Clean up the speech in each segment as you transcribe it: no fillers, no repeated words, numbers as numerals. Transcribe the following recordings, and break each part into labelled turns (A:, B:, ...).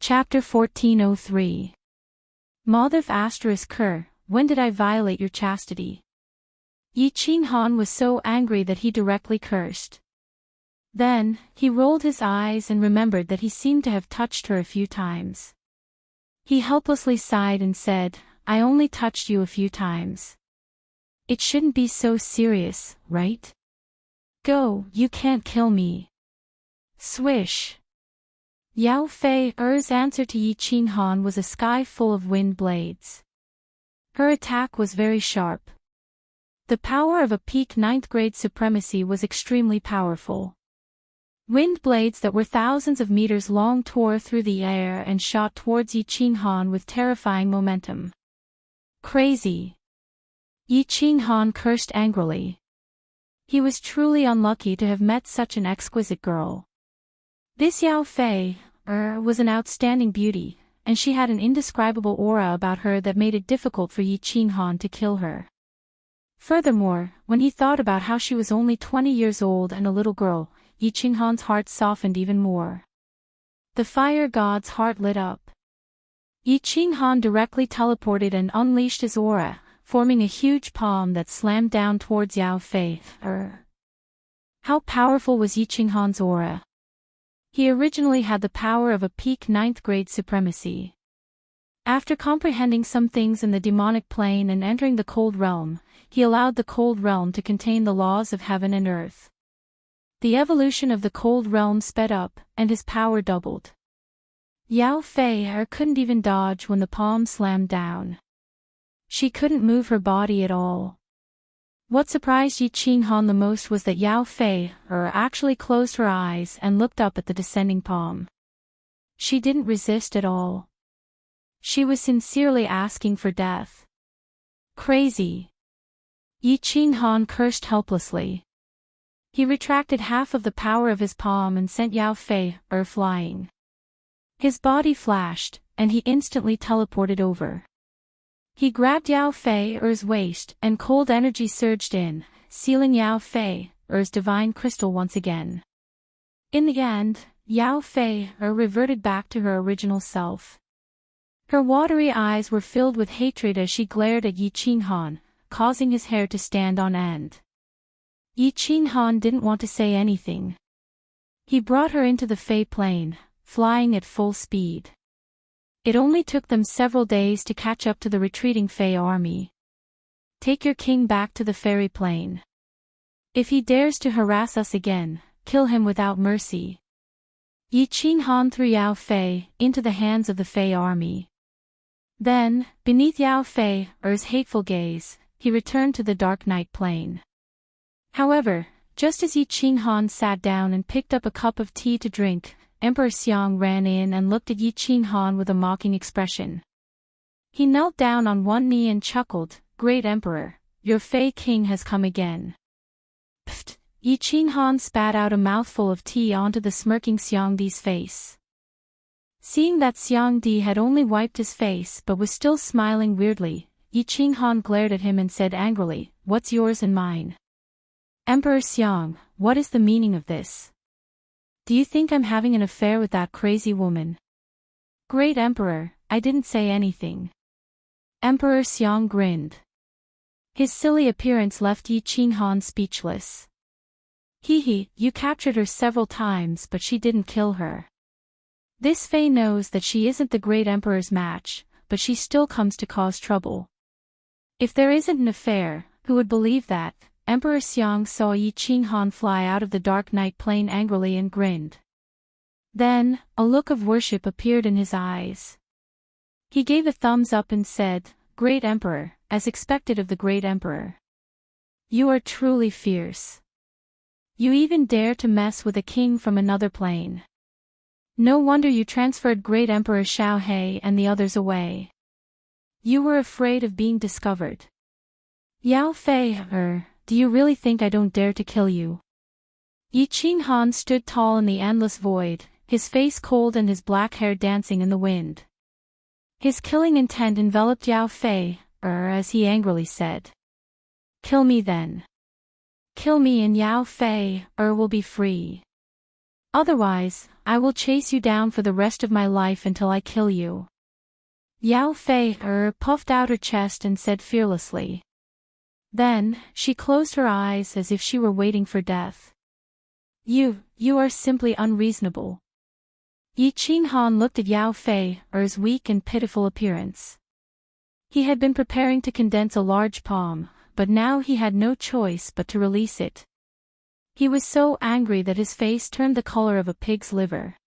A: Chapter 1403. Moldov *Ker, when did I violate your chastity? Yi Qinghan was so angry that he directly cursed. Then, he rolled his eyes and remembered that he seemed to have touched her a few times. He helplessly sighed and said, I only touched you a few times. It shouldn't be so serious, right? Go, you can't kill me. Swish. Yao Fei's answer to Yi Qinghan was a sky full of wind blades. Her attack was very sharp. The power of a peak 9th grade supremacy was extremely powerful. Wind blades that were thousands of meters long tore through the air and shot towards Yi Qinghan with terrifying momentum. Crazy. Yi Qinghan cursed angrily. He was truly unlucky to have met such an exquisite girl. This Yao Fei was an outstanding beauty, and she had an indescribable aura about her that made it difficult for Yi Qinghan to kill her. Furthermore, when he thought about how she was only 20 years old and a little girl, Yi Qinghan's heart softened even more. The fire god's heart lit up. Yi Qinghan directly teleported and unleashed his aura, forming a huge palm that slammed down towards Yao Fei. How powerful was Yi Qinghan's aura? He originally had the power of a peak 9th grade supremacy. After comprehending some things in the demonic plane and entering the cold realm, he allowed the cold realm to contain the laws of heaven and earth. The evolution of the cold realm sped up, and his power doubled. Yao Fei couldn't even dodge when the palm slammed down. She couldn't move her body at all. What surprised Yi Qinghan the most was that Yao Fei actually closed her eyes and looked up at the descending palm. She didn't resist at all. She was sincerely asking for death. Crazy. Yi Qinghan cursed helplessly. He retracted half of the power of his palm and sent Yao Fei flying. His body flashed, and he instantly teleported over. He grabbed Yao Fei's waist, and cold energy surged in, sealing Yao Fei's divine crystal once again. In the end, Yao Fei reverted back to her original self. Her watery eyes were filled with hatred as she glared at Yi Qinghan, causing his hair to stand on end. Yi Qinghan didn't want to say anything. He brought her into the Fei Plain, flying at full speed. It only took them several days to catch up to the retreating Fei army. Take your king back to the fairy plain. If he dares to harass us again, kill him without mercy. Yi Qinghan threw Yao Fei into the hands of the Fei army. Then, beneath Yao Fei's hateful gaze, he returned to the dark night plain. However, just as Yi Qinghan sat down and picked up a cup of tea to drink, Emperor Xiang ran in and looked at Yi Qinghan with a mocking expression. He knelt down on one knee and chuckled, Great Emperor, your Fei king has come again. Pfft! Yi Qinghan spat out a mouthful of tea onto the smirking Xiang Di's face. Seeing that Xiang Di had only wiped his face but was still smiling weirdly, Yi Qinghan glared at him and said angrily, What's yours and mine? Emperor Xiang, what is the meaning of this? Do you think I'm having an affair with that crazy woman? Great Emperor, I didn't say anything. Emperor Xiang grinned. His silly appearance left Yi Qinghan speechless. Hee, you captured her several times but she didn't kill her. This Fei knows that she isn't the great Emperor's match, but she still comes to cause trouble. If there isn't an affair, who would believe that? Emperor Xiang saw Yi Qinghan fly out of the dark night plain angrily and grinned. Then, a look of worship appeared in his eyes. He gave a thumbs up and said, Great Emperor, as expected of the great Emperor. You are truly fierce. You even dare to mess with a king from another plane. No wonder you transferred great Emperor Xiao He and the others away. You were afraid of being discovered. Yao Fei, do you really think I don't dare to kill you? Yi Qinghan stood tall in the endless void, his face cold and his black hair dancing in the wind. His killing intent enveloped Yao Fei, as he angrily said. Kill me then. Kill me and Yao Fei, will be free. Otherwise, I will chase you down for the rest of my life until I kill you." Yao Fei puffed out her chest and said fearlessly. Then, she closed her eyes as if she were waiting for death. You are simply unreasonable." Yi Qinghan looked at Yao Fei's weak and pitiful appearance. He had been preparing to condense a large palm, but now he had no choice but to release it. He was so angry that his face turned the color of a pig's liver.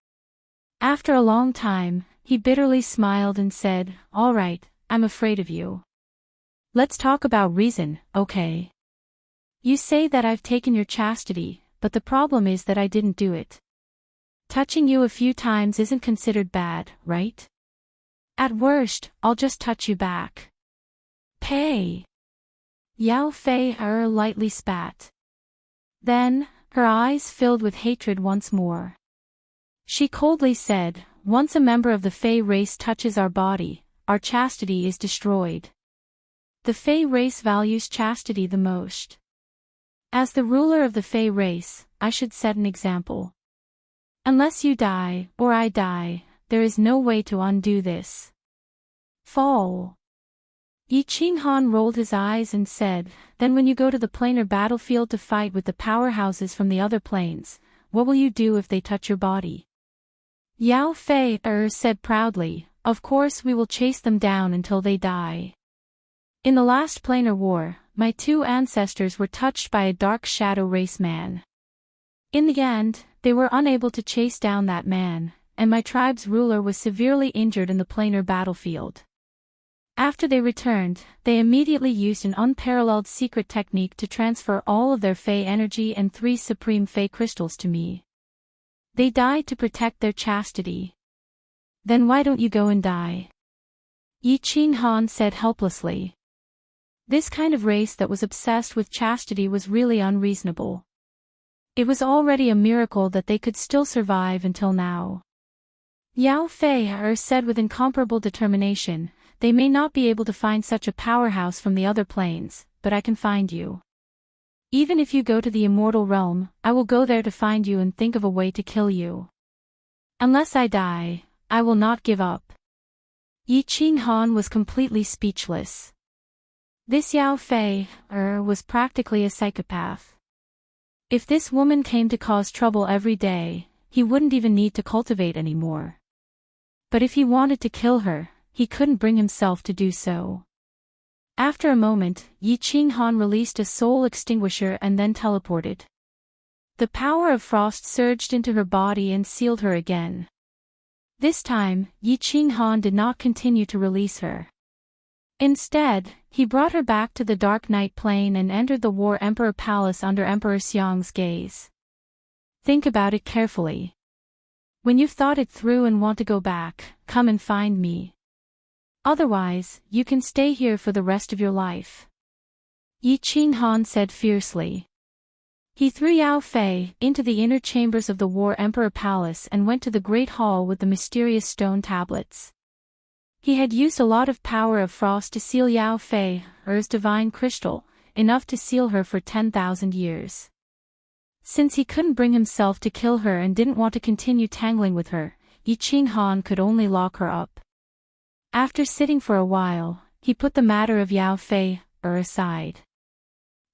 A: After a long time, he bitterly smiled and said, "All right, I'm afraid of you. Let's talk about reason, okay? You say that I've taken your chastity, but the problem is that I didn't do it. Touching you a few times isn't considered bad, right? At worst, I'll just touch you back." "Pay." Yao Fei lightly spat. Then, her eyes filled with hatred once more. She coldly said, "Once a member of the Fei race touches our body, our chastity is destroyed. The Fei race values chastity the most. As the ruler of the Fei race, I should set an example. Unless you die, or I die, there is no way to undo this. Fall." Yi Qinghan rolled his eyes and said, "Then when you go to the planar battlefield to fight with the powerhouses from the other planes, what will you do if they touch your body?" Yao Fei said proudly, "Of course we will chase them down until they die. In the last planar war, my two ancestors were touched by a dark shadow race man. In the end, they were unable to chase down that man, and my tribe's ruler was severely injured in the planar battlefield. After they returned, they immediately used an unparalleled secret technique to transfer all of their Fei energy and 3 supreme Fei crystals to me. They died to protect their chastity. Then why don't you go and die?" Yi Qinghan said helplessly. This kind of race that was obsessed with chastity was really unreasonable. It was already a miracle that they could still survive until now. Yao Fei said with incomparable determination, "They may not be able to find such a powerhouse from the other planes, but I can find you. Even if you go to the immortal realm, I will go there to find you and think of a way to kill you. Unless I die, I will not give up." Yi Qinghan was completely speechless. This Yao Fei was practically a psychopath. If this woman came to cause trouble every day, he wouldn't even need to cultivate anymore. But if he wanted to kill her, he couldn't bring himself to do so. After a moment, Yi Qinghan released a soul extinguisher and then teleported. The power of frost surged into her body and sealed her again. This time, Yi Qinghan did not continue to release her. Instead, he brought her back to the Dark Night Plane and entered the War Emperor Palace under Emperor Xiang's gaze. "Think about it carefully. When you've thought it through and want to go back, come and find me. Otherwise, you can stay here for the rest of your life." Yi Qinghan said fiercely. He threw Yao Fei into the inner chambers of the War Emperor Palace and went to the Great Hall with the mysterious stone tablets. He had used a lot of power of frost to seal Yao Fei's divine crystal, enough to seal her for 10,000 years. Since he couldn't bring himself to kill her and didn't want to continue tangling with her, Yi Qinghan could only lock her up. After sitting for a while, he put the matter of Yao Fei aside.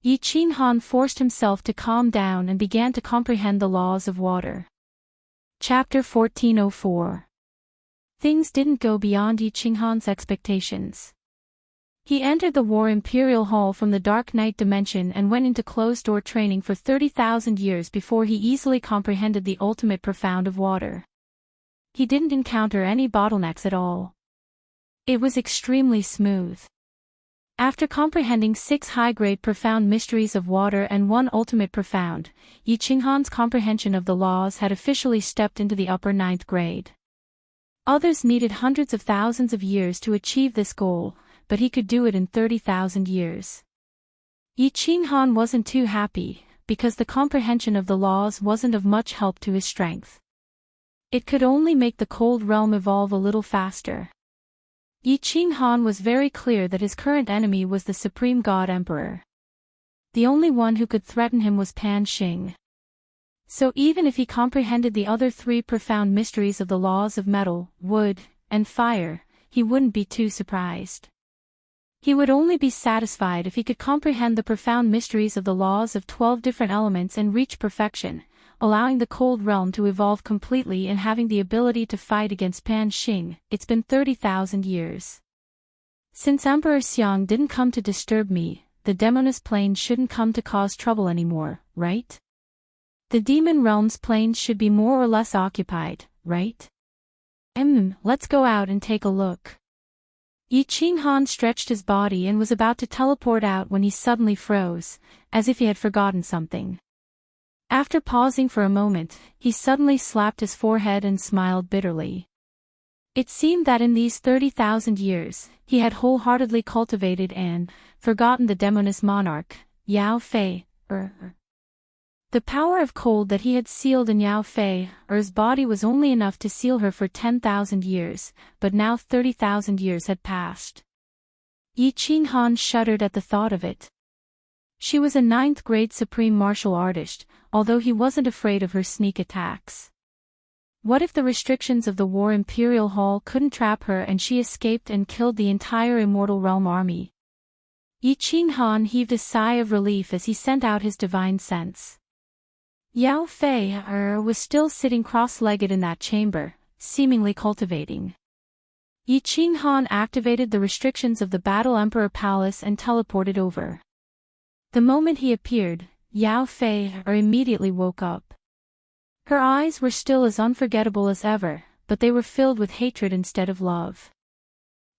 A: Yi Qinghan forced himself to calm down and began to comprehend the laws of water. Chapter 1404. Things didn't go beyond Yi Qinghan's expectations. He entered the War Imperial Hall from the Dark Night Dimension and went into closed-door training for 30,000 years before he easily comprehended the ultimate profound of water. He didn't encounter any bottlenecks at all. It was extremely smooth. After comprehending 6 high-grade profound mysteries of water and 1 ultimate profound, Yi Qinghan's comprehension of the laws had officially stepped into the upper 9th grade. Others needed hundreds of thousands of years to achieve this goal, but he could do it in 30,000 years. Yi Qinghan wasn't too happy, because the comprehension of the laws wasn't of much help to his strength. It could only make the cold realm evolve a little faster. Yi Qinghan was very clear that his current enemy was the Supreme God Emperor. The only one who could threaten him was Pan Xing. So even if he comprehended the other three profound mysteries of the laws of metal, wood, and fire, he wouldn't be too surprised. He would only be satisfied if he could comprehend the profound mysteries of the laws of 12 different elements and reach perfection, allowing the cold realm to evolve completely and having the ability to fight against Pan Xing. It's been 30,000 years. Since Emperor Xiang didn't come to disturb me, the Demoness Plains shouldn't come to cause trouble anymore, right? The Demon Realm's plains should be more or less occupied, right? Let's go out and take a look. Yi Qinghan stretched his body and was about to teleport out when he suddenly froze, as if he had forgotten something. After pausing for a moment, he suddenly slapped his forehead and smiled bitterly. It seemed that in these 30,000 years, he had wholeheartedly cultivated and forgotten the Demoness Monarch, Yao Fei, The power of cold that he had sealed in Yao Fei, Er's body was only enough to seal her for 10,000 years, but now 30,000 years had passed. Yi Qinghan shuddered at the thought of it. She was a 9th-grade supreme martial artist, although he wasn't afraid of her sneak attacks. What if the restrictions of the War Imperial Hall couldn't trap her and she escaped and killed the entire Immortal Realm army? Yi Qinghan heaved a sigh of relief as he sent out his divine sense. Yao Fei was still sitting cross-legged in that chamber, seemingly cultivating. Yi Qinghan activated the restrictions of the Battle Emperor Palace and teleported over. The moment he appeared, Yao Fei immediately woke up. Her eyes were still as unforgettable as ever, but they were filled with hatred instead of love.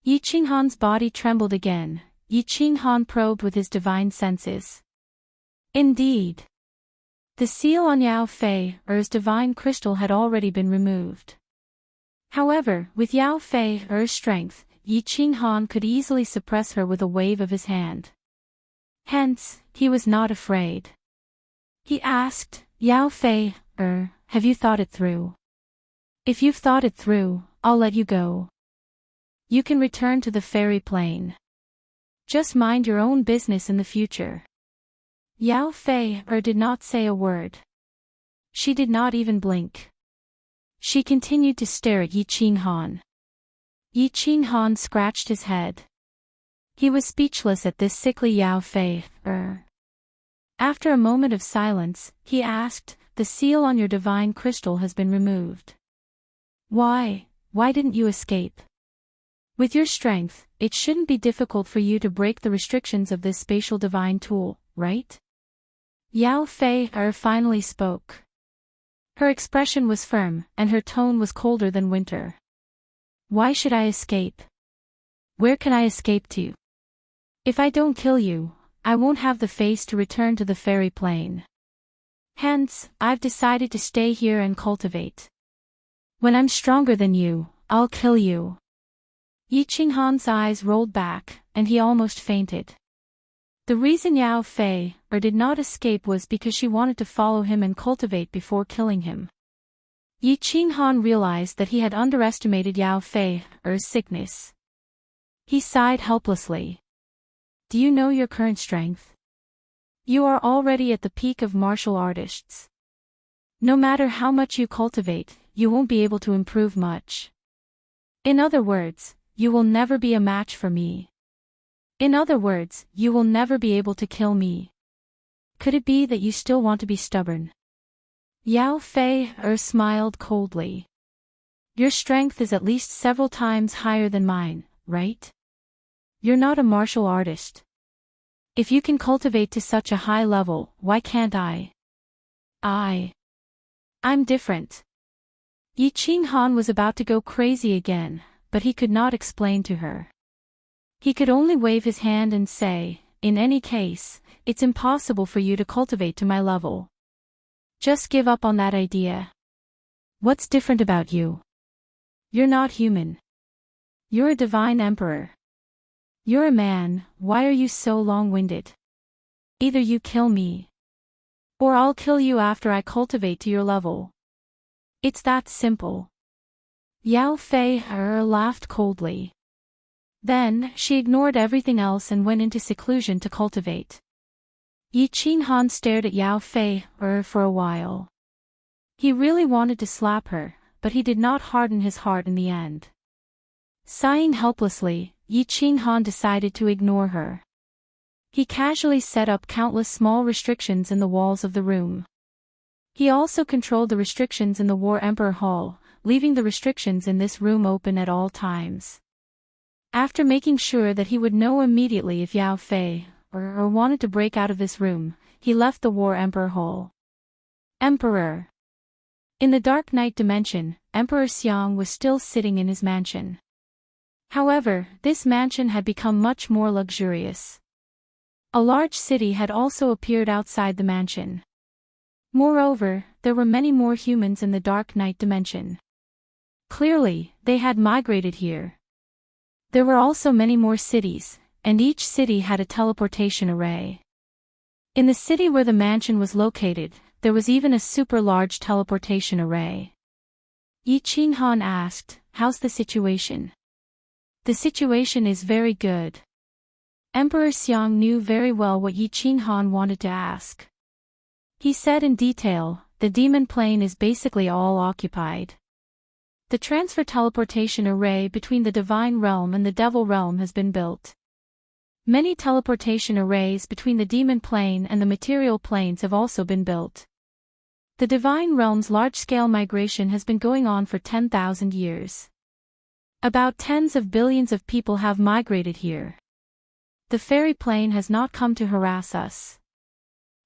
A: Yi Qinghan's body trembled again. Yi Qinghan probed with his divine senses. Indeed. The seal on Yao Fei's divine crystal had already been removed. However, with Yao Fei's strength, Yi Qinghan could easily suppress her with a wave of his hand. Hence, he was not afraid. He asked, Yao Fei, have you thought it through? If you've thought it through, I'll let you go. You can return to the fairy plane. Just mind your own business in the future. Yao Fei did not say a word. She did not even blink. She continued to stare at Yi Qinghan. Yi Qinghan scratched his head. He was speechless at this sickly Yao Fei. After a moment of silence, he asked, the seal on your divine crystal has been removed. Why didn't you escape? With your strength, it shouldn't be difficult for you to break the restrictions of this spatial divine tool, right? Yao Fei finally spoke. Her expression was firm, and her tone was colder than winter. Why should I escape? Where can I escape to? If I don't kill you, I won't have the face to return to the fairy plane. Hence, I've decided to stay here and cultivate. When I'm stronger than you, I'll kill you. Yi Qinghan's eyes rolled back, and he almost fainted. The reason Yao Fei did not escape was because she wanted to follow him and cultivate before killing him. Yi Qinghan realized that he had underestimated Yao Fei's sickness. He sighed helplessly. Do you know your current strength? You are already at the peak of martial artists. No matter how much you cultivate, you won't be able to improve much. In other words, you will never be a match for me. In other words, you will never be able to kill me. Could it be that you still want to be stubborn? Yao Fei smiled coldly. Your strength is at least several times higher than mine, right? You're not a martial artist. If you can cultivate to such a high level, why can't I? I'm different. Yi Qinghan was about to go crazy again, but he could not explain to her. He could only wave his hand and say, in any case, it's impossible for you to cultivate to my level. Just give up on that idea. What's different about you? You're not human. You're a divine emperor. You're a man, why are you so long-winded? Either you kill me, or I'll kill you after I cultivate to your level. It's that simple. Yao Fei laughed coldly. Then, she ignored everything else and went into seclusion to cultivate. Yi Qinghan stared at Yao Fei for a while. He really wanted to slap her, but he did not harden his heart in the end. Sighing helplessly, Yi Qinghan decided to ignore her. He casually set up countless small restrictions in the walls of the room. He also controlled the restrictions in the War Emperor Hall, leaving the restrictions in this room open at all times. After making sure that he would know immediately if Yao Fei or wanted to break out of this room, he left the War Emperor Hall. Emperor. In the Dark Night dimension, Emperor Xiang was still sitting in his mansion. However, this mansion had become much more luxurious. A large city had also appeared outside the mansion. Moreover, there were many more humans in the Dark Night dimension. Clearly, they had migrated here. There were also many more cities, and each city had a teleportation array. In the city where the mansion was located, there was even a super large teleportation array. Yi Qinghan asked, "How's the situation?" "The situation is very good." Emperor Xiang knew very well what Yi Qinghan wanted to ask. He said in detail, "The demon plane is basically all occupied. The transfer teleportation array between the divine realm and the devil realm has been built. Many teleportation arrays between the demon plane and the material planes have also been built. The divine realm's large-scale migration has been going on for 10,000 years. About tens of billions of people have migrated here. The fairy plane has not come to harass us.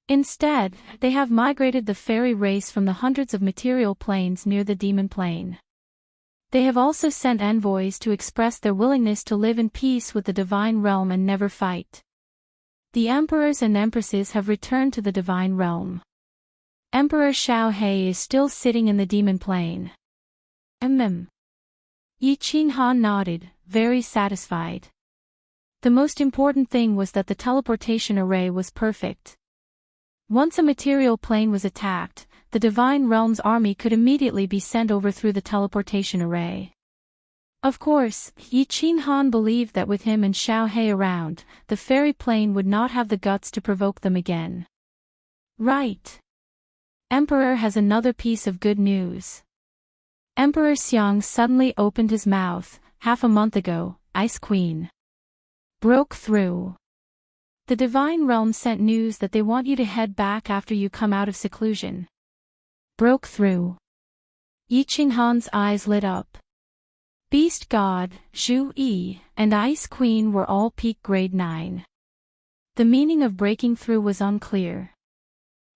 A: Instead, they have migrated the fairy race from the hundreds of material planes near the demon plane. They have also sent envoys to express their willingness to live in peace with the divine realm and never fight. The emperors and empresses have returned to the divine realm. Emperor Xiao He is still sitting in the demon plane." Yi Qinghan nodded, very satisfied. The most important thing was that the teleportation array was perfect. Once a material plane was attacked, the divine realm's army could immediately be sent over through the teleportation array. Of course, Yi Qinghan believed that with him and Xiao He around, the fairy plane would not have the guts to provoke them again. Right. Emperor has another piece of good news. Emperor Xiang suddenly opened his mouth. Half a month ago, Ice Queen broke through. The divine realm sent news that they want you to head back after you come out of seclusion. Broke through. Yi Qinghan's eyes lit up. Beast God, Zhu Yi, and Ice Queen were all peak grade 9. The meaning of breaking through was unclear.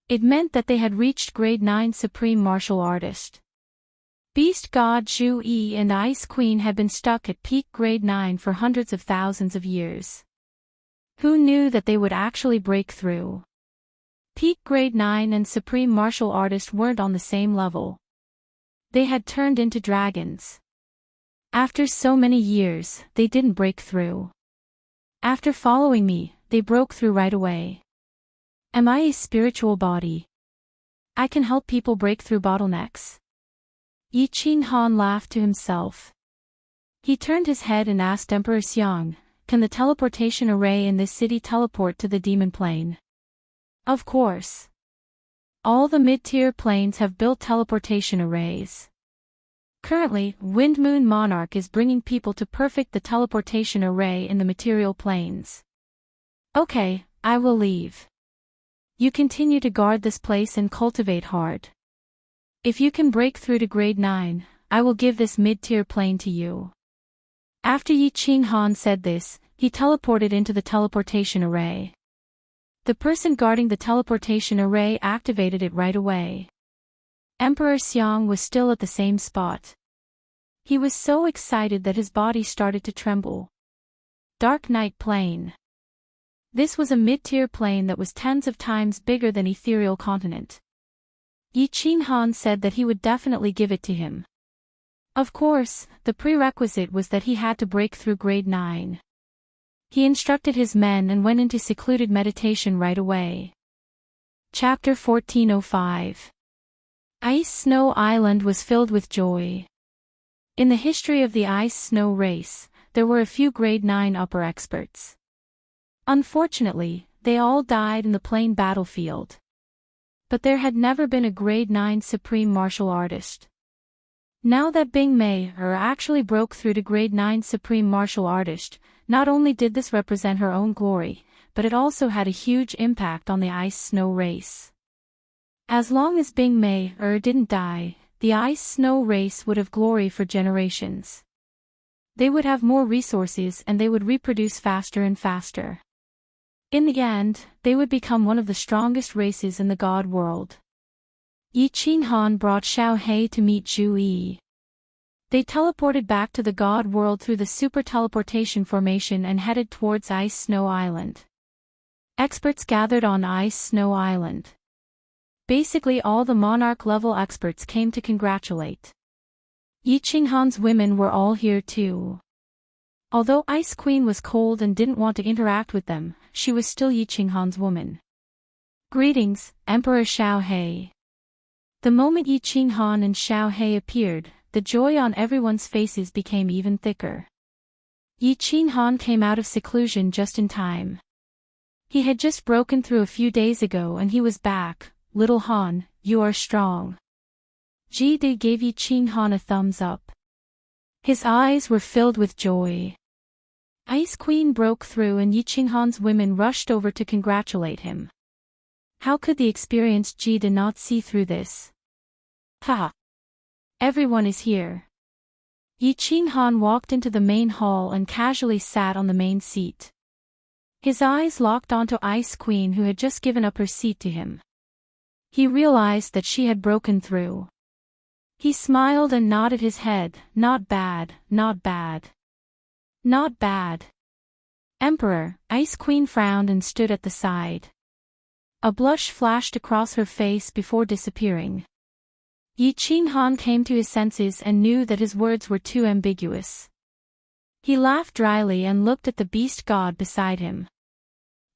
A: It meant that they had reached grade 9 Supreme Martial Artist. Beast God Zhu Yi and Ice Queen had been stuck at peak grade 9 for hundreds of thousands of years. Who knew that they would actually break through? Peak grade 9 and Supreme Martial Artist weren't on the same level. They had turned into dragons. After so many years, they didn't break through. After following me, they broke through right away. Am I a spiritual body? I can help people break through bottlenecks. Yi Qinghan laughed to himself. He turned his head and asked Emperor Xiang, "Can the teleportation array in this city teleport to the demon plane?" Of course. All the mid-tier planes have built teleportation arrays. Currently, Wind Moon Monarch is bringing people to perfect the teleportation array in the material planes. Okay, I will leave. You continue to guard this place and cultivate hard. If you can break through to grade 9, I will give this mid-tier plane to you. After Yi Qinghan said this, he teleported into the teleportation array. The person guarding the teleportation array activated it right away. Emperor Xiang was still at the same spot. He was so excited that his body started to tremble. Dark Night Plane. This was a mid-tier plane that was tens of times bigger than Ethereal Continent. Yi Qinghan said that he would definitely give it to him. Of course, the prerequisite was that he had to break through grade 9. He instructed his men and went into secluded meditation right away. Chapter 1405. Ice Snow Island was filled with joy. In the history of the ice-snow race, there were a few grade 9 upper experts. Unfortunately, they all died in the plain battlefield. But there had never been a grade 9 supreme martial artist. Now that Bing Mei actually broke through to grade 9 supreme martial artist, not only did this represent her own glory, but it also had a huge impact on the ice-snow race. As long as Bing Mei didn't die, the ice-snow race would have glory for generations. They would have more resources and they would reproduce faster and faster. In the end, they would become one of the strongest races in the god world. Yi Qinghan brought Xiao He to meet Zhu Yi. They teleported back to the god world through the super teleportation formation and headed towards Ice Snow Island. Experts gathered on Ice Snow Island. Basically all the monarch-level experts came to congratulate. Yi Qinghan's women were all here too. Although Ice Queen was cold and didn't want to interact with them, she was still Yi Qinghan's woman. Greetings, Emperor Xiao He. The moment Yi Qinghan and Xiao He appeared, the joy on everyone's faces became even thicker. Yi Qinghan came out of seclusion just in time. He had just broken through a few days ago and he was back. Little Han, you are strong. Ji De gave Yi Qinghan a thumbs up. His eyes were filled with joy. Ice Queen broke through and Yi Qinghan's women rushed over to congratulate him. How could the experienced Ji De not see through this? Ha! Everyone is here. Yi Qinghan walked into the main hall and casually sat on the main seat. His eyes locked onto Ice Queen who had just given up her seat to him. He realized that she had broken through. He smiled and nodded his head. Not bad, not bad. Not bad. Emperor, Ice Queen frowned and stood at the side. A blush flashed across her face before disappearing. Yi Qinghan came to his senses and knew that his words were too ambiguous. He laughed dryly and looked at the beast god beside him.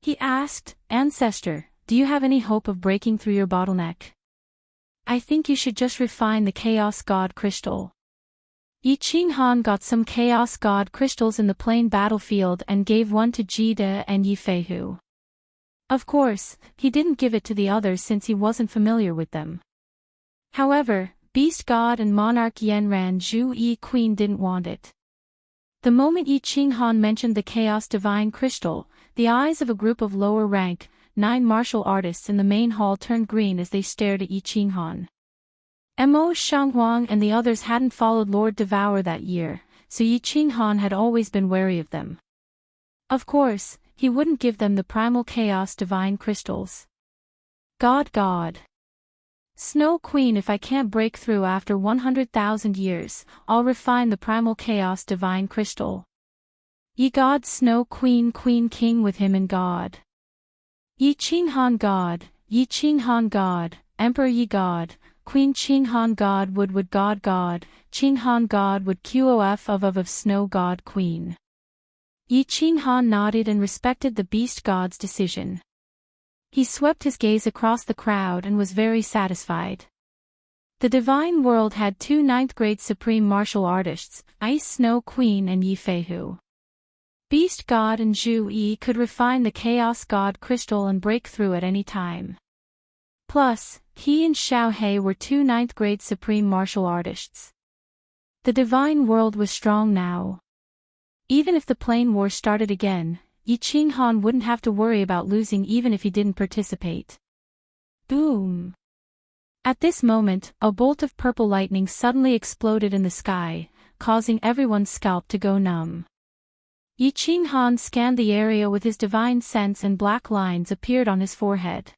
A: He asked, Ancestor, do you have any hope of breaking through your bottleneck? I think you should just refine the Chaos God Crystal. Yi Qinghan got some Chaos God Crystals in the plain battlefield and gave one to Ji De and Yi Feihu. Of course, he didn't give it to the others since he wasn't familiar with them. However, Beast God and Monarch Yanran Zhu Yi Queen didn't want it. The moment Yi Qinghan mentioned the Chaos Divine Crystal, the eyes of a group of lower rank, 9 martial artists in the main hall turned green as they stared at Yi Qinghan. Mo Shanghuang and the others hadn't followed Lord Devour that year, so Yi Qinghan had always been wary of them. Of course, he wouldn't give them the primal Chaos Divine Crystals. God. Snow Queen, if I can't break through after 100,000 years, I'll refine the primal Chaos Divine Crystal. Ye God Snow Queen King with him in God. Yi Qinghan God, Yi Qinghan God, Emperor Yi God, Queen Qinghan God Wood God Qinghan God Wood Qof of Snow God Queen. Yi Qinghan nodded and respected the beast god's decision. He swept his gaze across the crowd and was very satisfied. The divine world had 2 9th-grade supreme martial artists, Ice Snow Queen and Yi Feihu. Beast God and Zhu Yi could refine the Chaos God Crystal and break through at any time. Plus, he and Xiao He were 2 9th-grade supreme martial artists. The divine world was strong now. Even if the Plain War started again, Yi Qinghan wouldn't have to worry about losing even if he didn't participate. Boom! At this moment, a bolt of purple lightning suddenly exploded in the sky, causing everyone's scalp to go numb. Yi Qinghan scanned the area with his divine sense and black lines appeared on his forehead.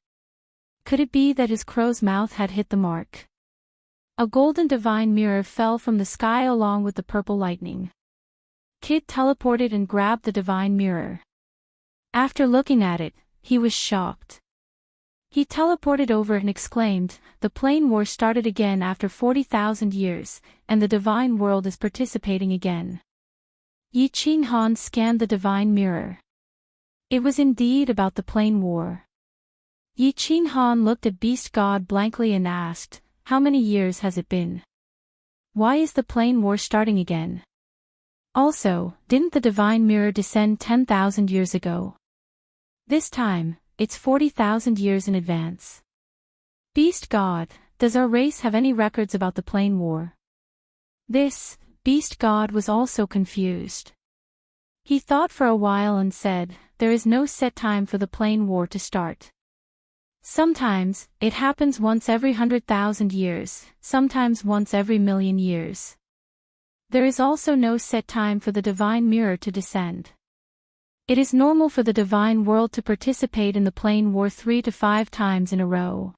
A: Could it be that his crow's mouth had hit the mark? A golden divine mirror fell from the sky along with the purple lightning. Kid teleported and grabbed the divine mirror. After looking at it, he was shocked. He teleported over and exclaimed, the Plain War started again after 40,000 years, and the divine world is participating again. Yi Qinghan scanned the divine mirror. It was indeed about the Plain War. Yi Qinghan looked at Beast God blankly and asked, how many years has it been? Why is the Plain War starting again? Also, didn't the divine mirror descend 10,000 years ago? This time, it's 40,000 years in advance. Beast God, does our race have any records about the Plane War? This Beast God was also confused. He thought for a while and said, there is no set time for the Plane War to start. Sometimes, it happens once every 100,000 years, sometimes once every million years. There is also no set time for the divine mirror to descend. It is normal for the divine world to participate in the Plane War 3 to 5 times in a row.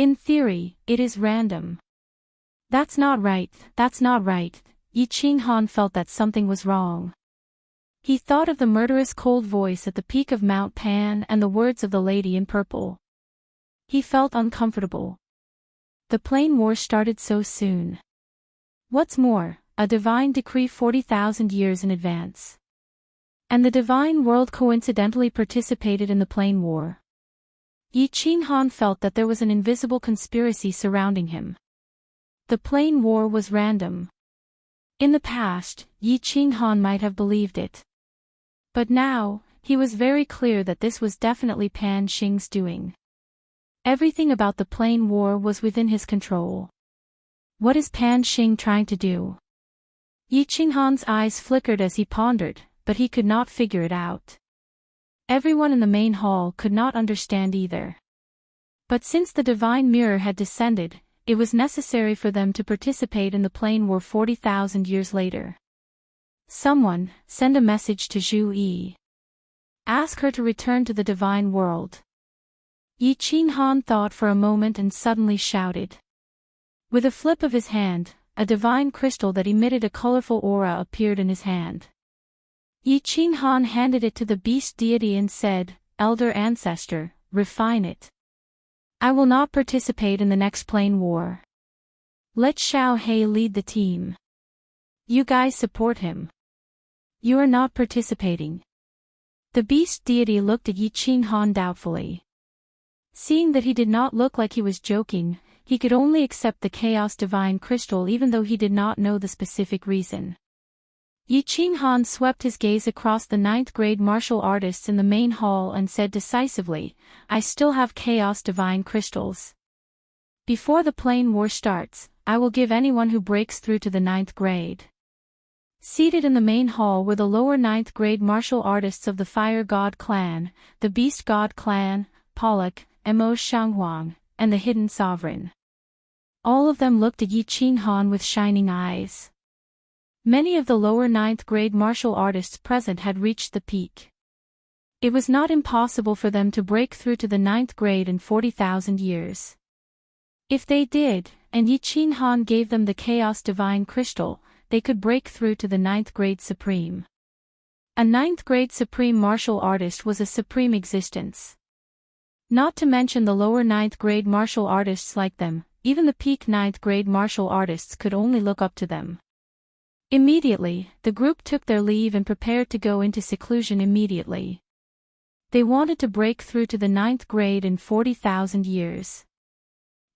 A: In theory, it is random. That's not right, that's not right. Yi Qinghan felt that something was wrong. He thought of the murderous cold voice at the peak of Mount Pan and the words of the lady in purple. He felt uncomfortable. The Plane War started so soon. What's more, a divine decree 40,000 years in advance. And the divine world coincidentally participated in the Plane War. Yi Qinghan felt that there was an invisible conspiracy surrounding him. The Plane War was random. In the past, Yi Qinghan might have believed it. But now, he was very clear that this was definitely Pan Xing's doing. Everything about the Plane War was within his control. What is Pan Xing trying to do? Yi Qinghan's eyes flickered as he pondered, but he could not figure it out. Everyone in the main hall could not understand either. But since the divine mirror had descended, it was necessary for them to participate in the Plane War 40,000 years later. Someone, send a message to Zhu Yi. Ask her to return to the divine world. Yi Qinghan thought for a moment and suddenly shouted. With a flip of his hand, a divine crystal that emitted a colorful aura appeared in his hand. Yi Qinghan handed it to the beast deity and said, Elder Ancestor, refine it. I will not participate in the next Plane War. Let Xiao He lead the team. You guys support him. You are not participating. The beast deity looked at Yi Qinghan doubtfully. Seeing that he did not look like he was joking, he could only accept the Chaos Divine Crystal even though he did not know the specific reason. Yi Qinghan swept his gaze across the 9th grade martial artists in the main hall and said decisively, I still have Chaos Divine Crystals. Before the Plane War starts, I will give anyone who breaks through to the 9th grade. Seated in the main hall were the lower 9th grade martial artists of the Fire God Clan, the Beast God Clan, Pollock, Mo Shanghuang, and the Hidden Sovereign. All of them looked at Yi Qinghan with shining eyes. Many of the lower 9th grade martial artists present had reached the peak. It was not impossible for them to break through to the 9th grade in 40,000 years. If they did, and Yi Qinghan gave them the Chaos Divine Crystal, they could break through to the 9th grade Supreme. A 9th grade Supreme martial artist was a supreme existence. Not to mention the lower 9th grade martial artists like them, even the peak 9th grade martial artists could only look up to them. Immediately, the group took their leave and prepared to go into seclusion immediately. They wanted to break through to the 9th grade in 40,000 years.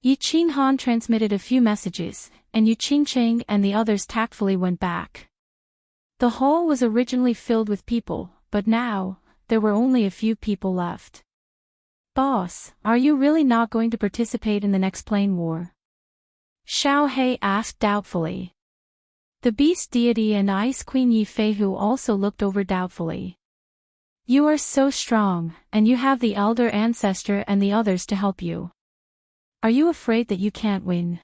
A: Yi Qinghan transmitted a few messages, and Yu Qingqing and the others tactfully went back. The hall was originally filled with people, but now, there were only a few people left. Boss, are you really not going to participate in the next Plane War? Xiao He asked doubtfully. The Beast Deity and Ice Queen Yi Feihu also looked over doubtfully. You are so strong, and you have the Elder Ancestor and the others to help you. Are you afraid that you can't win?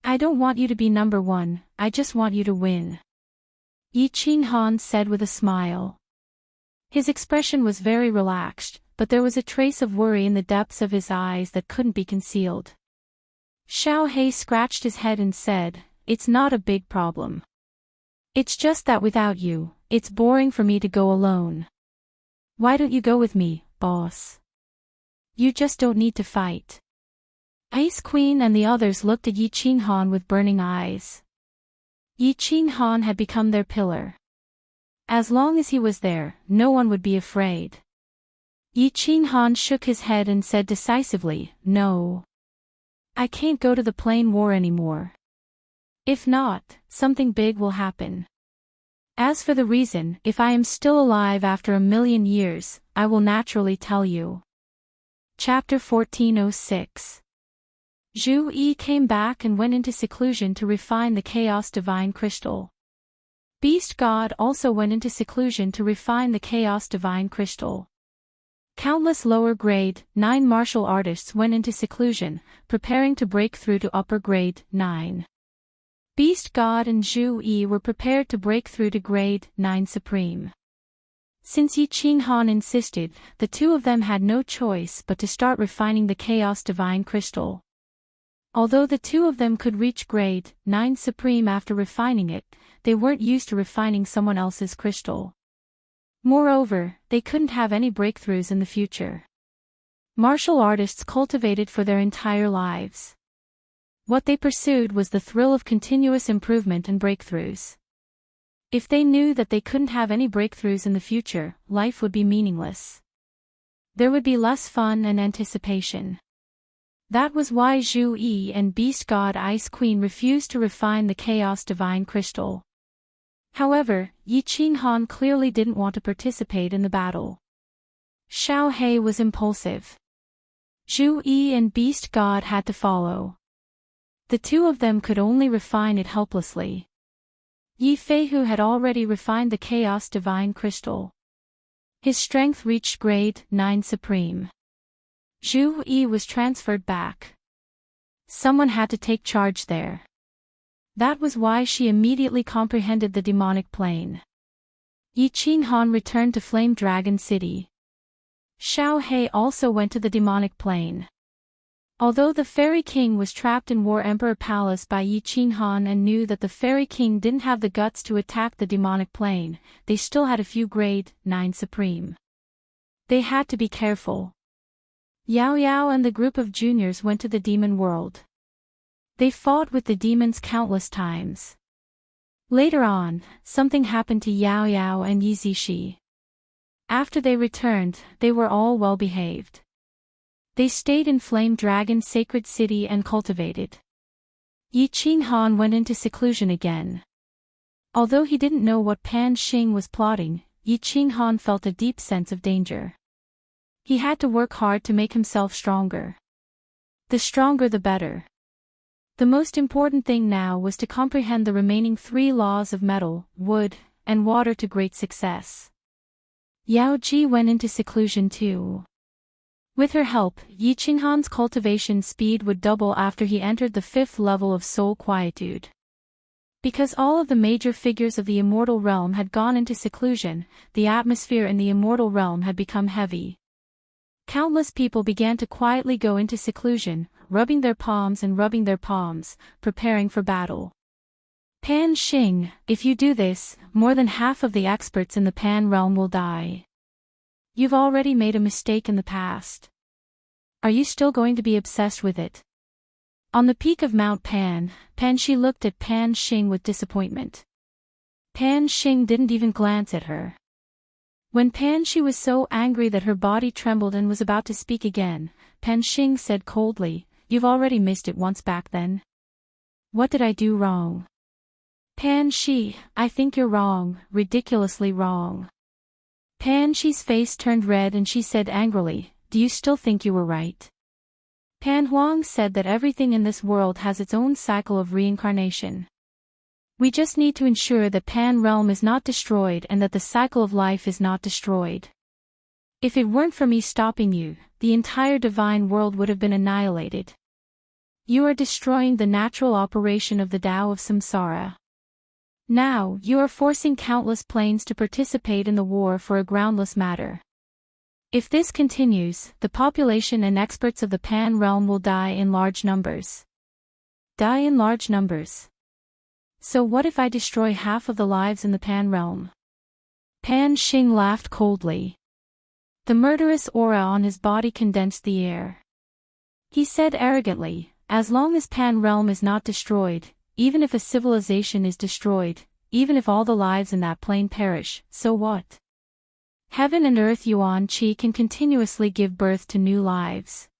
A: I don't want you to be number one, I just want you to win. Yi Qinghan said with a smile. His expression was very relaxed, but there was a trace of worry in the depths of his eyes that couldn't be concealed. Xiao He scratched his head and said, It's not a big problem. It's just that without you, it's boring for me to go alone. Why don't you go with me, boss? You just don't need to fight. Ice Queen and the others looked at Yi Qinghan with burning eyes. Yi Qinghan had become their pillar. As long as he was there, no one would be afraid. Yi Qinghan shook his head and said decisively, No. I can't go to the Plane War anymore. If not, something big will happen. As for the reason, if I am still alive after 1,000,000 years, I will naturally tell you. Chapter 1406 Zhu Yi came back and went into seclusion to refine the Chaos Divine Crystal. Beast God also went into seclusion to refine the Chaos Divine Crystal. Countless lower grade 9 martial artists went into seclusion, preparing to break through to upper grade 9. Beast God and Zhu Yi were prepared to break through to grade 9 Supreme. Since Yi Qinghan insisted, the two of them had no choice but to start refining the Chaos Divine Crystal. Although the two of them could reach grade 9 Supreme after refining it, they weren't used to refining someone else's crystal. Moreover, they couldn't have any breakthroughs in the future. Martial artists cultivated for their entire lives. What they pursued was the thrill of continuous improvement and breakthroughs. If they knew that they couldn't have any breakthroughs in the future, life would be meaningless. There would be less fun and anticipation. That was why Zhu Yi and Beast God Ice Queen refused to refine the Chaos Divine Crystal. However, Yi Qinghan clearly didn't want to participate in the battle. Xiao He was impulsive. Zhu Yi and Beast God had to follow. The two of them could only refine it helplessly. Yi Feihu had already refined the Chaos Divine Crystal. His strength reached grade 9 Supreme. Zhu Yi was transferred back. Someone had to take charge there. That was why she immediately comprehended the demonic plane. Yi Qinghan returned to Flame Dragon City. Xiao He also went to the demonic plane. Although the Fairy King was trapped in War Emperor Palace by Yi Qinghan and knew that the Fairy King didn't have the guts to attack the demonic plane, they still had a few grade 9 Supreme. They had to be careful. Yao Yao and the group of juniors went to the demon world. They fought with the demons countless times. Later on, something happened to Yao Yao and Yi Zixi. After they returned, they were all well behaved. They stayed in Flame Dragon Sacred City and cultivated. Yi Qinghan went into seclusion again. Although he didn't know what Pan Xing was plotting, Yi Qinghan felt a deep sense of danger. He had to work hard to make himself stronger. The stronger the better. The most important thing now was to comprehend the remaining 3 laws of metal, wood, and water to great success. Yao Ji went into seclusion too. With her help, Yi Qinghan's cultivation speed would double after he entered the 5th level of soul quietude. Because all of the major figures of the immortal realm had gone into seclusion, the atmosphere in the immortal realm had become heavy. Countless people began to quietly go into seclusion, rubbing their palms, preparing for battle. Pan Xing, if you do this, more than half of the experts in the Pan realm will die. You've already made a mistake in the past. Are you still going to be obsessed with it? On the peak of Mount Pan, Pan Shi looked at Pan Xing with disappointment. Pan Xing didn't even glance at her. When Pan Shi was so angry that her body trembled and was about to speak again, Pan Xing said coldly, "You've already missed it once back then. What did I do wrong?" Pan Shi, I think you're wrong, ridiculously wrong. Pan Shi's face turned red and she said angrily, "Do you still think you were right?" Pan Huang said that everything in this world has its own cycle of reincarnation. We just need to ensure that Pan realm is not destroyed and that the cycle of life is not destroyed. If it weren't for me stopping you, the entire divine world would have been annihilated. You are destroying the natural operation of the Tao of Samsara. Now, you are forcing countless planes to participate in the war for a groundless matter. If this continues, the population and experts of the Pan realm will die in large numbers. Die in large numbers. So what if I destroy half of the lives in the Pan realm? Pan Xing laughed coldly. The murderous aura on his body condensed the air. He said arrogantly, as long as Pan realm is not destroyed, even if a civilization is destroyed, even if all the lives in that plane perish, so what? Heaven and earth Yuan Qi can continuously give birth to new lives.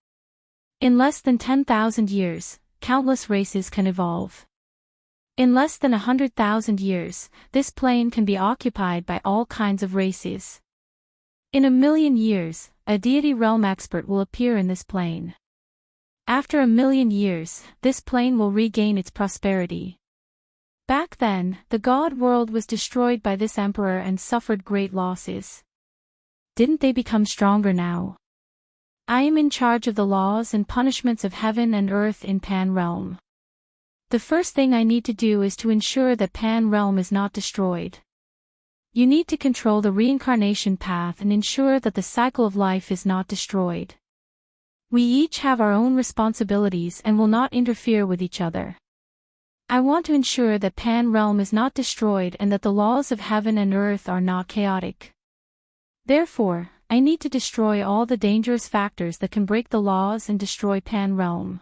A: In less than 10,000 years, countless races can evolve. In less than 100,000 years, this plane can be occupied by all kinds of races. In 1,000,000 years, a deity realm expert will appear in this plane. After 1,000,000 years, this plane will regain its prosperity. Back then, the god world was destroyed by this emperor and suffered great losses. Didn't they become stronger now? I am in charge of the laws and punishments of heaven and earth in Pan Realm. The first thing I need to do is to ensure that Pan Realm is not destroyed. You need to control the reincarnation path and ensure that the cycle of life is not destroyed. We each have our own responsibilities and will not interfere with each other. I want to ensure that Pan Realm is not destroyed and that the laws of heaven and earth are not chaotic. Therefore, I need to destroy all the dangerous factors that can break the laws and destroy Pan Realm.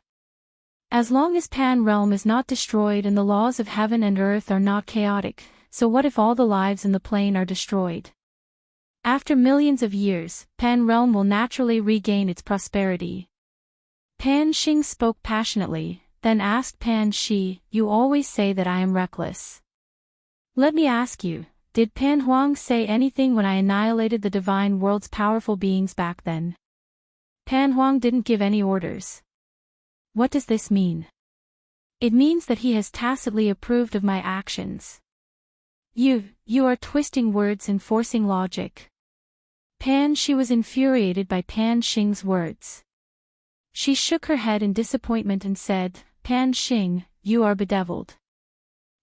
A: As long as Pan Realm is not destroyed and the laws of heaven and earth are not chaotic, so what if all the lives in the plane are destroyed? After millions of years, Pan Realm will naturally regain its prosperity. Pan Xing spoke passionately, then asked Pan Shi, "You always say that I am reckless. Let me ask you, did Pan Huang say anything when I annihilated the divine world's powerful beings back then?" Pan Huang didn't give any orders. What does this mean? It means that he has tacitly approved of my actions. You are twisting words and forcing logic. Pan Shi was infuriated by Pan Xing's words. She shook her head in disappointment and said, "Pan Xing, you are bedeviled.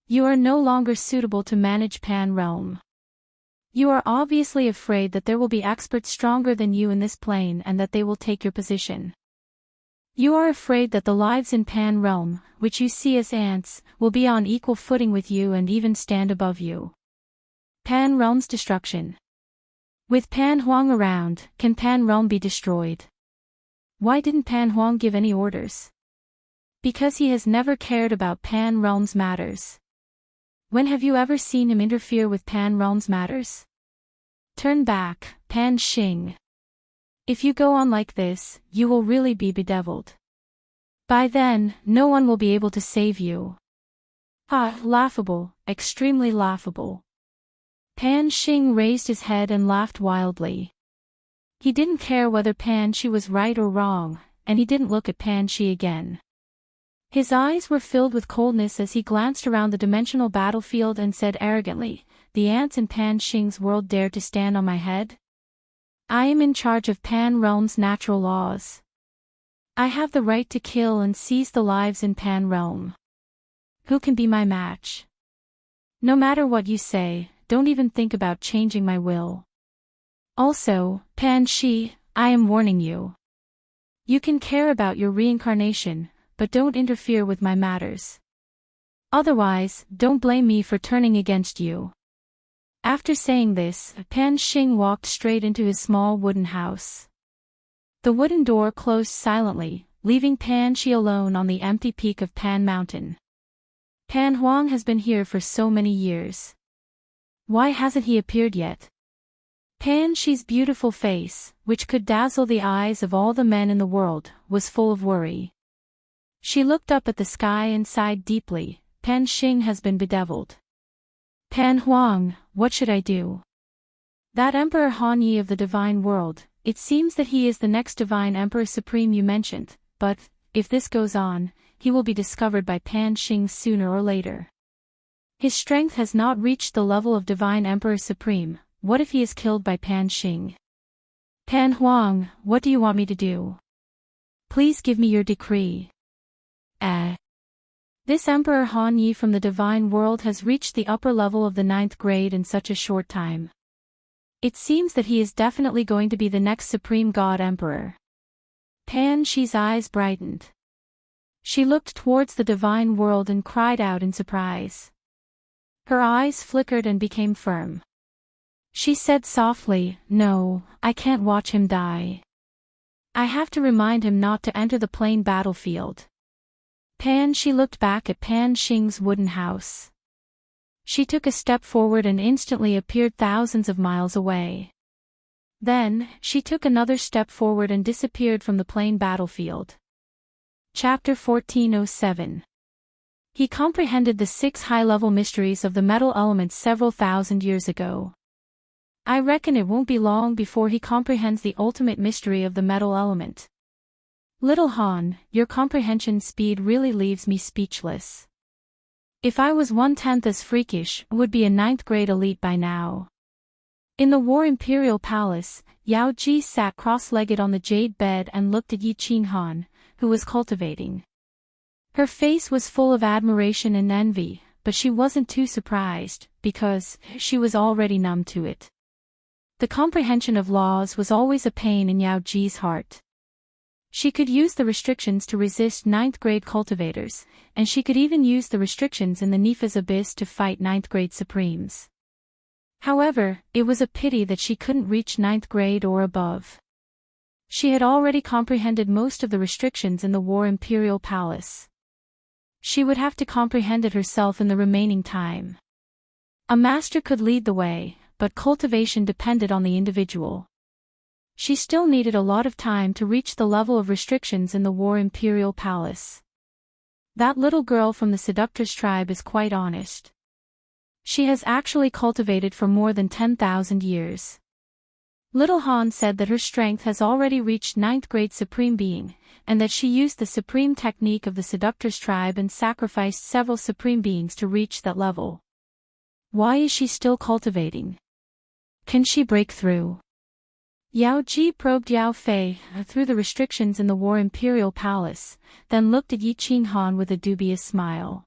A: You are no longer suitable to manage Pan Realm. You are obviously afraid that there will be experts stronger than you in this plane and that they will take your position. You are afraid that the lives in Pan Realm, which you see as ants, will be on equal footing with you and even stand above you. Pan Realm's destruction. With Pan Huang around, can Pan Realm be destroyed? Why didn't Pan Huang give any orders? Because he has never cared about Pan Realm's matters. When have you ever seen him interfere with Pan Realm's matters? Turn back, Pan Xing. If you go on like this, you will really be bedeviled. By then, no one will be able to save you." Laughable, extremely laughable. Pan Xing raised his head and laughed wildly. He didn't care whether Pan Shi was right or wrong, and he didn't look at Pan Shi again. His eyes were filled with coldness as he glanced around the dimensional battlefield and said arrogantly, "The ants in Pan Xing's world dare to stand on my head? I am in charge of Pan Realm's natural laws. I have the right to kill and seize the lives in Pan Realm. Who can be my match? No matter what you say, don't even think about changing my will. Also, Pan Shi, I am warning you. You can care about your reincarnation, but don't interfere with my matters. Otherwise, don't blame me for turning against you." After saying this, Pan Xing walked straight into his small wooden house. The wooden door closed silently, leaving Pan Shi alone on the empty peak of Pan Mountain. Pan Huang has been here for so many years. Why hasn't he appeared yet? Pan Shi's beautiful face, which could dazzle the eyes of all the men in the world, was full of worry. She looked up at the sky and sighed deeply. Pan Xing has been bedeviled. Pan Huang, what should I do? That Emperor Han Yi of the divine world, it seems that he is the next divine Emperor Supreme you mentioned, but, if this goes on, he will be discovered by Pan Xing sooner or later. His strength has not reached the level of divine Emperor Supreme. What if he is killed by Pan Xing? Pan Huang, what do you want me to do? Please give me your decree. This Emperor Han Yi from the divine world has reached the upper level of the 9th grade in such a short time. It seems that he is definitely going to be the next Supreme God Emperor. Pan Shi's eyes brightened. She looked towards the divine world and cried out in surprise. Her eyes flickered and became firm. She said softly, "No, I can't watch him die. I have to remind him not to enter the plain battlefield." Pan Shi looked back at Pan Xing's wooden house. She took a step forward and instantly appeared thousands of miles away. Then, she took another step forward and disappeared from the plain battlefield. Chapter 1407. He comprehended the 6 high-level mysteries of the metal elements several thousand years ago. I reckon it won't be long before he comprehends the ultimate mystery of the metal element. Little Han, your comprehension speed really leaves me speechless. If I was 1/10 as freakish, would be a 9th grade elite by now. In the War Imperial Palace, Yao Ji sat cross-legged on the jade bed and looked at Yi Qin Han, who was cultivating. Her face was full of admiration and envy, but she wasn't too surprised, because she was already numb to it. The comprehension of laws was always a pain in Yao Ji's heart. She could use the restrictions to resist 9th grade cultivators, and she could even use the restrictions in the Nifa's abyss to fight 9th grade supremes. However, it was a pity that she couldn't reach 9th grade or above. She had already comprehended most of the restrictions in the War Imperial Palace. She would have to comprehend it herself in the remaining time. A master could lead the way, but cultivation depended on the individual. She still needed a lot of time to reach the level of restrictions in the War Imperial Palace. That little girl from the Seductress tribe is quite honest. She has actually cultivated for more than 10,000 years. Little Han said that her strength has already reached 9th grade Supreme Being, and that she used the Supreme technique of the Seductress tribe and sacrificed several Supreme Beings to reach that level. Why is she still cultivating? Can she break through? Yao Ji probed Yao Fei through the restrictions in the War Imperial Palace, then looked at Yi Qin Han with a dubious smile.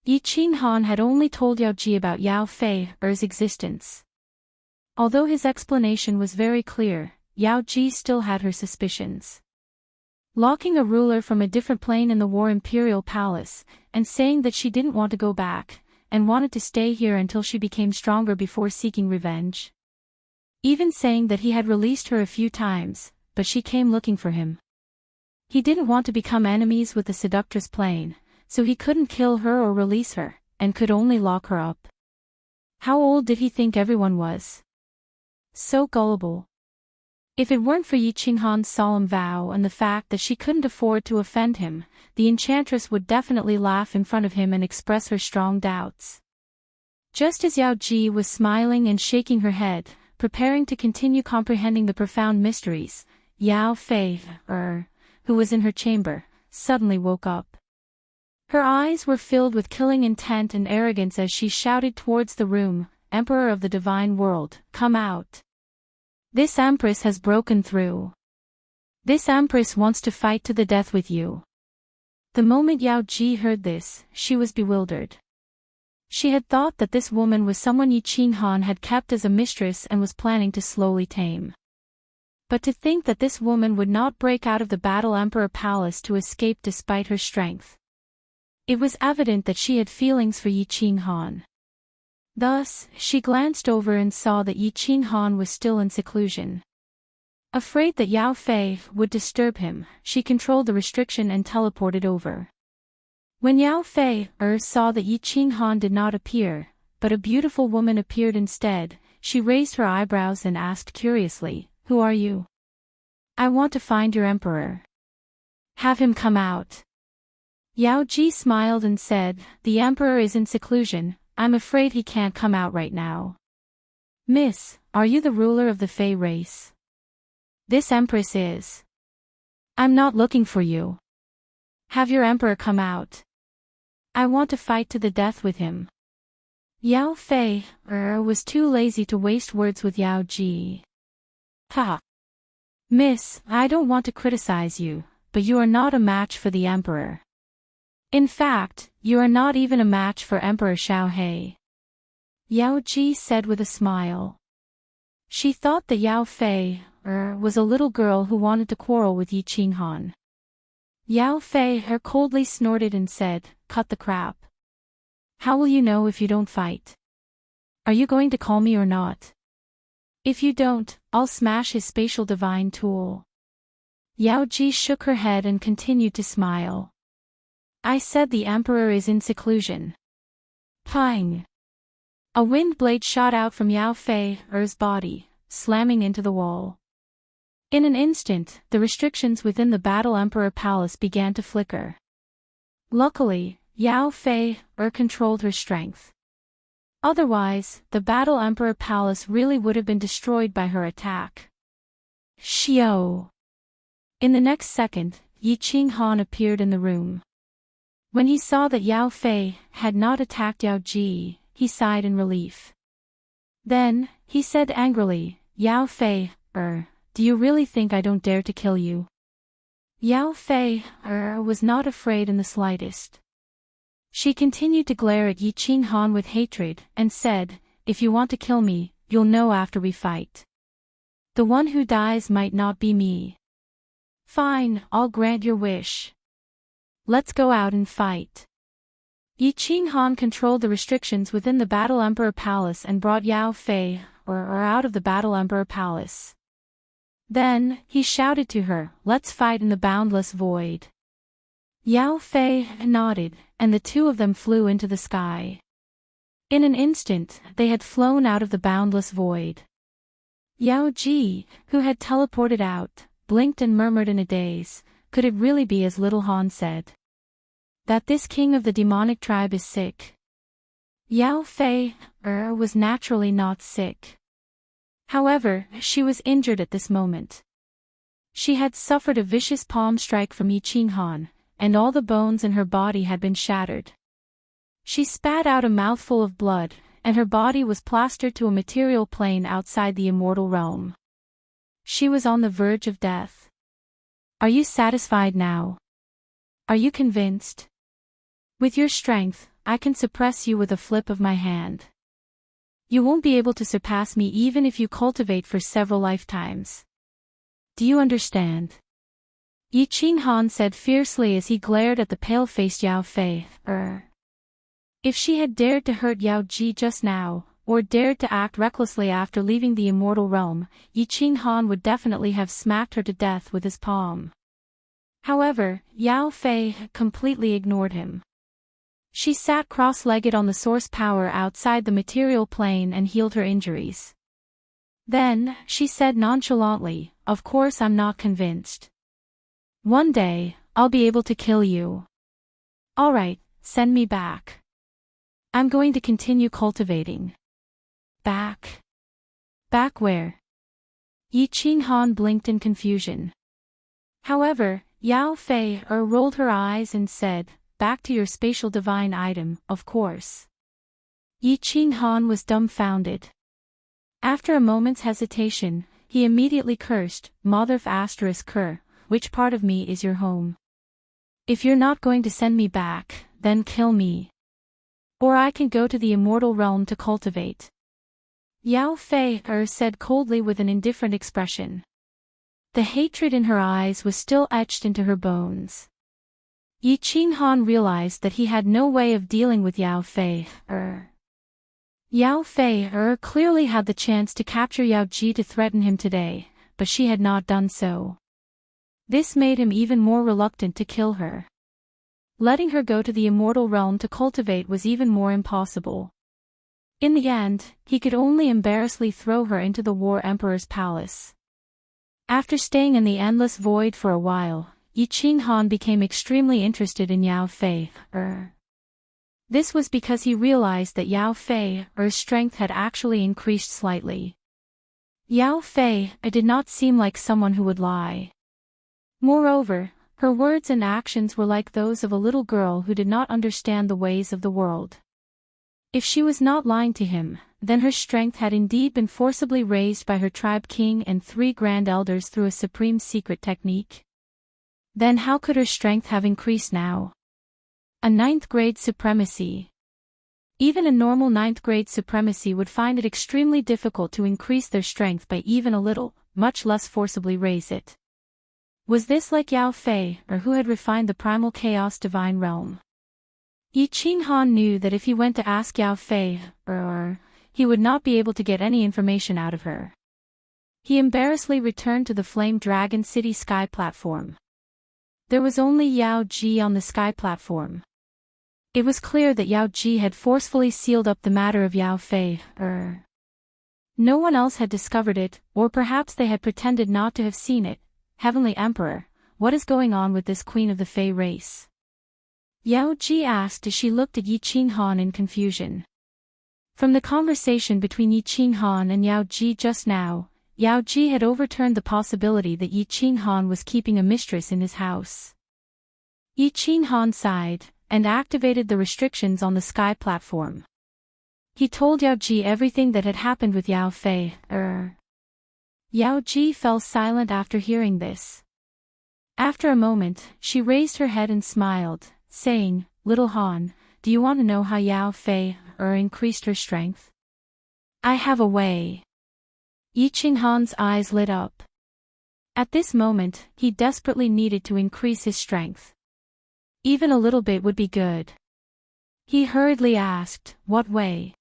A: Yi Qin Han had only told Yao Ji about Yao Fei's existence. Although his explanation was very clear, Yao Ji still had her suspicions. Locking a ruler from a different plane in the War Imperial Palace, and saying that she didn't want to go back, and wanted to stay here until she became stronger before seeking revenge. Even saying that he had released her a few times, but she came looking for him. He didn't want to become enemies with the Seductress plane, so he couldn't kill her or release her, and could only lock her up. How old did he think everyone was? So gullible. If it weren't for Yi Qin Han's solemn vow and the fact that she couldn't afford to offend him, the enchantress would definitely laugh in front of him and express her strong doubts. Just as Yao Ji was smiling and shaking her head, preparing to continue comprehending the profound mysteries, Yao Fei, who was in her chamber, suddenly woke up. Her eyes were filled with killing intent and arrogance as she shouted towards the room, "Emperor of the Divine World, come out. This Empress has broken through. This Empress wants to fight to the death with you." The moment Yao Ji heard this, she was bewildered. She had thought that this woman was someone Yi Qin Han had kept as a mistress and was planning to slowly tame. But to think that this woman would not break out of the Battle Emperor Palace to escape despite her strength. It was evident that she had feelings for Yi Qin Han. Thus, she glanced over and saw that Yi Qin Han was still in seclusion. Afraid that Yao Fei would disturb him, she controlled the restriction and teleported over. When Yao Fei saw that Yi Qin Han did not appear, but a beautiful woman appeared instead, she raised her eyebrows and asked curiously, "Who are you?" "I want to find your emperor." "Have him come out." Yao Ji smiled and said, "The emperor is in seclusion, I'm afraid he can't come out right now." "Miss, are you the ruler of the Fei race?" "This empress is." "I'm not looking for you." "Have your emperor come out. I want to fight to the death with him." Yao Fei was too lazy to waste words with Yao Ji. "Ha! Miss, I don't want to criticize you, but you are not a match for the emperor. In fact, you are not even a match for Emperor Xiaohe," Yao Ji said with a smile. She thought that Yao Fei was a little girl who wanted to quarrel with Yi Qin Han. Yao Fei coldly snorted and said, "Cut the crap. How will you know if you don't fight? Are you going to call me or not? If you don't, I'll smash his spatial divine tool." Yao Ji shook her head and continued to smile. "I said the emperor is in seclusion." Pang! A wind blade shot out from Yao Fei's body, slamming into the wall. In an instant, the restrictions within the Battle Emperor Palace began to flicker. Luckily, Yao Fei controlled her strength. Otherwise, the Battle Emperor Palace really would have been destroyed by her attack. Xiao! In the next second, Yi Qinghan appeared in the room. When he saw that Yao Fei had not attacked Yao Ji, he sighed in relief. Then, he said angrily, Yao Fei, do you really think I don't dare to kill you? Yao Fei, was not afraid in the slightest. She continued to glare at Yi Qinghan with hatred, and said, if you want to kill me, you'll know after we fight. The one who dies might not be me. Fine, I'll grant your wish. Let's go out and fight. Yi Qinghan controlled the restrictions within the Battle Emperor Palace and brought Yao Fei, out of the Battle Emperor Palace. Then, he shouted to her, let's fight in the boundless void. Yao Fei nodded, and the two of them flew into the sky. In an instant, they had flown out of the boundless void. Yao Ji, who had teleported out, blinked and murmured in a daze, could it really be as Little Han said? That this king of the demonic tribe is sick? Yao Fei, was naturally not sick. However, she was injured at this moment. She had suffered a vicious palm strike from Yi Qinghan, and all the bones in her body had been shattered. She spat out a mouthful of blood, and her body was plastered to a material plane outside the immortal realm. She was on the verge of death. Are you satisfied now? Are you convinced? With your strength, I can suppress you with a flip of my hand. You won't be able to surpass me even if you cultivate for several lifetimes. Do you understand? Yi Qinghan said fiercely as he glared at the pale-faced Yao Fei. If she had dared to hurt Yao Ji just now, or dared to act recklessly after leaving the immortal realm, Yi Qinghan would definitely have smacked her to death with his palm. However, Yao Fei completely ignored him. She sat cross-legged on the source power outside the material plane and healed her injuries. Then, she said nonchalantly, of course I'm not convinced. One day, I'll be able to kill you. Alright, send me back. I'm going to continue cultivating. Back? Back where? Yi Qinghan blinked in confusion. However, Yao Fei rolled her eyes and said, back to your spatial divine item, of course. Yi Qinghan was dumbfounded. After a moment's hesitation, he immediately cursed, Mother ***, which part of me is your home? If you're not going to send me back, then kill me. Or I can go to the immortal realm to cultivate. Yao Fei said coldly with an indifferent expression. The hatred in her eyes was still etched into her bones. Yi Qinghan realized that he had no way of dealing with Yao Fei. Yao Fei clearly had the chance to capture Yao Ji to threaten him today, but she had not done so. This made him even more reluctant to kill her. Letting her go to the immortal realm to cultivate was even more impossible. In the end, he could only embarrassingly throw her into the War Emperor's palace. After staying in the endless void for a while, Yi Qinghan became extremely interested in Yao Fei. This was because he realized that Yao Fei's strength had actually increased slightly. Yao Fei did not seem like someone who would lie. Moreover, her words and actions were like those of a little girl who did not understand the ways of the world. If she was not lying to him, then her strength had indeed been forcibly raised by her tribe king and 3 grand elders through a supreme secret technique. Then how could her strength have increased now? A 9th grade supremacy. Even a normal 9th grade supremacy would find it extremely difficult to increase their strength by even a little, much less forcibly raise it. Was this like Yao Fei, who had refined the primal chaos divine realm? Yi Qinghan knew that if he went to ask Yao Fei, he would not be able to get any information out of her. He embarrassedly returned to the Flame Dragon City sky platform. There was only Yao Ji on the sky platform. It was clear that Yao Ji had forcefully sealed up the matter of Yao Fei. No one else had discovered it, or perhaps they had pretended not to have seen it. Heavenly Emperor, what is going on with this queen of the Fei race? Yao Ji asked as she looked at Yi Qinghan in confusion. From the conversation between Yi Qinghan and Yao Ji just now, Yao Ji had overturned the possibility that Yi Qing Han was keeping a mistress in his house. Yi Qing Han sighed, and activated the restrictions on the sky platform. He told Yao Ji everything that had happened with Yao Fei. Yao Ji fell silent after hearing this. After a moment, she raised her head and smiled, saying, "Little Han, do you want to know how Yao Fei increased her strength? I have a way." Yi Qing Han's eyes lit up. At this moment, he desperately needed to increase his strength. Even a little bit would be good. He hurriedly asked, "What way?"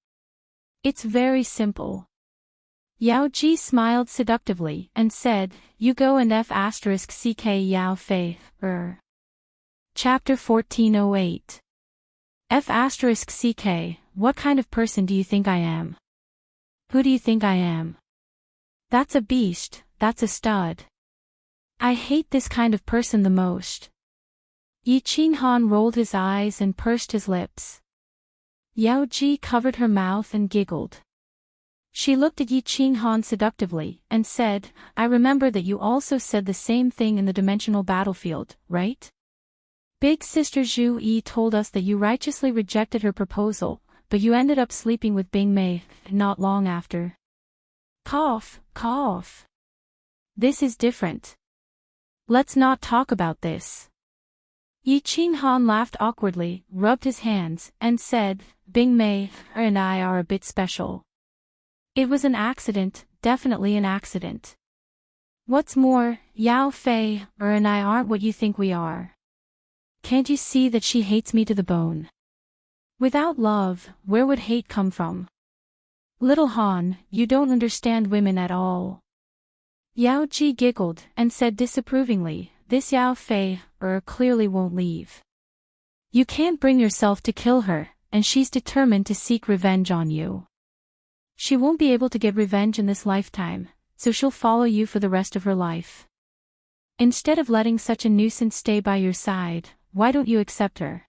A: "It's very simple." Yao Ji smiled seductively and said, "You go and F*ck Yao Fei, Chapter 1408. F*ck, what kind of person do you think I am? Who do you think I am? That's a beast, that's a stud. I hate this kind of person the most." Yi Qing Han rolled his eyes and pursed his lips. Yao Ji covered her mouth and giggled. She looked at Yi Qing Han seductively and said, "I remember that you also said the same thing in the dimensional battlefield, right? Big sister Zhu Yi told us that you righteously rejected her proposal, but you ended up sleeping with Bing Mei not long after." Cough, cough. This is different. Let's not talk about this. Yi Qing Han laughed awkwardly, rubbed his hands, and said, "Bing Mei and I are a bit special. It was an accident, definitely an accident. What's more, Yao Fei and I aren't what you think we are. Can't you see that she hates me to the bone? Without love, where would hate come from? Little Han, you don't understand women at all." Yao Ji giggled and said disapprovingly, "This Yao Fei clearly won't leave. You can't bring yourself to kill her, and she's determined to seek revenge on you. She won't be able to get revenge in this lifetime, so she'll follow you for the rest of her life. Instead of letting such a nuisance stay by your side, why don't you accept her?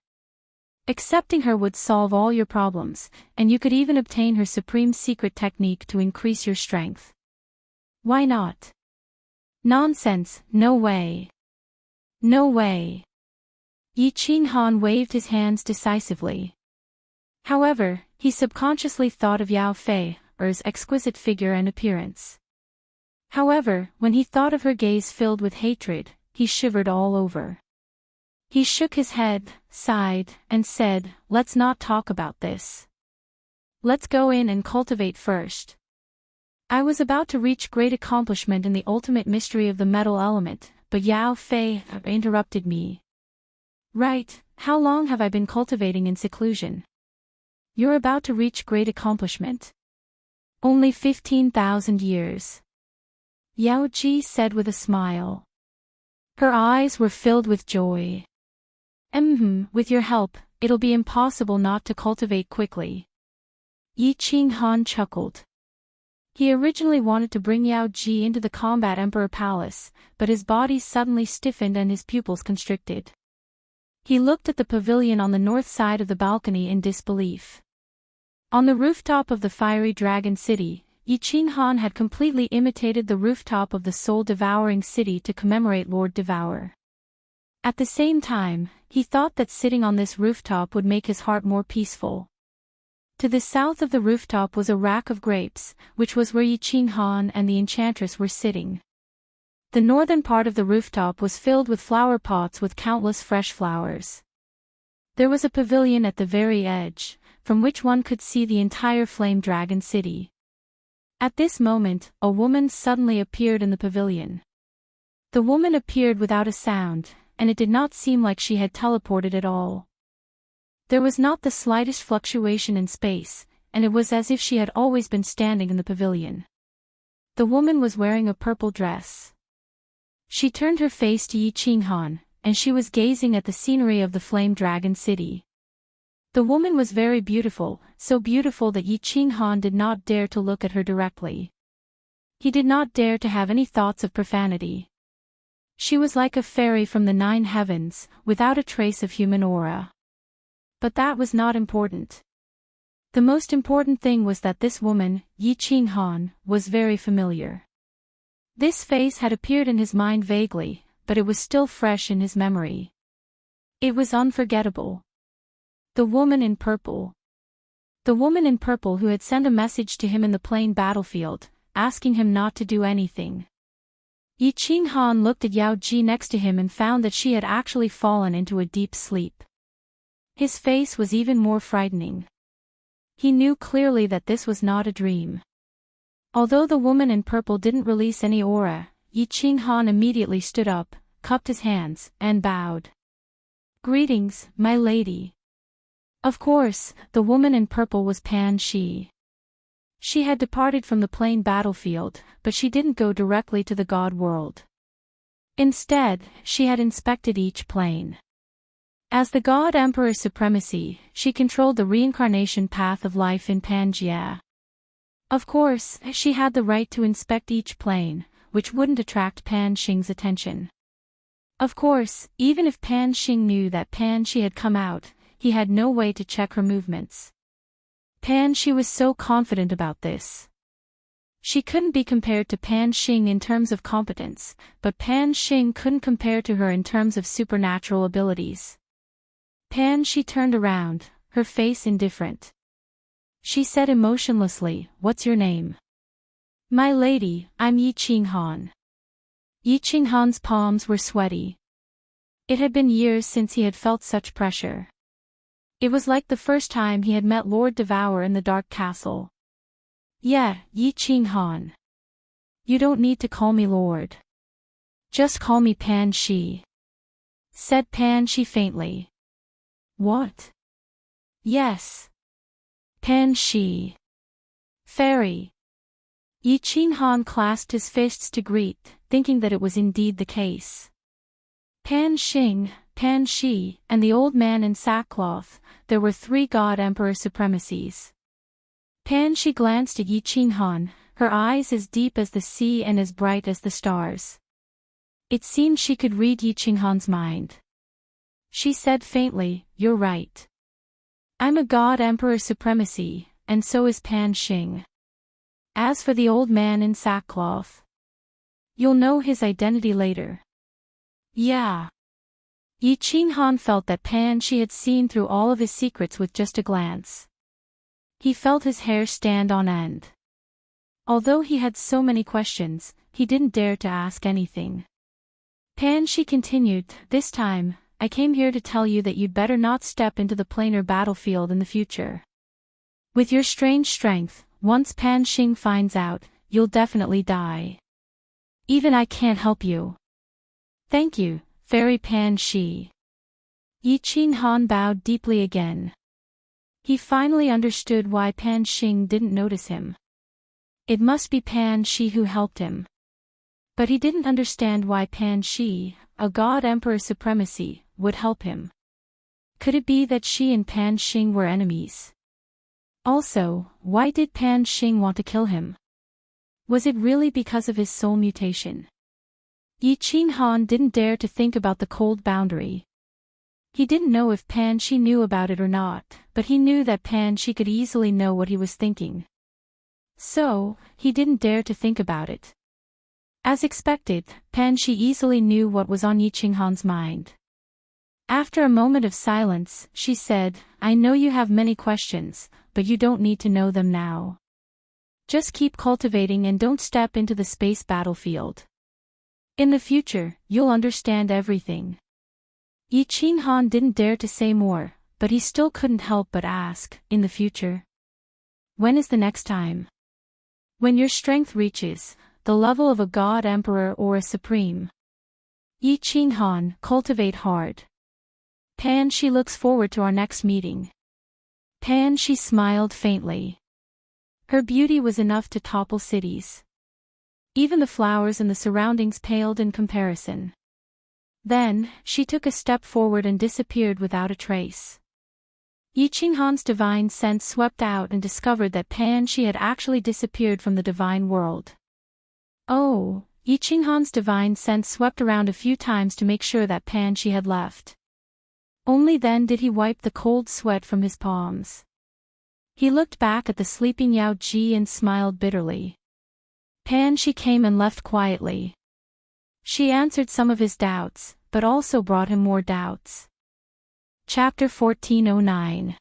A: Accepting her would solve all your problems, and you could even obtain her supreme secret technique to increase your strength. Why not?" "Nonsense, no way. No way." Yi Qing Han waved his hands decisively. However, he subconsciously thought of Yao Fei's exquisite figure and appearance. However, when he thought of her gaze filled with hatred, he shivered all over. He shook his head, sighed, and said, "Let's not talk about this. Let's go in and cultivate first." I was about to reach great accomplishment in the ultimate mystery of the metal element, but Yao Fei interrupted me. "Right, how long have I been cultivating in seclusion? You're about to reach great accomplishment." "Only 15,000 years. Yao Ji said with a smile. Her eyes were filled with joy. With your help, it'll be impossible not to cultivate quickly." Yi Qing Han chuckled. He originally wanted to bring Yao Ji into the Combat Emperor Palace, but his body suddenly stiffened and his pupils constricted. He looked at the pavilion on the north side of the balcony in disbelief. On the rooftop of the fiery dragon city, Yi Qing Han had completely imitated the rooftop of the soul-devouring city to commemorate Lord Devour. At the same time, he thought that sitting on this rooftop would make his heart more peaceful. To the south of the rooftop was a rack of grapes, which was where Yi Qing Han and the enchantress were sitting. The northern part of the rooftop was filled with flower pots with countless fresh flowers. There was a pavilion at the very edge, from which one could see the entire Flame Dragon City. At this moment, a woman suddenly appeared in the pavilion. The woman appeared without a sound, and it did not seem like she had teleported at all. There was not the slightest fluctuation in space, and it was as if she had always been standing in the pavilion. The woman was wearing a purple dress. She turned her face to Yi Qing Han, and she was gazing at the scenery of the Flame Dragon City. The woman was very beautiful, so beautiful that Yi Qing Han did not dare to look at her directly. He did not dare to have any thoughts of profanity. She was like a fairy from the 9 heavens, without a trace of human aura. But that was not important. The most important thing was that this woman, Yi Qing Han, was very familiar. This face had appeared in his mind vaguely, but it was still fresh in his memory. It was unforgettable. The woman in purple. The woman in purple who had sent a message to him in the plain battlefield, asking him not to do anything. Yi Qinghan looked at Yao Ji next to him and found that she had actually fallen into a deep sleep. His face was even more frightening. He knew clearly that this was not a dream. Although the woman in purple didn't release any aura, Yi Qinghan immediately stood up, cupped his hands, and bowed. "Greetings, my lady." Of course, the woman in purple was Pan Shi. She had departed from the plain battlefield, but she didn't go directly to the god world. Instead, she had inspected each plane. As the god emperor's supremacy, she controlled the reincarnation path of life in Pangaea. Of course, she had the right to inspect each plane, which wouldn't attract Pan Xing's attention. Of course, even if Pan Xing knew that Pan Shi had come out, he had no way to check her movements. Pan Shi was so confident about this. She couldn't be compared to Pan Xing in terms of competence, but Pan Xing couldn't compare to her in terms of supernatural abilities. Pan Shi turned around, her face indifferent. She said emotionlessly, "What's your name?" "My lady, I'm Yi Qinghan." Yi Qinghan's palms were sweaty. It had been years since he had felt such pressure. It was like the first time he had met Lord Devour in the Dark Castle. "Yeah, Yi Qinghan. You don't need to call me Lord. Just call me Pan Shi," said Pan Shi faintly. "What?" "Yes. Pan Shi. Fairy." Yi Qinghan clasped his fists to greet, thinking that it was indeed the case. Pan Xing, Pan Shi, and the old man in sackcloth, there were three god emperor supremacies. Pan Shi glanced at Yi Qinghan, her eyes as deep as the sea and as bright as the stars. It seemed she could read Yi Qinghan's mind. She said faintly, "You're right. I'm a god emperor supremacy, and so is Pan Xing. As for the old man in sackcloth, you'll know his identity later." "Yeah." Yi Qinghan felt that Pan Shi had seen through all of his secrets with just a glance. He felt his hair stand on end. Although he had so many questions, he didn't dare to ask anything. Pan Shi continued, "This time, I came here to tell you that you'd better not step into the planar battlefield in the future. With your strange strength, once Pan Xing finds out, you'll definitely die. Even I can't help you." "Thank you, Fairy Pan Shi." Yi Qinghan bowed deeply again. He finally understood why Pan Xing didn't notice him. It must be Pan Shi who helped him. But he didn't understand why Pan Shi, a god emperor supremacy, would help him. Could it be that she and Pan Xing were enemies? Also, why did Pan Xing want to kill him? Was it really because of his soul mutation? Yi Qinghan didn't dare to think about the cold boundary. He didn't know if Pan Shi knew about it or not, but he knew that Pan Shi could easily know what he was thinking. So, he didn't dare to think about it. As expected, Pan Shi easily knew what was on Yi Qinghan's mind. After a moment of silence, she said, "I know you have many questions, but you don't need to know them now. Just keep cultivating and don't step into the space battlefield. In the future, you'll understand everything." Yi Qinghan didn't dare to say more, but he still couldn't help but ask, "In the future? When is the next time? When your strength reaches the level of a god emperor or a supreme?" Yi Qinghan, cultivate hard. Pan Shi looks forward to our next meeting. Pan Shi smiled faintly. Her beauty was enough to topple cities. Even the flowers in the surroundings paled in comparison. Then, she took a step forward and disappeared without a trace. Yi Qinghan's divine sense swept out and discovered that Pan Shi had actually disappeared from the divine world. Oh, Yi Qinghan's divine sense swept around a few times to make sure that Pan Shi had left. Only then did he wipe the cold sweat from his palms. He looked back at the sleeping Yao Ji and smiled bitterly. Pan Shi came and left quietly. She answered some of his doubts, but also brought him more doubts. Chapter 1409.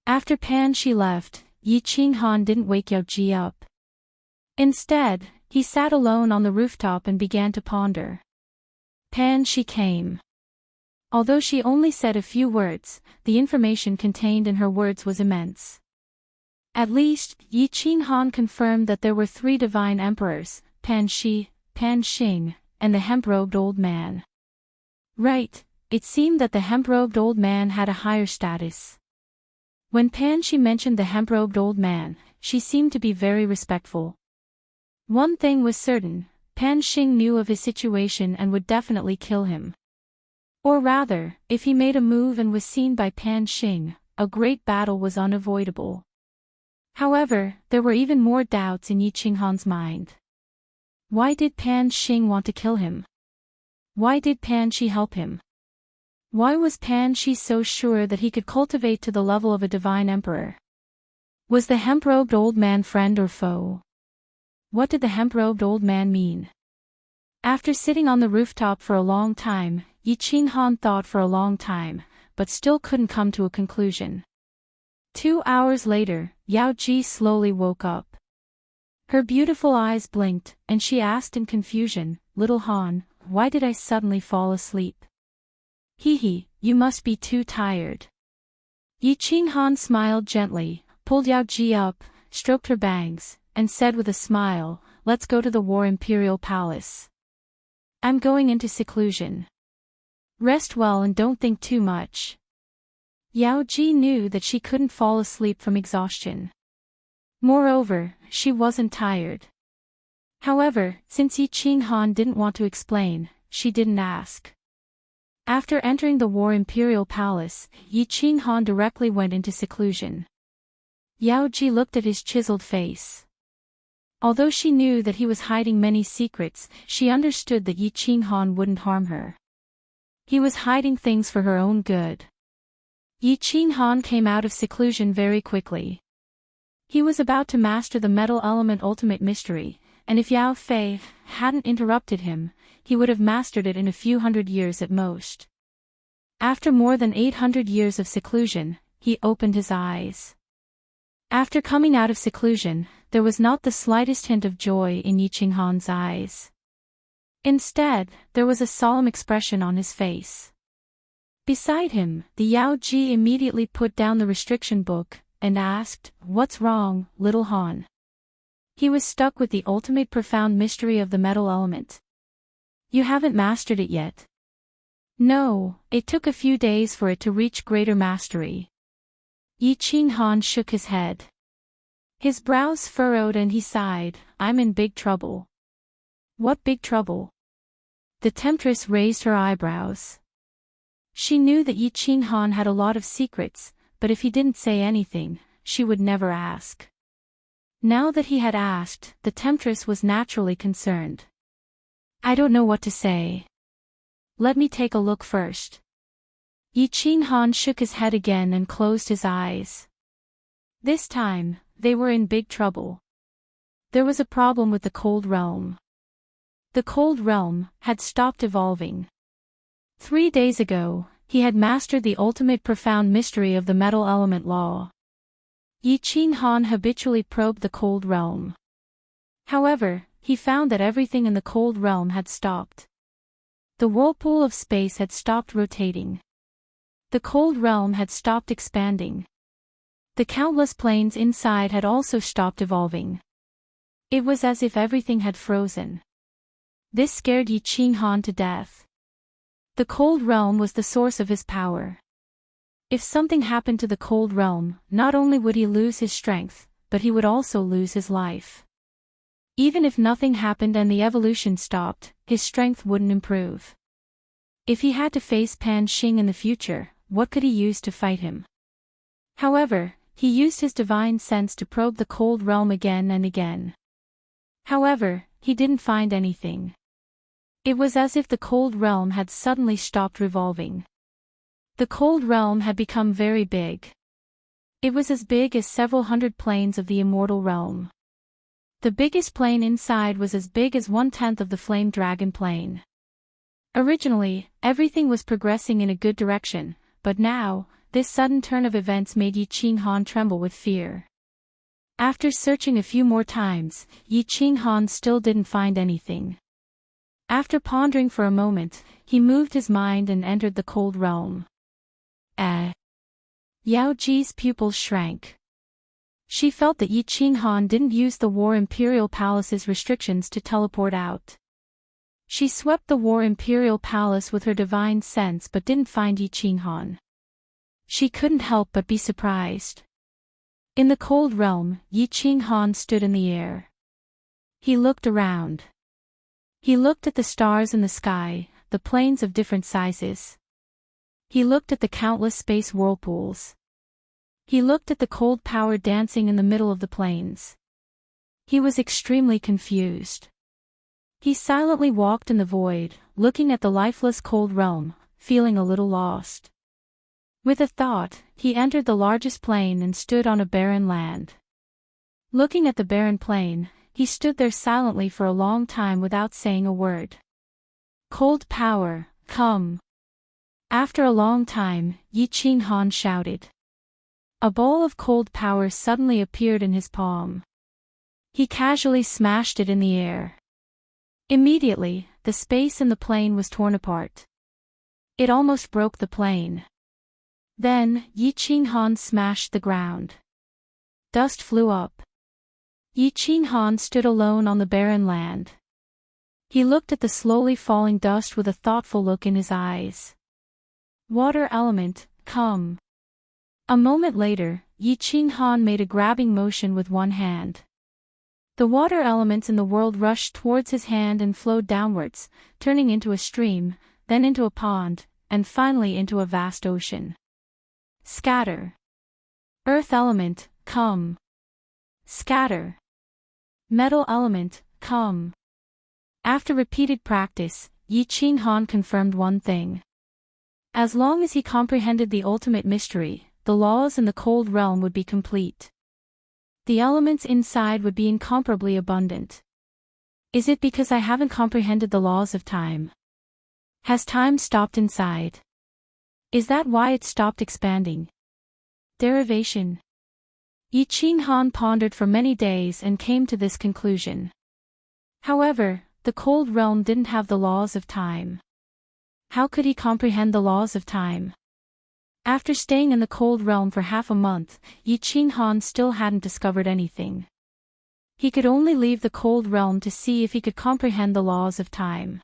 A: After Pan Shi left, Yi Qinghan didn't wake Yao Ji up. Instead, he sat alone on the rooftop and began to ponder. Pan Shi came. Although she only said a few words, the information contained in her words was immense. At least, Yi Qinghan confirmed that there were 3 divine emperors, Pan Shi, Pan Xing, and the hemp-robed old man. Right, it seemed that the hemp-robed old man had a higher status. When Pan Shi mentioned the hemp-robed old man, she seemed to be very respectful. One thing was certain, Pan Xing knew of his situation and would definitely kill him. Or rather, if he made a move and was seen by Pan Xing, a great battle was unavoidable. However, there were even more doubts in Yi Qinghan's mind. Why did Pan Xing want to kill him? Why did Pan Shi help him? Why was Pan Shi so sure that he could cultivate to the level of a divine emperor? Was the hemp-robed old man friend or foe? What did the hemp-robed old man mean? After sitting on the rooftop for a long time, Yi Qinghan thought for a long time, but still couldn't come to a conclusion. 2 hours later, Yao Ji slowly woke up. Her beautiful eyes blinked, and she asked in confusion, "Little Han, why did I suddenly fall asleep?" "Hee, you must be too tired." Yi Qinghan smiled gently, pulled Yao Ji up, stroked her bangs, and said with a smile, "Let's go to the War Imperial Palace. I'm going into seclusion. Rest well and don't think too much." Yao Ji knew that she couldn't fall asleep from exhaustion. Moreover, she wasn't tired. However, since Yi Qinghan didn't want to explain, she didn't ask. After entering the War Imperial Palace, Yi Qinghan directly went into seclusion. Yao Ji looked at his chiseled face. Although she knew that he was hiding many secrets, she understood that Yi Qinghan wouldn't harm her. He was hiding things for her own good. Yi Qinghan came out of seclusion very quickly. He was about to master the metal element ultimate mystery, and if Yao Fei hadn't interrupted him, he would have mastered it in a few hundred years at most. After more than 800 years of seclusion, he opened his eyes. After coming out of seclusion, there was not the slightest hint of joy in Yi Qinghan's eyes. Instead, there was a solemn expression on his face. Beside him, the Yao Ji immediately put down the restriction book, and asked, "What's wrong, little Han?" He was stuck with the ultimate profound mystery of the metal element. "You haven't mastered it yet." "No, it took a few days for it to reach greater mastery." Yi Qinghan shook his head. His brows furrowed and he sighed, "I'm in big trouble." "What big trouble?" The temptress raised her eyebrows. She knew that Yi Qinghan had a lot of secrets, but if he didn't say anything, she would never ask. Now that he had asked, the temptress was naturally concerned. "I don't know what to say. Let me take a look first." Yi Qinghan shook his head again and closed his eyes. This time, they were in big trouble. There was a problem with the cold realm. The cold realm had stopped evolving. 3 days ago, he had mastered the ultimate profound mystery of the metal element law. Yi Qinghan habitually probed the cold realm. However, he found that everything in the cold realm had stopped. The whirlpool of space had stopped rotating. The cold realm had stopped expanding. The countless planes inside had also stopped evolving. It was as if everything had frozen. This scared Yi Qinghan to death. The cold realm was the source of his power. If something happened to the cold realm, not only would he lose his strength, but he would also lose his life. Even if nothing happened and the evolution stopped, his strength wouldn't improve. If he had to face Pan Xing in the future, what could he use to fight him? However, he used his divine sense to probe the cold realm again and again. However, he didn't find anything. It was as if the cold realm had suddenly stopped revolving. The cold realm had become very big. It was as big as several hundred planes of the immortal realm. The biggest plane inside was as big as 1/10 of the Flame Dragon plane. Originally, everything was progressing in a good direction, but now, this sudden turn of events made Yi Qinghan tremble with fear. After searching a few more times, Yi Qinghan still didn't find anything. After pondering for a moment, he moved his mind and entered the cold realm. Yao Ji's pupils shrank. She felt that Yi Qinghan didn't use the War Imperial Palace's restrictions to teleport out. She swept the War Imperial Palace with her divine sense but didn't find Yi Qinghan. She couldn't help but be surprised. In the cold realm, Yi Qinghan stood in the air. He looked around. He looked at the stars in the sky, the planes of different sizes. He looked at the countless space whirlpools. He looked at the cold power dancing in the middle of the plains. He was extremely confused. He silently walked in the void, looking at the lifeless cold realm, feeling a little lost. With a thought, he entered the largest plain and stood on a barren land. Looking at the barren plain, he stood there silently for a long time without saying a word. Cold power, come. After a long time, Yi Qinghan shouted. A ball of cold power suddenly appeared in his palm. He casually smashed it in the air. Immediately, the space in the plane was torn apart. It almost broke the plane. Then, Yi Qinghan smashed the ground. Dust flew up. Yi Qinghan stood alone on the barren land. He looked at the slowly falling dust with a thoughtful look in his eyes. Water element, come. A moment later, Yi Qinghan made a grabbing motion with one hand. The water elements in the world rushed towards his hand and flowed downwards, turning into a stream, then into a pond, and finally into a vast ocean. Scatter. Earth element, come. Scatter. Metal element, come. After repeated practice, Yi Qinghan confirmed one thing. As long as he comprehended the ultimate mystery, the laws in the cold realm would be complete. The elements inside would be incomparably abundant. Is it because I haven't comprehended the laws of time? Has time stopped inside? Is that why it stopped expanding? Derivation. Yi Qinghan pondered for many days and came to this conclusion. However, the cold realm didn't have the laws of time. How could he comprehend the laws of time? After staying in the cold realm for half a month, Yi Qinghan still hadn't discovered anything. He could only leave the cold realm to see if he could comprehend the laws of time.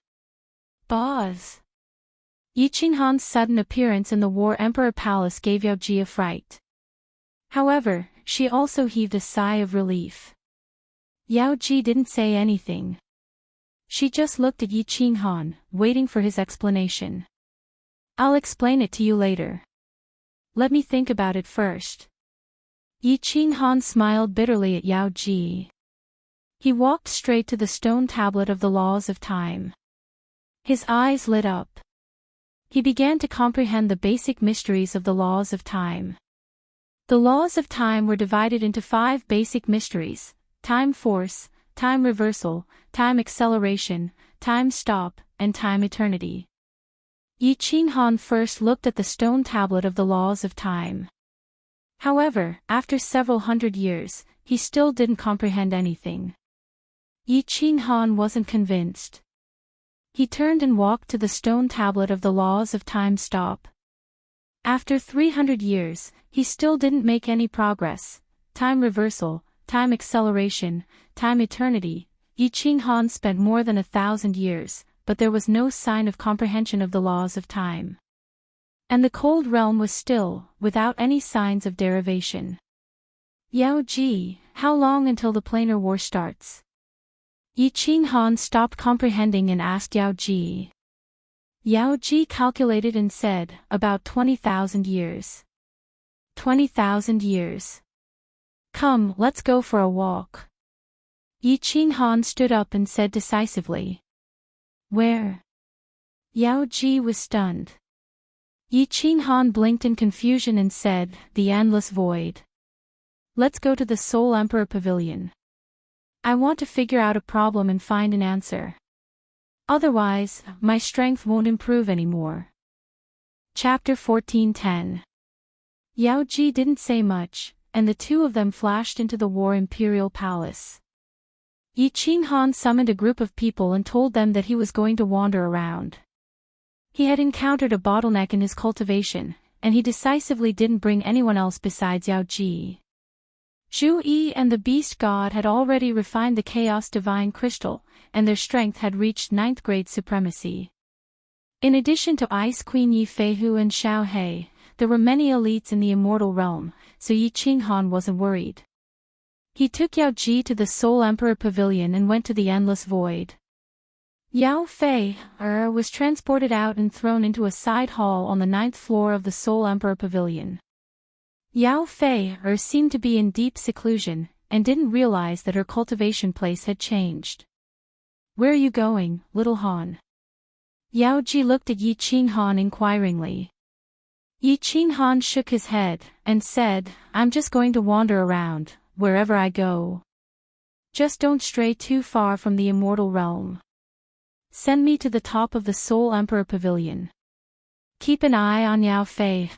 A: Boz. Yi Qinghan's sudden appearance in the War Emperor Palace gave Yao Ji a fright. However, she also heaved a sigh of relief. Yao Ji didn't say anything. She just looked at Yi Qinghan, waiting for his explanation. I'll explain it to you later. Let me think about it first. Yi Qinghan smiled bitterly at Yao Ji. He walked straight to the stone tablet of the laws of time. His eyes lit up. He began to comprehend the basic mysteries of the laws of time. The laws of time were divided into 5 basic mysteries: time force, time reversal, time acceleration, time stop, and time eternity. Yi Qinghan first looked at the stone tablet of the laws of time. However, after several hundred years, he still didn't comprehend anything. Yi Qinghan wasn't convinced. He turned and walked to the stone tablet of the laws of time stop. After 300 years, he still didn't make any progress. Time reversal, time acceleration, time eternity. Yi Qinghan spent more than 1,000 years, but there was no sign of comprehension of the laws of time. And the cold realm was still, without any signs of derivation. Yao Ji, how long until the planar war starts? Yi Qinghan stopped comprehending and asked Yao Ji. Yao Ji calculated and said, about 20,000 years. 20,000 years. Come, let's go for a walk. Yi Qinghan stood up and said decisively. Where? Yao Ji was stunned. Yi Qinghan blinked in confusion and said, the endless void. Let's go to the Soul Emperor Pavilion. I want to figure out a problem and find an answer. Otherwise, my strength won't improve anymore. Chapter 14:10. Yao Ji didn't say much, and the two of them flashed into the War Imperial Palace. Yi Qinghan summoned a group of people and told them that he was going to wander around. He had encountered a bottleneck in his cultivation, and he decisively didn't bring anyone else besides Yao Ji. Zhu Yi and the Beast God had already refined the Chaos Divine Crystal, and their strength had reached 9th grade supremacy. In addition to Ice Queen Yi Feihu and Xiao He, there were many elites in the immortal realm, so Yi Qinghan wasn't worried. He took Yao Ji to the Soul Emperor Pavilion and went to the Endless Void. Yao Fei was transported out and thrown into a side hall on the 9th floor of the Soul Emperor Pavilion. Yao Fei seemed to be in deep seclusion, and didn't realize that her cultivation place had changed. "Where are you going, little Han?" Yao Ji looked at Yi Qinghan inquiringly. Yi Qinghan shook his head, and said, "I'm just going to wander around, wherever I go. Just don't stray too far from the immortal realm. Send me to the top of the Soul Emperor Pavilion. Keep an eye on Yao Fei.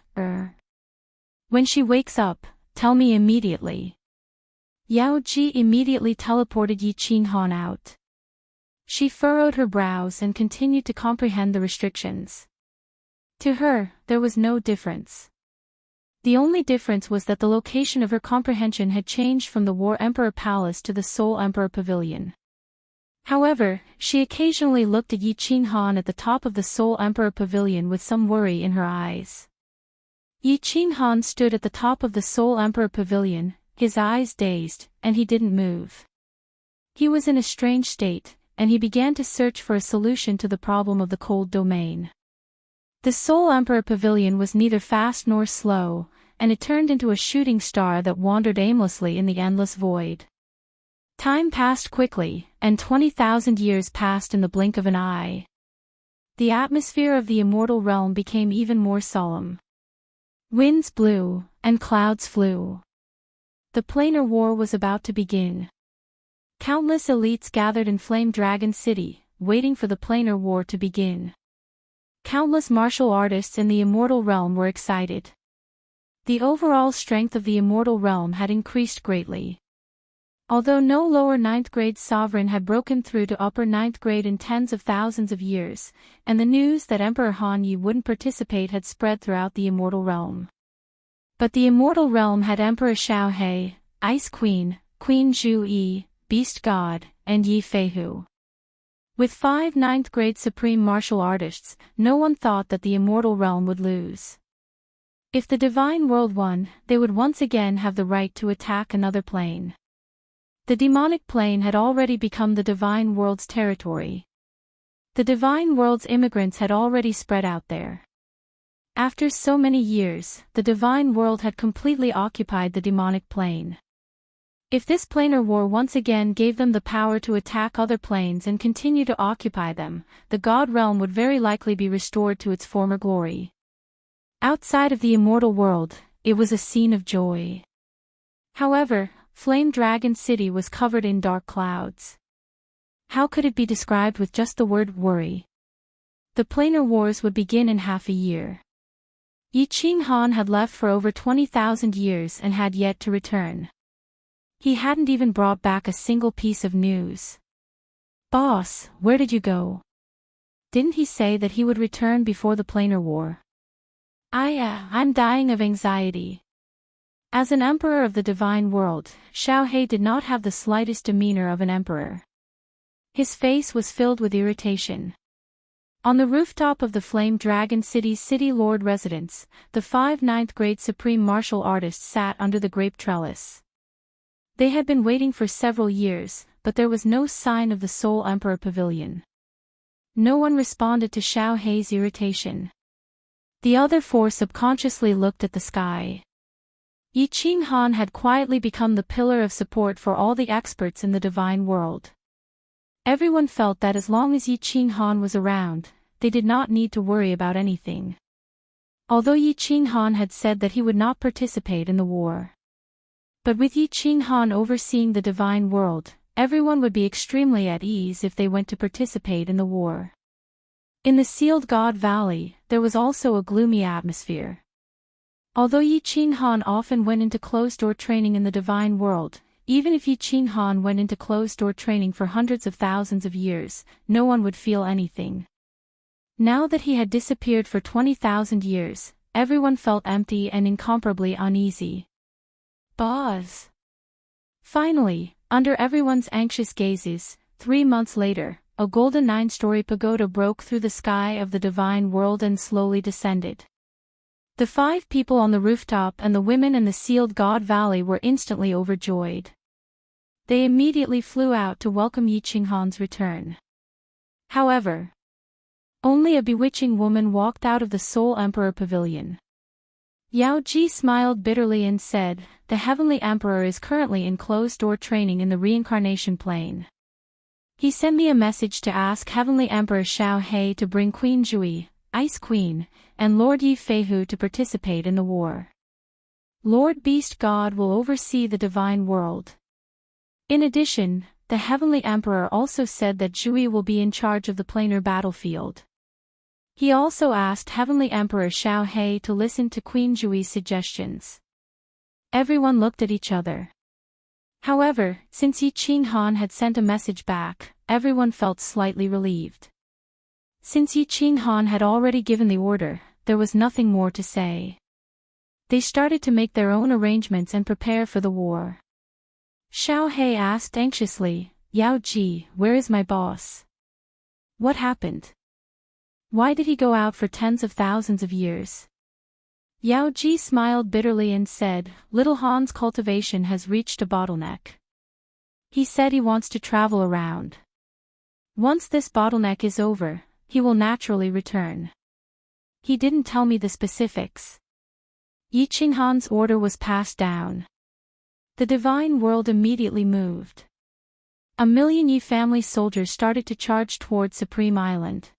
A: When she wakes up, tell me immediately." Yao Ji immediately teleported Yi Qinghan out. She furrowed her brows and continued to comprehend the restrictions. To her, there was no difference. The only difference was that the location of her comprehension had changed from the War Emperor Palace to the Soul Emperor Pavilion. However, she occasionally looked at Yi Qinghan at the top of the Soul Emperor Pavilion with some worry in her eyes. Yi Qinghan stood at the top of the Soul Emperor Pavilion, his eyes dazed, and he didn't move. He was in a strange state, and he began to search for a solution to the problem of the cold domain. The Soul Emperor Pavilion was neither fast nor slow, and it turned into a shooting star that wandered aimlessly in the endless void. Time passed quickly, and 20,000 years passed in the blink of an eye. The atmosphere of the immortal realm became even more solemn. Winds blew, and clouds flew. The planar war was about to begin. Countless elites gathered in Flame Dragon City, waiting for the planar war to begin. Countless martial artists in the immortal realm were excited. The overall strength of the immortal realm had increased greatly. Although no lower 9th grade sovereign had broken through to upper 9th grade in tens of thousands of years, and the news that Emperor Han Yi wouldn't participate had spread throughout the immortal realm. But the immortal realm had Emperor Xiao He, Ice Queen, Queen Zhu Yi, Beast God, and Yi Feihu. With 5 9th grade supreme martial artists, no one thought that the immortal realm would lose. If the divine world won, they would once again have the right to attack another plane. The demonic plane had already become the divine world's territory. The divine world's immigrants had already spread out there. After so many years, the divine world had completely occupied the demonic plane. If this planar war once again gave them the power to attack other planes and continue to occupy them, the God realm would very likely be restored to its former glory. Outside of the immortal world, it was a scene of joy. However, Flame Dragon City was covered in dark clouds. How could it be described with just the word worry? The planar wars would begin in half a year. Yi Qinghan had left for over 20,000 years and had yet to return. He hadn't even brought back a single piece of news. "Boss, where did you go? Didn't he say that he would return before the planar war?" I'm dying of anxiety." As an emperor of the divine world, Xiao He did not have the slightest demeanor of an emperor. His face was filled with irritation. On the rooftop of the Flame Dragon City's City Lord residence, the 5 9th grade supreme martial artists sat under the grape trellis. They had been waiting for several years, but there was no sign of the Soul Emperor Pavilion. No one responded to Xiao He's irritation. The other 4 subconsciously looked at the sky. Yi Qinghan had quietly become the pillar of support for all the experts in the divine world. Everyone felt that as long as Yi Qinghan was around, they did not need to worry about anything. Although Yi Qinghan had said that he would not participate in the war. But with Yi Qinghan overseeing the divine world, everyone would be extremely at ease if they went to participate in the war. In the Sealed God Valley, there was also a gloomy atmosphere. Although Yi Qin Han often went into closed-door training in the divine world, even if Yi Qin Han went into closed-door training for hundreds of thousands of years, no one would feel anything. Now that he had disappeared for 20,000 years, everyone felt empty and incomparably uneasy. Boz. Finally, under everyone's anxious gazes, 3 months later, a golden 9-story pagoda broke through the sky of the divine world and slowly descended. The 5 people on the rooftop and the women in the Sealed God Valley were instantly overjoyed. They immediately flew out to welcome Yi Qin Han's return. However, only a bewitching woman walked out of the Soul Emperor Pavilion. Yao Ji smiled bitterly and said, "The Heavenly Emperor is currently in closed-door training in the reincarnation plane. He sent me a message to ask Heavenly Emperor Xiao He to bring Queen Jui, Ice Queen, and Lord Yi Feihu to participate in the war. Lord Beast God will oversee the divine world. In addition, the Heavenly Emperor also said that Jui will be in charge of the planar battlefield. He also asked Heavenly Emperor Xiao He to listen to Queen Jui's suggestions." Everyone looked at each other. However, since Yi Qin Han had sent a message back, everyone felt slightly relieved. Since Yi Qin Han had already given the order, there was nothing more to say. They started to make their own arrangements and prepare for the war. Xiao He asked anxiously, "Yao Ji, where is my boss? What happened? Why did he go out for tens of thousands of years?" Yao Ji smiled bitterly and said, "Little Han's cultivation has reached a bottleneck. He said he wants to travel around. Once this bottleneck is over, he will naturally return. He didn't tell me the specifics." Yi Qin Han's order was passed down. The divine world immediately moved. 1,000,000 Yi family soldiers started to charge toward Supreme Island.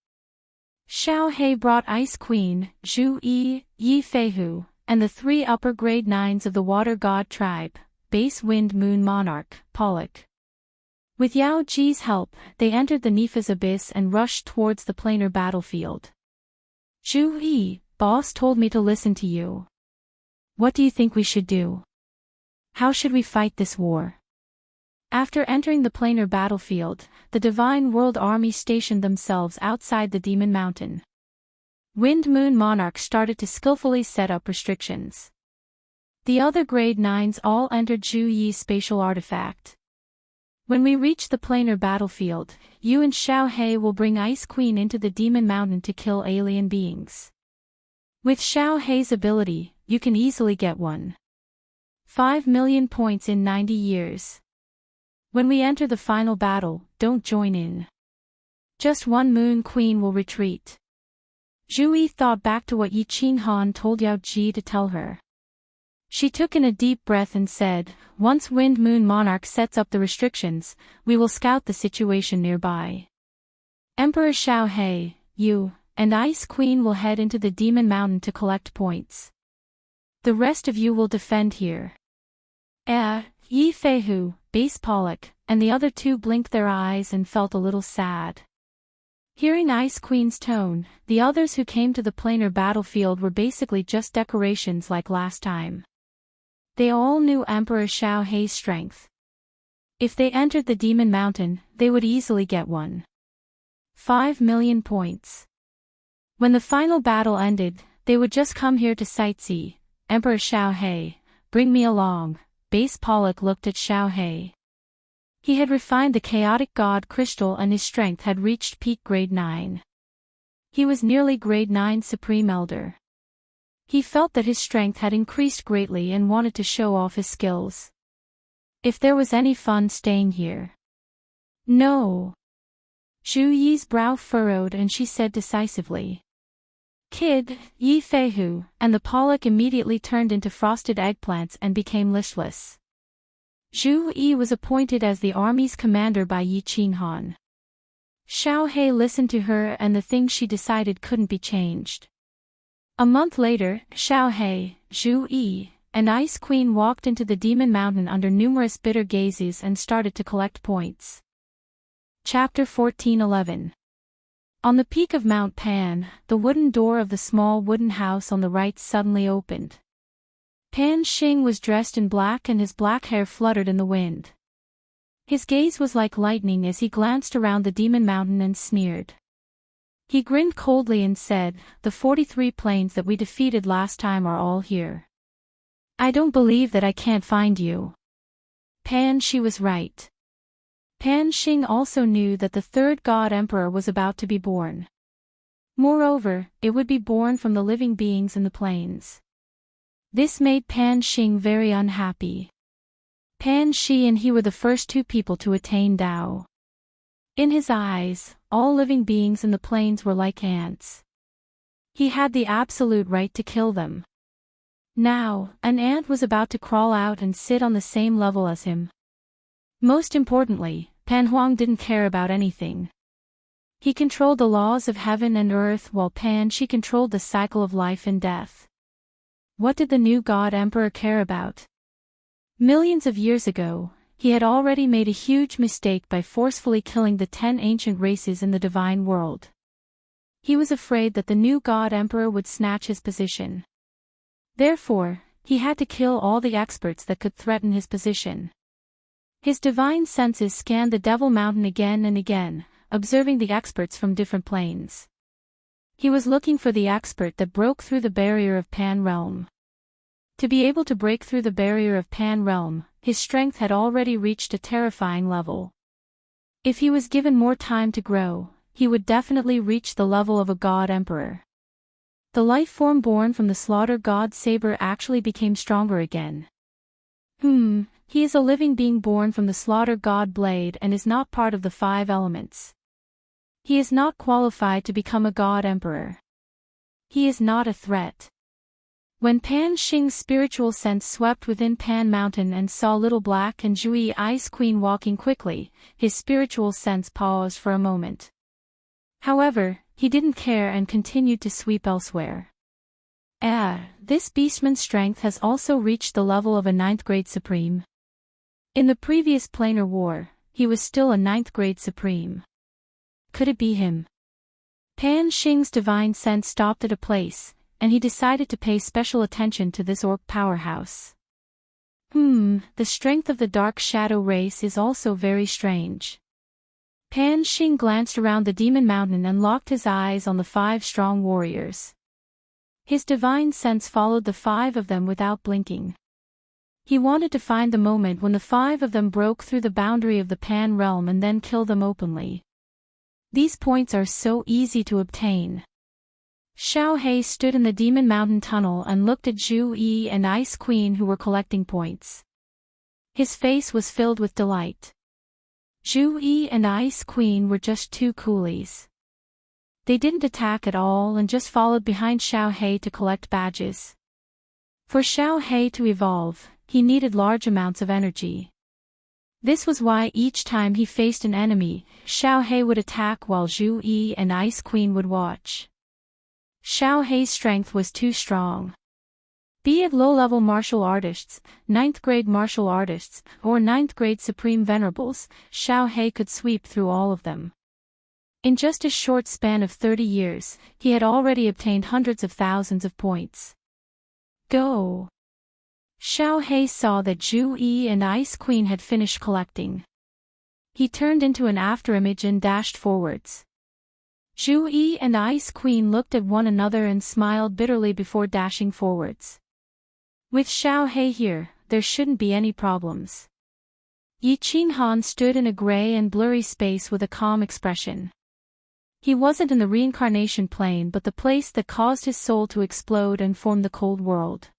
A: Xiao He brought Ice Queen, Zhu Yi, Yi Feihu, and the 3 upper-grade 9s of the Water God tribe, Base Wind Moon Monarch, Pollock. With Yao Ji's help, they entered the Nifa's abyss and rushed towards the planar battlefield. "Zhu Yi, boss told me to listen to you. What do you think we should do? How should we fight this war?" After entering the planar battlefield, the Divine World Army stationed themselves outside the Demon Mountain. Wind Moon Monarch started to skillfully set up restrictions. The other grade 9s all entered Zhu Yi's spatial artifact. "When we reach the planar battlefield, you and Xiao He will bring Ice Queen into the Demon Mountain to kill alien beings. With Xiao He's ability, you can easily get 1.5 million points in 90 years. When we enter the final battle, don't join in. Just 1 Moon Queen will retreat." Zhu Yi thought back to what Yi Qin Han told Yao Ji to tell her. She took in a deep breath and said, "Once Wind Moon Monarch sets up the restrictions, we will scout the situation nearby. Emperor Xiao He, you, and Ice Queen will head into the Demon Mountain to collect points. The rest of you will defend here." Yi Feihu, Base Pollock, and the other 2 blinked their eyes and felt a little sad. Hearing Ice Queen's tone, the others who came to the planar battlefield were basically just decorations like last time. They all knew Emperor Xiao He's strength. If they entered the Demon Mountain, they would easily get 1.5 million points. When the final battle ended, they would just come here to sightsee. "Emperor Xiao He, bring me along." Base Pollock looked at Xiao He. He had refined the chaotic god crystal and his strength had reached peak grade 9. He was nearly grade 9 Supreme Elder. He felt that his strength had increased greatly and wanted to show off his skills. If there was any fun staying here. "No." Zhu Yi's brow furrowed and she said decisively. "Kid, Yi Feihu," and the Pollock immediately turned into frosted eggplants and became listless. Zhu Yi was appointed as the army's commander by Yi Qin Han. Xiao He listened to her and the things she decided couldn't be changed. A month later, Xiao He, Zhu Yi, and Ice Queen walked into the Demon Mountain under numerous bitter gazes and started to collect points. Chapter 14:11. On the peak of Mount Pan, the wooden door of the small wooden house on the right suddenly opened. Pan Xing was dressed in black and his black hair fluttered in the wind. His gaze was like lightning as he glanced around the Demon Mountain and sneered. He grinned coldly and said, "The 43 planes that we defeated last time are all here. I don't believe that I can't find you." Pan Shi was right. Pan Xing also knew that the third God Emperor was about to be born. Moreover, it would be born from the living beings in the plains. This made Pan Xing very unhappy. Pan Shi and he were the first two people to attain Tao. In his eyes, all living beings in the plains were like ants. He had the absolute right to kill them. Now, an ant was about to crawl out and sit on the same level as him. Most importantly, Pan Huang didn't care about anything. He controlled the laws of heaven and earth while Pan Shi controlled the cycle of life and death. What did the new God Emperor care about? Millions of years ago, he had already made a huge mistake by forcefully killing the 10 ancient races in the divine world. He was afraid that the new God Emperor would snatch his position. Therefore, he had to kill all the experts that could threaten his position. His divine senses scanned the Devil Mountain again and again, observing the experts from different planes. He was looking for the expert that broke through the barrier of Pan Realm. To be able to break through the barrier of Pan Realm, his strength had already reached a terrifying level. If he was given more time to grow, he would definitely reach the level of a God Emperor. The life form born from the Slaughter God Saber actually became stronger again. He is a living being born from the Slaughter God Blade and is not part of the 5 elements. He is not qualified to become a God Emperor. He is not a threat. When Pan Xing's spiritual sense swept within Pan Mountain and saw Little Black and Zhui Ice Queen walking quickly, his spiritual sense paused for a moment. However, he didn't care and continued to sweep elsewhere. This beastman's strength has also reached the level of a 9th grade supreme. In the previous planar war, he was still a 9th grade supreme. Could it be him? Pan Xing's divine sense stopped at a place, and he decided to pay special attention to this orc powerhouse. The strength of the Dark Shadow race is also very strange. Pan Xing glanced around the Demon Mountain and locked his eyes on the 5 strong warriors. His divine sense followed the 5 of them without blinking. He wanted to find the moment when the 5 of them broke through the boundary of the Pan realm and then kill them openly. These points are so easy to obtain. Xiao He stood in the Demon Mountain tunnel and looked at Zhu Yi and Ice Queen who were collecting points. His face was filled with delight. Zhu Yi and Ice Queen were just 2 coolies. They didn't attack at all and just followed behind Xiao He to collect badges. For Xiao He to evolve, he needed large amounts of energy. This was why each time he faced an enemy, Xiao He would attack while Zhu Yi and Ice Queen would watch. Xiao He's strength was too strong. Be it low-level martial artists, 9th grade martial artists, or 9th grade supreme venerables, Xiao He could sweep through all of them. In just a short span of 30 years, he had already obtained hundreds of thousands of points. Go! Xiao He saw that Zhu Yi and Ice Queen had finished collecting. He turned into an afterimage and dashed forwards. Zhu Yi and Ice Queen looked at one another and smiled bitterly before dashing forwards. With Xiao He here, there shouldn't be any problems. Yi Qinghan stood in a gray and blurry space with a calm expression. He wasn't in the reincarnation plane but the place that caused his soul to explode and form the cold world.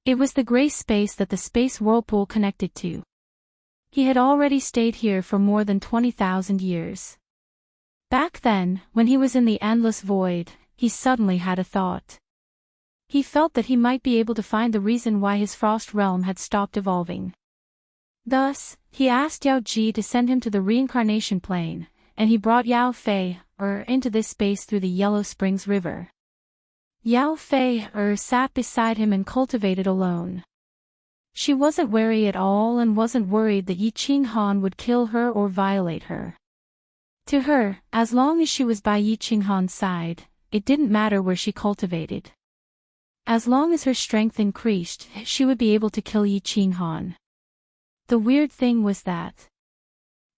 A: It was the gray space that the space whirlpool connected to. He had already stayed here for more than 20,000 years. Back then, when he was in the endless void, he suddenly had a thought. He felt that he might be able to find the reason why his frost realm had stopped evolving. Thus, he asked Yao Ji to send him to the reincarnation plane, and he brought Yao Fei, into this space through the Yellow Springs River. Yao Fei, sat beside him and cultivated alone. She wasn't wary at all and wasn't worried that Yi Qinghan would kill her or violate her. To her, as long as she was by Yi Qinghan's side, it didn't matter where she cultivated. As long as her strength increased, she would be able to kill Yi Qinghan. The weird thing was that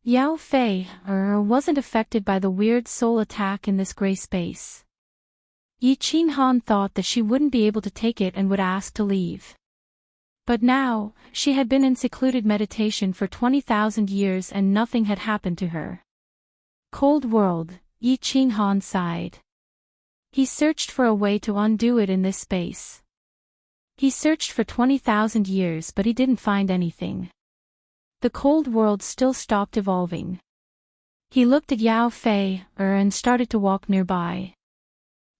A: Yao Fei wasn't affected by the weird soul attack in this gray space. Yi Qinghan thought that she wouldn't be able to take it and would ask to leave. But now, she had been in secluded meditation for 20,000 years and nothing had happened to her. Cold world, Yi Qinghan sighed. He searched for a way to undo it in this space. He searched for 20,000 years but he didn't find anything. The cold world still stopped evolving. He looked at Yao Fei and started to walk nearby.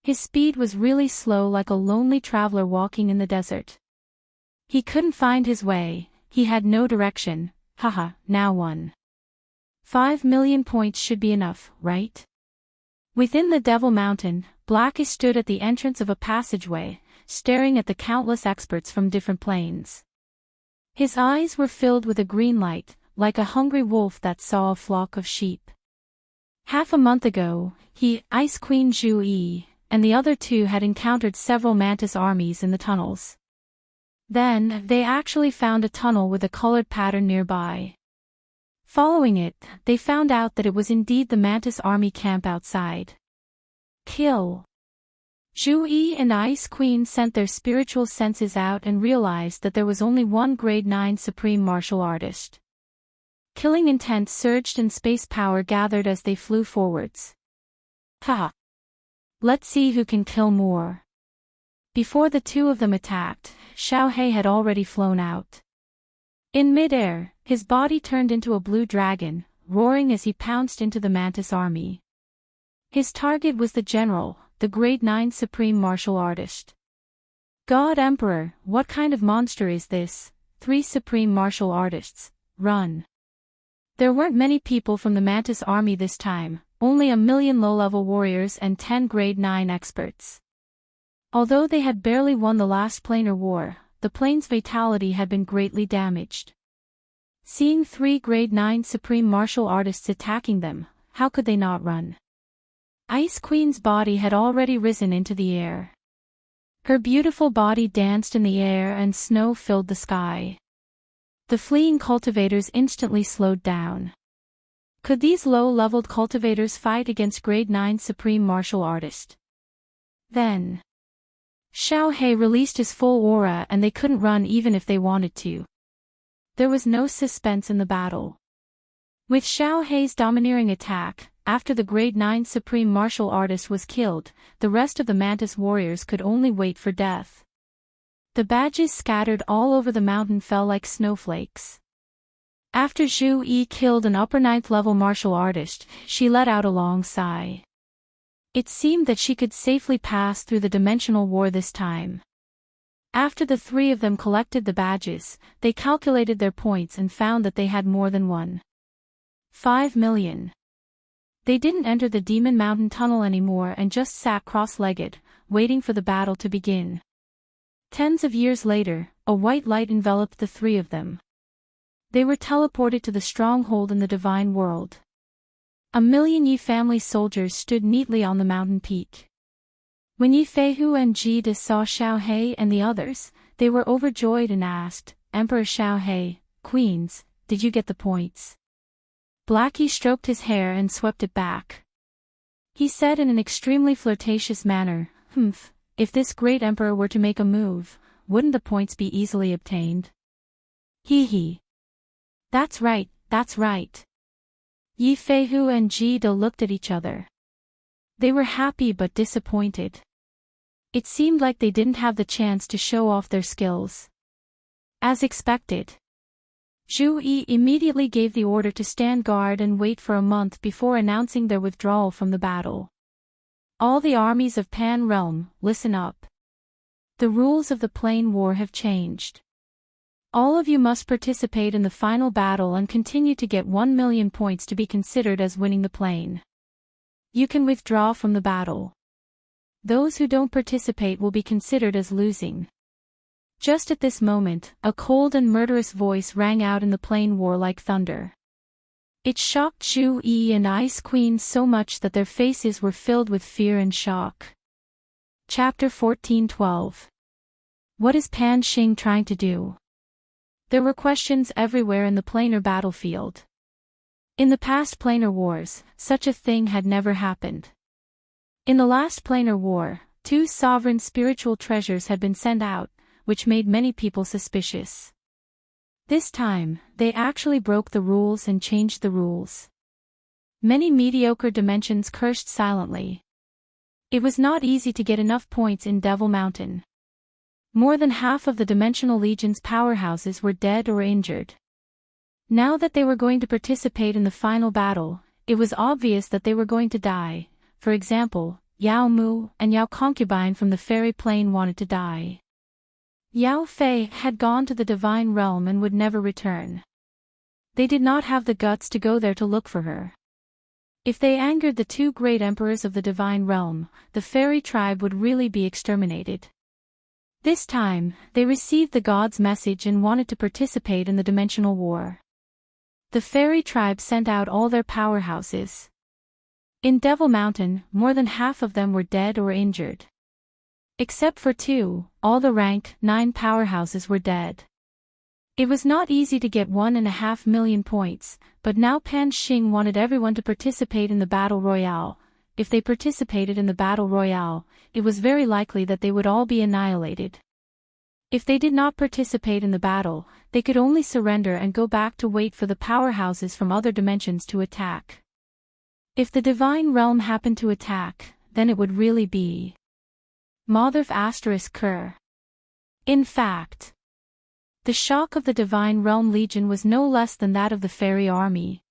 A: His speed was really slow, like a lonely traveler walking in the desert. He couldn't find his way, he had no direction. Haha, now won. 5 million points should be enough, right? Within the Devil Mountain, Blackie stood at the entrance of a passageway, staring at the countless experts from different planes. His eyes were filled with a green light, like a hungry wolf that saw a flock of sheep. Half a month ago, he, Ice Queen Zhu Yi, and the other two had encountered several mantis armies in the tunnels. Then, they actually found a tunnel with a colored pattern nearby. Following it, they found out that it was indeed the mantis army camp outside. Kill. Zhu Yi and Ice Queen sent their spiritual senses out and realized that there was only one grade 9 supreme martial artist. Killing intent surged and space power gathered as they flew forwards. Ha! Let's see who can kill more. Before the two of them attacked, Xiao He had already flown out. In midair, his body turned into a blue dragon, roaring as he pounced into the mantis army. His target was the general, the grade 9 supreme martial artist. God Emperor, what kind of monster is this? 3 supreme martial artists, run. There weren't many people from the mantis army this time, only 1 million low-level warriors and 10 grade 9 experts. Although they had barely won the last planar war, the plane's vitality had been greatly damaged. Seeing 3 grade 9 supreme martial artists attacking them, how could they not run? Ice Queen's body had already risen into the air. Her beautiful body danced in the air and snow filled the sky. The fleeing cultivators instantly slowed down. Could these low-leveled cultivators fight against grade 9 supreme martial artist? Then Xiao He released his full aura and they couldn't run even if they wanted to. There was no suspense in the battle. With Xiao He's domineering attack, after the grade 9 supreme martial artist was killed, the rest of the mantis warriors could only wait for death. The badges scattered all over the mountain fell like snowflakes. After Zhu Yi killed an upper 9th level martial artist, she let out a long sigh. It seemed that she could safely pass through the dimensional war this time. After the 3 of them collected the badges, they calculated their points and found that they had more than one. 5 million. They didn't enter the Demon Mountain tunnel anymore and just sat cross-legged, waiting for the battle to begin. Tens of years later, a white light enveloped the 3 of them. They were teleported to the stronghold in the divine world. 1 million Yi family soldiers stood neatly on the mountain peak. When Yi Feihu and Ji De saw Xiao He and the others, they were overjoyed and asked, Emperor Xiao He, Queens, did you get the points? Blackie stroked his hair and swept it back. He said in an extremely flirtatious manner, if this great emperor were to make a move, wouldn't the points be easily obtained? Hee hee. That's right, that's right. Yi Feihu and Ji De looked at each other. They were happy but disappointed. It seemed like they didn't have the chance to show off their skills. As expected, Zhu Yi immediately gave the order to stand guard and wait for a month before announcing their withdrawal from the battle. All the armies of Pan Realm, listen up. The rules of the plane war have changed. All of you must participate in the final battle and continue to get 1 million points to be considered as winning the plane. You can withdraw from the battle. Those who don't participate will be considered as losing. Just at this moment, a cold and murderous voice rang out in the plain war like thunder. It shocked Zhu Yi and Ice Queen so much that their faces were filled with fear and shock. Chapter 14:12. What is Pan Xing trying to do? There were questions everywhere in the planar battlefield. In the past planar wars, such a thing had never happened. In the last planar war, 2 sovereign spiritual treasures had been sent out, which made many people suspicious. This time, they actually broke the rules and changed the rules. Many mediocre dimensions cursed silently. It was not easy to get enough points in Devil Mountain. More than half of the Dimensional Legion's powerhouses were dead or injured. Now that they were going to participate in the final battle, it was obvious that they were going to die. For example, Yao Mu and Yao Concubine from the Fairy Plane wanted to die. Yao Fei had gone to the Divine Realm and would never return. They did not have the guts to go there to look for her. If they angered the 2 great emperors of the Divine Realm, the fairy tribe would really be exterminated. This time, they received the god's message and wanted to participate in the dimensional war. The fairy tribe sent out all their powerhouses. In Devil Mountain, more than half of them were dead or injured. Except for 2, all the rank 9 powerhouses were dead. It was not easy to get 1.5 million points, but now Pan Xing wanted everyone to participate in the Battle Royale. If they participated in the Battle Royale, it was very likely that they would all be annihilated. If they did not participate in the battle, they could only surrender and go back to wait for the powerhouses from other dimensions to attack. If the Divine Realm happened to attack, then it would really be Mother ***. In fact, the shock of the Divine Realm Legion was no less than that of the Fairy Army.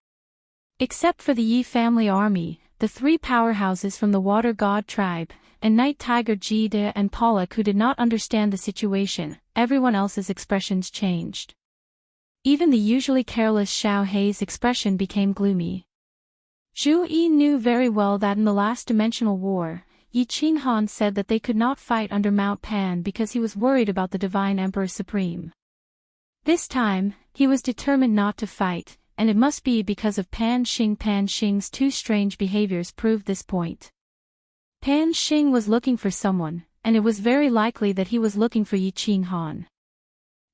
A: Except for the Yi family army, the 3 powerhouses from the Water God tribe, and Night Tiger Jide and Pollock who did not understand the situation, everyone else's expressions changed. Even the usually careless Xiao Hei's expression became gloomy. Zhu Yi knew very well that in the last dimensional war, Yi Qinghan said that they could not fight under Mount Pan because he was worried about the Divine Emperor Supreme. This time, he was determined not to fight, and it must be because of Pan Xing. Pan Xing's 2 strange behaviors proved this point. Pan Xing was looking for someone, and it was very likely that he was looking for Yi Qinghan.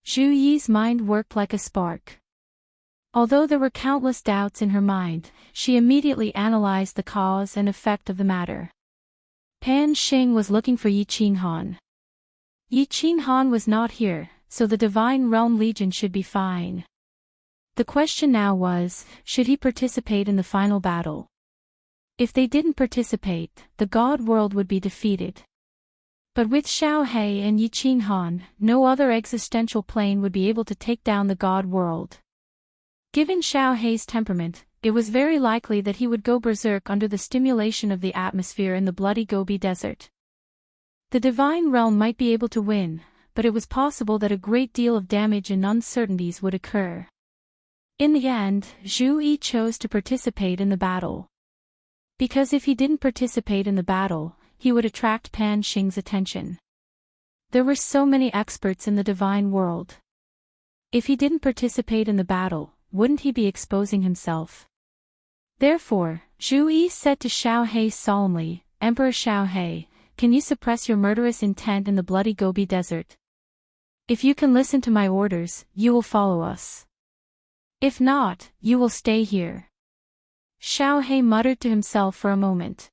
A: Zhu Yi's mind worked like a spark. Although there were countless doubts in her mind, she immediately analyzed the cause and effect of the matter. Pan Xing was looking for Yi Qinghan. Yi Qinghan was not here, so the Divine Realm Legion should be fine. The question now was, should he participate in the final battle? If they didn't participate, the God world would be defeated. But with Xiao Hei and Yi Qinghan, no other existential plane would be able to take down the God world. Given Xiao Hei's temperament, it was very likely that he would go berserk under the stimulation of the atmosphere in the bloody Gobi Desert. The Divine Realm might be able to win, but it was possible that a great deal of damage and uncertainties would occur. In the end, Zhu Yi chose to participate in the battle. Because if he didn't participate in the battle, he would attract Pan Xing's attention. There were so many experts in the divine world. If he didn't participate in the battle, wouldn't he be exposing himself? Therefore, Zhu Yi said to Xiao Hei solemnly, "Emperor Xiao Hei, can you suppress your murderous intent in the bloody Gobi Desert? If you can listen to my orders, you will follow us. If not, you will stay here." Xiao Hei muttered to himself for a moment.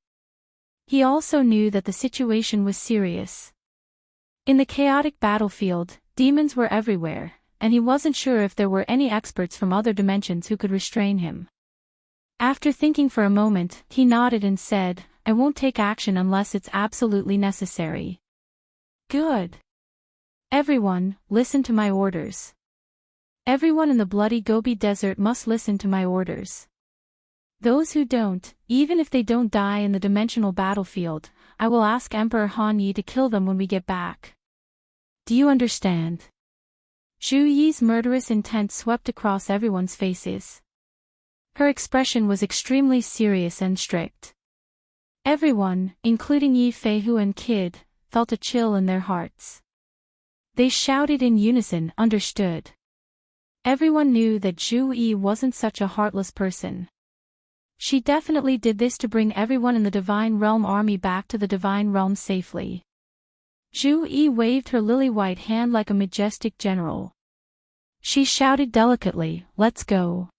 A: He also knew that the situation was serious. In the chaotic battlefield, demons were everywhere, and he wasn't sure if there were any experts from other dimensions who could restrain him. After thinking for a moment, he nodded and said, "I won't take action unless it's absolutely necessary." "Good. Everyone, listen to my orders. Everyone in the bloody Gobi Desert must listen to my orders. Those who don't, even if they don't die in the dimensional battlefield, I will ask Emperor Han Yi to kill them when we get back. Do you understand?" Zhu Yi's murderous intent swept across everyone's faces. Her expression was extremely serious and strict. Everyone, including Yi Feihu and Kid, felt a chill in their hearts. They shouted in unison, understood. Everyone knew that Zhu Yi wasn't such a heartless person. She definitely did this to bring everyone in the Divine Realm army back to the Divine Realm safely. Zhu Yi waved her lily-white hand like a majestic general. She shouted delicately, "Let's go.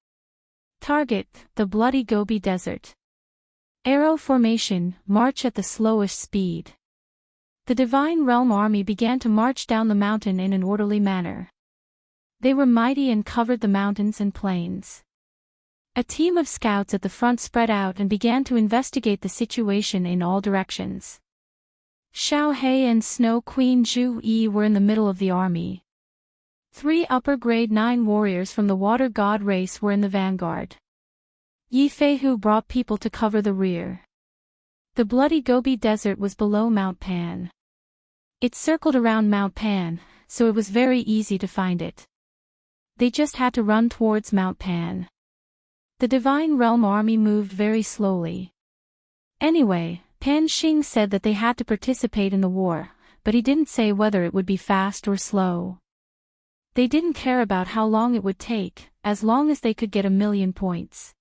A: Target, the bloody Gobi Desert. Arrow formation, march at the slowest speed." The Divine Realm army began to march down the mountain in an orderly manner. They were mighty and covered the mountains and plains. A team of scouts at the front spread out and began to investigate the situation in all directions. Xiao He and Snow Queen Zhu Yi were in the middle of the army. 3 upper grade 9 warriors from the water god race were in the vanguard. Yi Feihu brought people to cover the rear. The bloody Gobi Desert was below Mount Pan. It circled around Mount Pan, so it was very easy to find it. They just had to run towards Mount Pan. The Divine Realm army moved very slowly. Anyway, Pan Xing said that they had to participate in the war, but he didn't say whether it would be fast or slow. They didn't care about how long it would take, as long as they could get 1,000,000 points.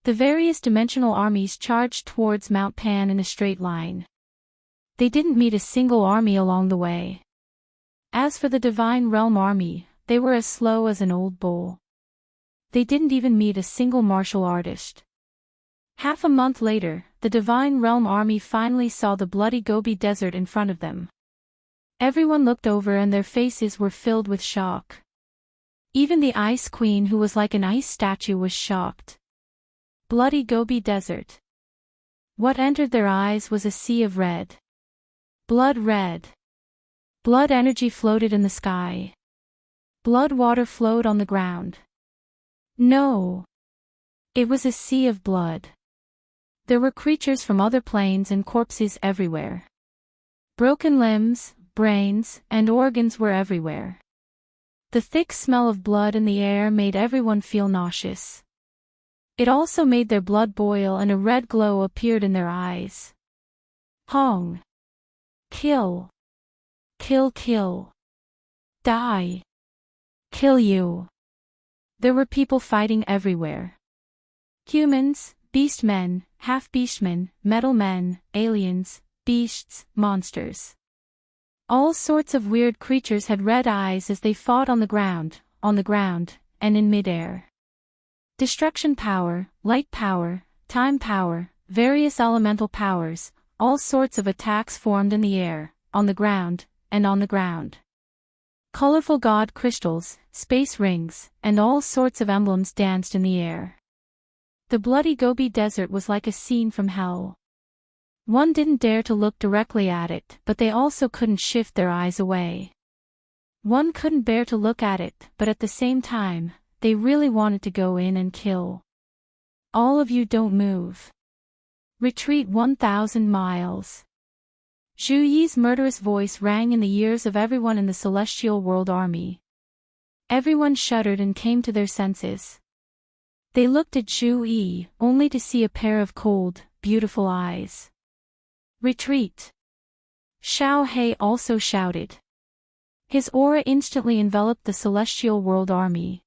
A: The various dimensional armies charged towards Mount Pan in a straight line. They didn't meet a single army along the way. As for the Divine Realm army, they were as slow as an old bull. They didn't even meet a single martial artist. Half a month later, the Divine Realm army finally saw the bloody Gobi Desert in front of them. Everyone looked over and their faces were filled with shock. Even the Ice Queen, who was like an ice statue, was shocked. Bloody Gobi Desert. What entered their eyes was a sea of red. Blood red. Blood energy floated in the sky. Blood water flowed on the ground. No. It was a sea of blood. There were creatures from other planes and corpses everywhere. Broken limbs, brains, and organs were everywhere. The thick smell of blood in the air made everyone feel nauseous. It also made their blood boil and a red glow appeared in their eyes. Hong. Kill. Kill, kill. Die. Kill you. There were people fighting everywhere. Humans, beastmen, half-beastmen, metal men, aliens, beasts, monsters. All sorts of weird creatures had red eyes as they fought on the ground, and in midair. Destruction power, light power, time power, various elemental powers, all sorts of attacks formed in the air, on the ground, and on the ground. Colorful god crystals, space rings, and all sorts of emblems danced in the air. The bloody Gobi Desert was like a scene from hell. One didn't dare to look directly at it, but they also couldn't shift their eyes away. One couldn't bear to look at it, but at the same time, they really wanted to go in and kill. All of you don't move. Retreat 1,000 miles. Zhu Yi's murderous voice rang in the ears of everyone in the Celestial World Army. Everyone shuddered and came to their senses. They looked at Zhu Yi, only to see a pair of cold, beautiful eyes. Retreat. Xiao He also shouted. His aura instantly enveloped the Celestial World Army.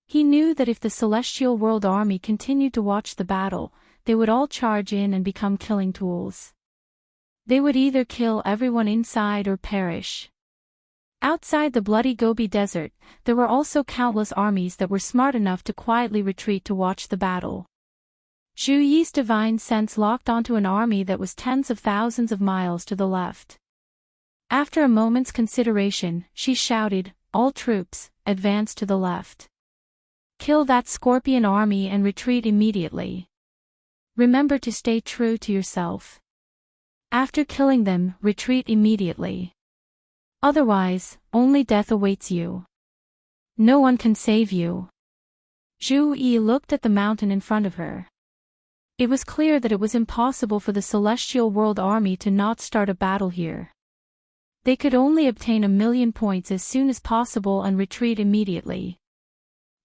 A: He knew that if the Celestial World Army continued to watch the battle, they would all charge in and become killing tools. They would either kill everyone inside or perish. Outside the bloody Gobi Desert, there were also countless armies that were smart enough to quietly retreat to watch the battle. Zhu Yi's divine sense locked onto an army that was tens of thousands of miles to the left. After a moment's consideration, she shouted, "All troops, advance to the left. Kill that scorpion army and retreat immediately. Remember to stay true to yourself. After killing them, retreat immediately. Otherwise, only death awaits you. No one can save you." Zhu Yi looked at the mountain in front of her. It was clear that it was impossible for the Celestial World Army to not start a battle here. They could only obtain 1,000,000 points as soon as possible and retreat immediately.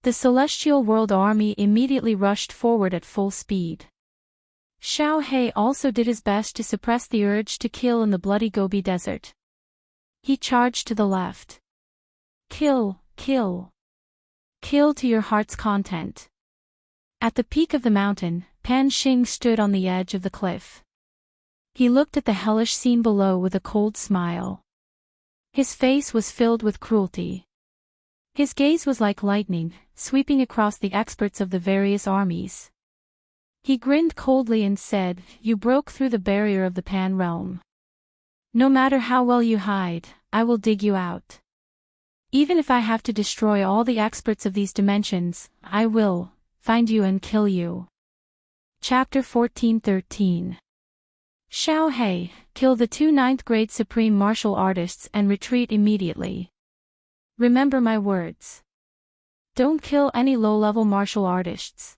A: The Celestial World Army immediately rushed forward at full speed. Xiao He also did his best to suppress the urge to kill in the bloody Gobi Desert. He charged to the left. Kill, kill. Kill to your heart's content. At the peak of the mountain, Pan Xing stood on the edge of the cliff. He looked at the hellish scene below with a cold smile. His face was filled with cruelty. His gaze was like lightning, sweeping across the experts of the various armies. He grinned coldly and said, "You broke through the barrier of the Pan realm. No matter how well you hide, I will dig you out. Even if I have to destroy all the experts of these dimensions, I will find you and kill you." Chapter 14:13. Xiao He, kill the 2 9th-grade supreme martial artists and retreat immediately. Remember my words. Don't kill any low-level martial artists.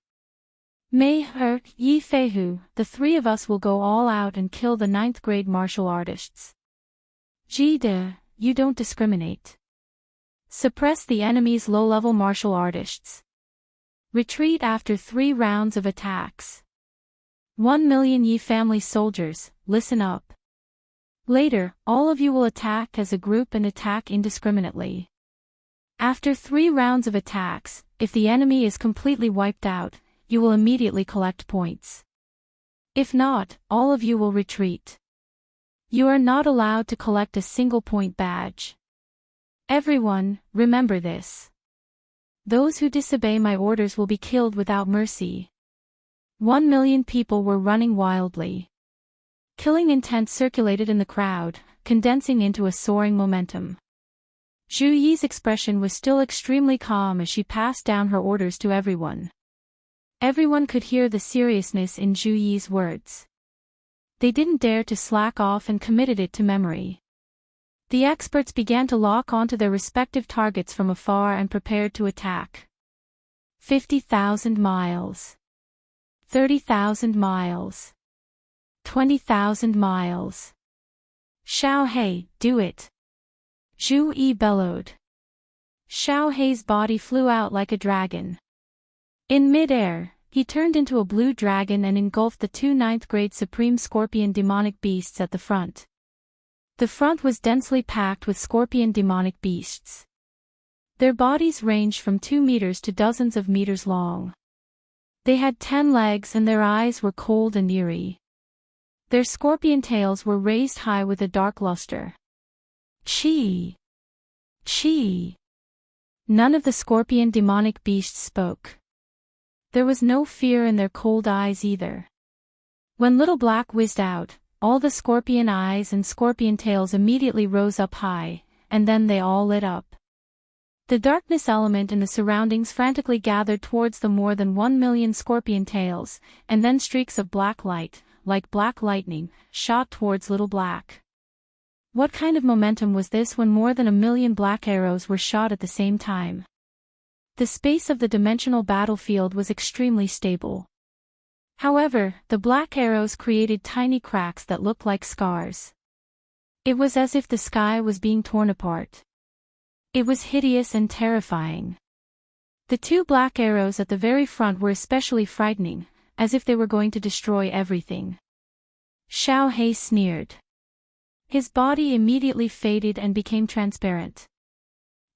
A: Mei Er, Yi Feihu, the 3 of us will go all out and kill the 9th-grade martial artists. Ji De, you don't discriminate. Suppress the enemy's low-level martial artists. Retreat after 3 rounds of attacks. 1 million Yi family soldiers, listen up. Later, all of you will attack as a group and attack indiscriminately. After 3 rounds of attacks, if the enemy is completely wiped out, you will immediately collect points. If not, all of you will retreat. You are not allowed to collect a single point badge. Everyone, remember this. Those who disobey my orders will be killed without mercy. 1 million people were running wildly. Killing intent circulated in the crowd, condensing into a soaring momentum. Zhu Yi's expression was still extremely calm as she passed down her orders to everyone. Everyone could hear the seriousness in Zhu Yi's words. They didn't dare to slack off and committed it to memory. The experts began to lock onto their respective targets from afar and prepared to attack. 50,000 miles. 30,000 miles. 20,000 miles. Xiao He, do it. Zhu Yi bellowed. Xiao He's body flew out like a dragon. In mid-air, he turned into a blue dragon and engulfed the 2 9th-grade supreme scorpion demonic beasts at the front. The front was densely packed with scorpion demonic beasts. Their bodies ranged from 2 meters to dozens of meters long. They had 10 legs and their eyes were cold and eerie. Their scorpion tails were raised high with a dark luster. Chi! Chi! None of the scorpion demonic beasts spoke. There was no fear in their cold eyes either. When Little Black whizzed out, all the scorpion eyes and scorpion tails immediately rose up high, and then they all lit up. The darkness element in the surroundings frantically gathered towards the more than 1 million scorpion tails, and then streaks of black light, like black lightning, shot towards Little Black. What kind of momentum was this when more than 1 million black arrows were shot at the same time? The space of the dimensional battlefield was extremely stable. However, the black arrows created tiny cracks that looked like scars. It was as if the sky was being torn apart. It was hideous and terrifying. The 2 black arrows at the very front were especially frightening, as if they were going to destroy everything. Xiao He sneered. His body immediately faded and became transparent.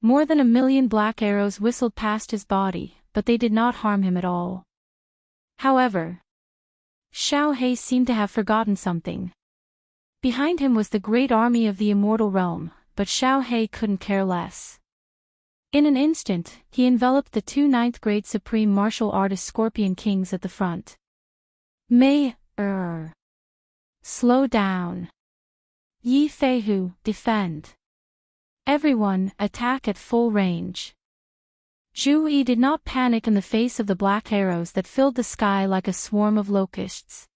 A: More than 1 million black arrows whistled past his body, but they did not harm him at all. However, Xiao He seemed to have forgotten something. Behind him was the great army of the immortal realm, but Xiao He couldn't care less. In an instant, he enveloped the 2 9th-grade supreme martial artist scorpion kings at the front. Mei Er. Slow down. Yi Feihu, defend. Everyone, attack at full range. Zhu Yi did not panic in the face of the black arrows that filled the sky like a swarm of locusts.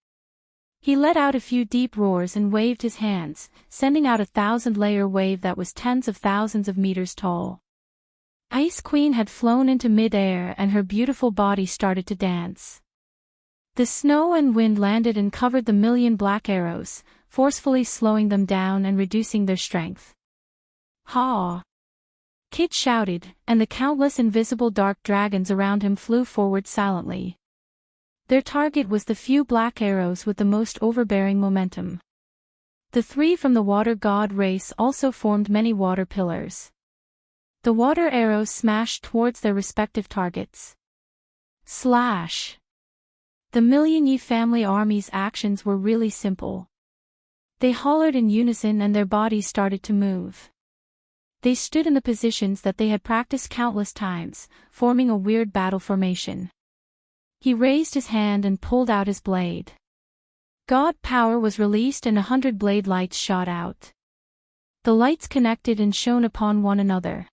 A: He let out a few deep roars and waved his hands, sending out a 1,000-layer wave that was tens of thousands of meters tall. Ice Queen had flown into mid-air and her beautiful body started to dance. The snow and wind landed and covered the 1 million black arrows, forcefully slowing them down and reducing their strength. Ha! Kid shouted, and the countless invisible dark dragons around him flew forward silently. Their target was the few black arrows with the most overbearing momentum. The three from the water god race also formed many water pillars. The water arrows smashed towards their respective targets. Slash! The Million Yi family army's actions were really simple. They hollered in unison and their bodies started to move. They stood in the positions that they had practiced countless times, forming a weird battle formation. He raised his hand and pulled out his blade. God power was released and 100 blade lights shot out. The lights connected and shone upon one another.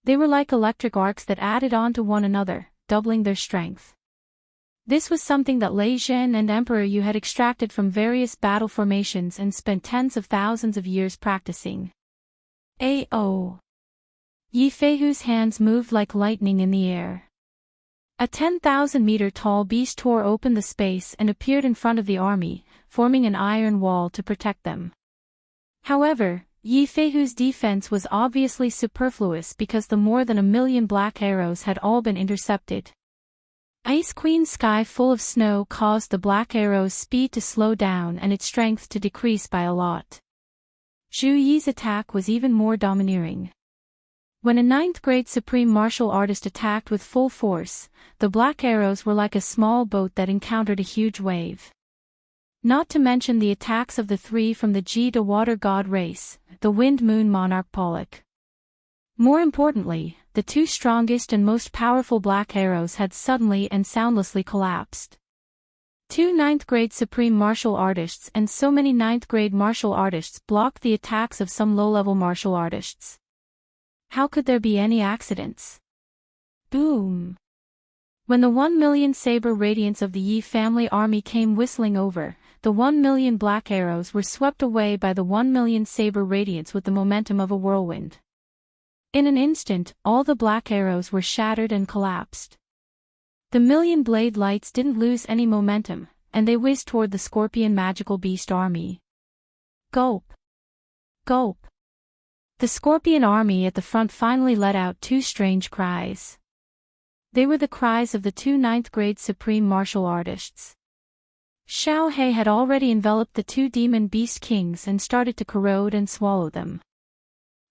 A: They were like electric arcs that added on to one another, doubling their strength. This was something that Lei Zhen and Emperor Yu had extracted from various battle formations and spent tens of thousands of years practicing. A.O. Yi Feihu's hands moved like lightning in the air. A 10,000-meter tall beast tore open the space and appeared in front of the army, forming an iron wall to protect them. However, Yi Feihu's defense was obviously superfluous because the more than 1,000,000 black arrows had all been intercepted. Ice Queen's sky full of snow caused the black arrow's speed to slow down and its strength to decrease by a lot. Zhu Yi's attack was even more domineering. When a 9th-grade supreme martial artist attacked with full force, the black arrows were like a small boat that encountered a huge wave. Not to mention the attacks of the three from the Ji de water god race, the wind moon monarch Pollock. More importantly, the two strongest and most powerful black arrows had suddenly and soundlessly collapsed. Two 9th-grade supreme martial artists and so many 9th-grade martial artists blocked the attacks of some low-level martial artists. How could there be any accidents? Boom! When the 1,000,000 saber radiance of the Yi family army came whistling over, the 1,000,000 black arrows were swept away by the 1,000,000 saber radiance with the momentum of a whirlwind. In an instant, all the black arrows were shattered and collapsed. The 1,000,000 blade lights didn't lose any momentum, and they whizzed toward the scorpion magical beast army. Gulp! Gulp! The scorpion army at the front finally let out two strange cries. They were the cries of the two 9th-grade supreme martial artists. Xiao He had already enveloped the two demon beast kings and started to corrode and swallow them.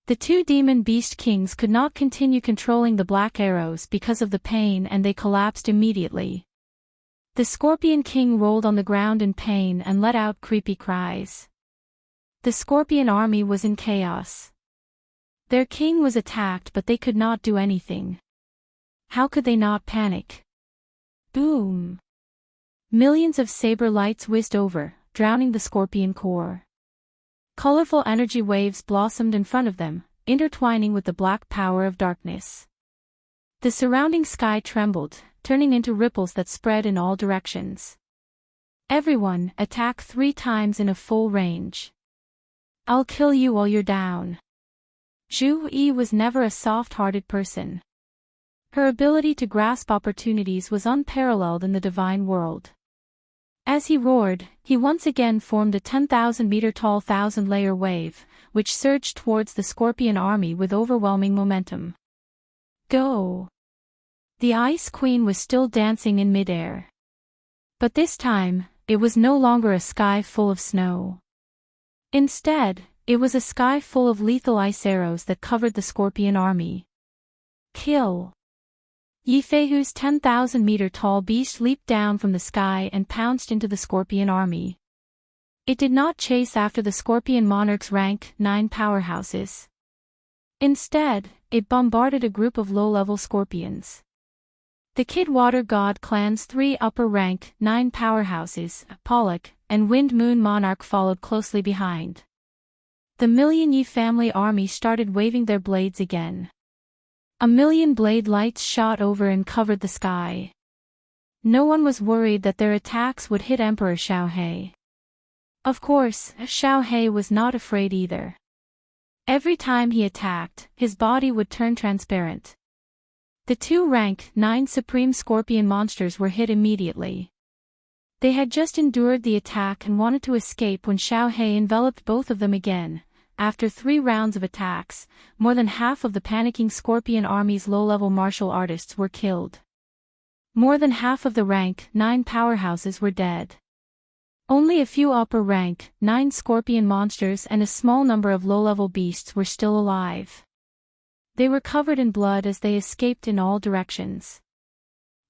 A: The two demon beast kings could not continue controlling the black arrows because of the pain and they collapsed immediately. The scorpion king rolled on the ground in pain and let out creepy cries. The scorpion army was in chaos. Their king was attacked but they could not do anything. How could they not panic? Boom! Millions of saber lights whizzed over, drowning the scorpion core. Colorful energy waves blossomed in front of them, intertwining with the black power of darkness. The surrounding sky trembled, turning into ripples that spread in all directions. Everyone, attack 3 times in a full range. I'll kill you while you're down. Zhu Yi was never a soft-hearted person. Her ability to grasp opportunities was unparalleled in the divine world. As he roared, he once again formed a 10,000-meter tall 1,000-layer wave, which surged towards the scorpion army with overwhelming momentum. Go! The Ice Queen was still dancing in midair. But this time, it was no longer a sky full of snow. Instead, it was a sky full of lethal ice arrows that covered the scorpion army. Kill! Yi Feihu's 10,000-meter tall beast leaped down from the sky and pounced into the scorpion army. It did not chase after the scorpion monarch's rank 9 powerhouses. Instead, it bombarded a group of low-level scorpions. The Kid Water God clan's 3 upper-rank 9 powerhouses, Pollock, and Wind Moon Monarch followed closely behind. The Million Yi family army started waving their blades again. 1,000,000 blade lights shot over and covered the sky. No one was worried that their attacks would hit Emperor Xiao He. Of course, Xiao He was not afraid either. Every time he attacked, his body would turn transparent. The 2 rank 9 supreme scorpion monsters were hit immediately. They had just endured the attack and wanted to escape when Xiao He enveloped both of them again. After 3 rounds of attacks, more than half of the panicking scorpion army's low-level martial artists were killed. More than half of the rank 9 powerhouses were dead. Only a few upper-rank, 9 scorpion monsters and a small number of low-level beasts were still alive. They were covered in blood as they escaped in all directions.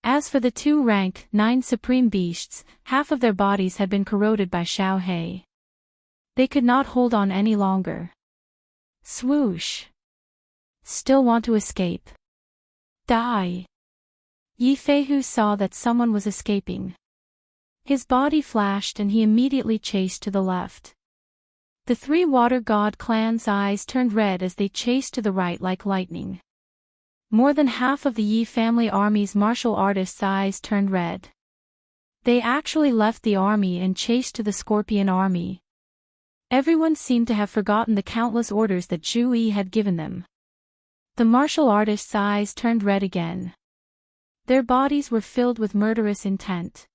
A: As for the 2 rank, 9 supreme beasts, half of their bodies had been corroded by Xiao Hei. They could not hold on any longer. Swoosh! Still want to escape? Die! Yi Feihu saw that someone was escaping. His body flashed and he immediately chased to the left. The 3 water god clans' eyes turned red as they chased to the right like lightning. More than half of the Yi family army's martial artists' eyes turned red. They actually left the army and chased to the scorpion army. Everyone seemed to have forgotten the countless orders that Zhu Yi had given them. The martial artists' eyes turned red again. Their bodies were filled with murderous intent.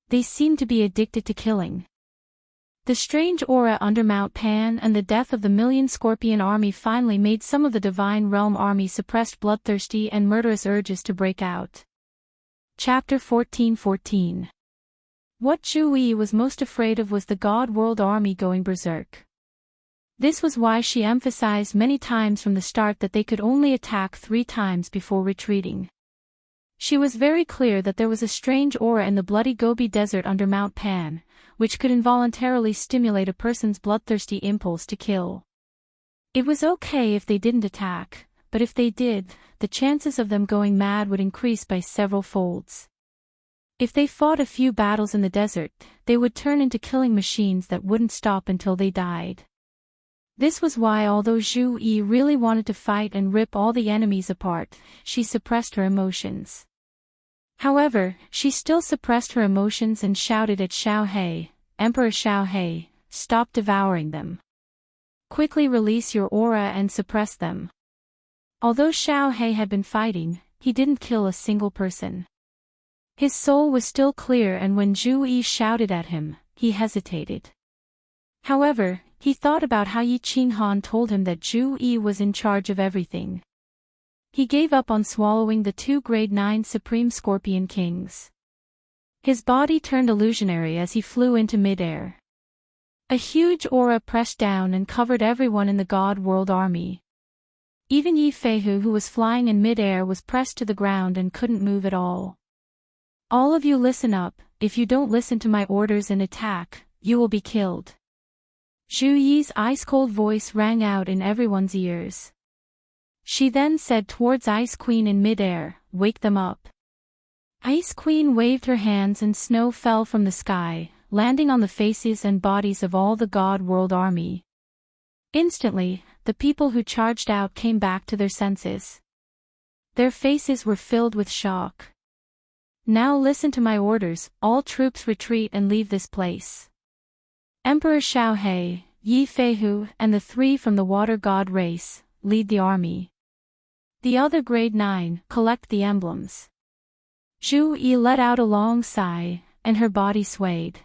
A: They seemed to be addicted to killing. The strange aura under Mount Pan and the death of the million scorpion army finally made some of the divine realm army suppressed bloodthirsty and murderous urges to break out. Chapter 14:14. What Zhu Yi was most afraid of was the God World army going berserk. This was why she emphasized many times from the start that they could only attack 3 times before retreating. She was very clear that there was a strange aura in the bloody Gobi Desert under Mount Pan, which could involuntarily stimulate a person's bloodthirsty impulse to kill. It was okay if they didn't attack, but if they did, the chances of them going mad would increase by several folds. If they fought a few battles in the desert, they would turn into killing machines that wouldn't stop until they died. This was why although Zhu Yi really wanted to fight and rip all the enemies apart, she suppressed her emotions. However, she still suppressed her emotions and shouted at Xiao Hei, "Emperor Xiao Hei, stop devouring them. Quickly release your aura and suppress them." Although Xiao Hei had been fighting, he didn't kill a single person. His soul was still clear, and when Zhu Yi shouted at him, he hesitated. However, he thought about how Yi Qinghan told him that Zhu Yi was in charge of everything. He gave up on swallowing the 2 grade 9 supreme scorpion kings. His body turned illusionary as he flew into midair. A huge aura pressed down and covered everyone in the God World army. Even Yi Feihu, who was flying in midair, was pressed to the ground and couldn't move at all. "All of you listen up, if you don't listen to my orders and attack, you will be killed." Zhu Yi's ice-cold voice rang out in everyone's ears. She then said towards Ice Queen in midair, "Wake them up." Ice Queen waved her hands and snow fell from the sky, landing on the faces and bodies of all the God World army. Instantly, the people who charged out came back to their senses. Their faces were filled with shock. "Now listen to my orders, all troops retreat and leave this place. Emperor Xiao Hei, Yi Feihu, and the 3 from the Water God race, lead the army. The other grade 9, collect the emblems." Zhu Yi let out a long sigh, and her body swayed.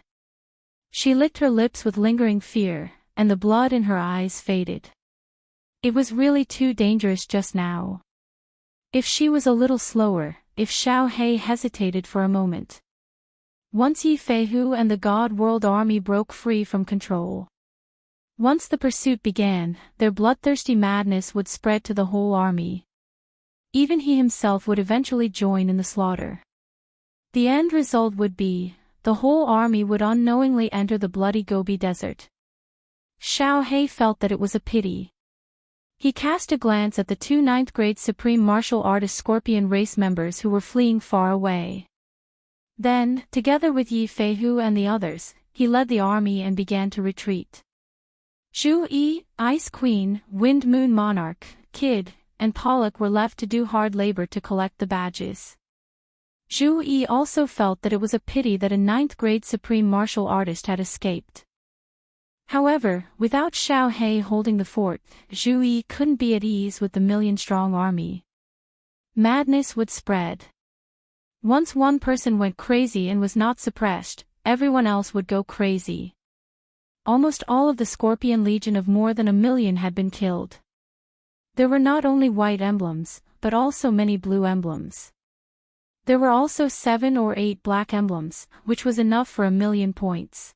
A: She licked her lips with lingering fear, and the blood in her eyes faded. It was really too dangerous just now. If she was a little slower, if Xiao Hei hesitated for a moment. Once Yi Feihu and the God World army broke free from control. Once the pursuit began, their bloodthirsty madness would spread to the whole army. Even he himself would eventually join in the slaughter. The end result would be, the whole army would unknowingly enter the bloody Gobi Desert. Xiao Hei felt that it was a pity. He cast a glance at the 2 9th-grade Supreme Martial Artist Scorpion race members who were fleeing far away. Then, together with Yi Feihu and the others, he led the army and began to retreat. Zhu Yi, Ice Queen, Wind Moon Monarch, Kid, and Pollock were left to do hard labor to collect the badges. Zhu Yi also felt that it was a pity that a 9th-grade Supreme Martial Artist had escaped. However, without Xiao Hei holding the fort, Zhu Yi couldn't be at ease with the million-strong army. Madness would spread. Once one person went crazy and was not suppressed, everyone else would go crazy. Almost all of the Scorpion Legion of more than 1 million had been killed. There were not only white emblems, but also many blue emblems. There were also 7 or 8 black emblems, which was enough for 1,000,000 points.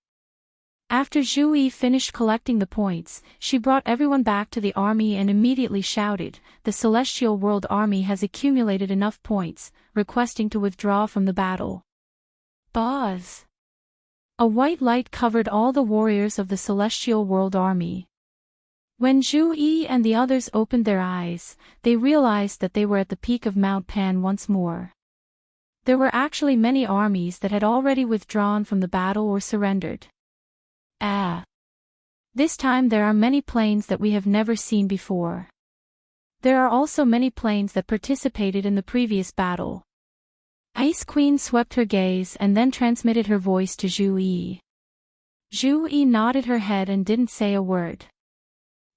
A: After Zhu Yi finished collecting the points, she brought everyone back to the army and immediately shouted, "The Celestial World Army has accumulated enough points," requesting to withdraw from the battle. Buzz! A white light covered all the warriors of the Celestial World Army. When Zhu Yi and the others opened their eyes, they realized that they were at the peak of Mount Pan once more. There were actually many armies that had already withdrawn from the battle or surrendered. This time there are many planes that we have never seen before. There are also many planes that participated in the previous battle. Ice Queen swept her gaze and then transmitted her voice to Zhu Yi. Zhu Yi nodded her head and didn't say a word.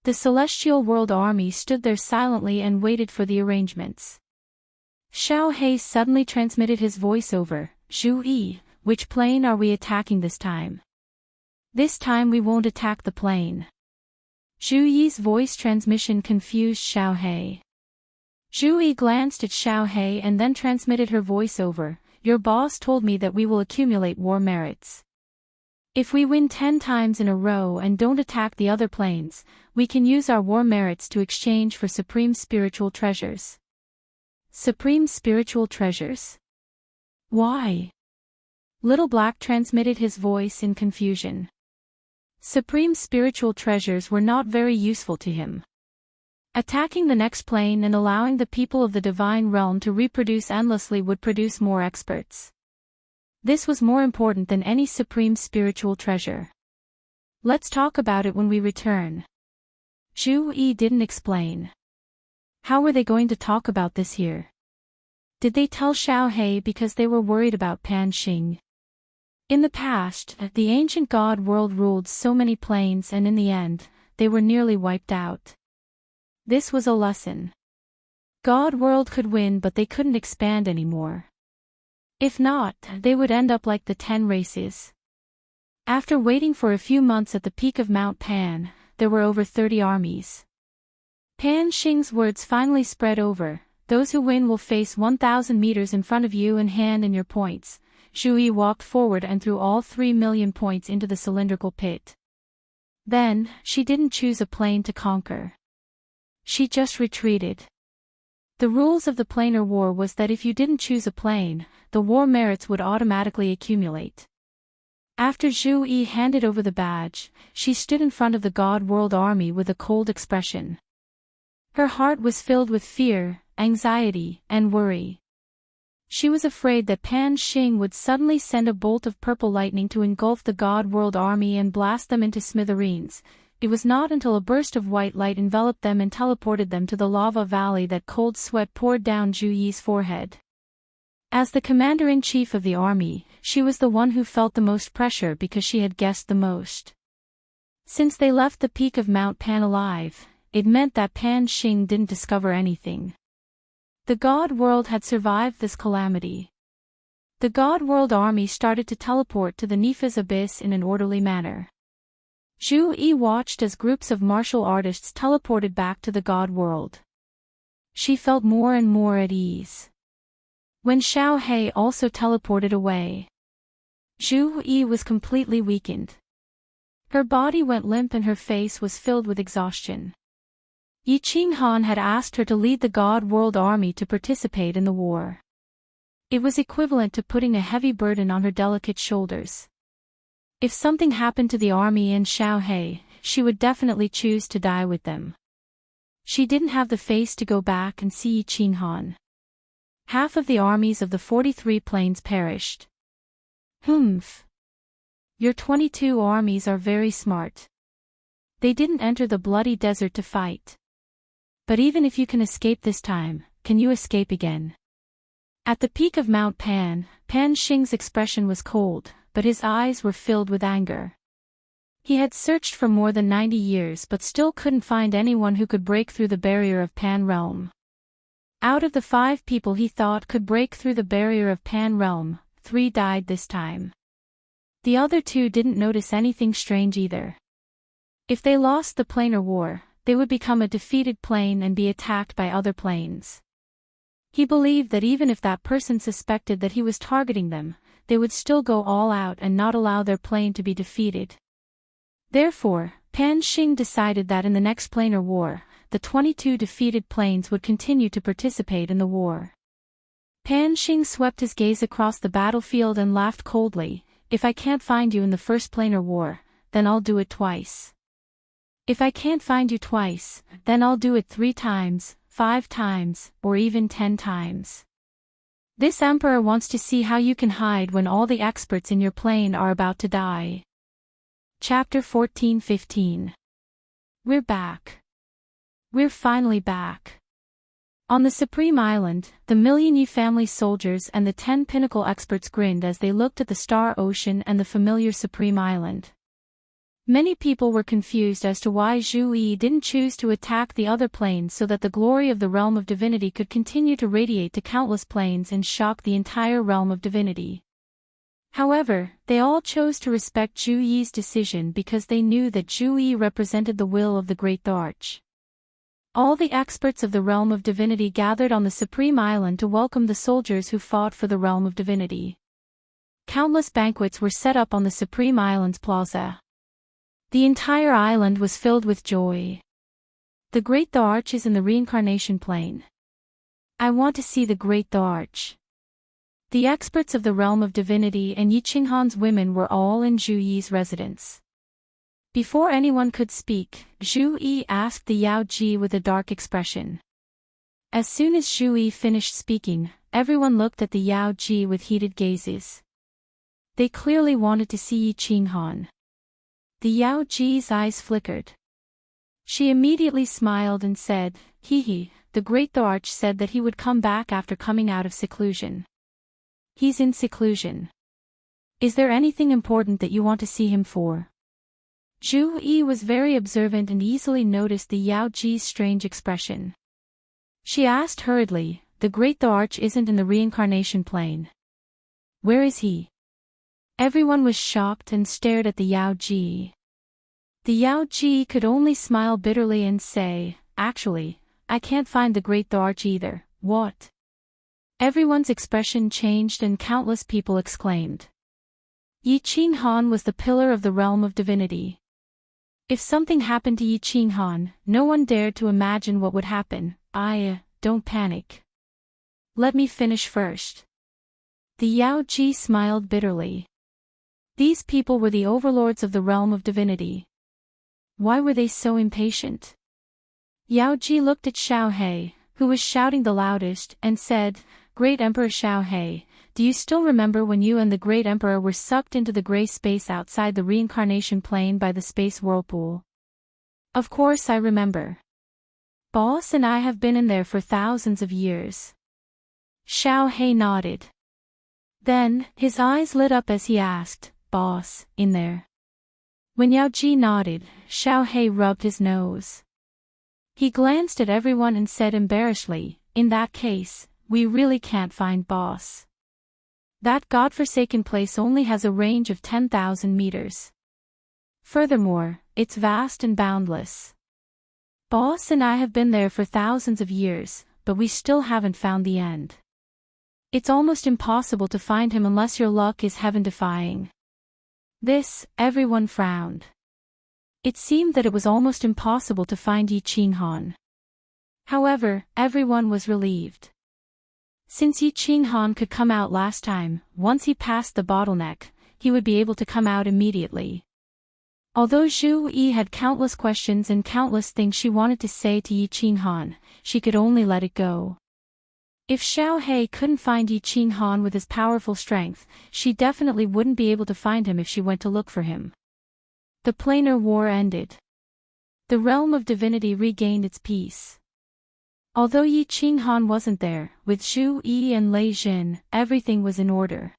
A: The Celestial World Army stood there silently and waited for the arrangements. Xiao He suddenly transmitted his voice over, "Zhu Yi, which plane are we attacking this time?" "This time we won't attack the plane." Zhu Yi's voice transmission confused Xiao He. Zhu Yi glanced at Xiao He and then transmitted her voice over, "Your boss told me that we will accumulate war merits. If we win 10 times in a row and don't attack the other planes, we can use our war merits to exchange for supreme spiritual treasures." Supreme spiritual treasures? Why? Little Black transmitted his voice in confusion. Supreme spiritual treasures were not very useful to him. Attacking the next plane and allowing the people of the divine realm to reproduce endlessly would produce more experts. This was more important than any supreme spiritual treasure. "Let's talk about it when we return." Zhu Yi didn't explain. How were they going to talk about this here? Did they tell Xiao He because they were worried about Pan Xing? In the past, the ancient god world ruled so many planes and in the end, they were nearly wiped out. This was a lesson. God world could win but they couldn't expand anymore. If not, they would end up like the 10 races. After waiting for a few months at the peak of Mount Pan, there were over 30 armies. Pan Xing's words finally spread over, "Those who win will face 1,000 meters in front of you and hand in your points." Zhu Yi walked forward and threw all 3,000,000 points into the cylindrical pit. Then, she didn't choose a plane to conquer. She just retreated. The rules of the planar war was that if you didn't choose a plane, the war merits would automatically accumulate. After Zhu Yi handed over the badge, she stood in front of the God World Army with a cold expression. Her heart was filled with fear, anxiety, and worry. She was afraid that Pan Xing would suddenly send a bolt of purple lightning to engulf the God World Army and blast them into smithereens. It was not until a burst of white light enveloped them and teleported them to the lava valley that cold sweat poured down Zhu Yi's forehead. As the commander-in-chief of the army, she was the one who felt the most pressure because she had guessed the most. Since they left the peak of Mount Pan alive, it meant that Pan Xing didn't discover anything. The God World had survived this calamity. The God World Army started to teleport to the Nepha's abyss in an orderly manner. Zhu Yi watched as groups of martial artists teleported back to the God World. She felt more and more at ease. When Xiao He also teleported away, Zhu Yi was completely weakened. Her body went limp and her face was filled with exhaustion. Yi Qinghan had asked her to lead the God World Army to participate in the war. It was equivalent to putting a heavy burden on her delicate shoulders. If something happened to the army and Xiao He, she would definitely choose to die with them. She didn't have the face to go back and see Yi Qinghan. Half of the armies of the 43 planes perished. Humph. Your 22 armies are very smart. They didn't enter the bloody desert to fight. But even if you can escape this time, can you escape again? At the peak of Mount Pan, Pan Xing's expression was cold, but his eyes were filled with anger. He had searched for more than 90 years but still couldn't find anyone who could break through the barrier of Pan Realm. Out of the 5 people he thought could break through the barrier of Pan Realm, 3 died this time. The other 2 didn't notice anything strange either. If they lost the planar war, they would become a defeated plane and be attacked by other planes. He believed that even if that person suspected that he was targeting them, they would still go all out and not allow their plane to be defeated. Therefore, Pan Xing decided that in the next planar war, the 22 defeated planes would continue to participate in the war. Pan Xing swept his gaze across the battlefield and laughed coldly. If I can't find you in the first planar war, then I'll do it twice. If I can't find you twice, then I'll do it 3 times, 5 times, or even 10 times. This emperor wants to see how you can hide when all the experts in your plane are about to die. Chapter 14-15. We're back. We're finally back. On the Supreme Island, the Million Yi family soldiers and the 10 pinnacle experts grinned as they looked at the Star Ocean and the familiar Supreme Island. Many people were confused as to why Zhu Yi didn't choose to attack the other planes so that the glory of the realm of divinity could continue to radiate to countless planes and shock the entire realm of divinity. However, they all chose to respect Zhu Yi's decision because they knew that Zhu Yi represented the will of the Great Arch. All the experts of the realm of divinity gathered on the Supreme Island to welcome the soldiers who fought for the realm of divinity. Countless banquets were set up on the Supreme Island's plaza. The entire island was filled with joy. The Great Arch is in the reincarnation plane. I want to see the Great Arch. The experts of the realm of divinity and Yi Qinghan's women were all in Zhu Yi's residence. Before anyone could speak, Zhu Yi asked the Yao Ji with a dark expression. As soon as Zhu Yi finished speaking, everyone looked at the Yao Ji with heated gazes. They clearly wanted to see Yi Qinghan. The Yao Ji's eyes flickered. She immediately smiled and said, "Hee, the Great Arch said that he would come back after coming out of seclusion. He's in seclusion. Is there anything important that you want to see him for?" Zhu Yi was very observant and easily noticed the Yao Ji's strange expression. She asked hurriedly, "The Great Arch isn't in the reincarnation plane. Where is he?" Everyone was shocked and stared at the Yao Ji. The Yao Ji could only smile bitterly and say, "Actually, I can't find the Great Arch either." "What?" Everyone's expression changed and countless people exclaimed. Yi Qinghan was the pillar of the realm of divinity. If something happened to Yi Qinghan, no one dared to imagine what would happen. Don't panic. Let me finish first." The Yao Ji smiled bitterly. These people were the overlords of the realm of divinity. Why were they so impatient? Yao Ji looked at Xiao He, who was shouting the loudest, and said, "Great Emperor Xiao He, do you still remember when you and the Great Emperor were sucked into the gray space outside the reincarnation plane by the space whirlpool?" "Of course I remember. Boss and I have been in there for thousands of years." Xiao He nodded. Then, his eyes lit up as he asked, "Boss, in there?" When Yao Ji nodded, Xiao He rubbed his nose. He glanced at everyone and said embarrassedly, "In that case, we really can't find Boss. That godforsaken place only has a range of 10,000 meters. Furthermore, it's vast and boundless. Boss and I have been there for thousands of years, but we still haven't found the end. It's almost impossible to find him unless your luck is heaven-defying." Everyone frowned. It seemed that it was almost impossible to find Yi Qinghan. However, everyone was relieved. Since Yi Qinghan could come out last time, once he passed the bottleneck, he would be able to come out immediately. Although Zhu Yi had countless questions and countless things she wanted to say to Yi Qinghan, she could only let it go. If Xiao He couldn't find Yi Qinghan with his powerful strength, she definitely wouldn't be able to find him if she went to look for him. The planar war ended. The realm of divinity regained its peace. Although Yi Qinghan wasn't there, with Zhu Yi and Lei Jin, everything was in order.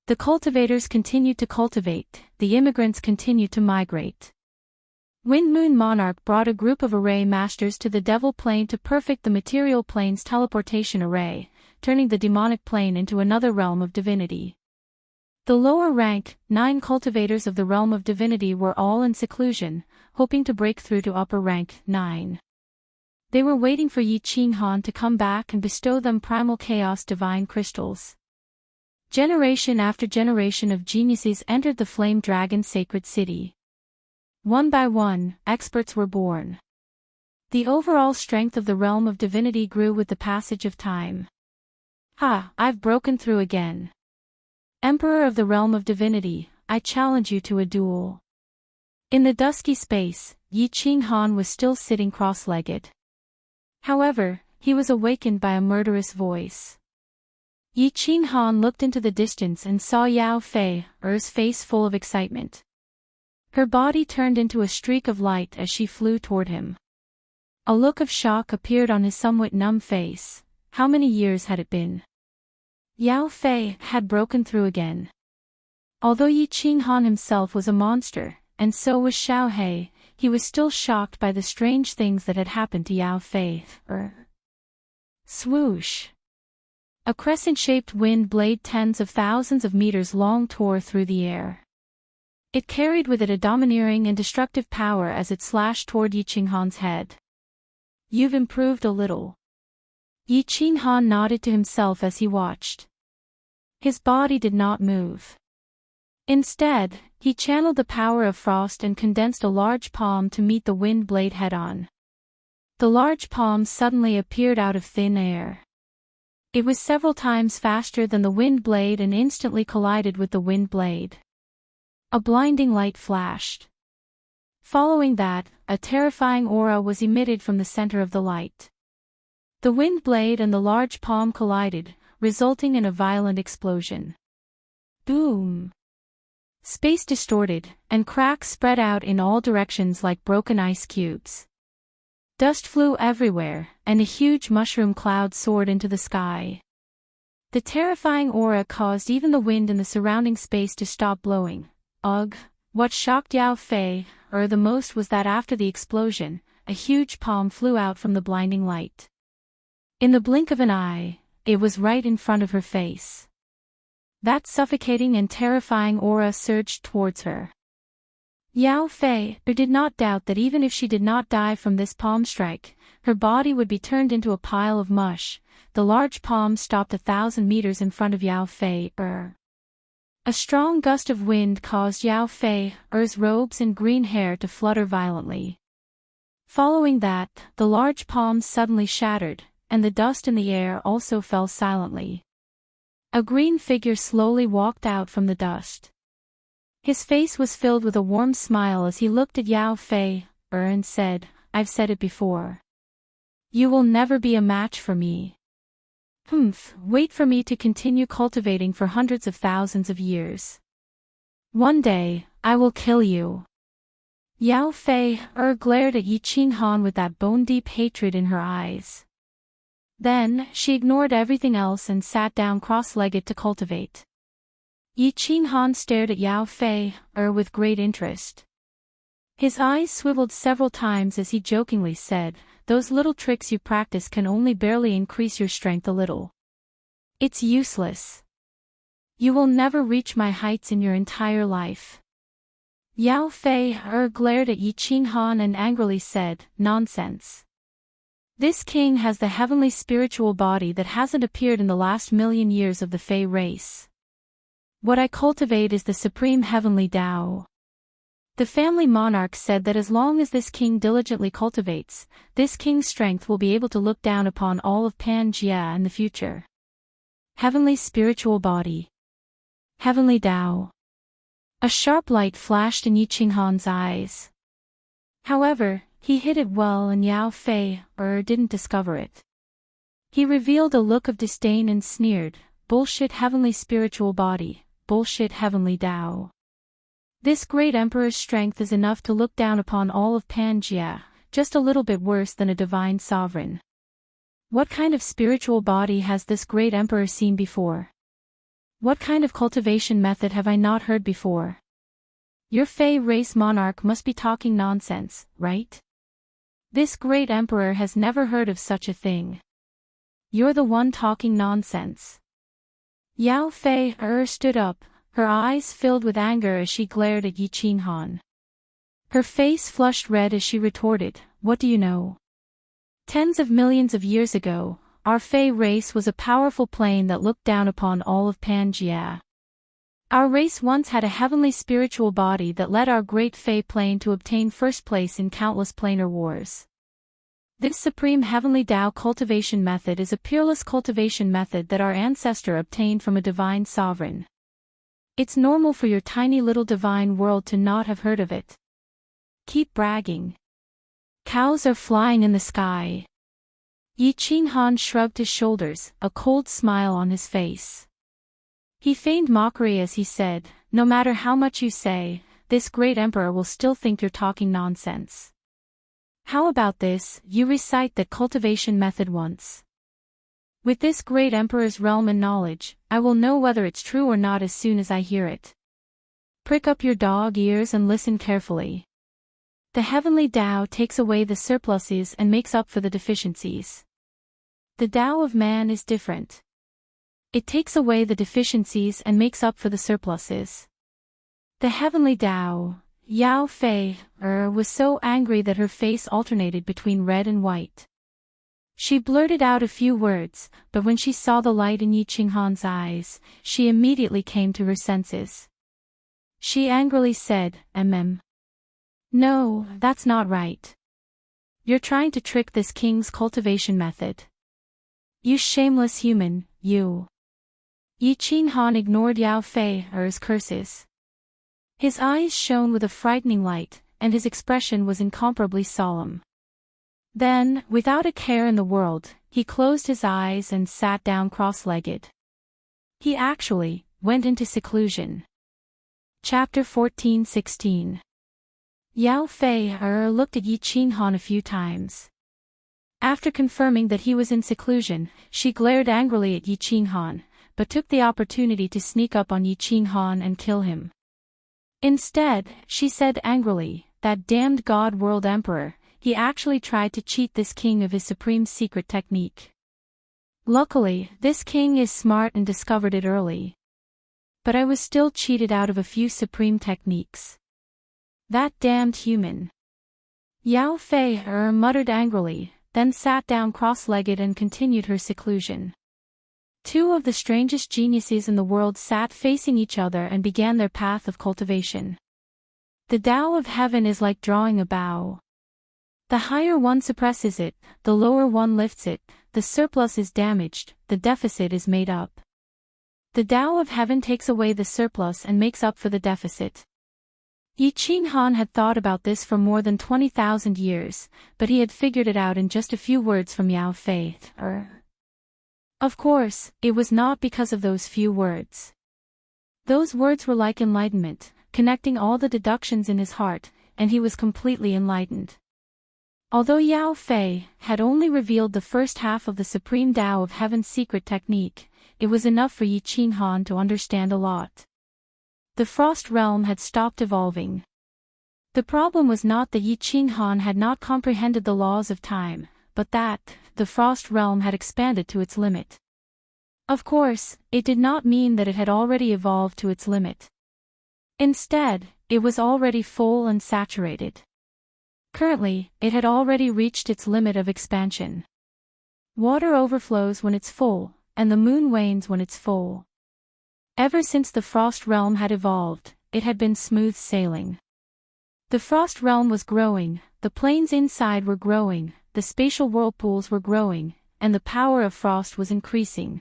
A: The cultivators continued to cultivate, the immigrants continued to migrate. Wind Moon Monarch brought a group of array masters to the devil plane to perfect the material plane's teleportation array, turning the demonic plane into another realm of divinity. The lower rank, 9 cultivators of the realm of divinity were all in seclusion, hoping to break through to upper rank, 9. They were waiting for Yi Qinghan to come back and bestow them primal chaos divine crystals. Generation after generation of geniuses entered the Flame Dragon sacred city. One by one, experts were born. The overall strength of the realm of divinity grew with the passage of time. Ha, I've broken through again. Emperor of the realm of divinity, I challenge you to a duel. In the dusky space, Yi Qinghan was still sitting cross-legged. However, he was awakened by a murderous voice. Yi Qinghan looked into the distance and saw Yao Fei's face full of excitement. Her body turned into a streak of light as she flew toward him. A look of shock appeared on his somewhat numb face. How many years had it been? Yao Fei had broken through again. Although Yi Qinghan himself was a monster, and so was Xiao He, he was still shocked by the strange things that had happened to Yao Fei. Swoosh! A crescent-shaped wind blade tens of thousands of meters long tore through the air. It carried with it a domineering and destructive power as it slashed toward Yi Qinghan's head. You've improved a little. Yi Qinghan nodded to himself as he watched. His body did not move. Instead, he channeled the power of frost and condensed a large palm to meet the wind blade head-on. The large palm suddenly appeared out of thin air. It was several times faster than the wind blade and instantly collided with the wind blade. A blinding light flashed. Following that, a terrifying aura was emitted from the center of the light. The wind blade and the large palm collided, resulting in a violent explosion. Boom! Space distorted, and cracks spread out in all directions like broken ice cubes. Dust flew everywhere, and a huge mushroom cloud soared into the sky. The terrifying aura caused even the wind in the surrounding space to stop blowing. Ugh! What shocked Yao Fei the most was that after the explosion, a huge palm flew out from the blinding light. In the blink of an eye, it was right in front of her face. That suffocating and terrifying aura surged towards her. Yao Fei did not doubt that even if she did not die from this palm strike, her body would be turned into a pile of mush. The large palm stopped 1,000 meters in front of Yao Fei. A strong gust of wind caused Yao Fei's robes and green hair to flutter violently. Following that, the large palm suddenly shattered, and the dust in the air also fell silently. A green figure slowly walked out from the dust. His face was filled with a warm smile as he looked at Yao Fei and said, "I've said it before. You will never be a match for me. Wait for me to continue cultivating for hundreds of thousands of years. One day, I will kill you." Yao Fei glared at Yi Qinghan with that bone-deep hatred in her eyes. Then, she ignored everything else and sat down cross-legged to cultivate. Yi Qinghan stared at Yao Fei with great interest. His eyes swiveled several times as he jokingly said, "Those little tricks you practice can only barely increase your strength a little. It's useless. You will never reach my heights in your entire life." Yao Fei glared at Yi Qinghan and angrily said, "Nonsense. This king has the heavenly spiritual body that hasn't appeared in the last million years of the Fei race. What I cultivate is the supreme heavenly Tao. The family monarch said that as long as this king diligently cultivates, this king's strength will be able to look down upon all of Pangaea in the future. Heavenly spiritual body. Heavenly Tao." A sharp light flashed in Yi Qinghan's eyes. However, he hid it well and Yao Fei didn't discover it. He revealed a look of disdain and sneered, "Bullshit heavenly spiritual body, bullshit heavenly Tao. This great emperor's strength is enough to look down upon all of Pangaea, just a little bit worse than a divine sovereign. What kind of spiritual body has this great emperor seen before? What kind of cultivation method have I not heard before? Your Fei race monarch must be talking nonsense, right? This great emperor has never heard of such a thing. You're the one talking nonsense." Yao Fei stood up, her eyes filled with anger as she glared at Yi Qinghan. Her face flushed red as she retorted, "What do you know? Tens of millions of years ago, our Fey race was a powerful plane that looked down upon all of Pangaea. Our race once had a heavenly spiritual body that led our great Fey plane to obtain first place in countless planar wars. This supreme heavenly Tao cultivation method is a peerless cultivation method that our ancestor obtained from a divine sovereign. It's normal for your tiny little divine world to not have heard of it. Keep bragging. Cows are flying in the sky. Yi Qing Han shrugged his shoulders, a cold smile on his face. He feigned mockery as he said, "No matter how much you say, this great emperor will still think you're talking nonsense. How about this, you recite that cultivation method once. With this great emperor's realm and knowledge, I will know whether it's true or not as soon as I hear it. Prick up your dog ears and listen carefully. The heavenly Tao takes away the surpluses and makes up for the deficiencies. The Tao of man is different. It takes away the deficiencies and makes up for the surpluses. The heavenly Tao, Yao Fei, was so angry that her face alternated between red and white. She blurted out a few words, but when she saw the light in Yi Qing Han's eyes, she immediately came to her senses. She angrily said, No, that's not right. You're trying to trick this king's cultivation method. You shameless human, you. Yi Qing Han ignored Yao Fei's curses. His eyes shone with a frightening light, and his expression was incomparably solemn. Then, without a care in the world, he closed his eyes and sat down cross-legged. He actually went into seclusion. Chapter 14-16. Yao Fei looked at Yi Qing Han a few times. After confirming that he was in seclusion, she glared angrily at Yi Qing Han, but took the opportunity to sneak up on Yi Qing Han and kill him. Instead, she said angrily, "That damned God World Emperor, he actually tried to cheat this king of his supreme secret technique. Luckily, this king is smart and discovered it early. But I was still cheated out of a few supreme techniques. That damned human." Yao Fei muttered angrily, then sat down cross-legged and continued her seclusion. Two of the strangest geniuses in the world sat facing each other and began their path of cultivation. The Tao of heaven is like drawing a bow. The higher one suppresses it, the lower one lifts it, the surplus is damaged, the deficit is made up. The Tao of heaven takes away the surplus and makes up for the deficit. Yi Qing Han had thought about this for more than 20,000 years, but he had figured it out in just a few words from Yao Fei. Of course, it was not because of those few words. Those words were like enlightenment, connecting all the deductions in his heart, and he was completely enlightened. Although Yao Fei had only revealed the first half of the Supreme Tao of Heaven's secret technique, it was enough for Yi Qing Han to understand a lot. The Frost Realm had stopped evolving. The problem was not that Yi Qing Han had not comprehended the laws of time, but that the Frost Realm had expanded to its limit. Of course, it did not mean that it had already evolved to its limit. Instead, it was already full and saturated. Currently, it had already reached its limit of expansion. Water overflows when it's full, and the moon wanes when it's full. Ever since the Frost Realm had evolved, it had been smooth sailing. The Frost Realm was growing, the planes inside were growing, the spatial whirlpools were growing, and the power of frost was increasing.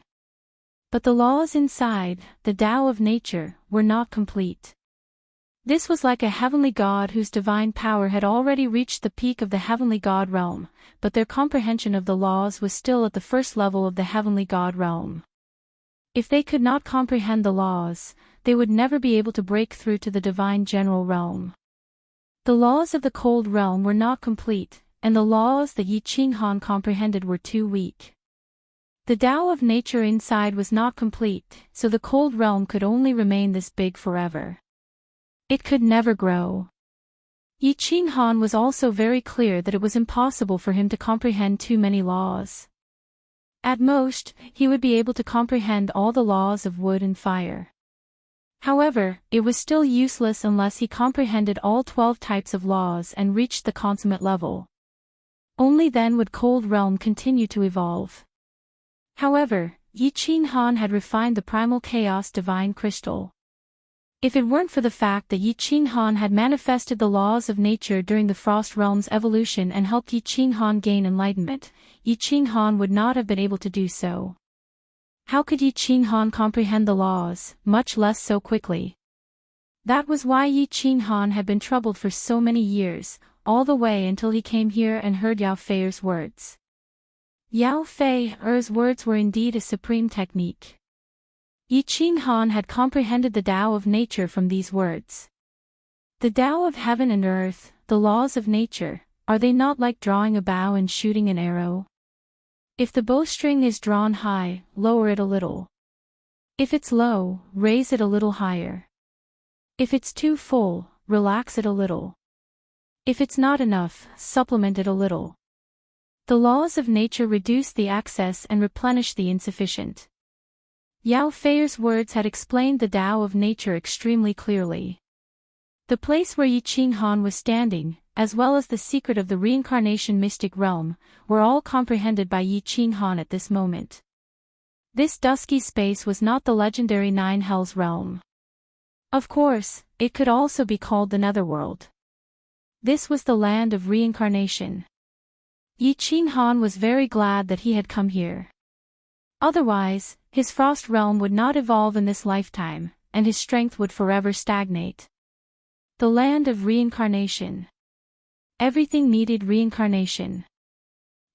A: But the laws inside, the Tao of nature, were not complete. This was like a heavenly god whose divine power had already reached the peak of the heavenly god realm, but their comprehension of the laws was still at the first level of the heavenly god realm. If they could not comprehend the laws, they would never be able to break through to the divine general realm. The laws of the cold realm were not complete, and the laws that Yi Qing Han comprehended were too weak. The Tao of nature inside was not complete, so the cold realm could only remain this big forever. It could never grow. Yi Qing Han was also very clear that it was impossible for him to comprehend too many laws. At most, he would be able to comprehend all the laws of wood and fire. However, it was still useless unless he comprehended all 12 types of laws and reached the consummate level. Only then would Cold Realm continue to evolve. However, Yi Qin Han had refined the primal chaos divine crystal. If it weren't for the fact that Yi Qin Han had manifested the laws of nature during the Frost Realm's evolution and helped Yi Qin Han gain enlightenment, Yi Qin Han would not have been able to do so. How could Yi Qin Han comprehend the laws, much less so quickly? That was why Yi Qin Han had been troubled for so many years, all the way until he came here and heard Yao Feier's words. Yao Feier's words were indeed a supreme technique. Yi Qin Han had comprehended the Tao of nature from these words. The Tao of heaven and earth, the laws of nature, are they not like drawing a bow and shooting an arrow? If the bowstring is drawn high, lower it a little. If it's low, raise it a little higher. If it's too full, relax it a little. If it's not enough, supplement it a little. The laws of nature reduce the excess and replenish the insufficient. Yao Feier's words had explained the Tao of nature extremely clearly. The place where Yi Qin Han was standing, as well as the secret of the reincarnation mystic realm, were all comprehended by Yi Qin Han at this moment. This dusky space was not the legendary Nine Hells realm. Of course, it could also be called the Netherworld. This was the land of reincarnation. Yi Qin Han was very glad that he had come here. Otherwise, his Frost realm would not evolve in this lifetime, and his strength would forever stagnate. The land of reincarnation. Everything needed reincarnation.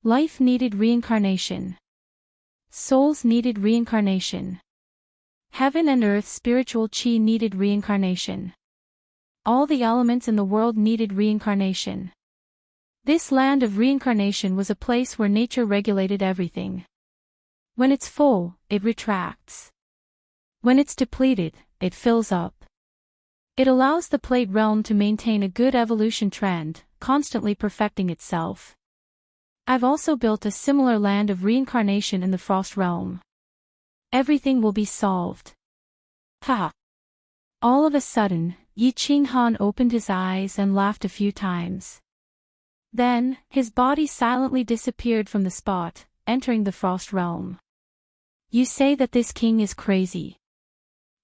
A: Life needed reincarnation. Souls needed reincarnation. Heaven and earth spiritual chi needed reincarnation. All the elements in the world needed reincarnation. This land of reincarnation was a place where nature regulated everything. When it's full, it retracts. When it's depleted, it fills up. It allows the plate realm to maintain a good evolution trend, constantly perfecting itself. I've also built a similar land of reincarnation in the Frost realm. Everything will be solved. Ha! All of a sudden, Yi Qin Han opened his eyes and laughed a few times. Then, his body silently disappeared from the spot, entering the Frost realm. You say that this king is crazy.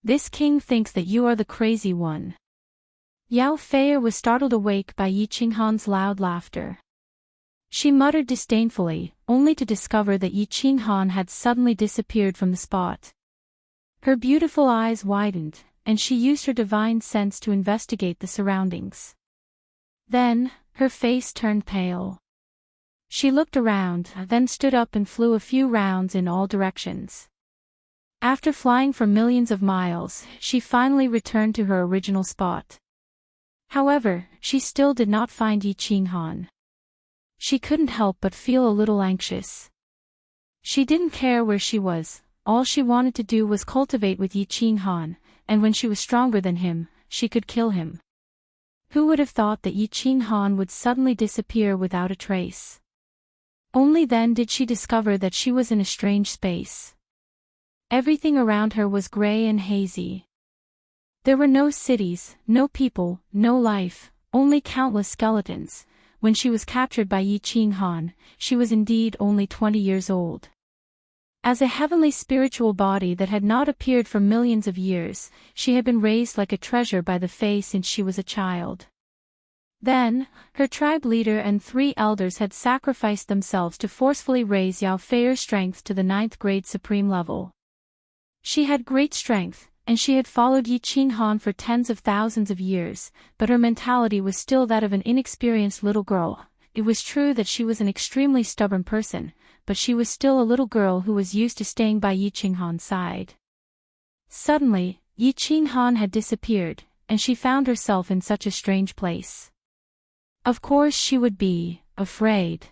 A: This king thinks that you are the crazy one. Yao Feier was startled awake by Yi Qin Han's loud laughter. She muttered disdainfully, only to discover that Yi Qin Han had suddenly disappeared from the spot. Her beautiful eyes widened, and she used her divine sense to investigate the surroundings. Then, her face turned pale. She looked around, then stood up and flew a few rounds in all directions. After flying for millions of miles, she finally returned to her original spot. However, she still did not find Yi Qin Han. She couldn't help but feel a little anxious. She didn't care where she was, all she wanted to do was cultivate with Yi Qin Han, and when she was stronger than him, she could kill him. Who would have thought that Yi Qin Han would suddenly disappear without a trace? Only then did she discover that she was in a strange space. Everything around her was gray and hazy. There were no cities, no people, no life, only countless skeletons. When she was captured by Yi Qin Han, she was indeed only 20 years old. As a heavenly spiritual body that had not appeared for millions of years, she had been raised like a treasure by the Fae since she was a child. Then, her tribe leader and 3 elders had sacrificed themselves to forcefully raise Yao Feier's strength to the 9th grade supreme level. She had great strength, and she had followed Yi Qin Han for tens of thousands of years, but her mentality was still that of an inexperienced little girl. It was true that she was an extremely stubborn person, but she was still a little girl who was used to staying by Yi Qin Han's side. Suddenly, Yi Qin Han had disappeared, and she found herself in such a strange place. Of course she would be afraid.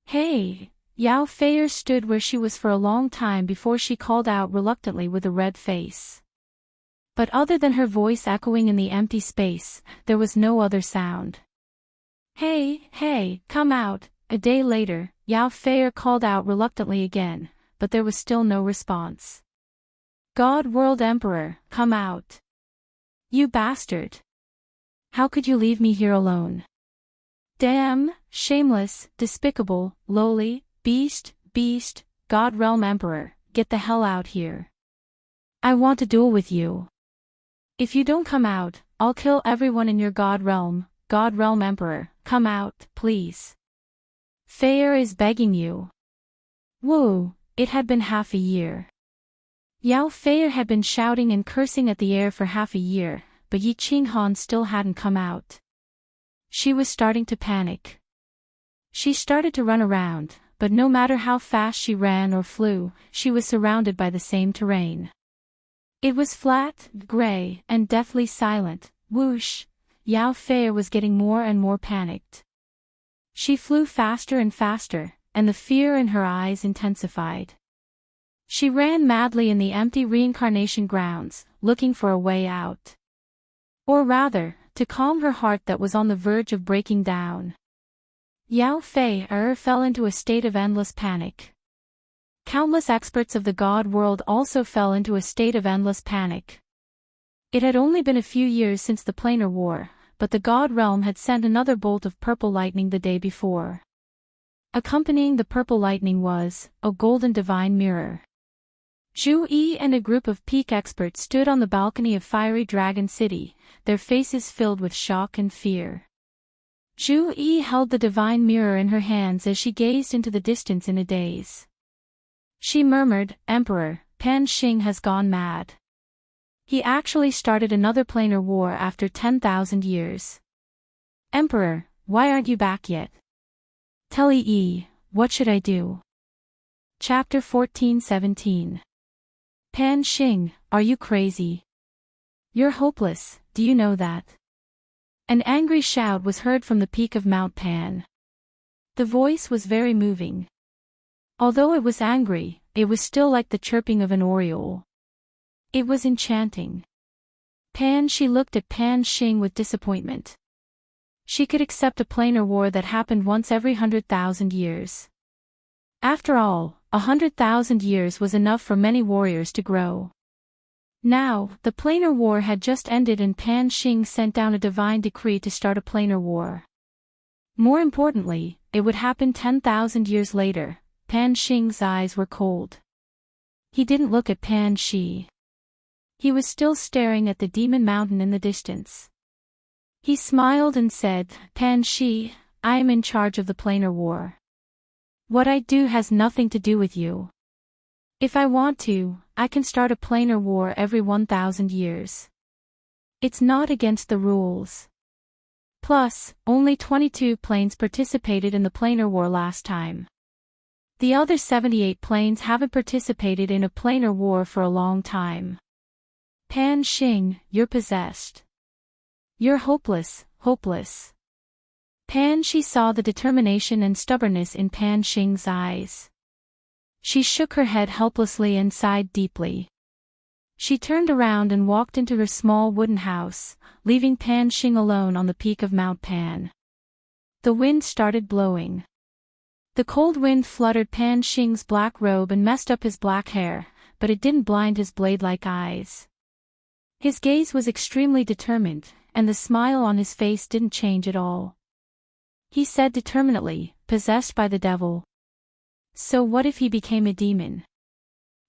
A: Hey! Yao Feier stood where she was for a long time before she called out reluctantly with a red face. But other than her voice echoing in the empty space, there was no other sound. Hey, come out. A day later, Yao Feier called out reluctantly again, but there was still no response. God World Emperor, come out. You bastard! How could you leave me here alone? Damn, shameless, despicable, lowly, beast, God realm emperor, get the hell out here. I want to duel with you. If you don't come out, I'll kill everyone in your God realm emperor, come out, please. Fire is begging you. Whoa, it had been half a year. Yao Fei had been shouting and cursing at the air for half a year, but Yi Qinghan still hadn't come out. She was starting to panic. She started to run around, but no matter how fast she ran or flew, she was surrounded by the same terrain. It was flat, gray, and deathly silent. Whoosh! Yao Fei was getting more and more panicked. She flew faster and faster, and the fear in her eyes intensified. She ran madly in the empty reincarnation grounds, looking for a way out. Or rather, to calm her heart that was on the verge of breaking down. Yao Fei fell into a state of endless panic. Countless experts of the God world also fell into a state of endless panic. It had only been a few years since the planar war, but the God realm had sent another bolt of purple lightning the day before. Accompanying the purple lightning was a golden divine mirror. Zhu Yi and a group of peak experts stood on the balcony of Fiery Dragon City, their faces filled with shock and fear. Zhu Yi held the divine mirror in her hands as she gazed into the distance in a daze. She murmured, "Emperor, Pan Xing has gone mad. He actually started another planar war after 10,000 years. Emperor, why aren't you back yet? Tell Yi, what should I do?" Chapter 14-17. Pan Xing, are you crazy? You're hopeless, do you know that? An angry shout was heard from the peak of Mount Pan. The voice was very moving. Although it was angry, it was still like the chirping of an oriole. It was enchanting. She looked at Pan Xing with disappointment. She could accept a planar war that happened once every 100,000 years. After all, 100,000 years was enough for many warriors to grow. Now, the planar war had just ended and Pan Xing sent down a divine decree to start a planar war. More importantly, it would happen 10,000 years later. Pan Xing's eyes were cold. He didn't look at Pan Xi. He was still staring at the demon mountain in the distance. He smiled and said, "Pan Xi, I am in charge of the planar war. What I do has nothing to do with you. If I want to, I can start a planar war every 1,000 years. It's not against the rules. Plus, only 22 planes participated in the planar war last time. The other 78 planes haven't participated in a planar war for a long time. Pan Xing, you're possessed. You're hopeless. Pan Xi saw the determination and stubbornness in Pan Xing's eyes. She shook her head helplessly and sighed deeply. She turned around and walked into her small wooden house, leaving Pan Xing alone on the peak of Mount Pan. The wind started blowing. The cold wind fluttered Pan Xing's black robe and messed up his black hair, but it didn't blind his blade-like eyes. His gaze was extremely determined, and the smile on his face didn't change at all. He said determinedly, "Possessed by the devil. So what if he became a demon?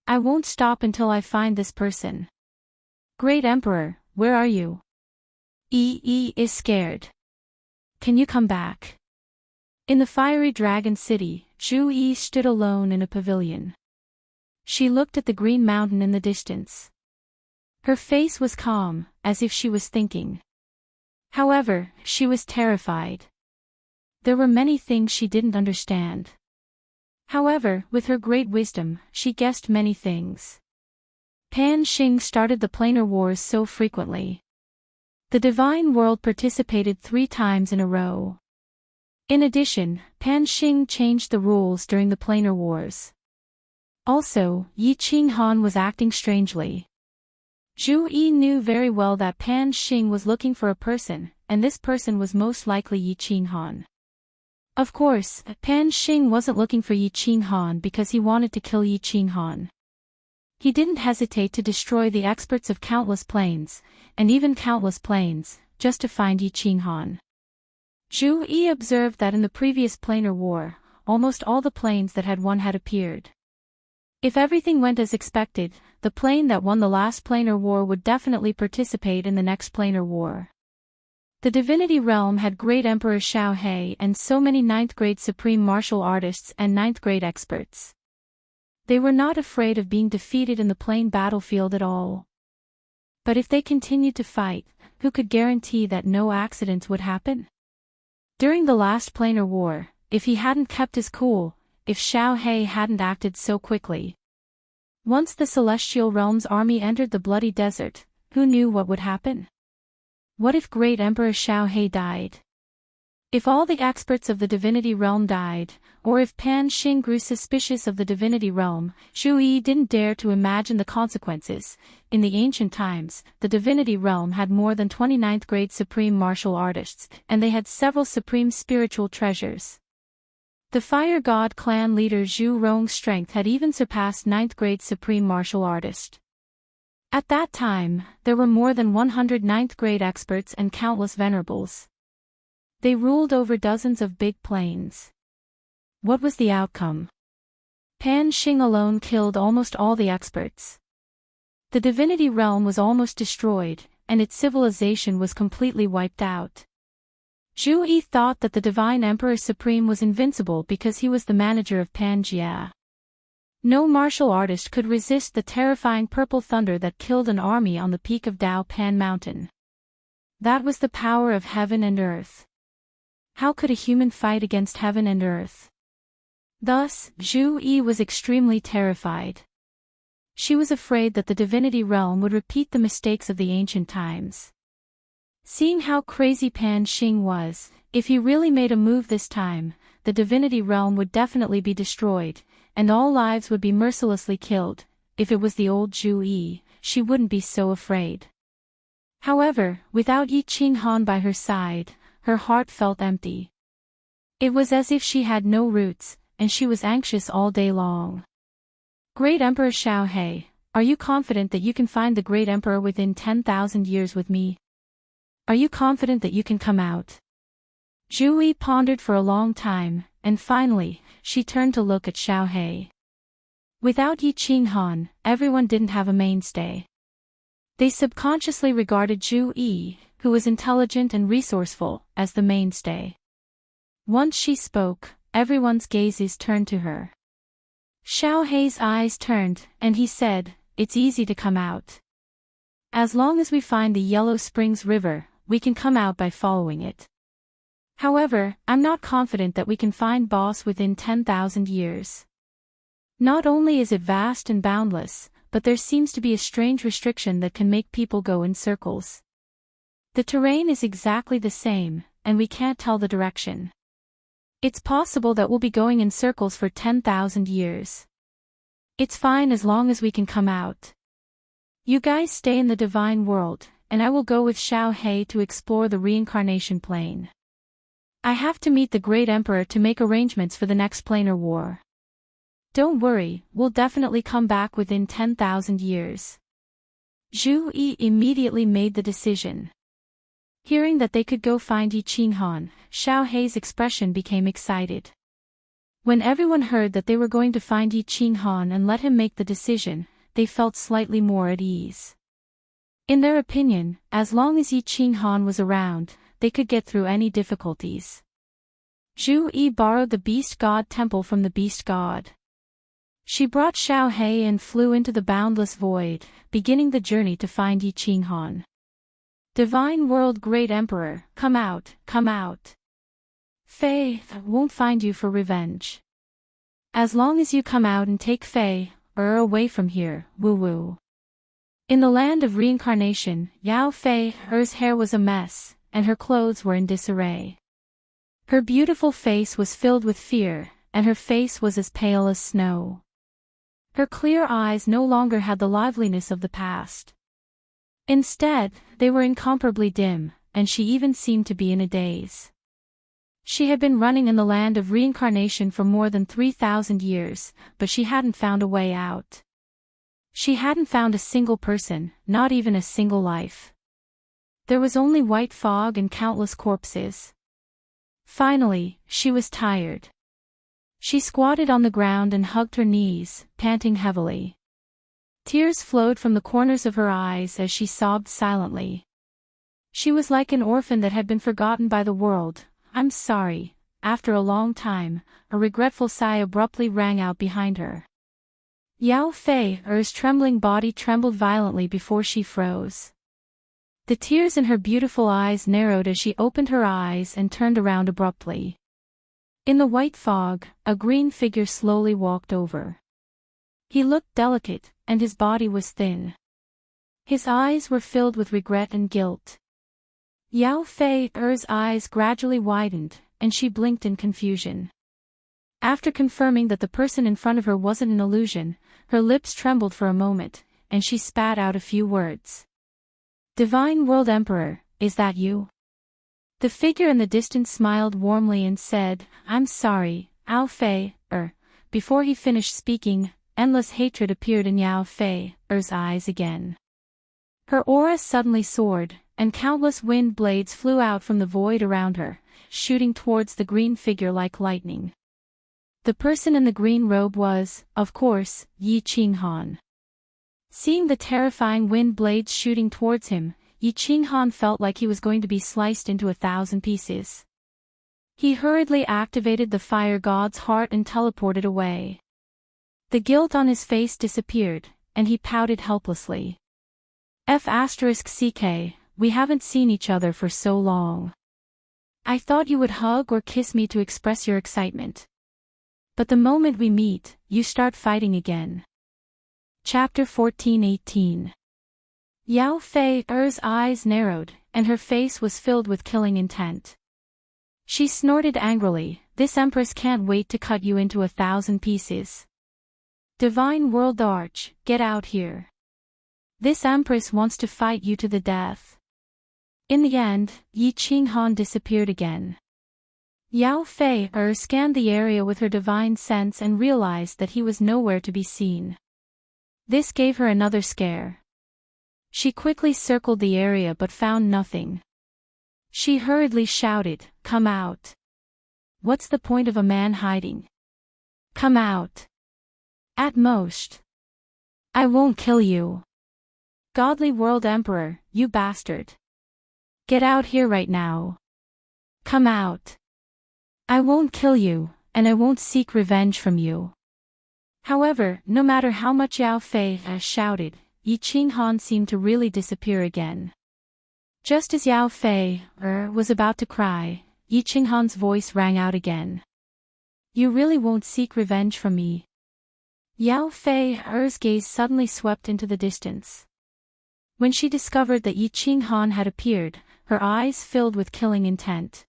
A: I won't stop until I find this person. Great Emperor, where are you? Yi is scared. Can you come back?" In the Fiery Dragon City, Zhu Yi stood alone in a pavilion. She looked at the green mountain in the distance. Her face was calm, as if she was thinking. However, she was terrified. There were many things she didn't understand. However, with her great wisdom, she guessed many things. Pan Xing started the planar wars so frequently. The divine world participated 3 times in a row. In addition, Pan Xing changed the rules during the planar wars. Also, Yi Qinghan was acting strangely. Zhu Yi knew very well that Pan Xing was looking for a person, and this person was most likely Yi Qinghan. Of course, Pan Xing wasn't looking for Yi Qinghan because he wanted to kill Yi Qinghan. He didn't hesitate to destroy the experts of countless planes, and even countless planes, just to find Yi Qinghan. Zhu Yi observed that in the previous planar war, almost all the planes that had won had appeared. If everything went as expected, the plane that won the last planar war would definitely participate in the next planar war. The Divinity Realm had great Emperor Xiao He and so many 9th grade supreme martial artists and 9th grade experts. They were not afraid of being defeated in the plain battlefield at all. But if they continued to fight, who could guarantee that no accidents would happen? During the last planar war, if he hadn't kept his cool, if Xiao He hadn't acted so quickly. Once the Celestial Realm's army entered the bloody desert, who knew what would happen? What if great Emperor Xiao He died? If all the experts of the Divinity Realm died, or if Pan Xing grew suspicious of the Divinity Realm, Zhu Yi didn't dare to imagine the consequences. In the ancient times, the Divinity Realm had more than 29th grade supreme martial artists, and they had several supreme spiritual treasures. The Fire God clan leader Zhu Rong's strength had even surpassed 9th grade supreme martial artist. At that time, there were more than 100 9th grade experts and countless venerables. They ruled over dozens of big planes. What was the outcome? Pan Xing alone killed almost all the experts. The Divinity Realm was almost destroyed, and its civilization was completely wiped out. Zhu Yi thought that the Divine Emperor Supreme was invincible because he was the manager of Pangaea. No martial artist could resist the terrifying purple thunder that killed an army on the peak of Dao Pan Mountain. That was the power of heaven and earth. How could a human fight against heaven and earth? Thus, Zhu Yi was extremely terrified. She was afraid that the Divinity Realm would repeat the mistakes of the ancient times. Seeing how crazy Pan Xing was, if he really made a move this time, the Divinity Realm would definitely be destroyed, and all lives would be mercilessly killed. If it was the old Zhu Yi, she wouldn't be so afraid. However, without Yi Qinghan by her side, her heart felt empty. It was as if she had no roots, and she was anxious all day long. Great Emperor Xiao He, are you confident that you can find the Great Emperor within 10,000 years with me? Are you confident that you can come out? Zhu Yi pondered for a long time, and finally, she turned to look at Xiao He. Without Yi Qinghan, everyone didn't have a mainstay. They subconsciously regarded Zhu Yi, who was intelligent and resourceful, as the mainstay. Once she spoke, everyone's gazes turned to her. Xiao He's eyes turned, and he said, "It's easy to come out. As long as we find the Yellow Springs River, we can come out by following it. However, I'm not confident that we can find Boss within 10,000 years. Not only is it vast and boundless, but there seems to be a strange restriction that can make people go in circles. The terrain is exactly the same, and we can't tell the direction. It's possible that we'll be going in circles for 10,000 years. It's fine as long as we can come out. You guys stay in the divine world, and I will go with Xiao He to explore the reincarnation plane. I have to meet the Great Emperor to make arrangements for the next planar war. Don't worry, we'll definitely come back within 10,000 years." Zhu Yi immediately made the decision. Hearing that they could go find Yi Qinghan, Xiao He's expression became excited. When everyone heard that they were going to find Yi Qinghan and let him make the decision, they felt slightly more at ease. In their opinion, as long as Yi Qinghan was around, they could get through any difficulties. Zhu Yi borrowed the Beast God Temple from the Beast God. She brought Xiao He and flew into the boundless void, beginning the journey to find Yi Qinghan. "Divine World Great Emperor, come out, come out. Fei won't find you for revenge. As long as you come out and take Fei away from here, woo-woo." In the land of reincarnation, Yao Fei's hair was a mess, and her clothes were in disarray. Her beautiful face was filled with fear, and her face was as pale as snow. Her clear eyes no longer had the liveliness of the past. Instead, they were incomparably dim, and she even seemed to be in a daze. She had been running in the land of reincarnation for more than 3,000 years, but she hadn't found a way out. She hadn't found a single person, not even a single life. There was only white fog and countless corpses. Finally, she was tired. She squatted on the ground and hugged her knees, panting heavily. Tears flowed from the corners of her eyes as she sobbed silently. She was like an orphan that had been forgotten by the world. "I'm sorry." After a long time, a regretful sigh abruptly rang out behind her. Yao Fei's trembling body trembled violently before she froze. The tears in her beautiful eyes narrowed as she opened her eyes and turned around abruptly. In the white fog, a green figure slowly walked over. He looked delicate, and his body was thin. His eyes were filled with regret and guilt. Yao Fei's eyes gradually widened, and she blinked in confusion. After confirming that the person in front of her wasn't an illusion, her lips trembled for a moment, and she spat out a few words. "Divine World Emperor, is that you?" The figure in the distance smiled warmly and said, "I'm sorry, Yao Fei." Before he finished speaking, endless hatred appeared in Yao Fei's eyes again. Her aura suddenly soared, and countless wind blades flew out from the void around her, shooting towards the green figure like lightning. The person in the green robe was, of course, Yi Qinghan. Seeing the terrifying wind blades shooting towards him, Yi Qinghan felt like he was going to be sliced into 1,000 pieces. He hurriedly activated the fire god's heart and teleported away. The guilt on his face disappeared, and he pouted helplessly. *CK, we haven't seen each other for so long. I thought you would hug or kiss me to express your excitement. But the moment we meet, you start fighting again. Chapter 14:18. Yao Fei's eyes narrowed, and her face was filled with killing intent. She snorted angrily, "This empress can't wait to cut you into 1,000 pieces. Divine World Arch, get out here. This empress wants to fight you to the death." In the end, Yi Qinghan disappeared again. Yao Fei scanned the area with her divine sense and realized that he was nowhere to be seen. This gave her another scare. She quickly circled the area but found nothing. She hurriedly shouted, "Come out. What's the point of a man hiding? Come out. At most, I won't kill you. Godly World Emperor, you bastard. Get out here right now. Come out. I won't kill you, and I won't seek revenge from you." However, no matter how much Yao Fei shouted, Yi Qinghan seemed to really disappear again. Just as Yao Fei was about to cry, Yi Qinghan's voice rang out again. "You really won't seek revenge from me?" Yao Fei's gaze suddenly swept into the distance. When she discovered that Yi Qinghan had appeared, her eyes filled with killing intent.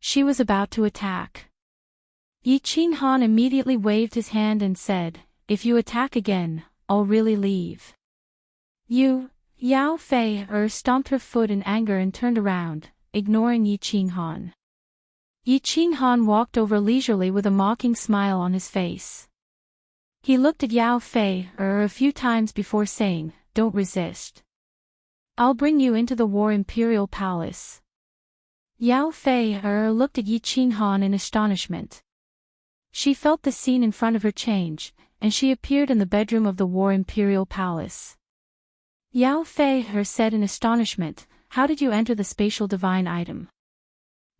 A: She was about to attack. Yi Qinghan immediately waved his hand and said, "If you attack again, I'll really leave." Yao Fei stomped her foot in anger and turned around, ignoring Yi Qinghan. Yi Qinghan walked over leisurely with a mocking smile on his face. He looked at Yao Fei a few times before saying, "Don't resist. I'll bring you into the War Imperial Palace." Yao Fei looked at Yi Qinghan in astonishment. She felt the scene in front of her change, and she appeared in the bedroom of the War Imperial Palace. Yao Fei said in astonishment, "How did you enter the spatial divine item?"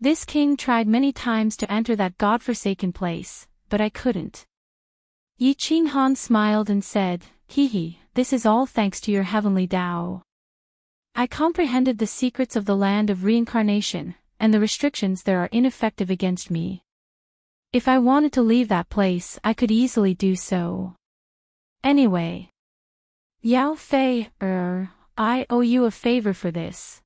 A: "This king tried many times to enter that godforsaken place, but I couldn't." Yi Qinghan smiled and said, "Hehe, this is all thanks to your heavenly Tao. I comprehended the secrets of the land of reincarnation, and the restrictions there are ineffective against me. If I wanted to leave that place, I could easily do so. Anyway, Yao Fei, I owe you a favor for this."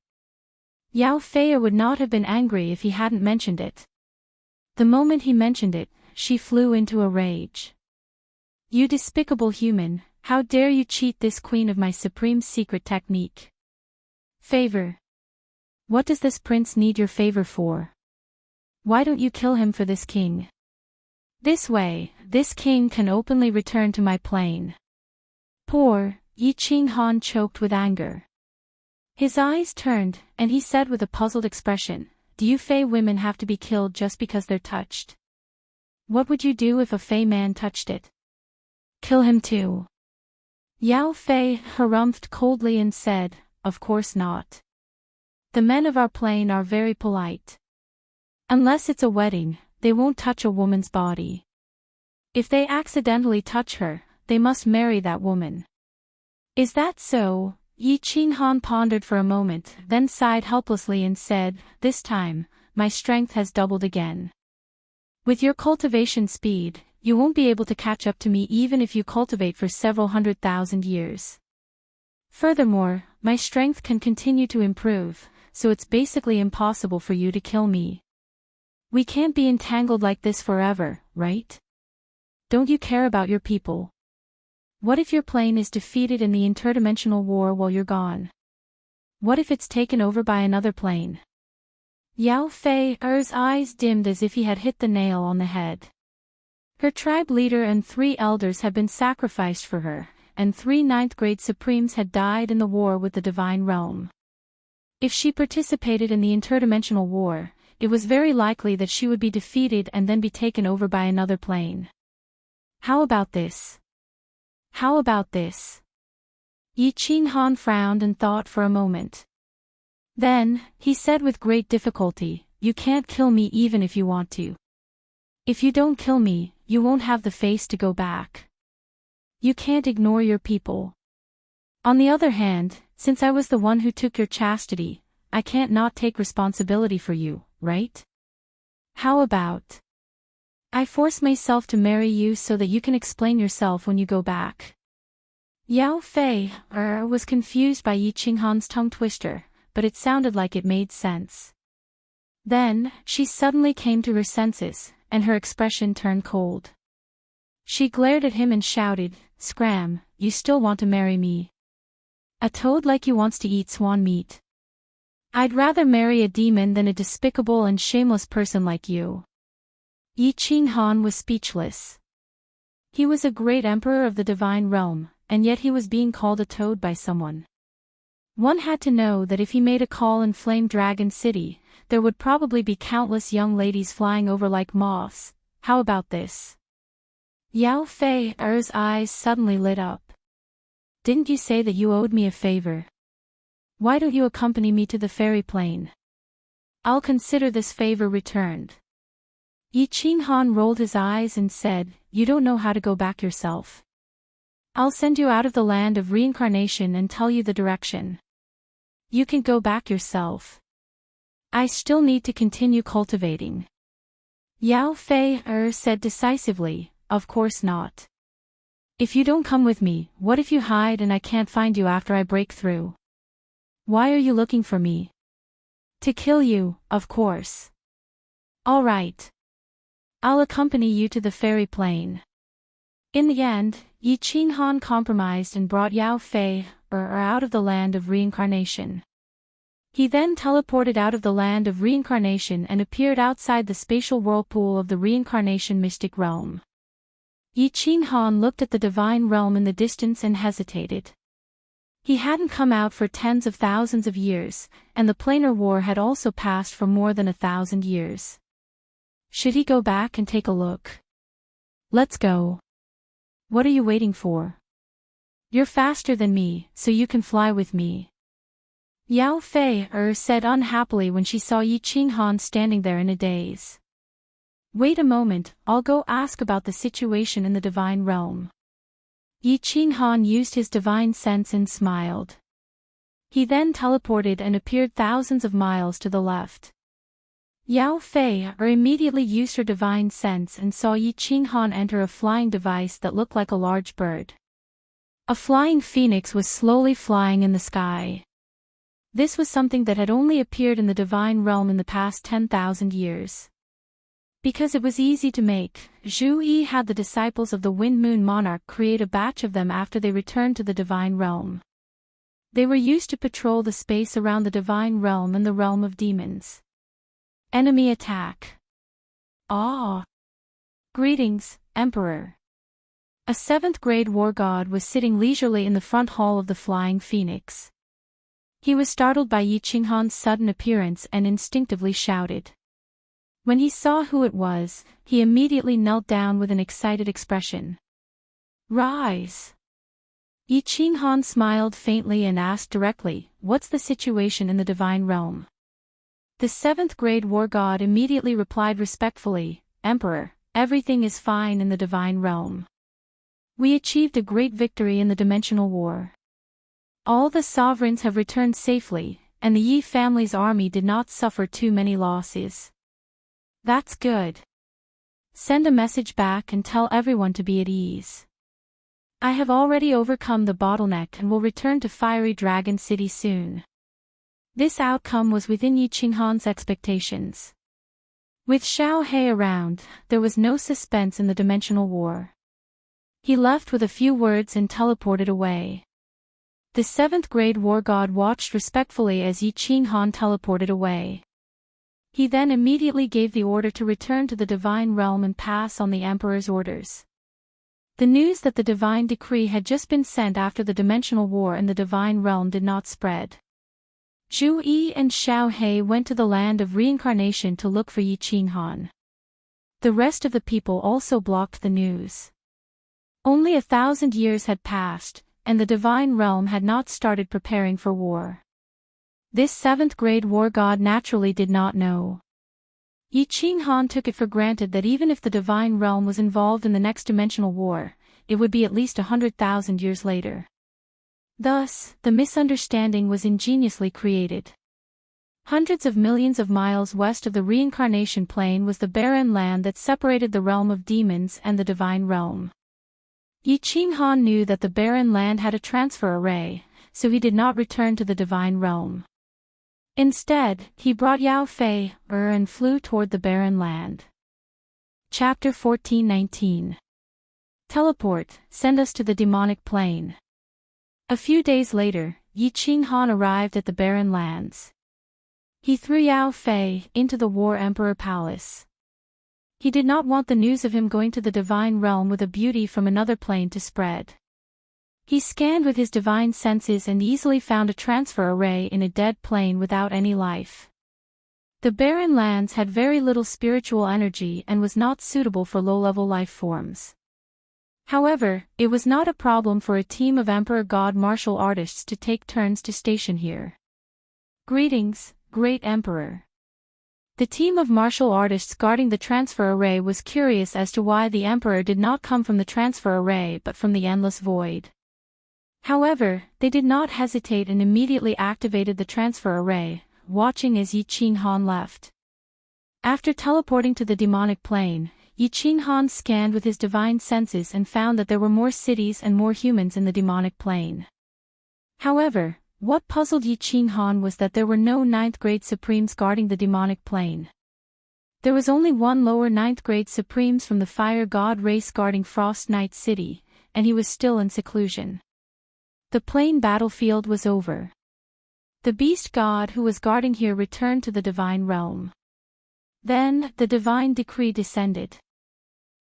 A: Yao Fei would not have been angry if he hadn't mentioned it. The moment he mentioned it, she flew into a rage. "You despicable human, how dare you cheat this queen of my supreme secret technique? Favor? What does this prince need your favor for? Why don't you kill him for this king? This way, this king can openly return to my plane." Poor Yi Qinghan choked with anger. His eyes turned, and he said with a puzzled expression, do you Fey women have to be killed just because they're touched? What would you do if a Fey man touched it? Kill him too. Yao Fei harumphed coldly and said, of course not. The men of our plane are very polite. Unless it's a wedding, they won't touch a woman's body. If they accidentally touch her, they must marry that woman. Is that so? Yi Qinghan pondered for a moment, then sighed helplessly and said, this time, my strength has doubled again. With your cultivation speed, you won't be able to catch up to me even if you cultivate for several 100,000 years. Furthermore, my strength can continue to improve, so it's basically impossible for you to kill me. We can't be entangled like this forever, right? Don't you care about your people? What if your plane is defeated in the interdimensional war while you're gone? What if it's taken over by another plane? Yao Fei's eyes dimmed as if he had hit the nail on the head. Her tribe leader and 3 elders had been sacrificed for her, and 3 ninth-grade supremes had died in the war with the divine realm. If she participated in the interdimensional war, it was very likely that she would be defeated and then be taken over by another plane. How about this? How about this? Yi Qinghan frowned and thought for a moment. Then, he said with great difficulty, you can't kill me even if you want to. If you don't kill me, you won't have the face to go back. You can't ignore your people. On the other hand, since I was the one who took your chastity, I can't not take responsibility for you, right? How about I force myself to marry you so that you can explain yourself when you go back? Yao Fei was confused by Yi Qinghan's tongue twister, but it sounded like it made sense. Then, she suddenly came to her senses, and her expression turned cold. She glared at him and shouted, Scram, you still want to marry me? A toad like you wants to eat swan meat. I'd rather marry a demon than a despicable and shameless person like you. Yi Qinghan was speechless. He was a great emperor of the divine realm, and yet he was being called a toad by someone. One had to know that if he made a call in Flame Dragon City, there would probably be countless young ladies flying over like moths. How about this? Yao Fei's eyes suddenly lit up. Didn't you say that you owed me a favor? Why don't you accompany me to the fairy plane? I'll consider this favor returned. Yi Qinghan rolled his eyes and said, you don't know how to go back yourself. I'll send you out of the land of reincarnation and tell you the direction. You can go back yourself. I still need to continue cultivating. Yao Fei said decisively, of course not. If you don't come with me, what if you hide and I can't find you after I break through? Why are you looking for me? To kill you, of course. All right. I'll accompany you to the fairy plane. In the end, Yi Qinghan compromised and brought Yao Fei out of the land of reincarnation. He then teleported out of the land of reincarnation and appeared outside the spatial whirlpool of the reincarnation mystic realm. Yi Qinghan looked at the divine realm in the distance and hesitated. He hadn't come out for tens of thousands of years, and the planar war had also passed for more than 1,000 years. Should he go back and take a look? Let's go. What are you waiting for? You're faster than me, so you can fly with me. Yao Fei said unhappily when she saw Yi Qinghan standing there in a daze. Wait a moment, I'll go ask about the situation in the divine realm. Yi Qinghan used his divine sense and smiled. He then teleported and appeared thousands of miles to the left. Yao Fei immediately used her divine sense and saw Yi Qinghan enter a flying device that looked like a large bird. A flying phoenix was slowly flying in the sky. This was something that had only appeared in the divine realm in the past 10,000 years. Because it was easy to make, Zhu Yi had the disciples of the Wind Moon Monarch create a batch of them after they returned to the divine realm. They were used to patrol the space around the divine realm and the realm of demons. Enemy attack. Ah! Greetings, Emperor. A 7th grade war god was sitting leisurely in the front hall of the Flying Phoenix. He was startled by Yi Qinghan's sudden appearance and instinctively shouted. When he saw who it was, he immediately knelt down with an excited expression. Rise! Yi Qinghan smiled faintly and asked directly, "What's the situation in the divine realm?" The seventh grade war god immediately replied respectfully, "Emperor, everything is fine in the divine realm. We achieved a great victory in the dimensional war. All the sovereigns have returned safely, and the Yi family's army did not suffer too many losses. That's good. Send a message back and tell everyone to be at ease. I have already overcome the bottleneck and will return to Fiery Dragon City soon." This outcome was within Yi Qinghan's expectations. With Xiao He around, there was no suspense in the dimensional war. He left with a few words and teleported away. The seventh grade war god watched respectfully as Yi Qinghan teleported away. He then immediately gave the order to return to the divine realm and pass on the emperor's orders. The news that the divine decree had just been sent after the dimensional war in the divine realm did not spread. Zhu Yi and Xiao He went to the land of reincarnation to look for Yi Qinghan. The rest of the people also blocked the news. Only 1,000 years had passed, and the divine realm had not started preparing for war. This seventh grade war god naturally did not know. Yi Qinghan took it for granted that even if the divine realm was involved in the next dimensional war, it would be at least 100,000 years later. Thus, the misunderstanding was ingeniously created. Hundreds of millions of miles west of the reincarnation plane was the barren land that separated the realm of demons and the divine realm. Yi Qinghan knew that the barren land had a transfer array, so he did not return to the divine realm. Instead, he brought Yao Fei, and flew toward the barren land. Chapter 14:19. Teleport, send us to the demonic plane. A few days later, Yi Qinghan arrived at the barren lands. He threw Yao Fei into the War Emperor Palace. He did not want the news of him going to the divine realm with a beauty from another plane to spread. He scanned with his divine senses and easily found a transfer array in a dead plane without any life. The barren lands had very little spiritual energy and was not suitable for low-level life forms. However, it was not a problem for a team of Emperor God martial artists to take turns to station here. Greetings, Great Emperor. The team of martial artists guarding the transfer array was curious as to why the Emperor did not come from the transfer array but from the endless void. However, they did not hesitate and immediately activated the transfer array, watching as Yi Qinghan left. After teleporting to the demonic plane, Yi Qinghan scanned with his divine senses and found that there were more cities and more humans in the demonic plane. However, what puzzled Yi Qinghan was that there were no 9th grade supremes guarding the demonic plane. There was only one lower 9th grade supremes from the fire god race guarding Frost Night City, and he was still in seclusion. The plane battlefield was over. The beast god who was guarding here returned to the divine realm. Then, the divine decree descended.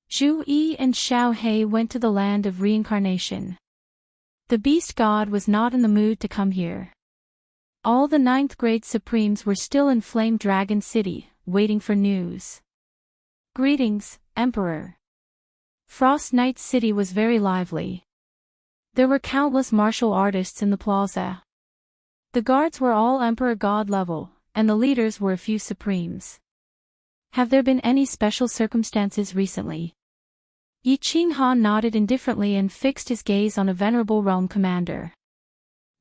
A: Zhu Yi and Xiao He went to the land of reincarnation. The beast god was not in the mood to come here. All the 9th grade supremes were still in Flame Dragon City, waiting for news. Greetings, Emperor. Frost Night City was very lively. There were countless martial artists in the plaza. The guards were all Emperor God level, and the leaders were a few supremes. Have there been any special circumstances recently? Yi Qinghan nodded indifferently and fixed his gaze on a venerable realm commander.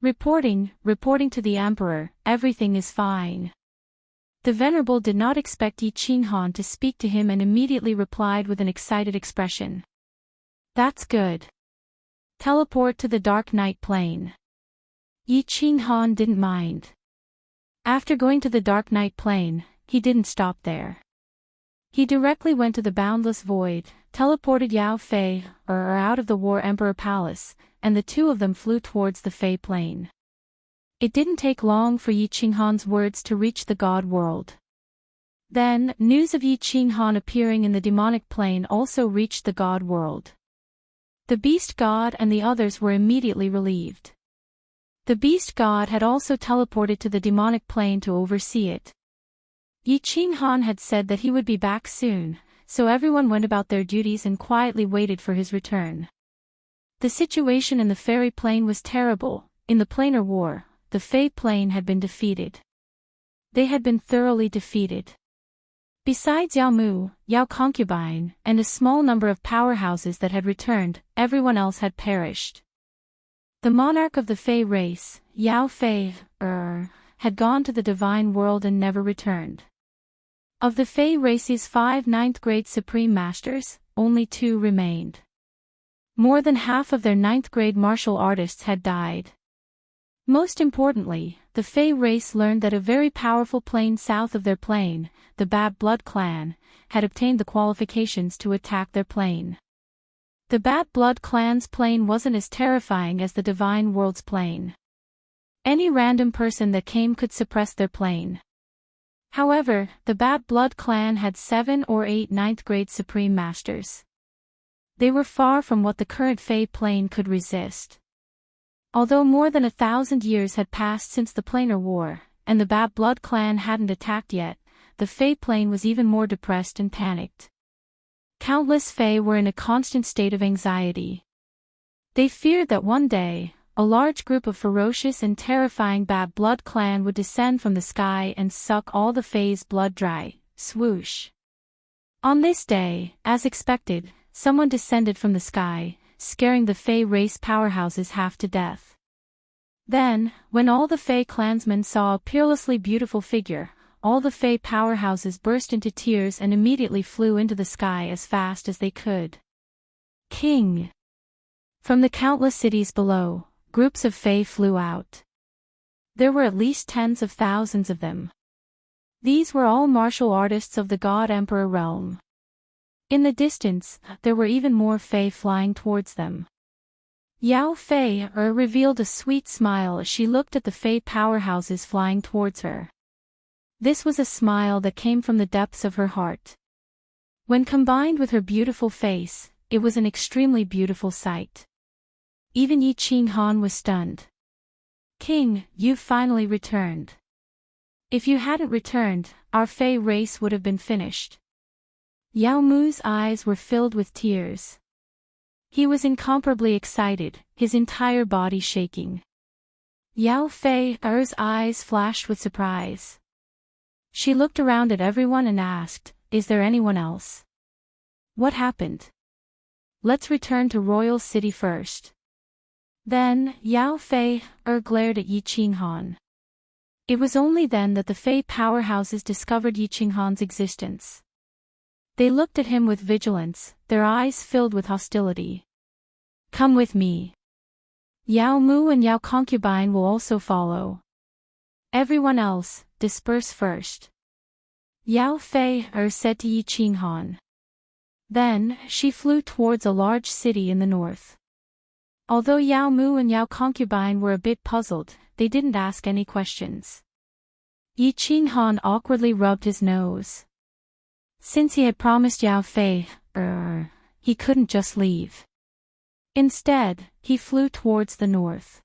A: Reporting to the Emperor, everything is fine. The venerable did not expect Yi Qinghan to speak to him and immediately replied with an excited expression. That's good. Teleport to the Dark Night Plane. Yi Qinghan didn't mind. After going to the Dark Night Plane, he didn't stop there. He directly went to the Boundless Void, teleported Yao Fei out of the War Emperor Palace, and the two of them flew towards the Fei Plane. It didn't take long for Yi Qinghan's words to reach the God world. Then, news of Yi Qinghan appearing in the demonic plane also reached the God world. The beast god and the others were immediately relieved. The beast god had also teleported to the demonic plane to oversee it. Yi Qinghan had said that he would be back soon, so everyone went about their duties and quietly waited for his return. The situation in the fairy plane was terrible. In the planar war, the Fey plane had been defeated. They had been thoroughly defeated. Besides Yao Mu, Yao Concubine, and a small number of powerhouses that had returned, everyone else had perished. The monarch of the Fey race, Yao Fei, had gone to the divine world and never returned. Of the Fey race's 5 ninth-grade supreme masters, only 2 remained. More than half of their 9th-grade martial artists had died. Most importantly, the Fey race learned that a very powerful plane south of their plane, the Bad Blood clan, had obtained the qualifications to attack their plane. The Bad Blood clan's plane wasn't as terrifying as the Divine World's plane. Any random person that came could suppress their plane. However, the Bad Blood clan had 7 or 8 9th-grade supreme masters. They were far from what the current Fey plane could resist. Although more than 1,000 years had passed since the planar war, and the Bad Blood clan hadn't attacked yet, the Fey plane was even more depressed and panicked. Countless Fey were in a constant state of anxiety. They feared that one day, a large group of ferocious and terrifying Bad Blood clan would descend from the sky and suck all the Fey's blood dry. Swoosh. On this day, as expected, someone descended from the sky, scaring the Fey race powerhouses half to death. Then, when all the Fey clansmen saw a peerlessly beautiful figure, all the Fey powerhouses burst into tears and immediately flew into the sky as fast as they could. King! From the countless cities below, groups of Fey flew out. There were at least tens of thousands of them. These were all martial artists of the God Emperor realm. In the distance, there were even more Fey flying towards them. Yao Fei revealed a sweet smile as she looked at the Fey powerhouses flying towards her. This was a smile that came from the depths of her heart. When combined with her beautiful face, it was an extremely beautiful sight. Even Yi Qinghan was stunned. King, you've finally returned. If you hadn't returned, our Fey race would have been finished. Yao Mu's eyes were filled with tears. He was incomparably excited, his entire body shaking. Yao Fei's eyes flashed with surprise. She looked around at everyone and asked, "Is there anyone else? What happened? Let's return to Royal City first." Then, Yao Fei glared at Yi Qinghan. It was only then that the Fey powerhouses discovered Yi Qinghan's existence. They looked at him with vigilance, their eyes filled with hostility. "Come with me. Yao Mu and Yao Concubine will also follow. Everyone else, disperse first," Yao Fei said to Yi Qinghan. Then, she flew towards a large city in the north. Although Yao Mu and Yao Concubine were a bit puzzled, they didn't ask any questions. Yi Qinghan awkwardly rubbed his nose. Since he had promised Yao Fei, he couldn't just leave. Instead, he flew towards the north.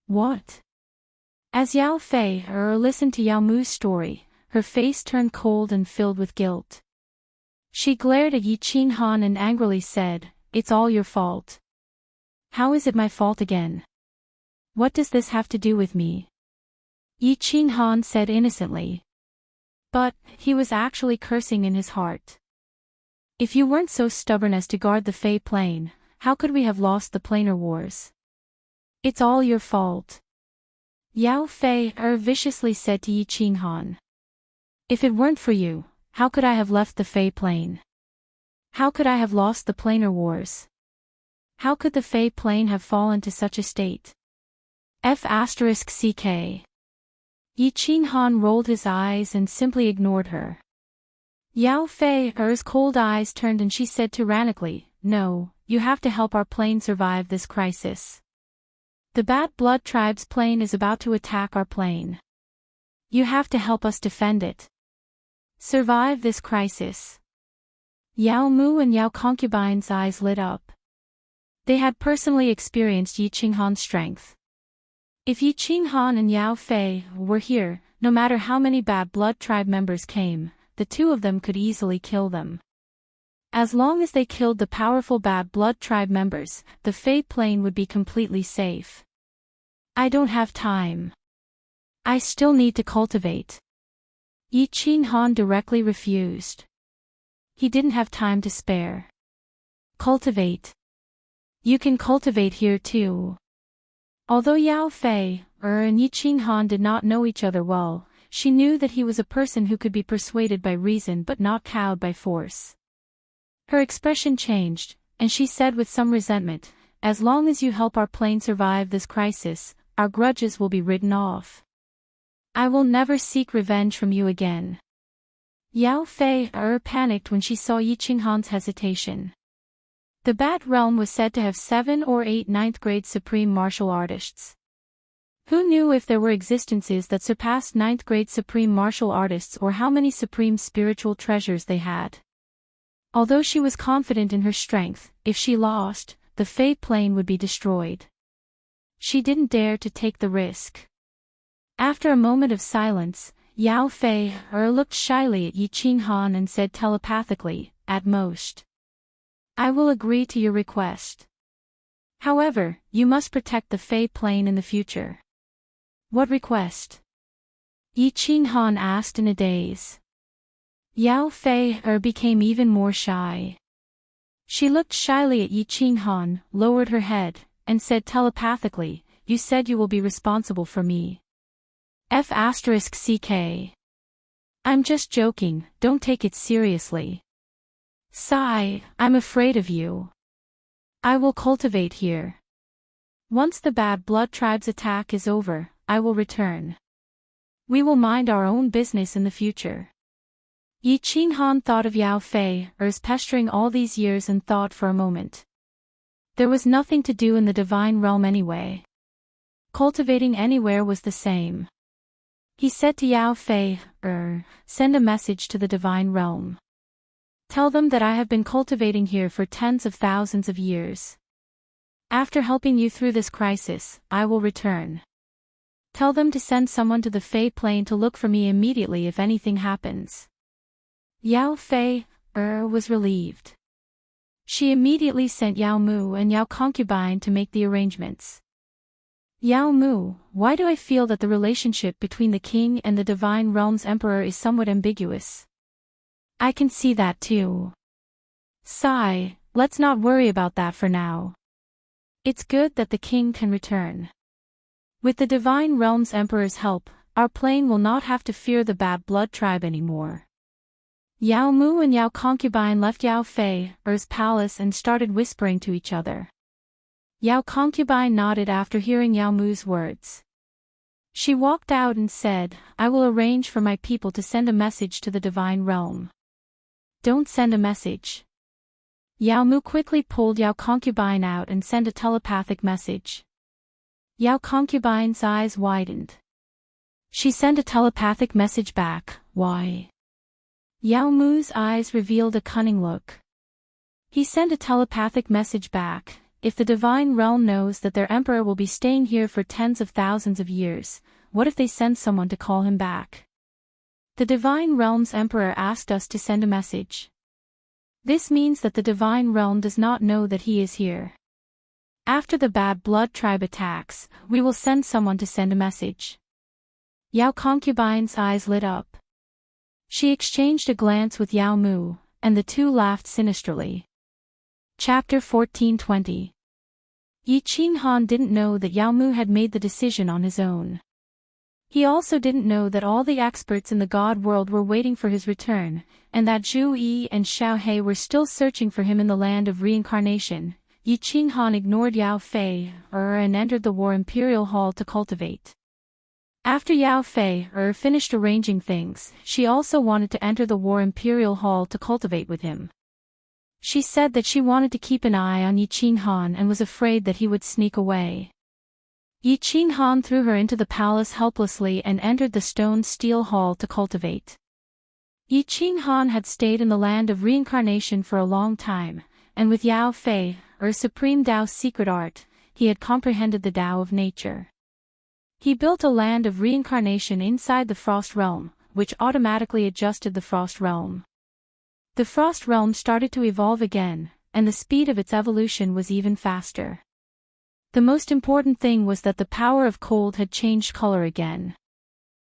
A: What? As Yao Fei listened to Yao Mu's story, her face turned cold and filled with guilt. She glared at Yi Qinghan and angrily said, "It's all your fault." "How is it my fault again? What does this have to do with me?" Yi Qinghan said innocently. But, he was actually cursing in his heart. "If you weren't so stubborn as to guard the Fey plane, how could we have lost the planar wars? It's all your fault." Yao Fei viciously said to Yi Qinghan. "If it weren't for you, how could I have left the Fey plane? How could I have lost the planar wars? How could the Fey plane have fallen to such a state?" F***ck. Yi Qinghan rolled his eyes and simply ignored her. Yao Fei's cold eyes turned and she said tyrannically, "No, you have to help our plane survive this crisis. The Bad Blood tribe's plane is about to attack our plane. You have to help us defend it. Survive this crisis." Yao Mu and Yao Concubine's eyes lit up. They had personally experienced Yi Qinghan's strength. If Yi Qing Han and Yao Fei were here, no matter how many Bad Blood tribe members came, the two of them could easily kill them. As long as they killed the powerful Bad Blood tribe members, the Fei Plain would be completely safe. I don't have time. I still need to cultivate. Yi Qing Han directly refused. He didn't have time to spare. Cultivate. You can cultivate here too. Although Yao Fei and Yi Qing Han did not know each other well, she knew that he was a person who could be persuaded by reason but not cowed by force. Her expression changed, and she said with some resentment, "As long as you help our plane survive this crisis, our grudges will be written off. I will never seek revenge from you again." Yao Fei panicked when she saw Yi Qing Han's hesitation. The Bat Realm was said to have 7 or 8 ninth-grade supreme martial artists. Who knew if there were existences that surpassed ninth-grade supreme martial artists or how many supreme spiritual treasures they had? Although she was confident in her strength, if she lost, the Fei Plain would be destroyed. She didn't dare to take the risk. After a moment of silence, Yao Fei looked shyly at Yi Qing Han and said telepathically, "At most, I will agree to your request. However, you must protect the Fei Plain in the future." "What request?" Yi Qing Han asked in a daze. Yao Fei became even more shy. She looked shyly at Yi Qing Han, lowered her head, and said telepathically, "You said you will be responsible for me. F***ck. I'm just joking, don't take it seriously. Sigh, I'm afraid of you. I will cultivate here. Once the Bad Blood tribe's attack is over, I will return. We will mind our own business in the future." Yi Qing Han thought of Yao Fei as pestering all these years and thought for a moment. There was nothing to do in the divine realm anyway. Cultivating anywhere was the same. He said to Yao Fei, "Send a message to the divine realm. Tell them that I have been cultivating here for tens of thousands of years. After helping you through this crisis, I will return. Tell them to send someone to the Fei Plain to look for me immediately if anything happens." Yao Fei was relieved. She immediately sent Yao Mu and Yao Concubine to make the arrangements. "Yao Mu, why do I feel that the relationship between the king and the divine realm's emperor is somewhat ambiguous?" "I can see that too. Sigh, let's not worry about that for now. It's good that the king can return. With the divine realm's emperor's help, our plane will not have to fear the Bad Blood tribe anymore." Yao Mu and Yao Concubine left Yao Fei's palace and started whispering to each other. Yao Concubine nodded after hearing Yao Mu's words. She walked out and said, "I will arrange for my people to send a message to the divine realm." "Don't send a message." Yao Mu quickly pulled Yao Concubine out and sent a telepathic message. Yao Concubine's eyes widened. She sent a telepathic message back, "Why?" Yao Mu's eyes revealed a cunning look. He sent a telepathic message back, "If the divine realm knows that their emperor will be staying here for tens of thousands of years, what if they send someone to call him back? The divine realm's emperor asked us to send a message. This means that the divine realm does not know that he is here. After the Bad Blood tribe attacks, we will send someone to send a message." Yao Concubine's eyes lit up. She exchanged a glance with Yao Mu, and the two laughed sinisterly. Chapter 14:20. Yi Qing Han didn't know that Yao Mu had made the decision on his own. He also didn't know that all the experts in the God world were waiting for his return, and that Zhu Yi and Xiao He were still searching for him in the land of reincarnation. Yi Qing Han ignored Yao Fei and entered the War Imperial Hall to cultivate. After Yao Fei finished arranging things, she also wanted to enter the War Imperial Hall to cultivate with him. She said that she wanted to keep an eye on Yi Qing Han and was afraid that he would sneak away. Yi Qing Han threw her into the palace helplessly and entered the stone steel hall to cultivate. Yi Qing Han had stayed in the land of reincarnation for a long time, and with Yao Fei, supreme Tao secret art, he had comprehended the Tao of nature. He built a land of reincarnation inside the Frost Realm, which automatically adjusted the Frost Realm. The Frost Realm started to evolve again, and the speed of its evolution was even faster. The most important thing was that the power of cold had changed color again.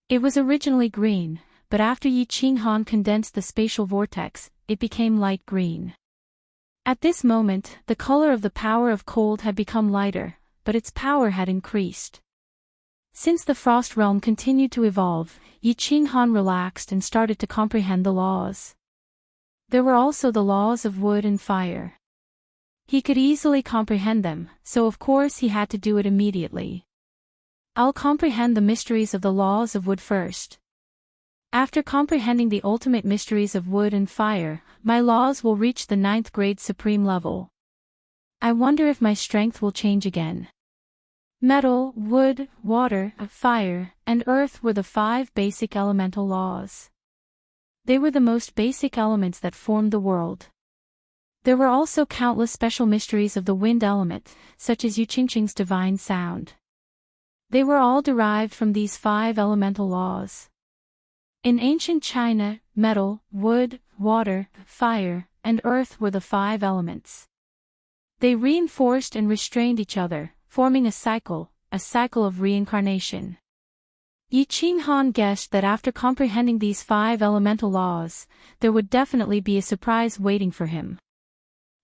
A: It was originally green, but after Yi Qinghan condensed the spatial vortex, it became light green. At this moment, the color of the power of cold had become lighter, but its power had increased. Since the Frost Realm continued to evolve, Yi Qinghan relaxed and started to comprehend the laws. There were also the laws of wood and fire. He could easily comprehend them, so of course he had to do it immediately. I'll comprehend the mysteries of the laws of wood first. After comprehending the ultimate mysteries of wood and fire, my laws will reach the 9th grade supreme level. I wonder if my strength will change again. Metal, wood, water, fire, and earth were the 5 basic elemental laws. They were the most basic elements that formed the world. There were also countless special mysteries of the wind element, such as Yu Qingqing's divine sound. They were all derived from these 5 elemental laws. In ancient China, metal, wood, water, fire, and earth were the 5 elements. They reinforced and restrained each other, forming a cycle of reincarnation. Yi Qinghan guessed that after comprehending these 5 elemental laws, there would definitely be a surprise waiting for him.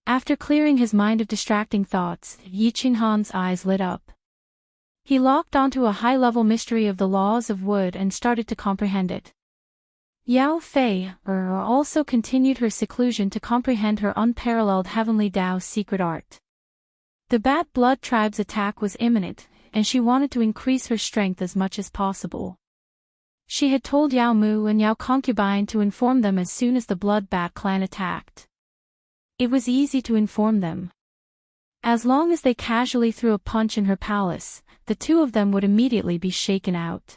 A: After clearing his mind of distracting thoughts, Yi Qinghan's eyes lit up. He locked onto a high-level mystery of the laws of wood and started to comprehend it. Yao Fei also continued her seclusion to comprehend her unparalleled heavenly Tao's secret art. The Bat Blood tribe's attack was imminent, and she wanted to increase her strength as much as possible. She had told Yao Mu and Yao Concubine to inform them as soon as the Blood Bat clan attacked. It was easy to inform them. As long as they casually threw a punch in her palace, the 2 of them would immediately be shaken out.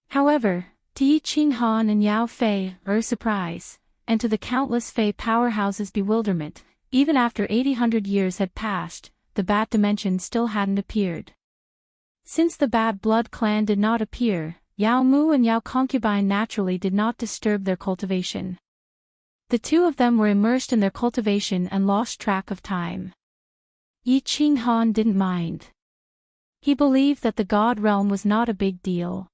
A: However, to Yi Qinghan and Yao Fei, surprise, and to the countless Fei powerhouses' bewilderment, even after 800 years had passed, the Bat Dimension still hadn't appeared. Since the Bad Blood clan did not appear, Yao Mu and Yao Concubine naturally did not disturb their cultivation. The 2 of them were immersed in their cultivation and lost track of time. Yi Qinghan didn't mind. He believed that the God Realm was not a big deal.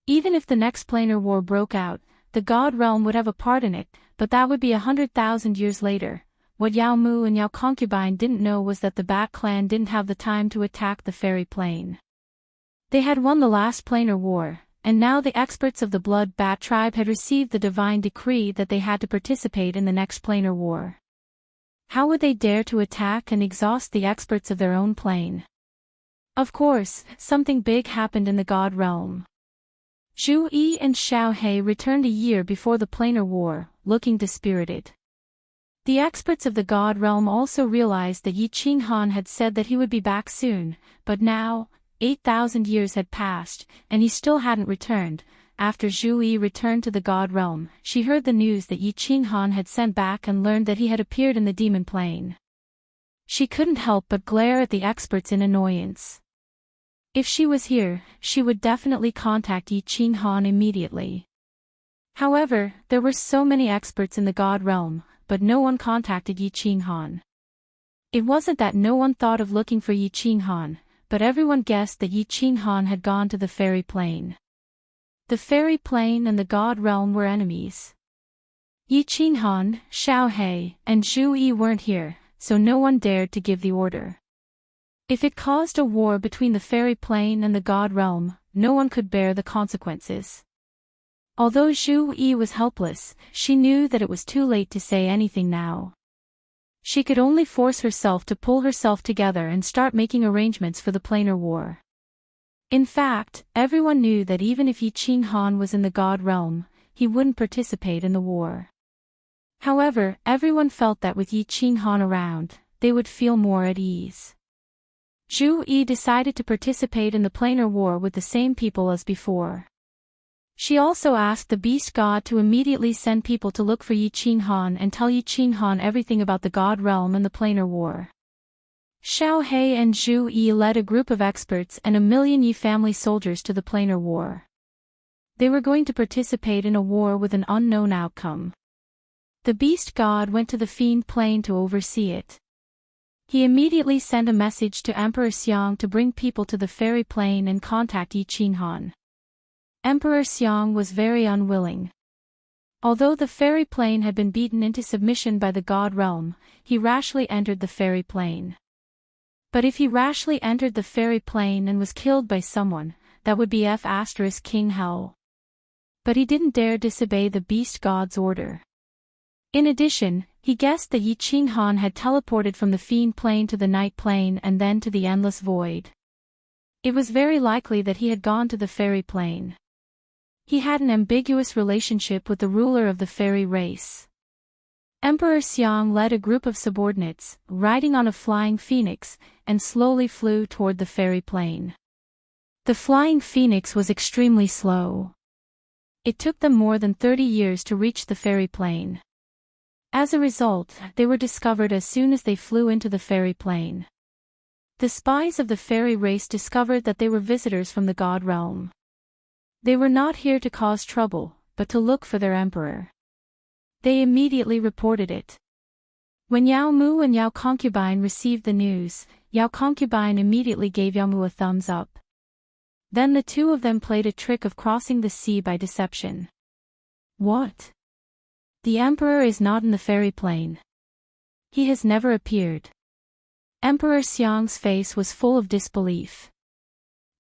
A: Even if the next planar war broke out, the God Realm would have a part in it, but that would be 100,000 years later. What Yao Mu and Yao Concubine didn't know was that the Bat clan didn't have the time to attack the fairy plane. They had won the last planar war, and now the experts of the Blood Bat tribe had received the divine decree that they had to participate in the next planar war. How would they dare to attack and exhaust the experts of their own plane? Of course, something big happened in the God Realm. Zhu Yi and Xiao He returned a year before the planar war, looking dispirited. The experts of the God Realm also realized that Yi Qinghan had said that he would be back soon, but now, 8,000 years had passed, and he still hadn't returned. After Zhu Yi returned to the God Realm, she heard the news that Yi Qinghan had sent back and learned that he had appeared in the demon plane. She couldn't help but glare at the experts in annoyance. If she was here, she would definitely contact Yi Qinghan immediately. However, there were so many experts in the God Realm, but no one contacted Yi Qinghan. It wasn't that no one thought of looking for Yi Qinghan, but everyone guessed that Yi Qinghan had gone to the fairy plane. The fairy plane and the God Realm were enemies. Yi Qinghan, Xiao He, and Zhu Yi weren't here, so no one dared to give the order. If it caused a war between the fairy plane and the God Realm, no one could bear the consequences. Although Zhu Yi was helpless, she knew that it was too late to say anything now. She could only force herself to pull herself together and start making arrangements for the planar war. In fact, everyone knew that even if Yi Qinghan was in the God Realm, he wouldn't participate in the war. However, everyone felt that with Yi Qinghan around, they would feel more at ease. Zhu Yi decided to participate in the planar war with the same people as before. She also asked the Beast God to immediately send people to look for Yi Qinghan and tell Yi Qinghan everything about the God Realm and the planar war. Xiao He and Zhu Yi led a group of experts and 1,000,000 Yi family soldiers to the planar war. They were going to participate in a war with an unknown outcome. The beast god went to the fiend plane to oversee it. He immediately sent a message to Emperor Xiang to bring people to the fairy plane and contact Yi Qinghan. Emperor Xiang was very unwilling. Although the fairy plane had been beaten into submission by the god realm, he rashly entered the fairy plane. But if he rashly entered the fairy plane and was killed by someone, that would be King Hell. But he didn't dare disobey the beast god's order. In addition, he guessed that Yi Qinghan had teleported from the fiend plane to the night plane and then to the endless void. It was very likely that he had gone to the fairy plane. He had an ambiguous relationship with the ruler of the fairy race. Emperor Xiang led a group of subordinates, riding on a flying phoenix, and slowly flew toward the fairy plane. The flying phoenix was extremely slow. It took them more than 30 years to reach the fairy plane. As a result, they were discovered as soon as they flew into the fairy plane. The spies of the fairy race discovered that they were visitors from the god realm. They were not here to cause trouble, but to look for their emperor. They immediately reported it. When Yao Mu and Yao Concubine received the news, Yao Concubine immediately gave Yao Mu a thumbs up. Then the two of them played a trick of crossing the sea by deception. What? The emperor is not in the fairy plane. He has never appeared. Emperor Xiang's face was full of disbelief.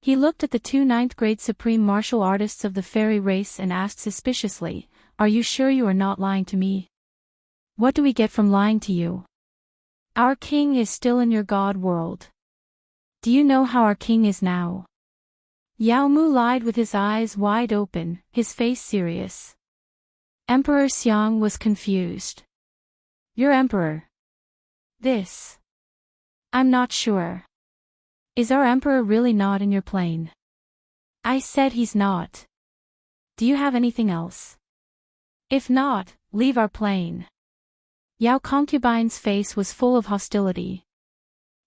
A: He looked at the two ninth-grade supreme martial artists of the fairy race and asked suspiciously, "Are you sure you are not lying to me? What do we get from lying to you? Our king is still in your god world. Do you know how our king is now?" Yao Mu lied with his eyes wide open, his face serious. Emperor Xiang was confused. "Your emperor? This? I'm not sure. Is our emperor really not in your plane?" "I said he's not. Do you have anything else? If not, leave our plane." Yao Concubine's face was full of hostility.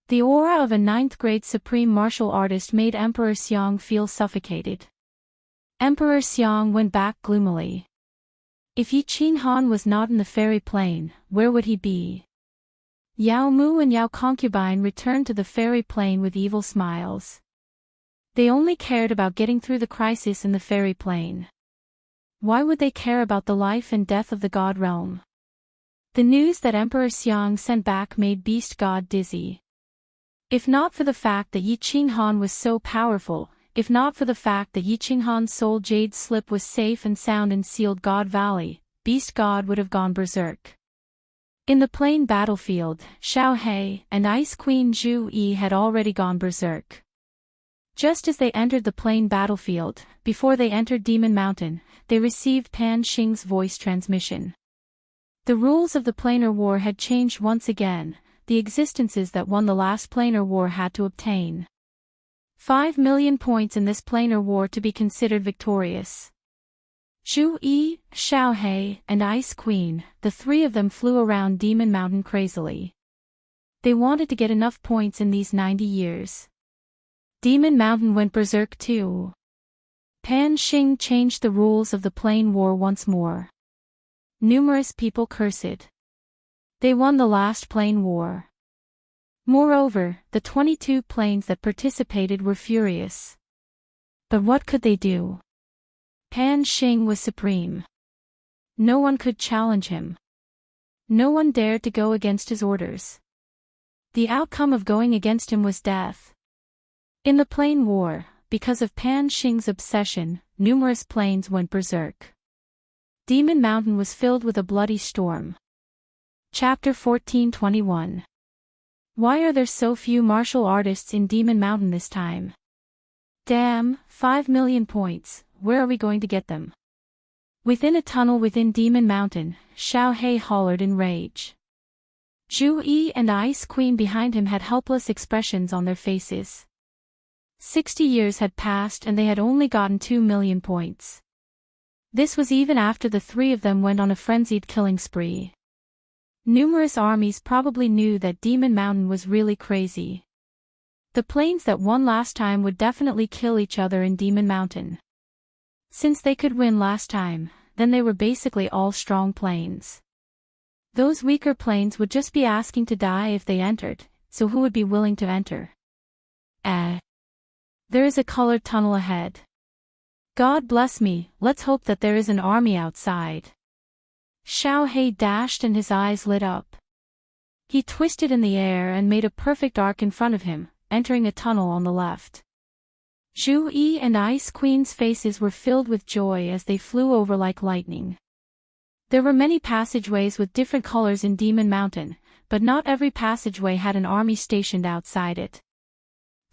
A: The aura of a ninth-grade supreme martial artist made Emperor Xiang feel suffocated. Emperor Xiang went back gloomily. If Yi Qinghan was not in the fairy plane, where would he be? Yao Mu and Yao Concubine returned to the fairy plane with evil smiles. They only cared about getting through the crisis in the fairy plane. Why would they care about the life and death of the god realm? The news that Emperor Xiang sent back made Beast God dizzy. If not for the fact that Yi Qinghan was so powerful, if not for the fact that Yi Qinghan's soul jade slip was safe and sound in sealed God Valley, Beast God would have gone berserk. In the plain battlefield, Xiao He and Ice Queen Zhu Yi had already gone berserk. Just as they entered the plain battlefield, before they entered Demon Mountain, they received Pan Xing's voice transmission. The rules of the planar war had changed once again, the existences that won the last planar war had to obtain 5,000,000 points in this planar war to be considered victorious. Zhu Yi, Xiao He, and Ice Queen, the three of them flew around Demon Mountain crazily. They wanted to get enough points in these 90 years. Demon Mountain went berserk too. Pan Xing changed the rules of the plain war once more. Numerous people cursed. They won the last plain war. Moreover, the 22 planes that participated were furious. But what could they do? Pan Xing was supreme. No one could challenge him. No one dared to go against his orders. The outcome of going against him was death. In the plain war, because of Pan Xing's obsession, numerous planes went berserk. Demon Mountain was filled with a bloody storm. Chapter 14:21. Why are there so few martial artists in Demon Mountain this time? Damn, 5,000,000 points, where are we going to get them? Within a tunnel within Demon Mountain, Xiao He hollered in rage. Zhu Yi and Ice Queen behind him had helpless expressions on their faces. 60 years had passed and they had only gotten 2,000,000 points. This was even after the three of them went on a frenzied killing spree. Numerous armies probably knew that Demon Mountain was really crazy. The planes that won last time would definitely kill each other in Demon Mountain. Since they could win last time, then they were basically all strong planes. Those weaker planes would just be asking to die if they entered, so who would be willing to enter? There is a colored tunnel ahead. God bless me, let's hope that there is an army outside. Xiao He dashed and his eyes lit up. He twisted in the air and made a perfect arc in front of him, entering a tunnel on the left. Zhu Yi and Ice Queen's faces were filled with joy as they flew over like lightning. There were many passageways with different colors in Demon Mountain, but not every passageway had an army stationed outside it.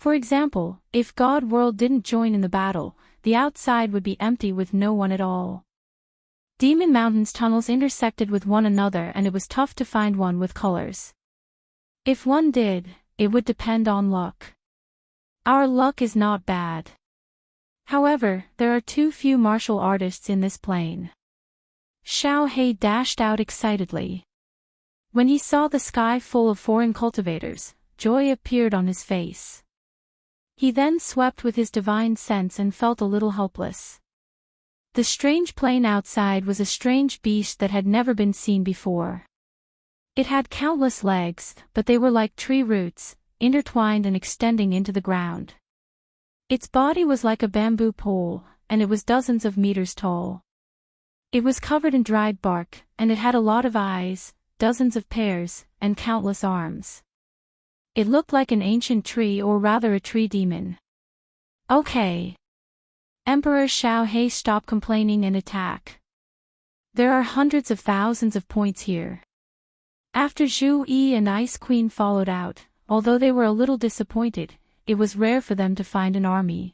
A: For example, if God World didn't join in the battle, the outside would be empty with no one at all. Demon Mountain's tunnels intersected with one another and it was tough to find one with colors. If one did, it would depend on luck. Our luck is not bad. However, there are too few martial artists in this plane. Xiao He dashed out excitedly. When he saw the sky full of foreign cultivators, joy appeared on his face. He then swept with his divine sense and felt a little helpless. The strange plane outside was a strange beast that had never been seen before. It had countless legs, but they were like tree roots, intertwined and extending into the ground. Its body was like a bamboo pole, and it was dozens of meters tall. It was covered in dried bark, and it had a lot of eyes, dozens of pairs, and countless arms. It looked like an ancient tree or rather a tree demon. Okay. Emperor Xiao He, stop complaining and attack. There are hundreds of thousands of points here. After Zhu Yi and Ice Queen followed out, although they were a little disappointed, it was rare for them to find an army.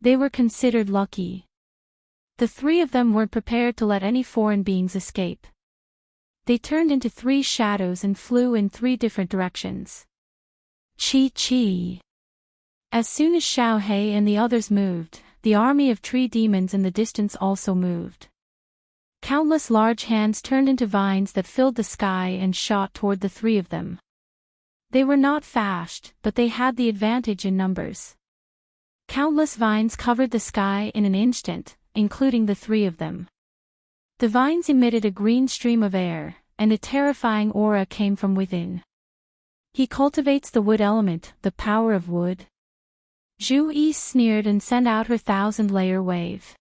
A: They were considered lucky. The three of them weren't prepared to let any foreign beings escape. They turned into three shadows and flew in three different directions. Chi. As soon as Xiao He and the others moved, the army of tree demons in the distance also moved. Countless large hands turned into vines that filled the sky and shot toward the three of them. They were not fast, but they had the advantage in numbers. Countless vines covered the sky in an instant, including the three of them. The vines emitted a green stream of air, and a terrifying aura came from within. He cultivates the wood element, the power of wood. Zhu Yi sneered and sent out her 1,000-layer wave.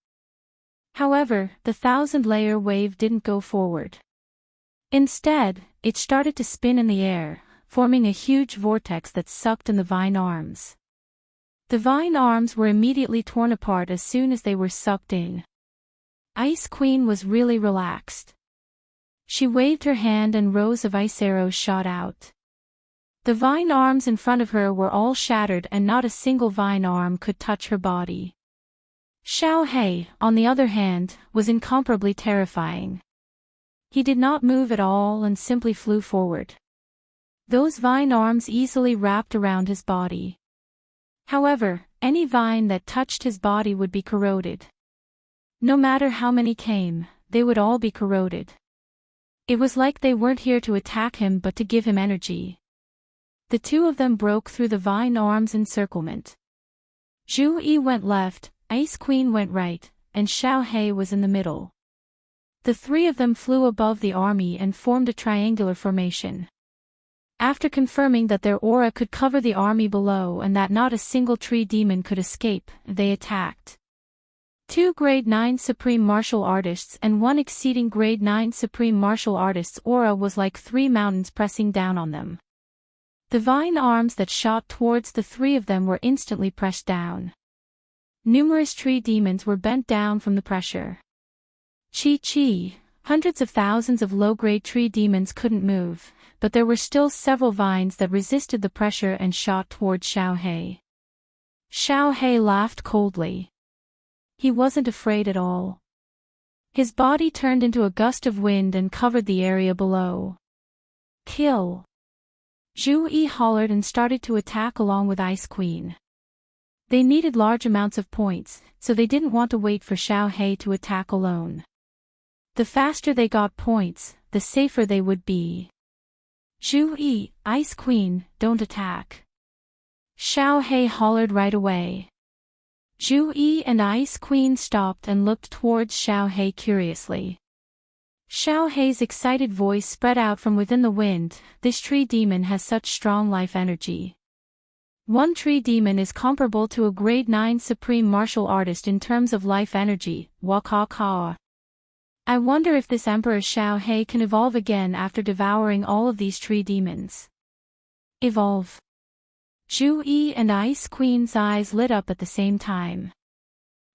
A: However, the 1,000-layer wave didn't go forward. Instead, it started to spin in the air, forming a huge vortex that sucked in the vine arms. The vine arms were immediately torn apart as soon as they were sucked in. Ice Queen was really relaxed. She waved her hand and rows of ice arrows shot out. The vine arms in front of her were all shattered and not a single vine arm could touch her body. Xiao He, on the other hand, was incomparably terrifying. He did not move at all and simply flew forward. Those vine arms easily wrapped around his body. However, any vine that touched his body would be corroded. No matter how many came, they would all be corroded. It was like they weren't here to attack him but to give him energy. The two of them broke through the vine arms' encirclement. Zhu Yi went left, Ice Queen went right, and Xiao He was in the middle. The three of them flew above the army and formed a triangular formation. After confirming that their aura could cover the army below and that not a single tree demon could escape, they attacked. 2 Grade 9 Supreme Martial Artists and 1 exceeding Grade 9 Supreme Martial Artists' aura was like 3 mountains pressing down on them. The vine arms that shot towards the three of them were instantly pressed down. Numerous tree demons were bent down from the pressure. Chi. Hundreds of thousands of low-grade tree demons couldn't move, but there were still several vines that resisted the pressure and shot towards Xiao He. Xiao He laughed coldly. He wasn't afraid at all. His body turned into a gust of wind and covered the area below. Kill! Zhu Yi hollered and started to attack along with Ice Queen. They needed large amounts of points, so they didn't want to wait for Xiao He to attack alone. The faster they got points, the safer they would be. Zhu Yi, Ice Queen, don't attack. Xiao He hollered right away. Zhu Yi and Ice Queen stopped and looked towards Xiao He curiously. Xiao He's excited voice spread out from within the wind. This tree demon has such strong life energy. One tree demon is comparable to a grade 9 supreme martial artist in terms of life energy. Waka. I wonder if this Emperor Xiao He can evolve again after devouring all of these tree demons. Evolve. Zhu Yi and Ice Queen's eyes lit up at the same time.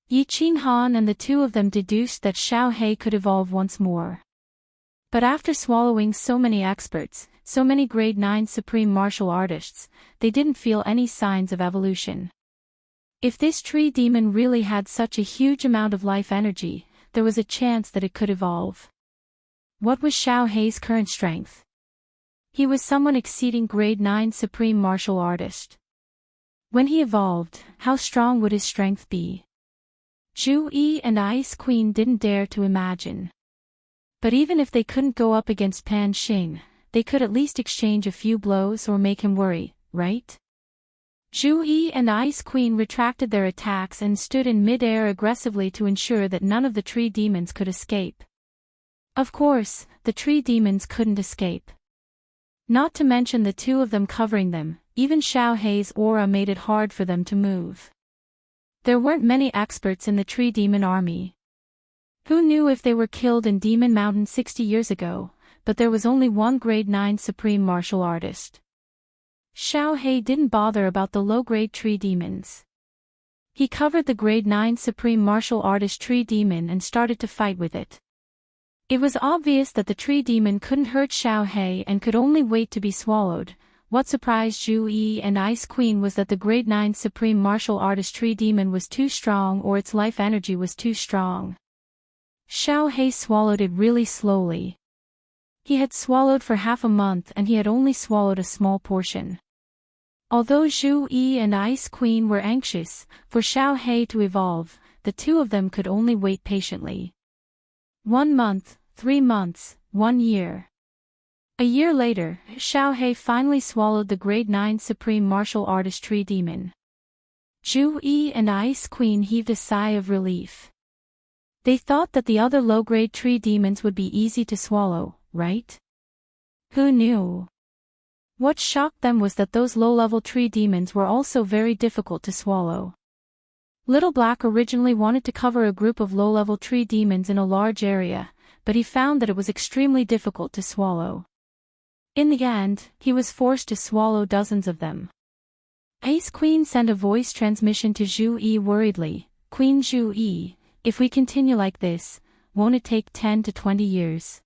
A: Yi Qinghan and the two of them deduced that Xiao He could evolve once more. But after swallowing so many experts, so many grade 9 supreme martial artists, they didn't feel any signs of evolution. If this tree demon really had such a huge amount of life energy, there was a chance that it could evolve. What was Xiao He's current strength? He was someone exceeding grade 9 supreme martial artist. When he evolved, how strong would his strength be? Zhu Yi and Ice Queen didn't dare to imagine. But even if they couldn't go up against Pan Xing, they could at least exchange a few blows or make him worry, right? Zhu Yi and Ice Queen retracted their attacks and stood in mid-air aggressively to ensure that none of the tree demons could escape. Of course, the tree demons couldn't escape. Not to mention the two of them covering them, even Xiao He's aura made it hard for them to move. There weren't many experts in the tree demon army. Who knew if they were killed in Demon Mountain 60 years ago, but there was only one grade 9 supreme martial artist. Xiao He didn't bother about the low-grade tree demons. He covered the grade 9 supreme martial artist tree demon and started to fight with it. It was obvious that the tree demon couldn't hurt Xiao He and could only wait to be swallowed. What surprised Zhu Yi and Ice Queen was that the grade 9 supreme martial artist tree demon was too strong, or its life energy was too strong. Xiao He swallowed it really slowly. He had swallowed for half a month and he had only swallowed a small portion. Although Zhu Yi and Ice Queen were anxious for Xiao He to evolve, the two of them could only wait patiently. 1 month, 3 months, 1 year. A year later, Xiao He finally swallowed the grade 9 supreme martial artist tree demon. Zhu Yi and Ice Queen heaved a sigh of relief. They thought that the other low-grade tree demons would be easy to swallow, right? Who knew? What shocked them was that those low-level tree demons were also very difficult to swallow. Little Black originally wanted to cover a group of low-level tree demons in a large area, but he found that it was extremely difficult to swallow. In the end, he was forced to swallow dozens of them. Ice Queen sent a voice transmission to Zhu Yi worriedly. Queen Zhu Yi, if we continue like this, won't it take 10 to 20 years?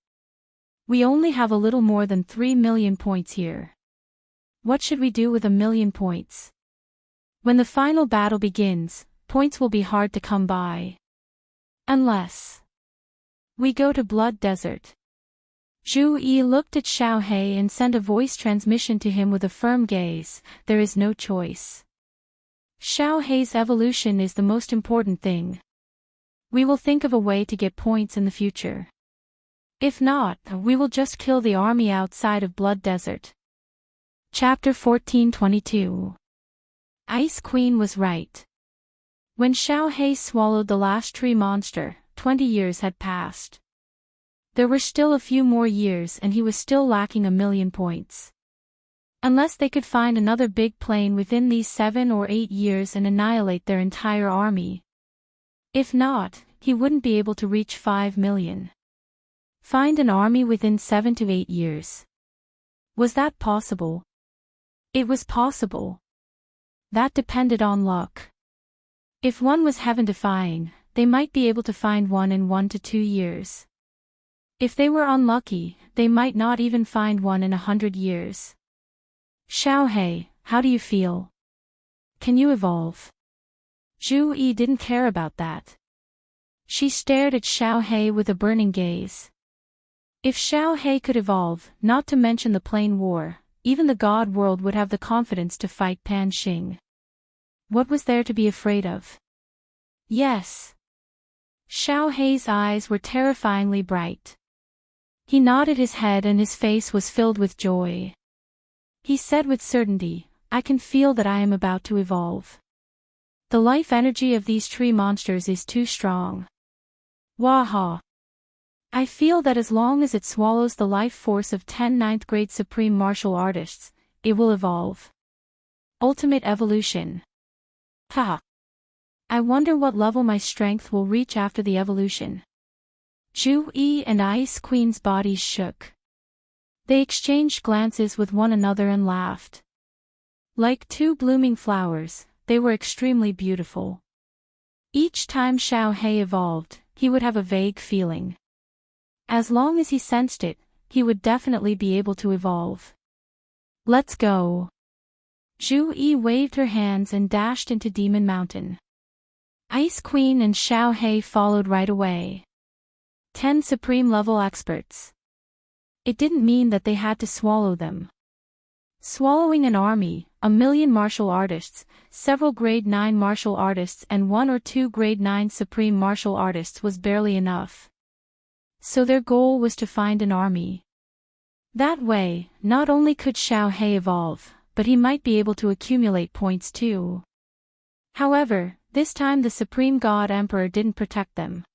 A: We only have a little more than 3 million points here. What should we do with 1 million points? When the final battle begins, points will be hard to come by. Unless we go to Blood Desert. Zhu Yi looked at Xiao He and sent a voice transmission to him with a firm gaze. There is no choice. Xiao He's evolution is the most important thing. We will think of a way to get points in the future. If not, we will just kill the army outside of Blood Desert. Chapter 1422. Ice Queen was right. When Xiao He swallowed the last tree monster, 20 years had passed. There were still a few more years and he was still lacking 1 million points. Unless they could find another big plane within these 7 or 8 years and annihilate their entire army. If not, he wouldn't be able to reach 5 million. Find an army within 7 to 8 years. Was that possible? It was possible. That depended on luck. If one was heaven-defying, they might be able to find one in 1 to 2 years. If they were unlucky, they might not even find one in 100 years. Xiao He, how do you feel? Can you evolve? Zhu Yi didn't care about that. She stared at Xiao He with a burning gaze. If Xiao He could evolve, not to mention the plain war, even the God world would have the confidence to fight Pan Xing. What was there to be afraid of? Yes. Xiao He's eyes were terrifyingly bright. He nodded his head and his face was filled with joy. He said with certainty, "I can feel that I am about to evolve. The life energy of these tree monsters is too strong. Waha! I feel that as long as it swallows the life force of 10 ninth grade supreme martial artists, it will evolve. Ultimate evolution. Ha! I wonder what level my strength will reach after the evolution." Ju-yi and Ice Queen's bodies shook. They exchanged glances with one another and laughed. Like two blooming flowers, they were extremely beautiful. Each time Xiao-hei evolved, he would have a vague feeling. As long as he sensed it, he would definitely be able to evolve. "Let's go." Ju-yi waved her hands and dashed into Demon Mountain. Ice Queen and Xiao-hei followed right away. 10 supreme level experts. It didn't mean that they had to swallow them. Swallowing an army, 1,000,000 martial artists, several grade 9 martial artists and 1 or 2 grade 9 supreme martial artists was barely enough. So their goal was to find an army. That way, not only could Xiao-hei evolve, but he might be able to accumulate points too. However, this time the Supreme God Emperor didn't protect them.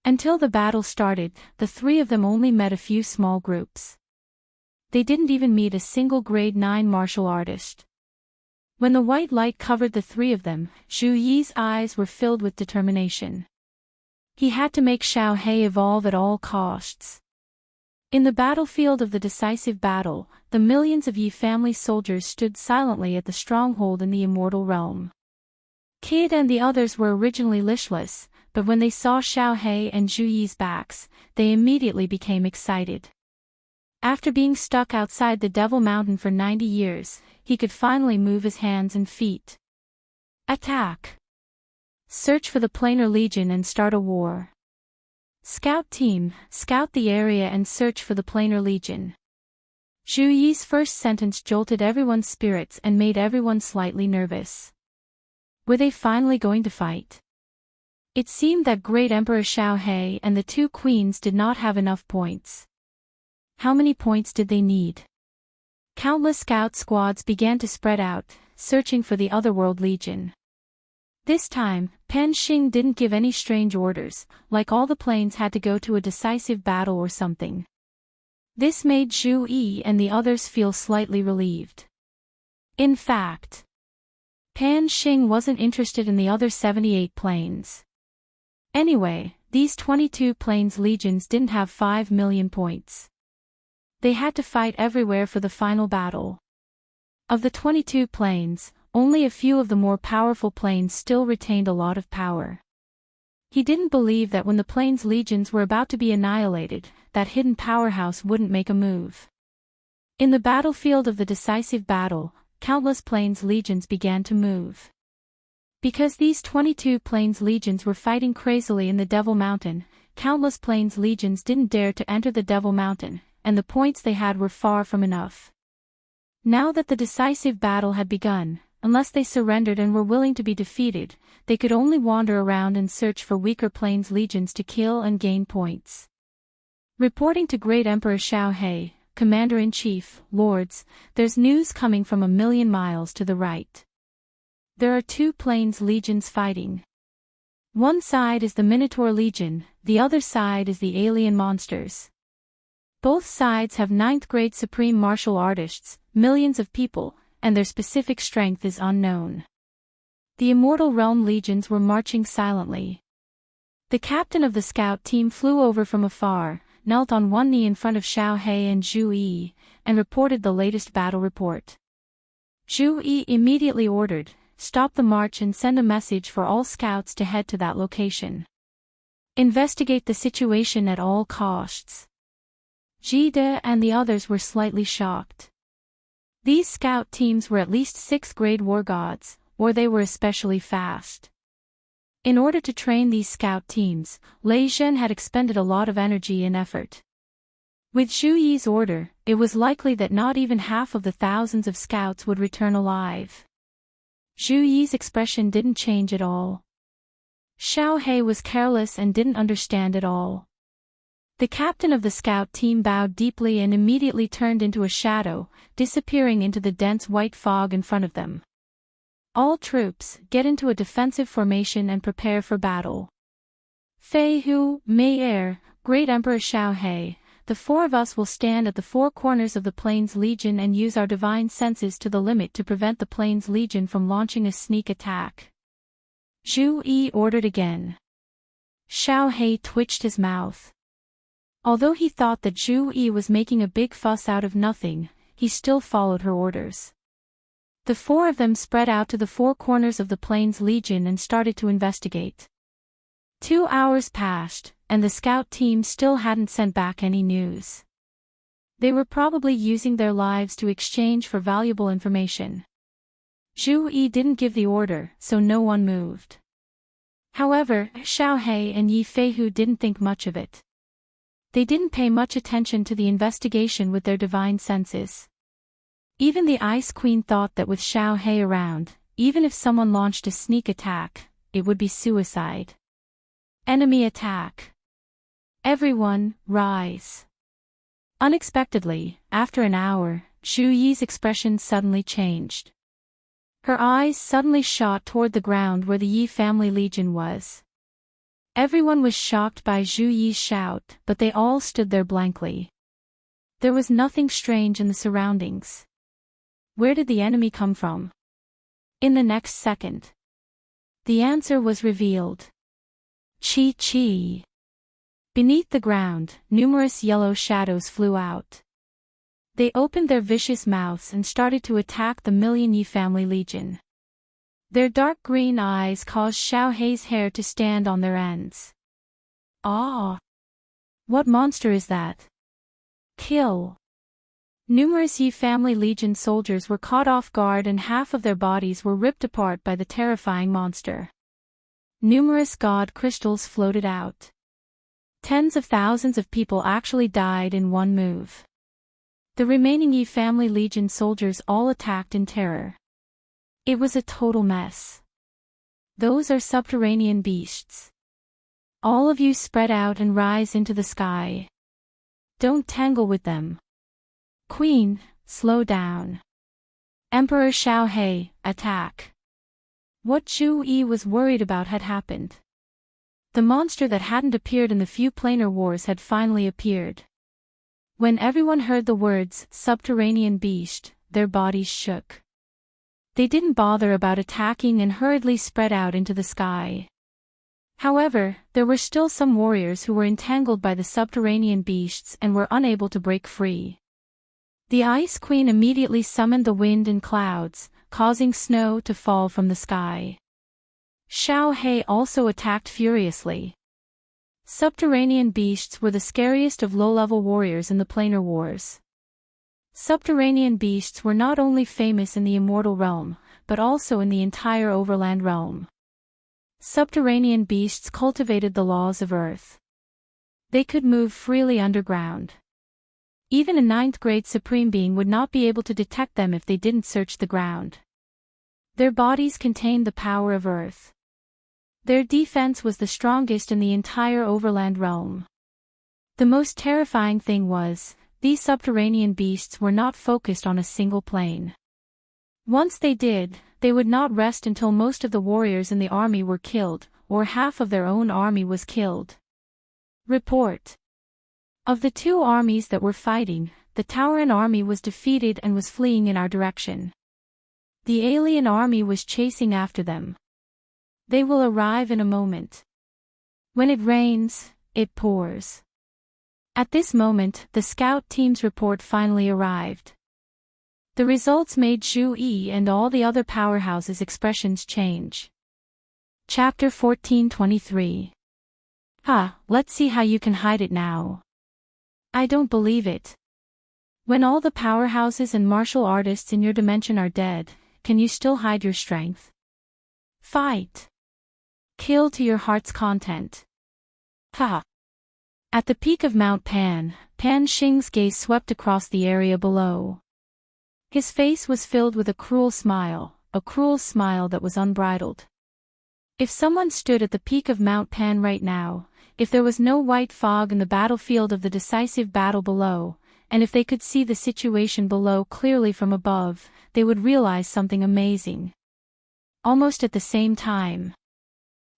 A: Until the battle started, the three of them only met a few small groups. They didn't even meet a single grade 9 martial artist. When the white light covered the three of them, Zhu Yi's eyes were filled with determination. He had to make Xiao-hei evolve at all costs. In the battlefield of the decisive battle, the millions of Yi family soldiers stood silently at the stronghold in the immortal realm. Kid and the others were originally listless, but when they saw Xiao-hei and Zhu Yi's backs, they immediately became excited. After being stuck outside the Devil Mountain for 90 years, he could finally move his hands and feet. Attack! Search for the Planar Legion and start a war. Scout team, scout the area and search for the Planar Legion. Zhu Yi's first sentence jolted everyone's spirits and made everyone slightly nervous. Were they finally going to fight? It seemed that Great Emperor Xiao-hei and the two queens did not have enough points. How many points did they need? Countless scout squads began to spread out, searching for the Otherworld Legion. This time, Pan Xing didn't give any strange orders, like all the planes had to go to a decisive battle or something. This made Zhu Yi and the others feel slightly relieved. In fact, Pan Xing wasn't interested in the other 78 planes. Anyway, these 22 planes legions didn't have 5 million points. They had to fight everywhere for the final battle. Of the 22 planes, only a few of the more powerful planes still retained a lot of power. He didn't believe that when the planes legions were about to be annihilated, that hidden powerhouse wouldn't make a move. In the battlefield of the decisive battle, countless planes legions began to move. Because these 22 planes legions were fighting crazily in the Devil Mountain, countless planes legions didn't dare to enter the Devil Mountain, and the points they had were far from enough. Now that the decisive battle had begun, unless they surrendered and were willing to be defeated, they could only wander around and search for weaker planes legions to kill and gain points. Reporting to Great Emperor Xiao-hei, Commander-in-Chief, Lords, there's news coming from 1,000,000 miles to the right. There are 2 planes legions fighting. One side is the Minotaur Legion, the other side is the alien monsters. Both sides have 9th grade supreme martial artists, millions of people, and their specific strength is unknown. The Immortal Realm legions were marching silently. The captain of the scout team flew over from afar, knelt on one knee in front of Xiao-hei and Zhu Yi, and reported the latest battle report. Zhu Yi immediately ordered, "Stop the march and send a message for all scouts to head to that location. Investigate the situation at all costs." Jide and the others were slightly shocked. These scout teams were at least 6th grade war gods, or they were especially fast. In order to train these scout teams, Lei Zhen had expended a lot of energy and effort. With Zhu Yi's order, it was likely that not even half of the thousands of scouts would return alive. Zhu Yi's expression didn't change at all. Xiao-hei was careless and didn't understand at all. The captain of the scout team bowed deeply and immediately turned into a shadow, disappearing into the dense white fog in front of them. All troops, get into a defensive formation and prepare for battle. Fei Hu, Mei Er, Great Emperor Xiao He, the four of us will stand at the four corners of the Plains Legion and use our divine senses to the limit to prevent the Plains Legion from launching a sneak attack. Zhu Yi ordered again. Xiao He twitched his mouth. Although he thought that Zhu Yi was making a big fuss out of nothing, he still followed her orders. The four of them spread out to the four corners of the Plains Legion and started to investigate. 2 hours passed, and the scout team still hadn't sent back any news. They were probably using their lives to exchange for valuable information. Zhu Yi didn't give the order, so no one moved. However, Xiao He and Yi Feihu didn't think much of it. They didn't pay much attention to the investigation with their divine senses. Even the Ice Queen thought that with Xiao He around, even if someone launched a sneak attack, it would be suicide. Enemy attack. Everyone, rise. Unexpectedly, after an hour, Zhu Yi's expression suddenly changed. Her eyes suddenly shot toward the ground where the Yi family legion was. Everyone was shocked by Zhu Yi's shout, but they all stood there blankly. There was nothing strange in the surroundings. Where did the enemy come from? In the next second, the answer was revealed. Chi. Beneath the ground, numerous yellow shadows flew out. They opened their vicious mouths and started to attack the Million Yi family legion. Their dark green eyes caused Xiao He's hair to stand on their ends. Ah! What monster is that? Kill! Numerous Yi family legion soldiers were caught off guard and half of their bodies were ripped apart by the terrifying monster. Numerous god crystals floated out. Tens of thousands of people actually died in one move. The remaining Yi family legion soldiers all attacked in terror. It was a total mess. Those are subterranean beasts. All of you spread out and rise into the sky. Don't tangle with them. Queen, slow down. Emperor Xiao He, attack. What Zhu Yi was worried about had happened. The monster that hadn't appeared in the few planar wars had finally appeared. When everyone heard the words, subterranean beast, their bodies shook. They didn't bother about attacking and hurriedly spread out into the sky. However, there were still some warriors who were entangled by the subterranean beasts and were unable to break free. The Ice Queen immediately summoned the wind and clouds, causing snow to fall from the sky. Xiao He also attacked furiously. Subterranean beasts were the scariest of low-level warriors in the planar wars. Subterranean beasts were not only famous in the immortal realm, but also in the entire overland realm. Subterranean beasts cultivated the laws of Earth. They could move freely underground. Even a 9th grade supreme being would not be able to detect them if they didn't search the ground. Their bodies contained the power of Earth. Their defense was the strongest in the entire overland realm. The most terrifying thing was, these subterranean beasts were not focused on a single plane. Once they did, they would not rest until most of the warriors in the army were killed, or half of their own army was killed. Report. Of the 2 armies that were fighting, the Tauran army was defeated and was fleeing in our direction. The alien army was chasing after them. They will arrive in a moment. When it rains, it pours. At this moment, the scout team's report finally arrived. The results made Zhu Yi and all the other powerhouses' expressions change. Chapter 14:23. Let's see how you can hide it now. I don't believe it. When all the powerhouses and martial artists in your dimension are dead, can you still hide your strength? Fight. Kill to your heart's content. At the peak of Mount Pan, Pan Xing's gaze swept across the area below. His face was filled with a cruel smile that was unbridled. If someone stood at the peak of Mount Pan right now, if there was no white fog in the battlefield of the decisive battle below, and if they could see the situation below clearly from above, they would realize something amazing. Almost at the same time,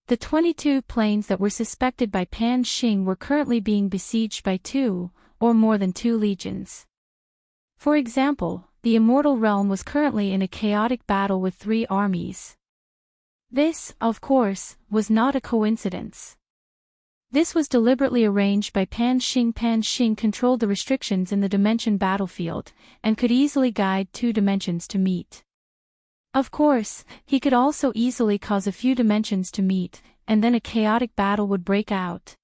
A: the 22 planes that were suspected by Pan Xing were currently being besieged by 2, or more than 2 legions. For example, the Immortal Realm was currently in a chaotic battle with 3 armies. This, of course, was not a coincidence. This was deliberately arranged by Pan Xing. Pan Xing controlled the restrictions in the dimension battlefield, and could easily guide 2 dimensions to meet. Of course, he could also easily cause a few dimensions to meet, and then a chaotic battle would break out.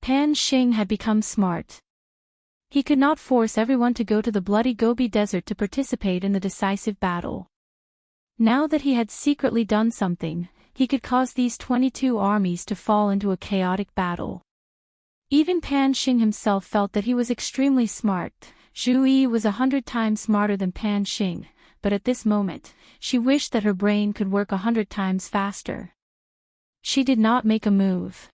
A: Pan Xing had become smart. He could not force everyone to go to the bloody Gobi Desert to participate in the decisive battle. Now that he had secretly done something, he could cause these 22 armies to fall into a chaotic battle. Even Pan Xing himself felt that he was extremely smart. Zhu Yi was 100 times smarter than Pan Xing, but at this moment, she wished that her brain could work 100 times faster. She did not make a move.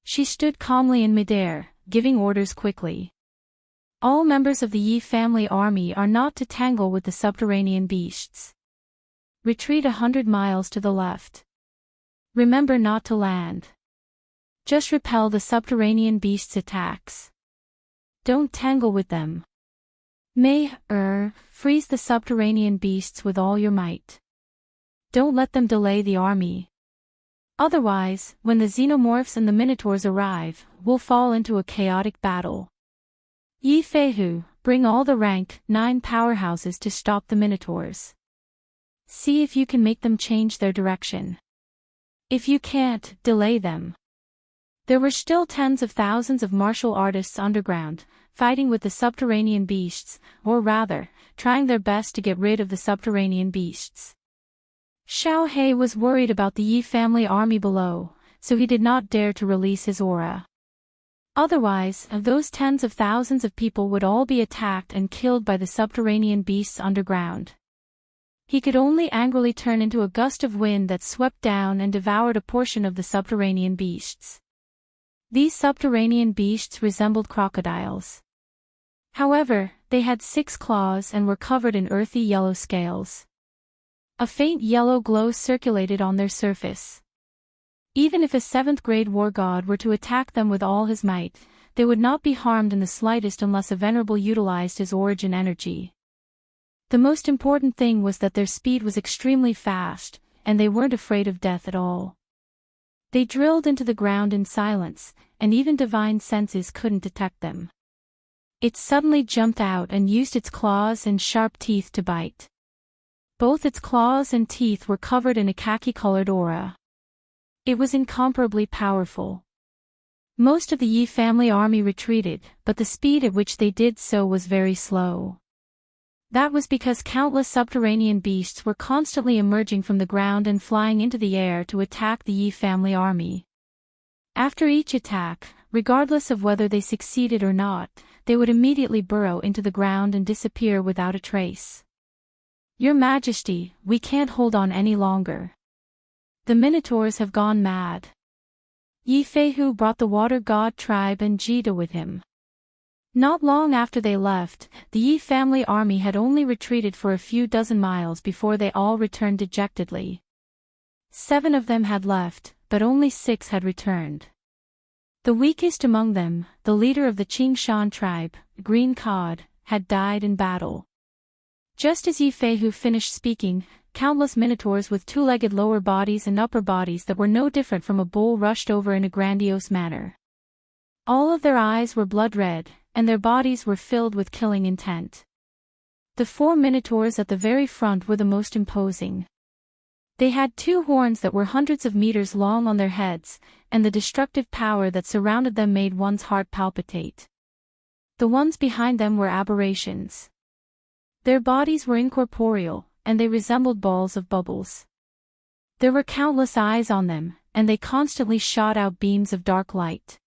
A: She stood calmly in midair, giving orders quickly. All members of the Yi family army are not to tangle with the subterranean beasts. Retreat 100 miles to the left. Remember not to land. Just repel the subterranean beasts' attacks. Don't tangle with them. Freeze the subterranean beasts with all your might. Don't let them delay the army. Otherwise, when the xenomorphs and the minotaurs arrive, we'll fall into a chaotic battle. Yi Feihu, bring all the rank 9 powerhouses to stop the minotaurs. See if you can make them change their direction. If you can't, delay them. There were still tens of thousands of martial artists underground, fighting with the subterranean beasts, or rather, trying their best to get rid of the subterranean beasts. Xiao He was worried about the Yi family army below, so he did not dare to release his aura. Otherwise, those tens of thousands of people would all be attacked and killed by the subterranean beasts underground. He could only angrily turn into a gust of wind that swept down and devoured a portion of the subterranean beasts. These subterranean beasts resembled crocodiles. However, they had 6 claws and were covered in earthy yellow scales. A faint yellow glow circulated on their surface. Even if a 7th-grade war god were to attack them with all his might, they would not be harmed in the slightest unless a venerable utilized his origin energy. The most important thing was that their speed was extremely fast, and they weren't afraid of death at all. They drilled into the ground in silence, and even divine senses couldn't detect them. It suddenly jumped out and used its claws and sharp teeth to bite. Both its claws and teeth were covered in a khaki-colored aura. It was incomparably powerful. Most of the Yi family army retreated, but the speed at which they did so was very slow. That was because countless subterranean beasts were constantly emerging from the ground and flying into the air to attack the Yi family army. After each attack, regardless of whether they succeeded or not, they would immediately burrow into the ground and disappear without a trace. Your Majesty, we can't hold on any longer. The Minotaurs have gone mad. Yi Feihu brought the water god tribe and Jida with him. Not long after they left, the Yi family army had only retreated for a few dozen miles before they all returned dejectedly. 7 of them had left, but only 6 had returned. The weakest among them, the leader of the Qingshan tribe, Green Cod, had died in battle. Just as Yi Feihu finished speaking, countless minotaurs with 2-legged lower bodies and upper bodies that were no different from a bull rushed over in a grandiose manner. All of their eyes were blood red, and their bodies were filled with killing intent. The 4 minotaurs at the very front were the most imposing. They had 2 horns that were hundreds of meters long on their heads, and the destructive power that surrounded them made one's heart palpitate. The ones behind them were aberrations. Their bodies were incorporeal, and they resembled balls of bubbles. There were countless eyes on them, and they constantly shot out beams of dark light.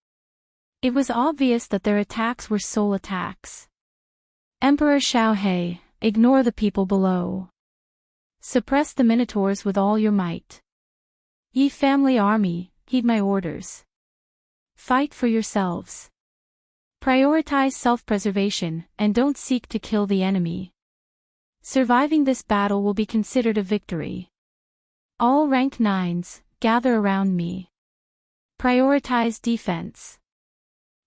A: It was obvious that their attacks were soul attacks. Emperor Xiao He, ignore the people below. Suppress the minotaurs with all your might. Yi family army, heed my orders. Fight for yourselves. Prioritize self-preservation, and don't seek to kill the enemy. Surviving this battle will be considered a victory. All rank 9s, gather around me. Prioritize defense.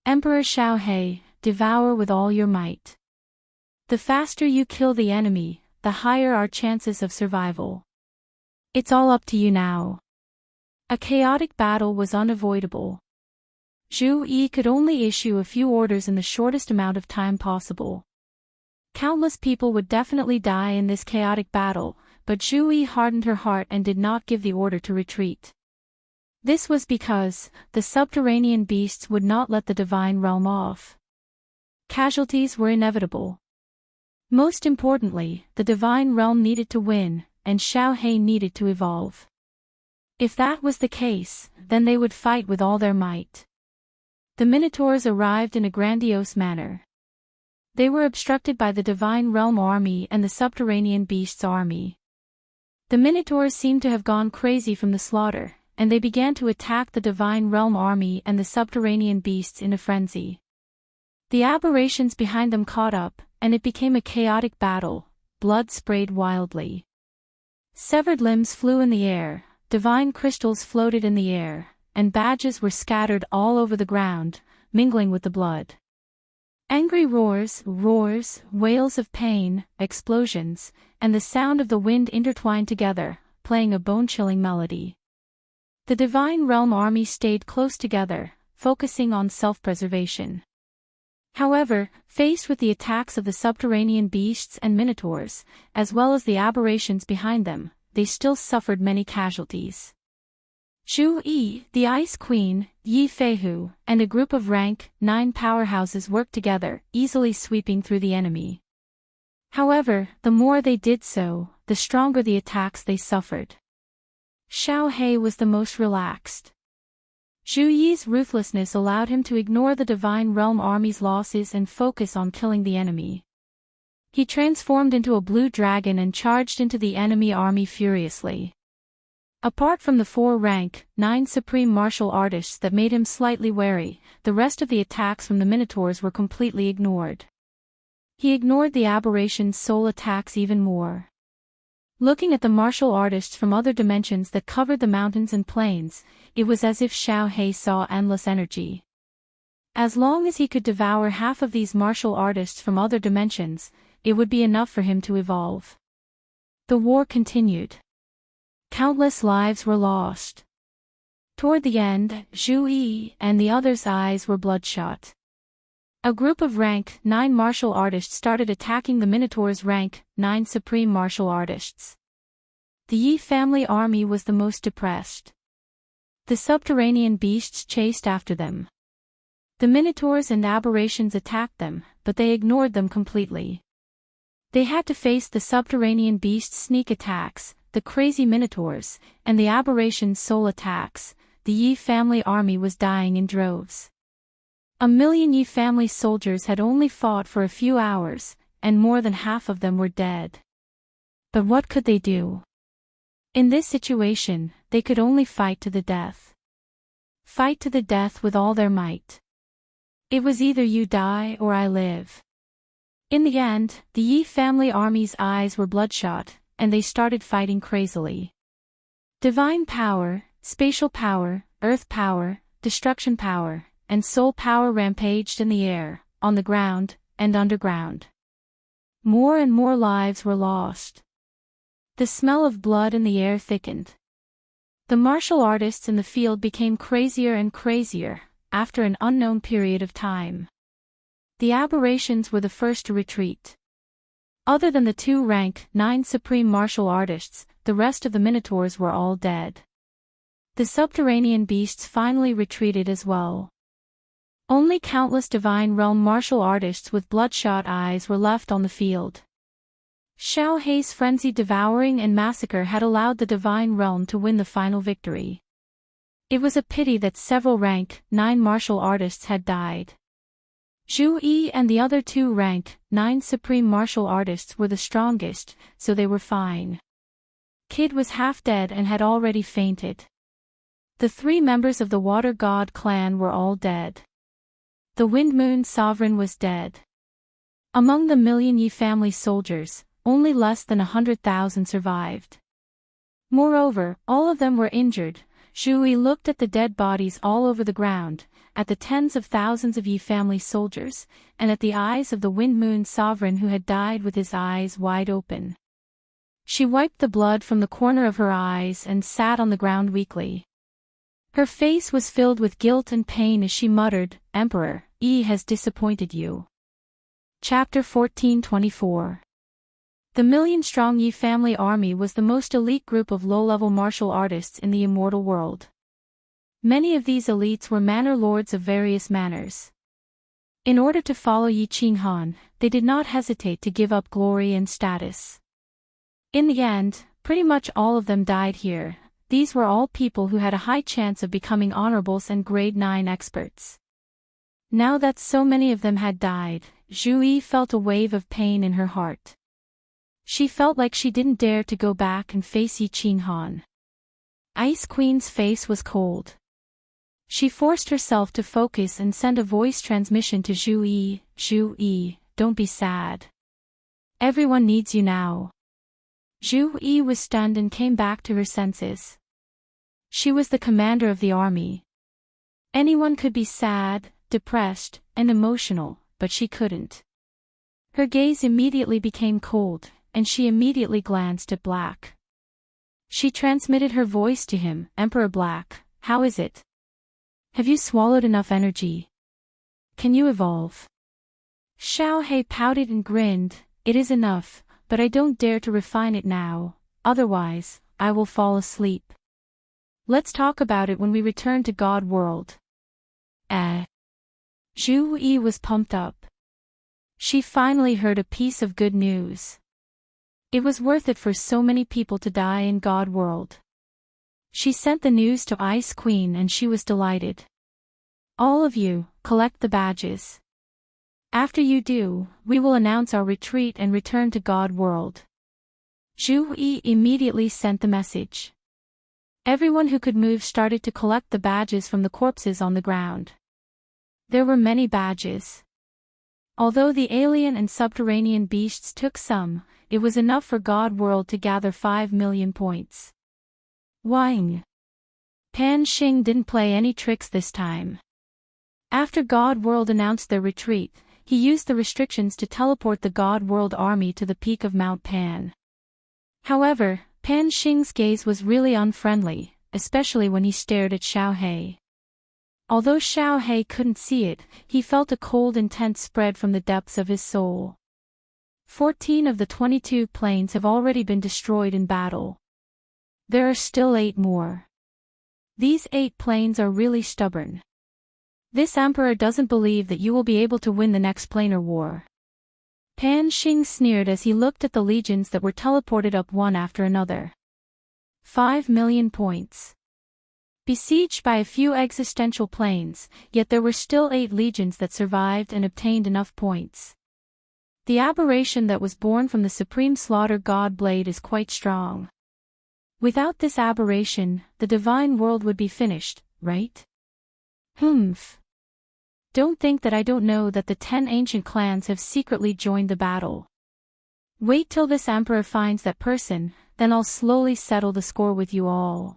A: Emperor Xiaohe, devour with all your might. The faster you kill the enemy, the higher our chances of survival. It's all up to you now. A chaotic battle was unavoidable. Zhu Yi could only issue a few orders in the shortest amount of time possible. Countless people would definitely die in this chaotic battle, but Zhu Yi hardened her heart and did not give the order to retreat. This was because the subterranean beasts would not let the divine realm off. Casualties were inevitable. Most importantly, the divine realm needed to win, and Xiaohe needed to evolve. If that was the case, then they would fight with all their might. The Minotaurs arrived in a grandiose manner. They were obstructed by the divine realm army and the subterranean beasts' army. The Minotaurs seemed to have gone crazy from the slaughter, and they began to attack the divine realm army and the subterranean beasts in a frenzy. The aberrations behind them caught up, and it became a chaotic battle. Blood sprayed wildly. Severed limbs flew in the air, divine crystals floated in the air, and badges were scattered all over the ground, mingling with the blood. Angry roars, wails of pain, explosions, and the sound of the wind intertwined together, playing a bone-chilling melody. The divine realm army stayed close together, focusing on self-preservation. However, faced with the attacks of the subterranean beasts and minotaurs, as well as the aberrations behind them, they still suffered many casualties. Zhu Yi, the Ice Queen, Yi Feihu, and a group of rank 9 powerhouses worked together, easily sweeping through the enemy. However, the more they did so, the stronger the attacks they suffered. Xiaohe was the most relaxed. Zhu Yi's ruthlessness allowed him to ignore the divine realm army's losses and focus on killing the enemy. He transformed into a blue dragon and charged into the enemy army furiously. Apart from the 4 rank 9 supreme martial artists that made him slightly wary, the rest of the attacks from the Minotaurs were completely ignored. He ignored the aberration's soul attacks even more. Looking at the martial artists from other dimensions that covered the mountains and plains, it was as if Xiaohe saw endless energy. As long as he could devour half of these martial artists from other dimensions, it would be enough for him to evolve. The war continued. Countless lives were lost. Toward the end, Zhu Yi and the others' eyes were bloodshot. A group of rank 9 martial artists started attacking the Minotaur's rank 9 supreme martial artists. The Yi family army was the most depressed. The subterranean beasts chased after them. The Minotaurs and aberrations attacked them, but they ignored them completely. They had to face the subterranean beasts' sneak attacks, the crazy Minotaurs, and the aberration's soul attacks. The Yi family army was dying in droves. 1 million Yi family soldiers had only fought for a few hours, and more than half of them were dead. But what could they do? In this situation, they could only fight to the death. Fight to the death with all their might. It was either you die or I live. In the end, the Yi family army's eyes were bloodshot, and they started fighting crazily. Divine power, spatial power, earth power, destruction power, and soul power rampaged in the air, on the ground, and underground. More and more lives were lost. The smell of blood in the air thickened. The martial artists in the field became crazier and crazier, after an unknown period of time. The aberrations were the first to retreat. Other than the 2 rank 9 supreme martial artists, the rest of the Minotaurs were all dead. The subterranean beasts finally retreated as well. Only countless divine realm martial artists with bloodshot eyes were left on the field. Xiaohe's frenzied devouring and massacre had allowed the divine realm to win the final victory. It was a pity that several rank 9 martial artists had died. Zhu Yi and the other 2 rank 9 supreme martial artists were the strongest, so they were fine. Kid was half dead and had already fainted. The 3 members of the Water God clan were all dead. The Wind Moon sovereign was dead. Among the million Yi family soldiers, only less than 100,000 survived. Moreover, all of them were injured. Zhu Yi looked at the dead bodies all over the ground, at the tens of thousands of Yi family soldiers, and at the eyes of the Wind Moon sovereign who had died with his eyes wide open. She wiped the blood from the corner of her eyes and sat on the ground weakly. Her face was filled with guilt and pain as she muttered, "Emperor, Yi has disappointed you." Chapter 14:24. The million-strong Yi family army was the most elite group of low-level martial artists in the immortal world. Many of these elites were manor lords of various manors. In order to follow Yi Qinghan, they did not hesitate to give up glory and status. In the end, pretty much all of them died here. These were all people who had a high chance of becoming honorables and grade 9 experts. Now that so many of them had died, Zhu Yi felt a wave of pain in her heart. She felt like she didn't dare to go back and face Yi Qinghan. Ice Queen's face was cold. She forced herself to focus and send a voice transmission to Zhu Yi. "Zhu Yi, don't be sad. Everyone needs you now." Zhu Yi was stunned and came back to her senses. She was the commander of the army. Anyone could be sad, depressed, and emotional, but she couldn't. Her gaze immediately became cold, and she immediately glanced at Black. She transmitted her voice to him. "Emperor Black, how is it? Have you swallowed enough energy? Can you evolve?" Xiao He pouted and grinned. "It is enough, but I don't dare to refine it now, otherwise, I will fall asleep. Let's talk about it when we return to God World." Zhu Yi was pumped up. She finally heard a piece of good news. It was worth it for so many people to die in God World. She sent the news to Ice Queen and she was delighted. "All of you, collect the badges. After you do, we will announce our retreat and return to God World." Zhu Yi immediately sent the message. Everyone who could move started to collect the badges from the corpses on the ground. There were many badges. Although the alien and subterranean beasts took some, it was enough for God World to gather 5 million points. Wang. Pan Xing didn't play any tricks this time. After God World announced their retreat, he used the restrictions to teleport the God World army to the peak of Mount Pan. However, Pan Xing's gaze was really unfriendly, especially when he stared at Xiao He. Although Xiao He couldn't see it, he felt a cold intense spread from the depths of his soul. 14 of the 22 planes have already been destroyed in battle. There are still 8 more. These 8 planes are really stubborn. This emperor doesn't believe that you will be able to win the next planar war. Pan Xing sneered as he looked at the legions that were teleported up one after another. 5 million points. Besieged by a few existential planes, yet there were still 8 legions that survived and obtained enough points. The aberration that was born from the Supreme Slaughter God Blade is quite strong. Without this aberration, the divine world would be finished, right? Humph. Don't think that I don't know that the 10 ancient clans have secretly joined the battle. Wait till this emperor finds that person, then I'll slowly settle the score with you all.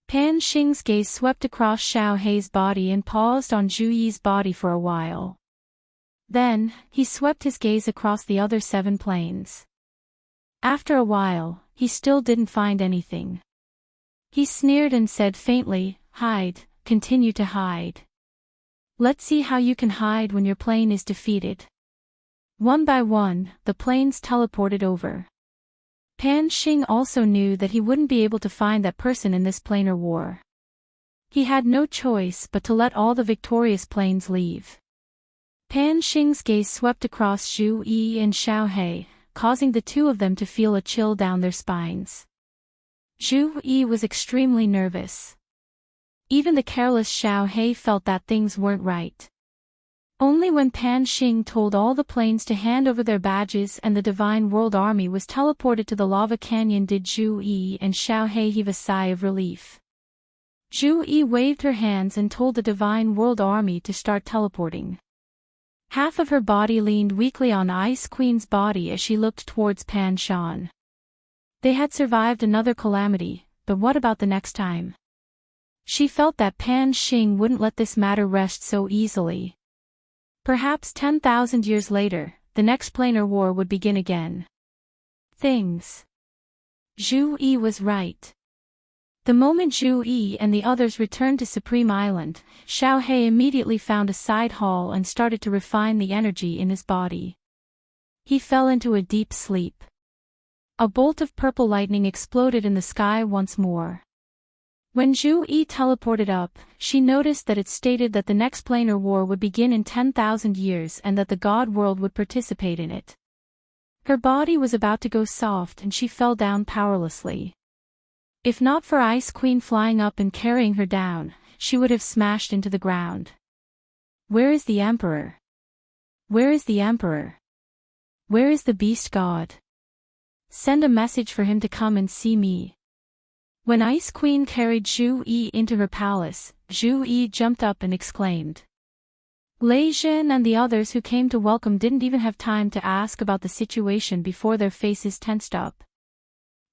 A: Pan Xing's gaze swept across Xiao He's body and paused on Zhu Yi's body for a while. Then, he swept his gaze across the other 7 planes. After a while, he still didn't find anything. He sneered and said faintly, "Hide, continue to hide. Let's see how you can hide when your plane is defeated." One by one, the planes teleported over. Pan Xing also knew that he wouldn't be able to find that person in this planar war. He had no choice but to let all the victorious planes leave. Pan Xing's gaze swept across Zhu Yi and Xiao He, causing the 2 of them to feel a chill down their spines. Zhu Yi was extremely nervous. Even the careless Xiao He felt that things weren't right. Only when Pan Xing told all the planes to hand over their badges and the Divine World Army was teleported to the lava canyon did Zhu Yi and Xiao He heave a sigh of relief. Zhu Yi waved her hands and told the Divine World Army to start teleporting. Half of her body leaned weakly on Ice Queen's body as she looked towards Pan Shan. They had survived another calamity, but what about the next time? She felt that Pan Xing wouldn't let this matter rest so easily. Perhaps 10,000 years later, the next planar war would begin again. Zhu Yi was right. The moment Zhu Yi and the others returned to Supreme Island, Xiao He immediately found a side hall and started to refine the energy in his body. He fell into a deep sleep. A bolt of purple lightning exploded in the sky once more. When Zhu Yi teleported up, she noticed that it stated that the next planar war would begin in 10,000 years and that the God world would participate in it. Her body was about to go soft and she fell down powerlessly. If not for Ice Queen flying up and carrying her down, she would have smashed into the ground. Where is the Emperor? Where is the Emperor? Where is the Beast God? Send a message for him to come and see me. When Ice Queen carried Zhu Yi into her palace, Zhu Yi jumped up and exclaimed. Lei Zhen and the others who came to welcome didn't even have time to ask about the situation before their faces tensed up.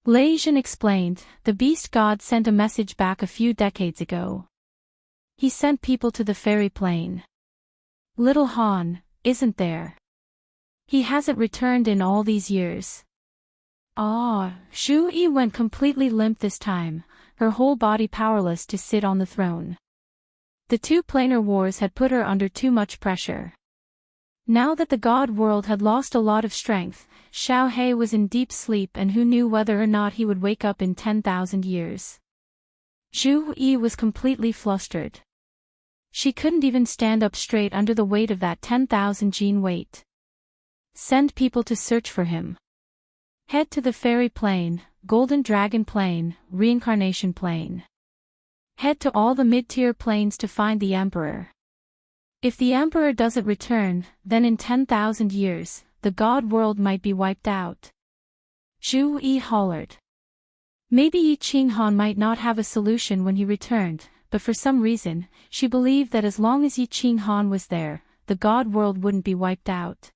A: Lei Zhen explained, the Beast God sent a message back a few decades ago. He sent people to the fairy plane. Little Han, isn't there? He hasn't returned in all these years. Zhu Yi went completely limp this time, her whole body powerless to sit on the throne. The two planar wars had put her under too much pressure. Now that the God world had lost a lot of strength, Xiao He was in deep sleep and who knew whether or not he would wake up in 10,000 years. Zhu Yi was completely flustered. She couldn't even stand up straight under the weight of that 10,000 gene weight. Send people to search for him. Head to the fairy plane, golden dragon plane, reincarnation plane. Head to all the mid-tier planes to find the Emperor. If the Emperor doesn't return, then in 10,000 years, the God world might be wiped out. Zhu Yi hollered. Maybe Yi Qinghan might not have a solution when he returned, but for some reason, she believed that as long as Yi Qinghan was there, the God world wouldn't be wiped out.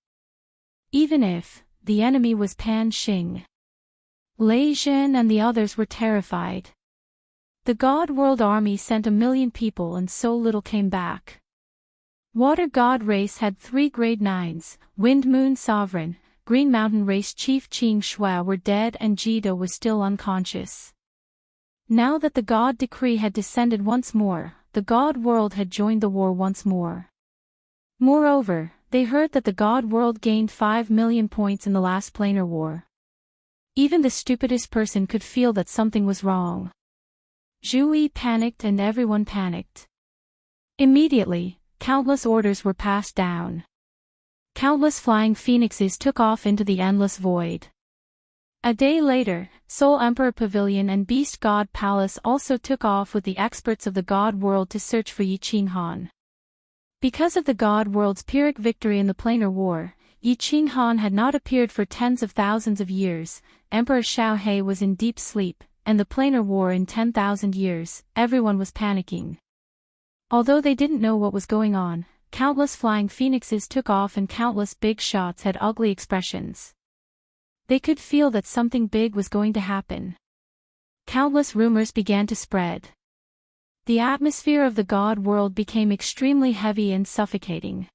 A: Even if the enemy was Pan Xing. Lei Zhen and the others were terrified. The God world army sent 1 million people and so little came back. Water God race had 3 grade 9s, Wind Moon Sovereign, Green Mountain race Chief Qing Shui were dead and Jida was still unconscious. Now that the God decree had descended once more, the God world had joined the war once more. Moreover, they heard that the God world gained 5 million points in the last planar war. Even the stupidest person could feel that something was wrong. Zhu Yi panicked and everyone panicked. Immediately, countless orders were passed down. Countless flying phoenixes took off into the endless void. A day later, Soul Emperor Pavilion and Beast God Palace also took off with the experts of the God world to search for Yi Qinghan. Because of the God world's Pyrrhic victory in the planar war, Yi Qinghan had not appeared for tens of thousands of years, Emperor Xiao He was in deep sleep, and the planar war in 10,000 years, everyone was panicking. Although they didn't know what was going on, countless flying phoenixes took off and countless big shots had ugly expressions. They could feel that something big was going to happen. Countless rumors began to spread. The atmosphere of the God world became extremely heavy and suffocating.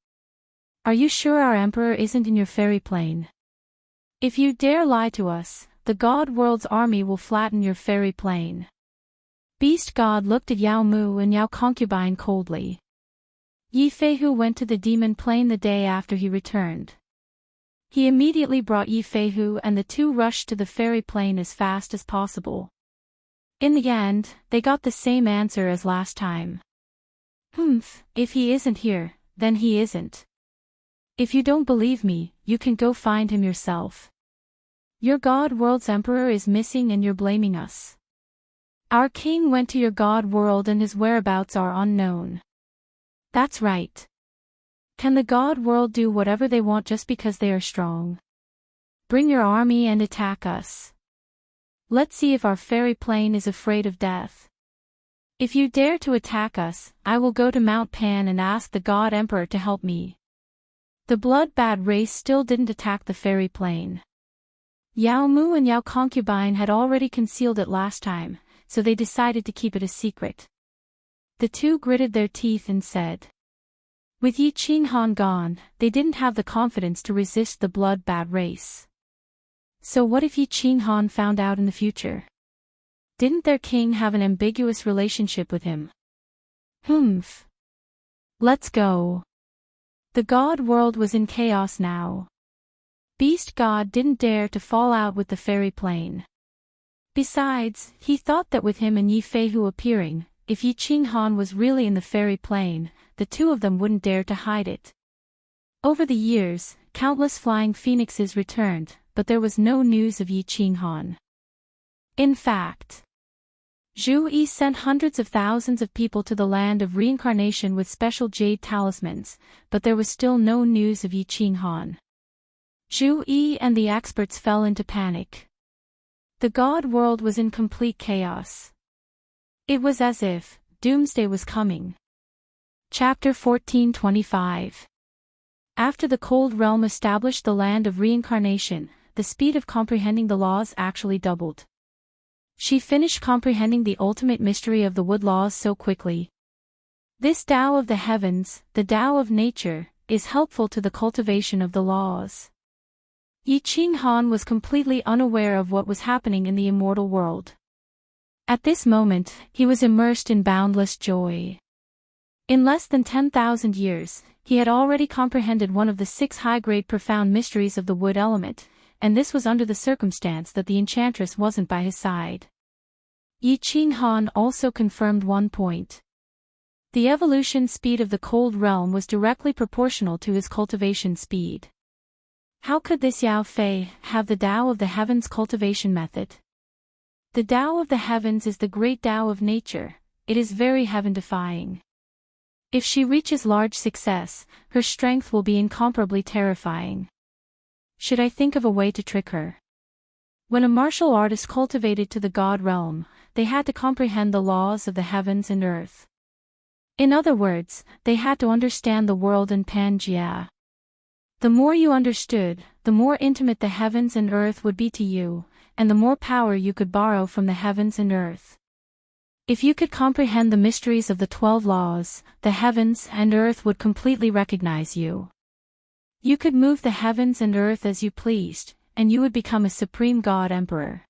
A: Are you sure our Emperor isn't in your fairy plane? If you dare lie to us, the God world's army will flatten your fairy plane. Beast God looked at Yao Mu and Yao Concubine coldly. Yi Feihu went to the demon plane the day after he returned. He immediately brought Yi Feihu and the two rushed to the fairy plane as fast as possible. In the end, they got the same answer as last time. If he isn't here, then he isn't. If you don't believe me, you can go find him yourself. Your God world's emperor is missing and you're blaming us. Our king went to your God world and his whereabouts are unknown. That's right. Can the God world do whatever they want just because they are strong? Bring your army and attack us. Let's see if our fairy plane is afraid of death. If you dare to attack us, I will go to Mount Pan and ask the God Emperor to help me. The blood-bad race still didn't attack the fairy plane. Yao Mu and Yao Concubine had already concealed it last time, so they decided to keep it a secret. The two gritted their teeth and said. With Yi Qing Han gone, they didn't have the confidence to resist the blood-bad race. So what if Yi Qing Han found out in the future? Didn't their king have an ambiguous relationship with him? Humph. Let's go. The god world was in chaos now. Beast God didn't dare to fall out with the fairy plane. Besides, he thought that with him and Yi Feihu appearing, if Yi Qing Han was really in the fairy plane, the two of them wouldn't dare to hide it. Over the years, countless flying phoenixes returned, but there was no news of Yi Qing Han. In fact, Zhu Yi sent hundreds of thousands of people to the land of reincarnation with special jade talismans, but there was still no news of Yi Qing Han. Zhu Yi and the experts fell into panic. The god world was in complete chaos. It was as if doomsday was coming. Chapter 1425. After the Cold Realm established the land of reincarnation, the speed of comprehending the laws actually doubled. She finished comprehending the ultimate mystery of the wood laws so quickly. This Tao of the heavens, the Tao of nature, is helpful to the cultivation of the laws. Yi Qing Han was completely unaware of what was happening in the immortal world. At this moment, he was immersed in boundless joy. In less than 10,000 years, he had already comprehended one of the 6 high-grade profound mysteries of the wood element, and this was under the circumstance that the enchantress wasn't by his side. Yi Qing Han also confirmed one point. The evolution speed of the cold realm was directly proportional to his cultivation speed. How could this Yao Fei have the Tao of the heavens cultivation method? The Tao of the heavens is the great Tao of nature, it is very heaven-defying. If she reaches large success, her strength will be incomparably terrifying. Should I think of a way to trick her? When a martial artist cultivated to the god realm, they had to comprehend the laws of the heavens and earth. In other words, they had to understand the world in Pangaea. The more you understood, the more intimate the heavens and earth would be to you, and the more power you could borrow from the heavens and earth. If you could comprehend the mysteries of the 12 laws, the heavens and earth would completely recognize you. You could move the heavens and earth as you pleased, and you would become a supreme god emperor.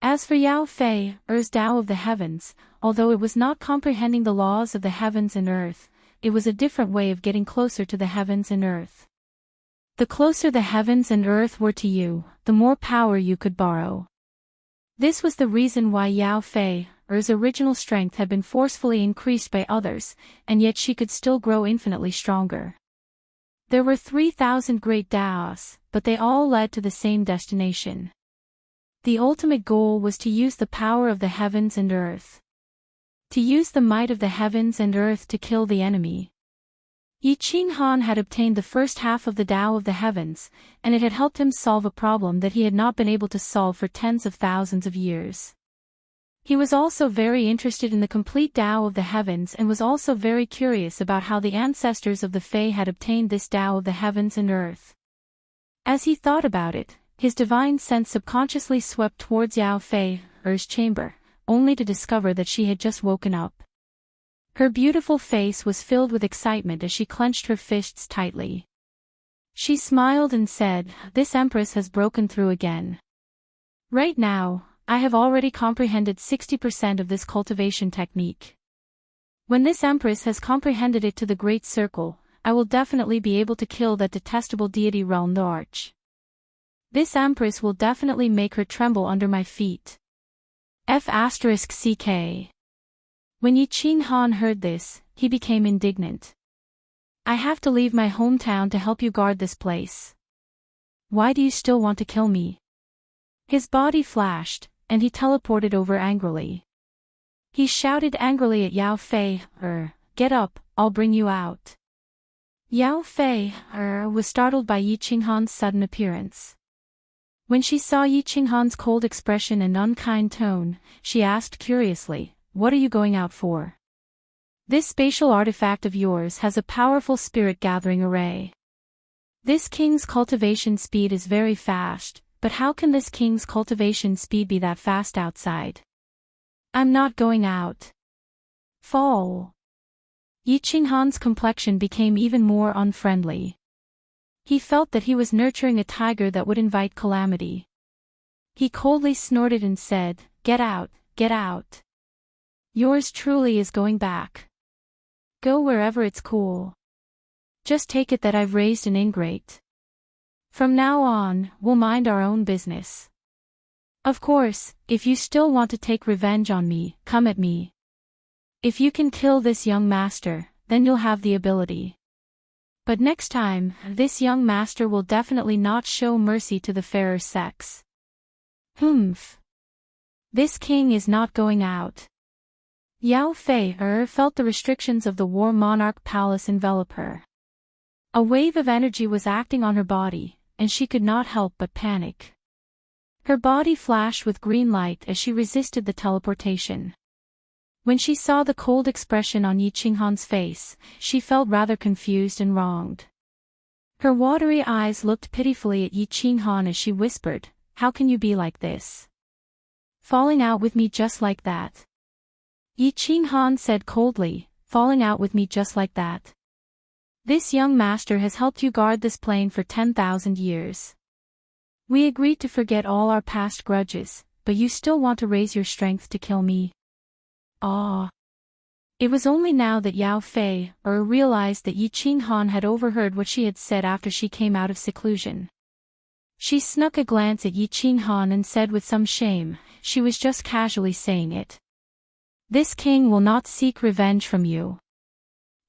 A: As for Yao Fei, Er's Tao of the heavens, although it was not comprehending the laws of the heavens and earth, it was a different way of getting closer to the heavens and earth. The closer the heavens and earth were to you, the more power you could borrow. This was the reason why Yao Fei, Er's original strength had been forcefully increased by others, and yet she could still grow infinitely stronger. There were 3,000 great Taos, but they all led to the same destination. The ultimate goal was to use the power of the heavens and earth. To use the might of the heavens and earth to kill the enemy. Yi Qing Han had obtained the first half of the Tao of the heavens, and it had helped him solve a problem that he had not been able to solve for tens of thousands of years. He was also very interested in the complete Tao of the heavens and was also very curious about how the ancestors of the Fae had obtained this Tao of the heavens and earth. As he thought about it, his divine sense subconsciously swept towards Yao Fei, Er's chamber, only to discover that she had just woken up. Her beautiful face was filled with excitement as she clenched her fists tightly. She smiled and said, "This Empress has broken through again. Right now, I have already comprehended 60% of this cultivation technique. When this Empress has comprehended it to the Great Circle, I will definitely be able to kill that detestable deity Realm the Arch. This Empress will definitely make her tremble under my feet." F***CK. When Yi Qing Han heard this, he became indignant. "I have to leave my hometown to help you guard this place. Why do you still want to kill me?" His body flashed, and he teleported over angrily. He shouted angrily at Yao Fei, "Get up, I'll bring you out." Yao Fei, was startled by Yi Qing Han's sudden appearance. When she saw Yi Qing Han's cold expression and unkind tone, she asked curiously, what are you going out for? This spatial artifact of yours has a powerful spirit-gathering array. This king's cultivation speed is very fast, but how can this king's cultivation speed be that fast outside? I'm not going out. Fall. Yi Qinghan's complexion became even more unfriendly. He felt that he was nurturing a tiger that would invite calamity. He coldly snorted and said, "Get out, get out. Yours truly is going back. Go wherever it's cool. Just take it that I've raised an ingrate. From now on, we'll mind our own business. Of course, if you still want to take revenge on me, come at me. If you can kill this young master, then you'll have the ability. But next time, this young master will definitely not show mercy to the fairer sex." Humph. This king is not going out. Yao Fei felt the restrictions of the War Monarch Palace envelop her. A wave of energy was acting on her body, and she could not help but panic. Her body flashed with green light as she resisted the teleportation. When she saw the cold expression on Yi Qinghan's face, she felt rather confused and wronged. Her watery eyes looked pitifully at Yi Qinghan as she whispered, "How can you be like this? Falling out with me just like that?" Yi Qinghan said coldly, "Falling out with me just like that? This young master has helped you guard this plane for 10,000 years. We agreed to forget all our past grudges, but you still want to raise your strength to kill me?" Ah. It was only now that Yao Fei realized that Yi Qinghan had overheard what she had said after she came out of seclusion. She snuck a glance at Yi Qinghan and said with some shame, she was just casually saying it. "This king will not seek revenge from you.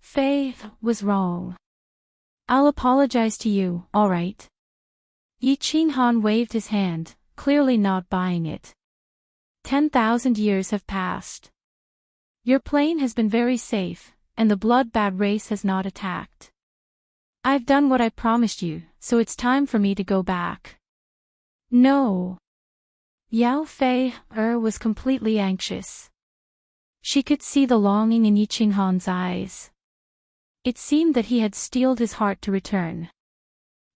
A: Fei was wrong. I'll apologize to you, all right?" Yi Qinghan waved his hand, clearly not buying it. 10,000 years have passed. Your plane has been very safe, and the blood-bad race has not attacked. I've done what I promised you, so it's time for me to go back. No. Yao Fei was completely anxious. She could see the longing in Yi Qinghan's eyes. It seemed that he had steeled his heart to return.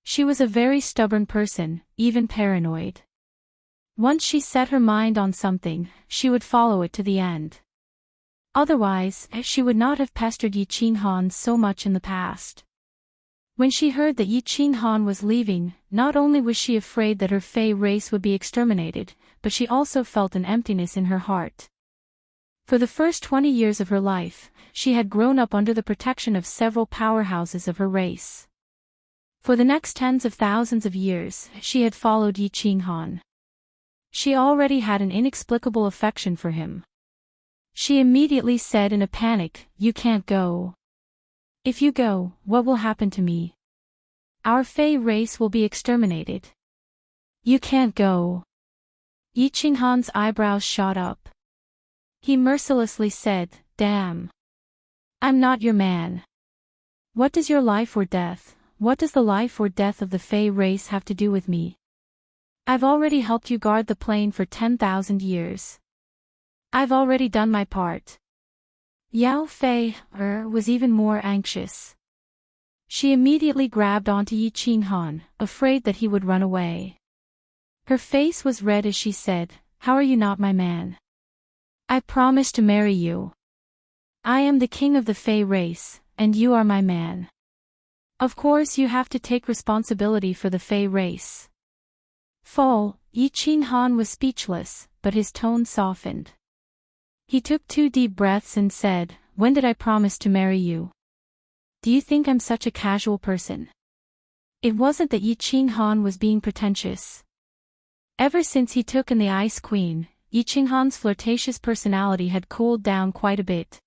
A: She was a very stubborn person, even paranoid. Once she set her mind on something, she would follow it to the end. Otherwise, she would not have pestered Yi Qinghan so much in the past. When she heard that Yi Qinghan was leaving, not only was she afraid that her Fey race would be exterminated, but she also felt an emptiness in her heart. For the first 20 years of her life, she had grown up under the protection of several powerhouses of her race. For the next tens of thousands of years, she had followed Yi Qinghan. She already had an inexplicable affection for him. She immediately said in a panic, "You can't go. If you go, what will happen to me? Our Fey race will be exterminated. You can't go." Yi Qinghan's eyebrows shot up. He mercilessly said, "Damn. I'm not your man. What does your life or death, what does the life or death of the Fey race have to do with me? I've already helped you guard the plane for 10,000 years. I've already done my part." Yao Fei was even more anxious. She immediately grabbed onto Yi Qinghan, afraid that he would run away. Her face was red as she said, "How are you not my man? I promised to marry you. I am the king of the Fey race, and you are my man. Of course you have to take responsibility for the Fey race." Fall. Yi Qinghan was speechless, but his tone softened. He took 2 deep breaths and said, "When did I promise to marry you? Do you think I'm such a casual person?" It wasn't that Yi Qinghan was being pretentious. Ever since he took in the Ice Queen, Yi Qinghan's flirtatious personality had cooled down quite a bit.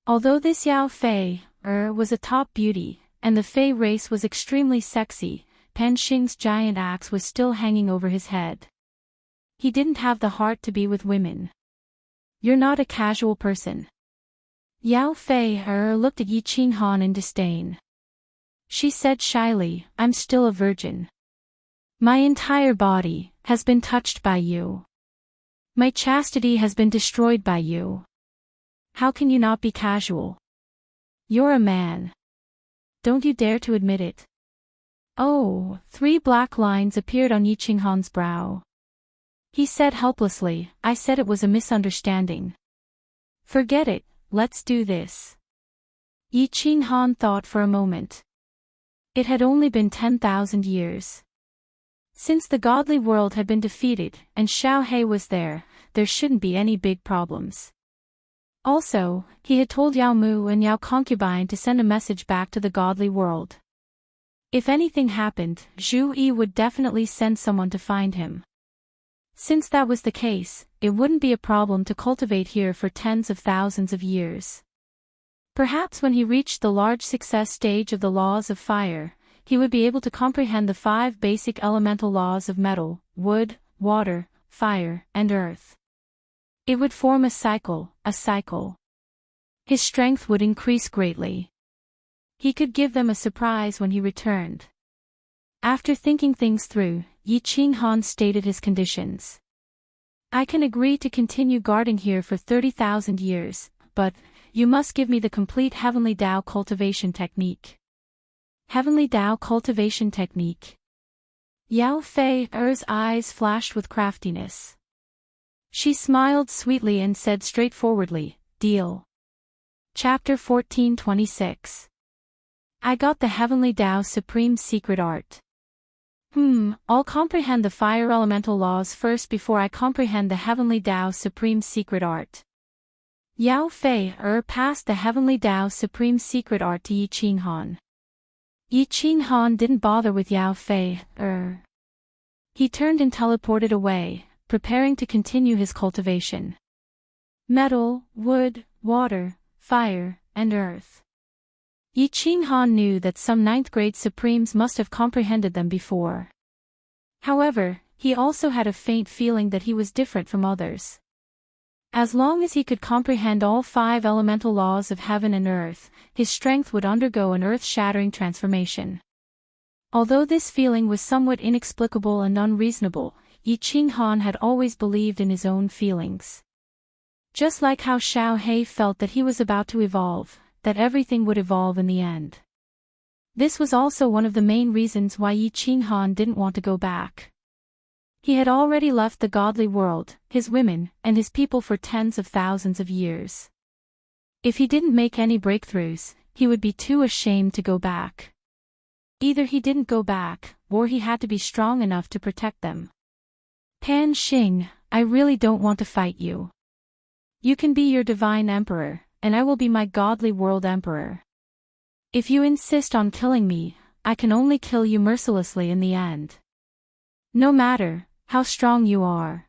A: Although this Yao Fei was a top beauty, and the Fei race was extremely sexy, Pan Xing's giant axe was still hanging over his head. He didn't have the heart to be with women. "You're not a casual person." Yao Fei looked at Yi Qinghan in disdain. She said shyly, "I'm still a virgin. My entire body has been touched by you. My chastity has been destroyed by you. How can you not be casual? You're a man. Don't you dare to admit it. Oh, 3 black lines appeared on Yi Qinghan's brow. He said helplessly, I said it was a misunderstanding. Forget it, let's do this. Yi Qinghan thought for a moment. It had only been 10,000 years. Since the godly world had been defeated and Xiao He was there shouldn't be any big problems. Also, he had told Yao Mu and Yao Concubine to send a message back to the godly world. If anything happened, Zhu Yi would definitely send someone to find him. Since that was the case, it wouldn't be a problem to cultivate here for tens of thousands of years. Perhaps when he reached the large success stage of the laws of fire, he would be able to comprehend the 5 basic elemental laws of metal, wood, water, fire, and earth. It would form a cycle. His strength would increase greatly. He could give them a surprise when he returned. After thinking things through, Yi Qinghan stated his conditions. I can agree to continue guarding here for 30,000 years, but you must give me the complete Heavenly Tao cultivation technique. Heavenly Tao cultivation technique. Yao Fei's eyes flashed with craftiness. She smiled sweetly and said straightforwardly, deal. Chapter 14:26. I got the Heavenly Tao's supreme secret art. I'll comprehend the fire elemental laws first before I comprehend the Heavenly Tao's supreme secret art. Yao Fei passed the Heavenly Tao's supreme secret art to Yi Qinghan. Yi Qinghan didn't bother with Yao Fei. He turned and teleported away, preparing to continue his cultivation. Metal, wood, water, fire, and earth. Yi Qinghan knew that some 9th grade Supremes must have comprehended them before. However, he also had a faint feeling that he was different from others. As long as he could comprehend all 5 elemental laws of heaven and earth, his strength would undergo an earth-shattering transformation. Although this feeling was somewhat inexplicable and unreasonable, Yi Qinghan had always believed in his own feelings. Just like how Xiao He felt that he was about to evolve, that everything would evolve in the end. This was also one of the main reasons why Yi Qinghan didn't want to go back. He had already left the godly world, his women, and his people for tens of thousands of years. If he didn't make any breakthroughs, he would be too ashamed to go back. Either he didn't go back, or he had to be strong enough to protect them. Pan Xing, I really don't want to fight you. You can be your divine emperor, and I will be my godly world emperor. If you insist on killing me, I can only kill you mercilessly in the end. No matter how strong you are.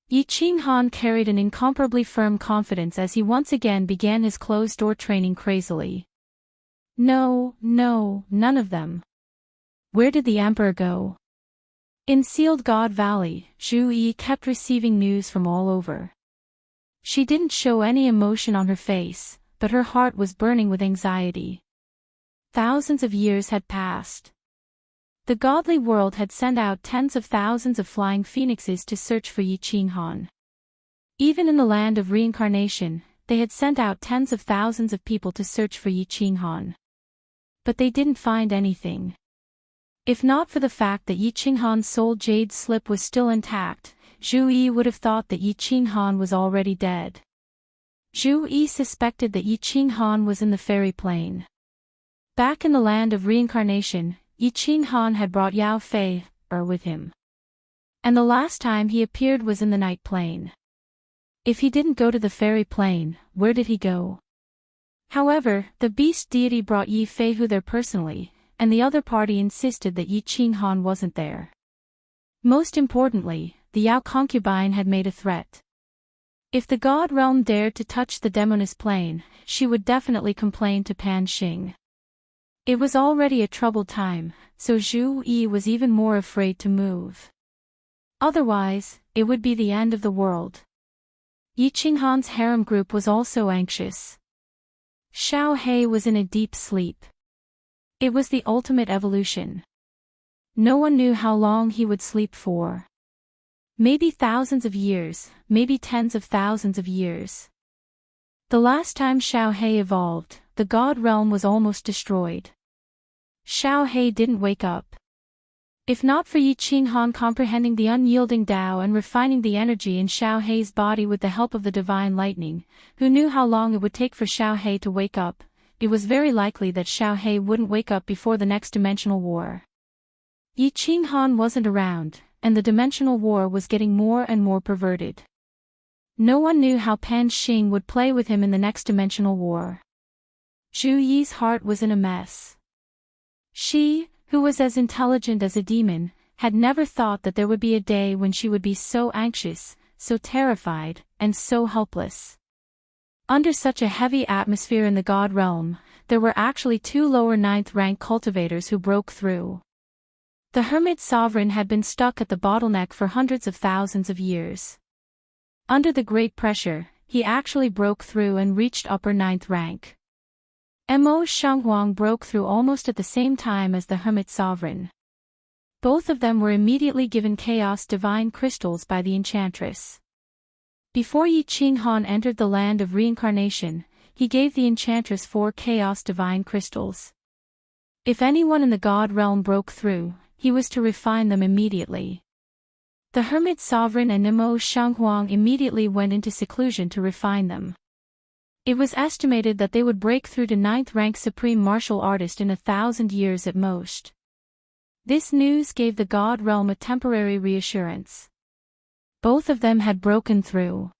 A: Yi Qinghan carried an incomparably firm confidence as he once again began his closed-door training crazily. No, none of them. Where did the emperor go? In Sealed God Valley, Zhu Yi kept receiving news from all over. She didn't show any emotion on her face, but her heart was burning with anxiety. Thousands of years had passed. The godly world had sent out tens of thousands of flying phoenixes to search for Yi Qinghan. Even in the land of reincarnation, they had sent out tens of thousands of people to search for Yi Qinghan. But they didn't find anything. If not for the fact that Yi Qinghan's soul jade slip was still intact, Zhu Yi would have thought that Yi Qinghan was already dead. Zhu Yi suspected that Yi Qinghan was in the fairy plane. Back in the land of reincarnation, Yi Qinghan had brought Yao Fei with him. And the last time he appeared was in the night plane. If he didn't go to the fairy plane, where did he go? However, the beast deity brought Yi Feihu there personally, and the other party insisted that Yi Qinghan wasn't there. Most importantly, the Yao concubine had made a threat. If the god realm dared to touch the demoness plane, she would definitely complain to Pan Xing. It was already a troubled time, so Zhu Yi was even more afraid to move. Otherwise, it would be the end of the world. Yi Qinghan's harem group was also anxious. Xiao He was in a deep sleep. It was the ultimate evolution. No one knew how long he would sleep for. Maybe thousands of years, maybe tens of thousands of years. The last time Xiao He evolved, the God realm was almost destroyed. Xiao He didn't wake up. If not for Yi Qinghan comprehending the unyielding Tao and refining the energy in Xiao He's body with the help of the divine lightning, who knew how long it would take for Xiao He to wake up, it was very likely that Xiao He wouldn't wake up before the next dimensional war. Yi Qinghan wasn't around, and the dimensional war was getting more and more perverted. No one knew how Pan Xing would play with him in the next dimensional war. Zhu Yi's heart was in a mess. She, who was as intelligent as a demon, had never thought that there would be a day when she would be so anxious, so terrified, and so helpless. Under such a heavy atmosphere in the God realm, there were actually 2 lower 9th rank cultivators who broke through. The Hermit Sovereign had been stuck at the bottleneck for hundreds of thousands of years. Under the great pressure, he actually broke through and reached upper 9th rank. Mo Shanghuang broke through almost at the same time as the Hermit Sovereign. Both of them were immediately given Chaos Divine Crystals by the Enchantress. Before Yi Qinghan entered the land of reincarnation, he gave the Enchantress 4 Chaos Divine Crystals. If anyone in the God realm broke through, he was to refine them immediately. The Hermit Sovereign and Mo Shanghuang immediately went into seclusion to refine them. It was estimated that they would break through to 9th rank Supreme Martial Artist in 1,000 years at most. This news gave the God realm a temporary reassurance. Both of them had broken through.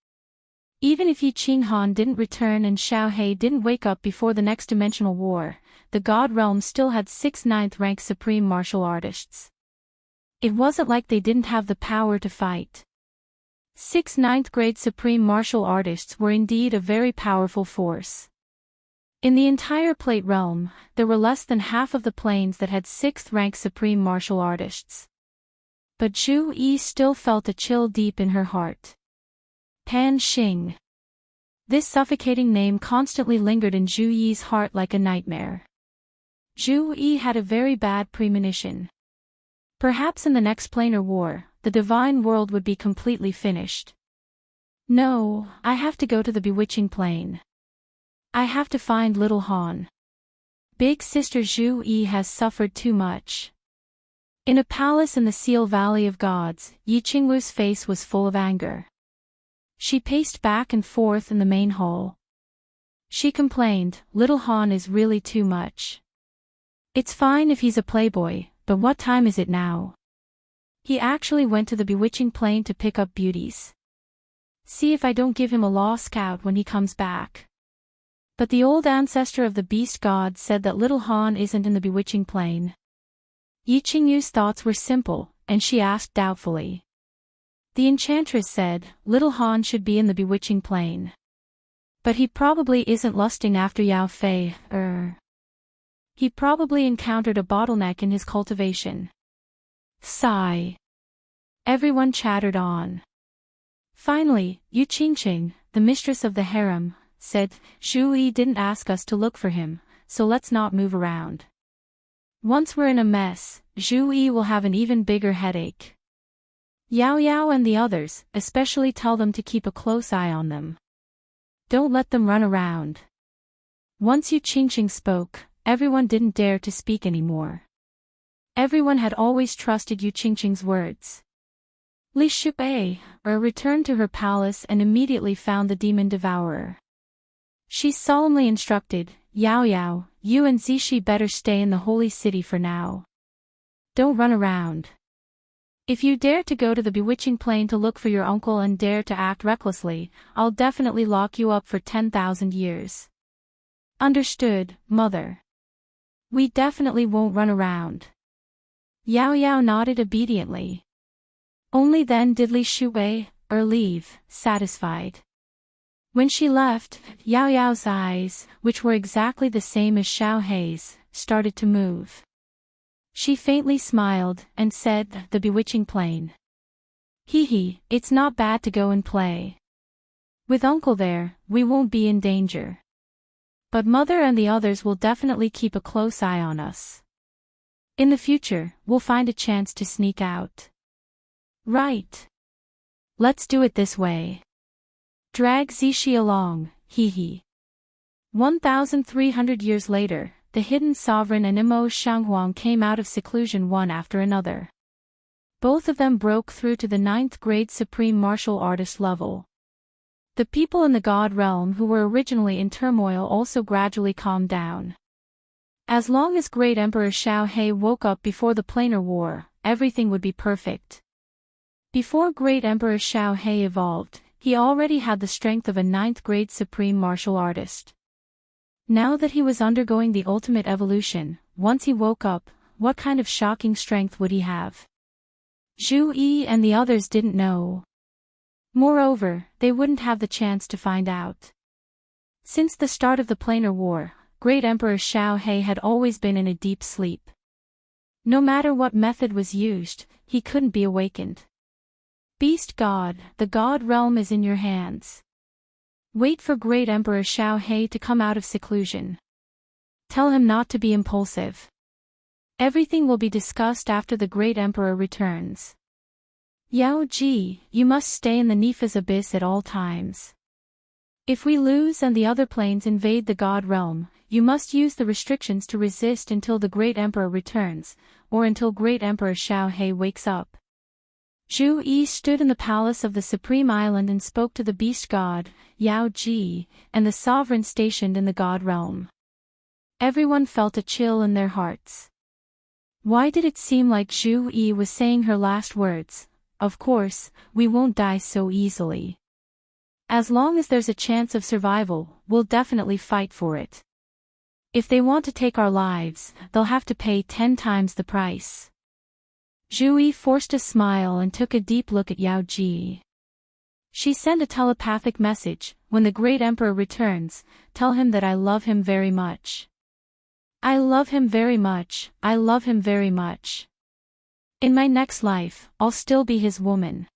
A: Even if Yi Qinghan didn't return and Xiao He didn't wake up before the next dimensional war, the God realm still had 6 9th rank Supreme Martial Artists. It wasn't like they didn't have the power to fight. 6 9th grade Supreme Martial Artists were indeed a very powerful force. In the entire Plate realm, there were less than half of the planes that had 6th rank Supreme Martial Artists. But Zhu Yi still felt a chill deep in her heart. Pan Xing. This suffocating name constantly lingered in Zhu Yi's heart like a nightmare. Zhu Yi had a very bad premonition. Perhaps in the next planar war, the divine world would be completely finished. No, I have to go to the bewitching plane. I have to find little Han. Big sister Zhu Yi has suffered too much. In a palace in the Seal Valley of Gods, Yi Qingwu's face was full of anger. She paced back and forth in the main hall. She complained, little Han is really too much. It's fine if he's a playboy, but what time is it now? He actually went to the bewitching plane to pick up beauties. See if I don't give him a law scout when he comes back. But the old ancestor of the beast god said that little Han isn't in the bewitching plane. Yi Qingyu's thoughts were simple, and she asked doubtfully. The enchantress said, little Han should be in the bewitching plane. But he probably isn't lusting after Yao Fei, He probably encountered a bottleneck in his cultivation. Sigh. Everyone chattered on. Finally, Yu Qingqing, the mistress of the harem, said, Zhu Yi didn't ask us to look for him, so let's not move around. Once we're in a mess, Zhu Yi will have an even bigger headache. Yao Yao and the others, especially tell them to keep a close eye on them. Don't let them run around. Once Yu Qingqing spoke, everyone didn't dare to speak anymore. Everyone had always trusted Yu Qingqing's words. Li Shubai returned to her palace and immediately found the demon devourer. She solemnly instructed, Yao Yao, you and Zishi better stay in the holy city for now. Don't run around. If you dare to go to the bewitching plane to look for your uncle and dare to act recklessly, I'll definitely lock you up for 10,000 years. Understood, mother. We definitely won't run around. Yao Yao nodded obediently. Only then did Li Shuwei leave, satisfied. When she left, Yao Yao's eyes, which were exactly the same as Xiao Hei's, started to move. She faintly smiled, and said, the bewitching plane. Hee, it's not bad to go and play. With uncle there, we won't be in danger. But mother and the others will definitely keep a close eye on us. In the future, we'll find a chance to sneak out. Right. Let's do it this way. Drag Zishi along, hee hee. 1,300 years later, the hidden sovereign and Mo Shanghuang came out of seclusion one after another. Both of them broke through to the 9th grade supreme martial artist level. The people in the God realm who were originally in turmoil also gradually calmed down. As long as Great Emperor Xiao He woke up before the planar war, everything would be perfect. Before Great Emperor Xiao He evolved, he already had the strength of a 9th grade supreme martial artist. Now that he was undergoing the ultimate evolution, once he woke up, what kind of shocking strength would he have? Zhu Yi and the others didn't know. Moreover, they wouldn't have the chance to find out. Since the start of the planar war, Great Emperor Xiao He had always been in a deep sleep. No matter what method was used, he couldn't be awakened. Beast God, the God realm is in your hands. Wait for Great Emperor Xiao He to come out of seclusion. Tell him not to be impulsive. Everything will be discussed after the Great Emperor returns. Yao Ji, you must stay in the Nifa's abyss at all times. If we lose and the other planes invade the God realm, you must use the restrictions to resist until the Great Emperor returns, or until Great Emperor Xiao He wakes up. Zhu Yi stood in the palace of the Supreme Island and spoke to the Beast God, Yao Ji, and the sovereign stationed in the God realm. Everyone felt a chill in their hearts. Why did it seem like Zhu Yi was saying her last words? Of course, we won't die so easily. As long as there's a chance of survival, we'll definitely fight for it. If they want to take our lives, they'll have to pay 10 times the price. Zhu Yi forced a smile and took a deep look at Yao Ji. She sent a telepathic message, when the Great Emperor returns, tell him that I love him very much. I love him very much, I love him very much. In my next life, I'll still be his woman.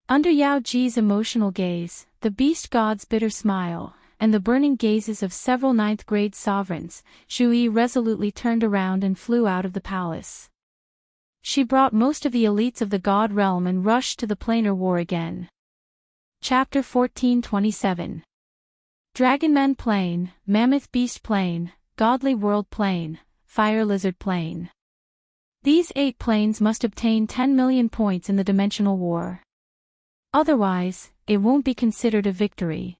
A: Under Yao Ji's emotional gaze, the Beast God's bitter smile, and the burning gazes of several 9th grade sovereigns, Zhu Yi resolutely turned around and flew out of the palace. She brought most of the elites of the God realm and rushed to the planar war again. Chapter 1427. Dragonman Plane, Mammoth Beast Plane, Godly World Plane, Fire Lizard Plane. These 8 planes must obtain 10 million points in the dimensional war. Otherwise, it won't be considered a victory.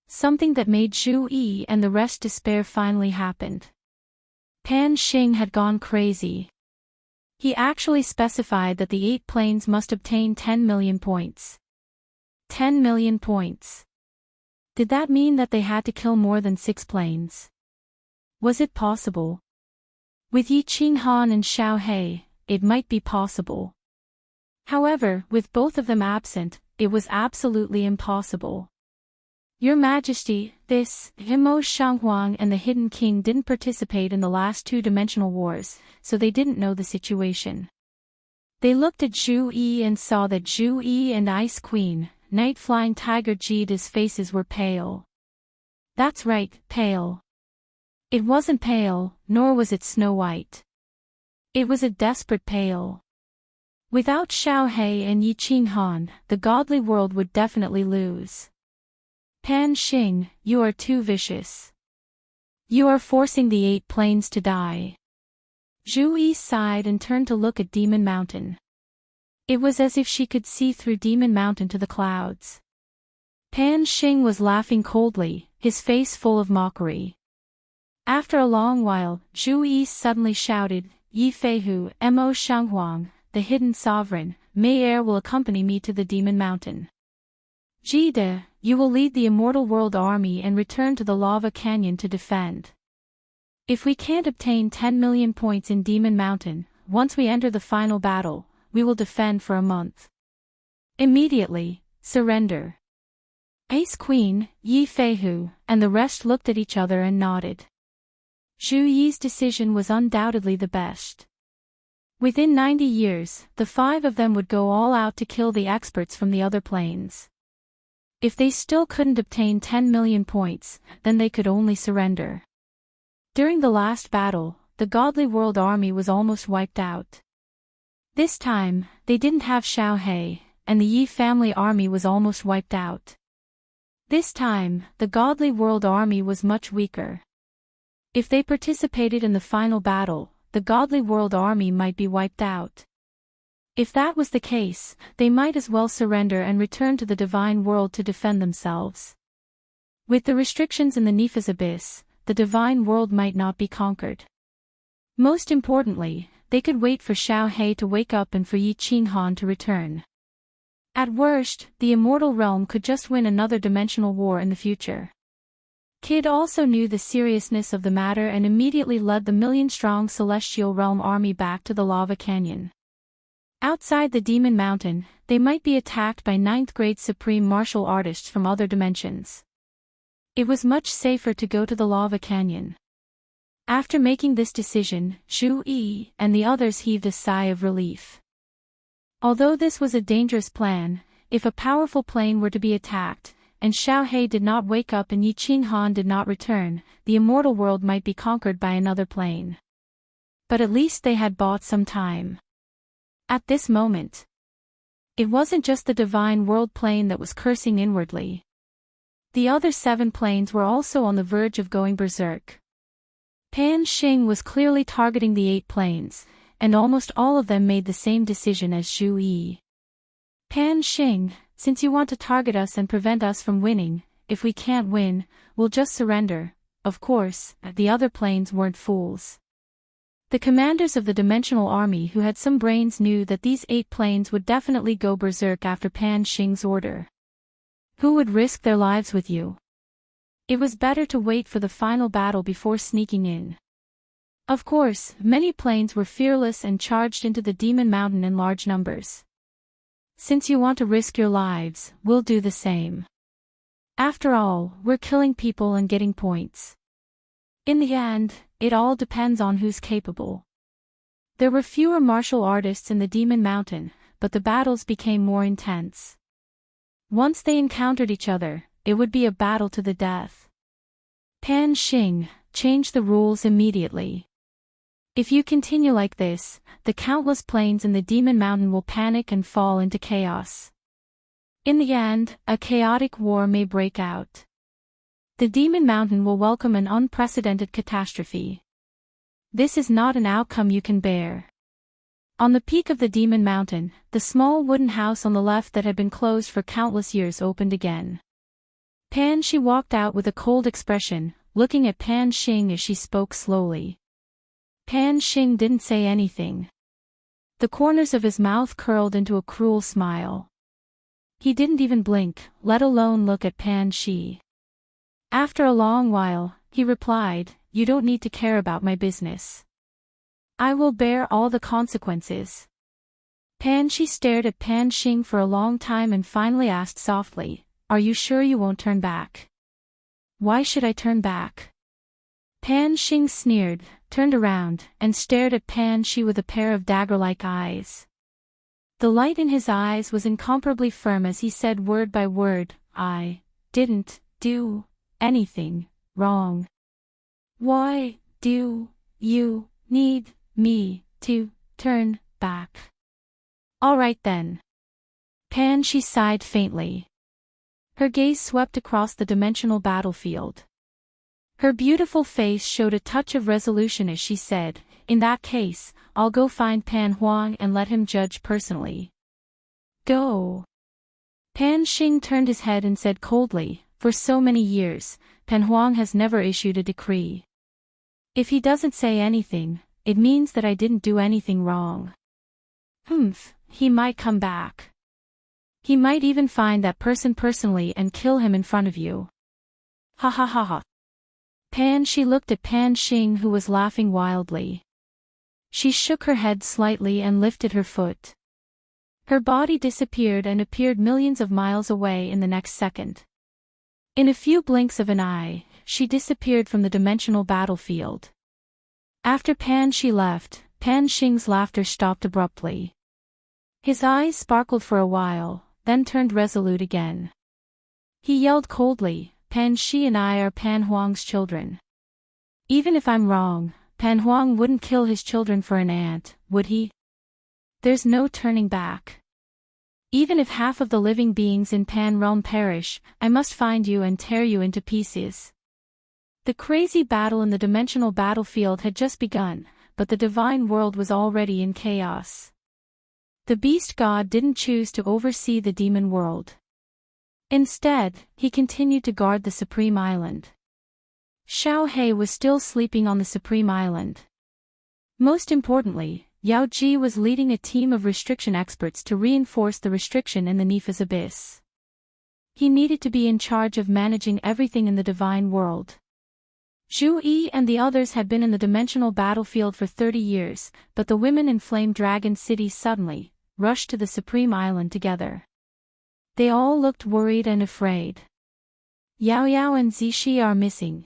A: Something that made Zhu Yi and the rest despair finally happened. Pan Xing had gone crazy. He actually specified that the 8 planes must obtain 10 million points. 10 million points. Did that mean that they had to kill more than 6 planes? Was it possible? With Yi Qinghan and Xiao He, it might be possible. However, with both of them absent, it was absolutely impossible. Your Majesty, this, Mo Shanghuang and the Hidden King didn't participate in the last 2 dimensional wars, so they didn't know the situation. They looked at Zhu Yi and saw that Zhu Yi and Ice Queen, Night Flying Tiger Jida's faces were pale. That's right, pale. It wasn't pale, nor was it Snow White. It was a desperate pale. Without Xiao He and Yi Qinghan, the godly world would definitely lose. Pan Xing, you are too vicious. You are forcing the 8 planes to die. Zhu Yi sighed and turned to look at Demon Mountain. It was as if she could see through Demon Mountain to the clouds. Pan Xing was laughing coldly, his face full of mockery. After a long while, Zhu Yi suddenly shouted, Yi Feihu, Mo Shanghuang, the hidden sovereign, Mei Er will accompany me to the Demon Mountain. Jide, you will lead the Immortal World Army and return to the Lava Canyon to defend. If we can't obtain 10 million points in Demon Mountain, once we enter the final battle, we will defend for a month. Immediately, surrender. Ice Queen, Yi Feihu, and the rest looked at each other and nodded. Zhu Yi's decision was undoubtedly the best. Within 90 years, the 5 of them would go all out to kill the experts from the other planes. If they still couldn't obtain 10 million points, then they could only surrender. During the last battle, the Godly World Army was almost wiped out. This time, they didn't have Xiao He, and the Yi family army was almost wiped out. This time, the godly world army was much weaker. If they participated in the final battle, the godly world army might be wiped out. If that was the case, they might as well surrender and return to the divine world to defend themselves. With the restrictions in the Nepha's abyss, the divine world might not be conquered. Most importantly, they could wait for Xiao He to wake up and for Yi Qinghan to return. At worst, the immortal realm could just win another dimensional war in the future. Kid also knew the seriousness of the matter and immediately led the million-strong celestial realm army back to the lava canyon. Outside the Demon Mountain, they might be attacked by 9th-grade supreme martial artists from other dimensions. It was much safer to go to the lava canyon. After making this decision, Zhu Yi and the others heaved a sigh of relief. Although this was a dangerous plan, if a powerful plane were to be attacked, and Xiao He did not wake up and Yi Qinghan did not return, the immortal world might be conquered by another plane. But at least they had bought some time. At this moment, it wasn't just the divine world plane that was cursing inwardly. The other 7 planes were also on the verge of going berserk. Pan Xing was clearly targeting the 8 planes, and almost all of them made the same decision as Zhu Yi. Pan Xing, since you want to target us and prevent us from winning, if we can't win, we'll just surrender. Of course, the other planes weren't fools. The commanders of the dimensional army who had some brains knew that these 8 planes would definitely go berserk after Pan Xing's order. Who would risk their lives with you? It was better to wait for the final battle before sneaking in. Of course, many planes were fearless and charged into the Demon Mountain in large numbers. Since you want to risk your lives, we'll do the same. After all, we're killing people and getting points. In the end, it all depends on who's capable. There were fewer martial artists in the Demon Mountain, but the battles became more intense. Once they encountered each other, it would be a battle to the death. Pan Xing, change the rules immediately. If you continue like this, the countless planes in the Demon Mountain will panic and fall into chaos. In the end, a chaotic war may break out. The Demon Mountain will welcome an unprecedented catastrophe. This is not an outcome you can bear. On the peak of the Demon Mountain, the small wooden house on the left that had been closed for countless years opened again. Pan Shi walked out with a cold expression, looking at Pan Xing as she spoke slowly. Pan Xing didn't say anything. The corners of his mouth curled into a cruel smile. He didn't even blink, let alone look at Pan Shi. After a long while, he replied, "You don't need to care about my business. I will bear all the consequences." Pan Shi stared at Pan Xing for a long time and finally asked softly, "Are you sure you won't turn back?" "Why should I turn back?" Pan Xing sneered, turned around, and stared at Pan Shi with a pair of dagger-like eyes. The light in his eyes was incomparably firm as he said word by word, "I didn't do anything wrong. Why do you need me to turn back?" "All right then." Pan Shi sighed faintly. Her gaze swept across the dimensional battlefield. Her beautiful face showed a touch of resolution as she said, "In that case, I'll go find Pan Huang and let him judge personally." "Go." Pan Xing turned his head and said coldly, "For so many years, Pan Huang has never issued a decree. If he doesn't say anything, it means that I didn't do anything wrong." He might come back. He might even find that person personally and kill him in front of you." Ha ha ha ha. Pan Shi looked at Pan Xing who was laughing wildly. She shook her head slightly and lifted her foot. Her body disappeared and appeared millions of miles away in the next second. In a few blinks of an eye, she disappeared from the dimensional battlefield. After Pan Shi left, Pan Xing's laughter stopped abruptly. His eyes sparkled for a while, then turned resolute again. He yelled coldly, "Pan Shi and I are Pan Huang's children. Even if I'm wrong, Pan Huang wouldn't kill his children for an ant, would he? There's no turning back. Even if half of the living beings in Pan Realm perish, I must find you and tear you into pieces. The crazy battle in the dimensional battlefield had just begun, but the divine world was already in chaos. The beast god didn't choose to oversee the demon world. Instead, he continued to guard the Supreme Island. Xiao He was still sleeping on the Supreme Island. Most importantly, Yao Ji was leading a team of restriction experts to reinforce the restriction in the Nepha's abyss. He needed to be in charge of managing everything in the divine world. Zhu Yi and the others had been in the dimensional battlefield for 30 years, but the women in Flame Dragon City suddenly rushed to the Supreme Island together. They all looked worried and afraid. Yao Yao and Zishi are missing.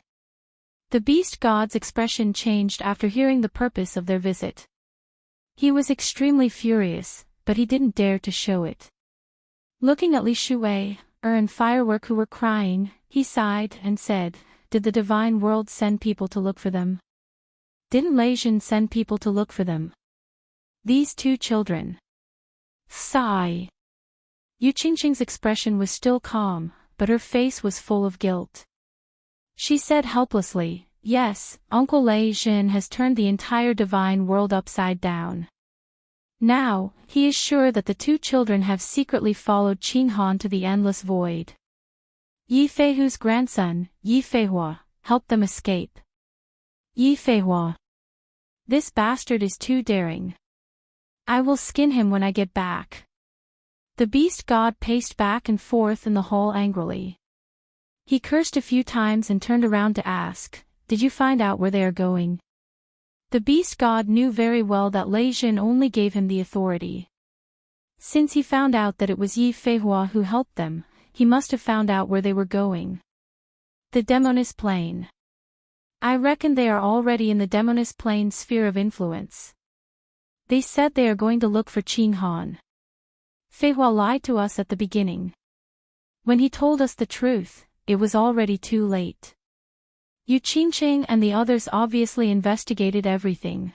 A: The beast god's expression changed after hearing the purpose of their visit. He was extremely furious, but he didn't dare to show it. Looking at Li Shuwei, and Firework who were crying, he sighed and said, "Did the divine world send people to look for them? Didn't Lei Jin send people to look for them? These two children." Sigh. Yu Qingqing's expression was still calm, but her face was full of guilt. She said helplessly, "Yes, Uncle Lei Jin has turned the entire divine world upside down. Now, he is sure that the two children have secretly followed Qin Han to the endless void. Yi Feihu's grandson, Yi Feihua, helped them escape. Yi Feihua. This bastard is too daring. I will skin him when I get back." The beast god paced back and forth in the hall angrily. He cursed a few times and turned around to ask, "Did you find out where they are going?" The beast god knew very well that Lei Jin only gave him the authority. Since he found out that it was Yi Feihua who helped them, he must have found out where they were going. The Demoness Plane. I reckon they are already in the Demoness Plane sphere of influence. They said they are going to look for Qin Han. Feihua lied to us at the beginning. When he told us the truth, it was already too late. Yu Qingqing and the others obviously investigated everything.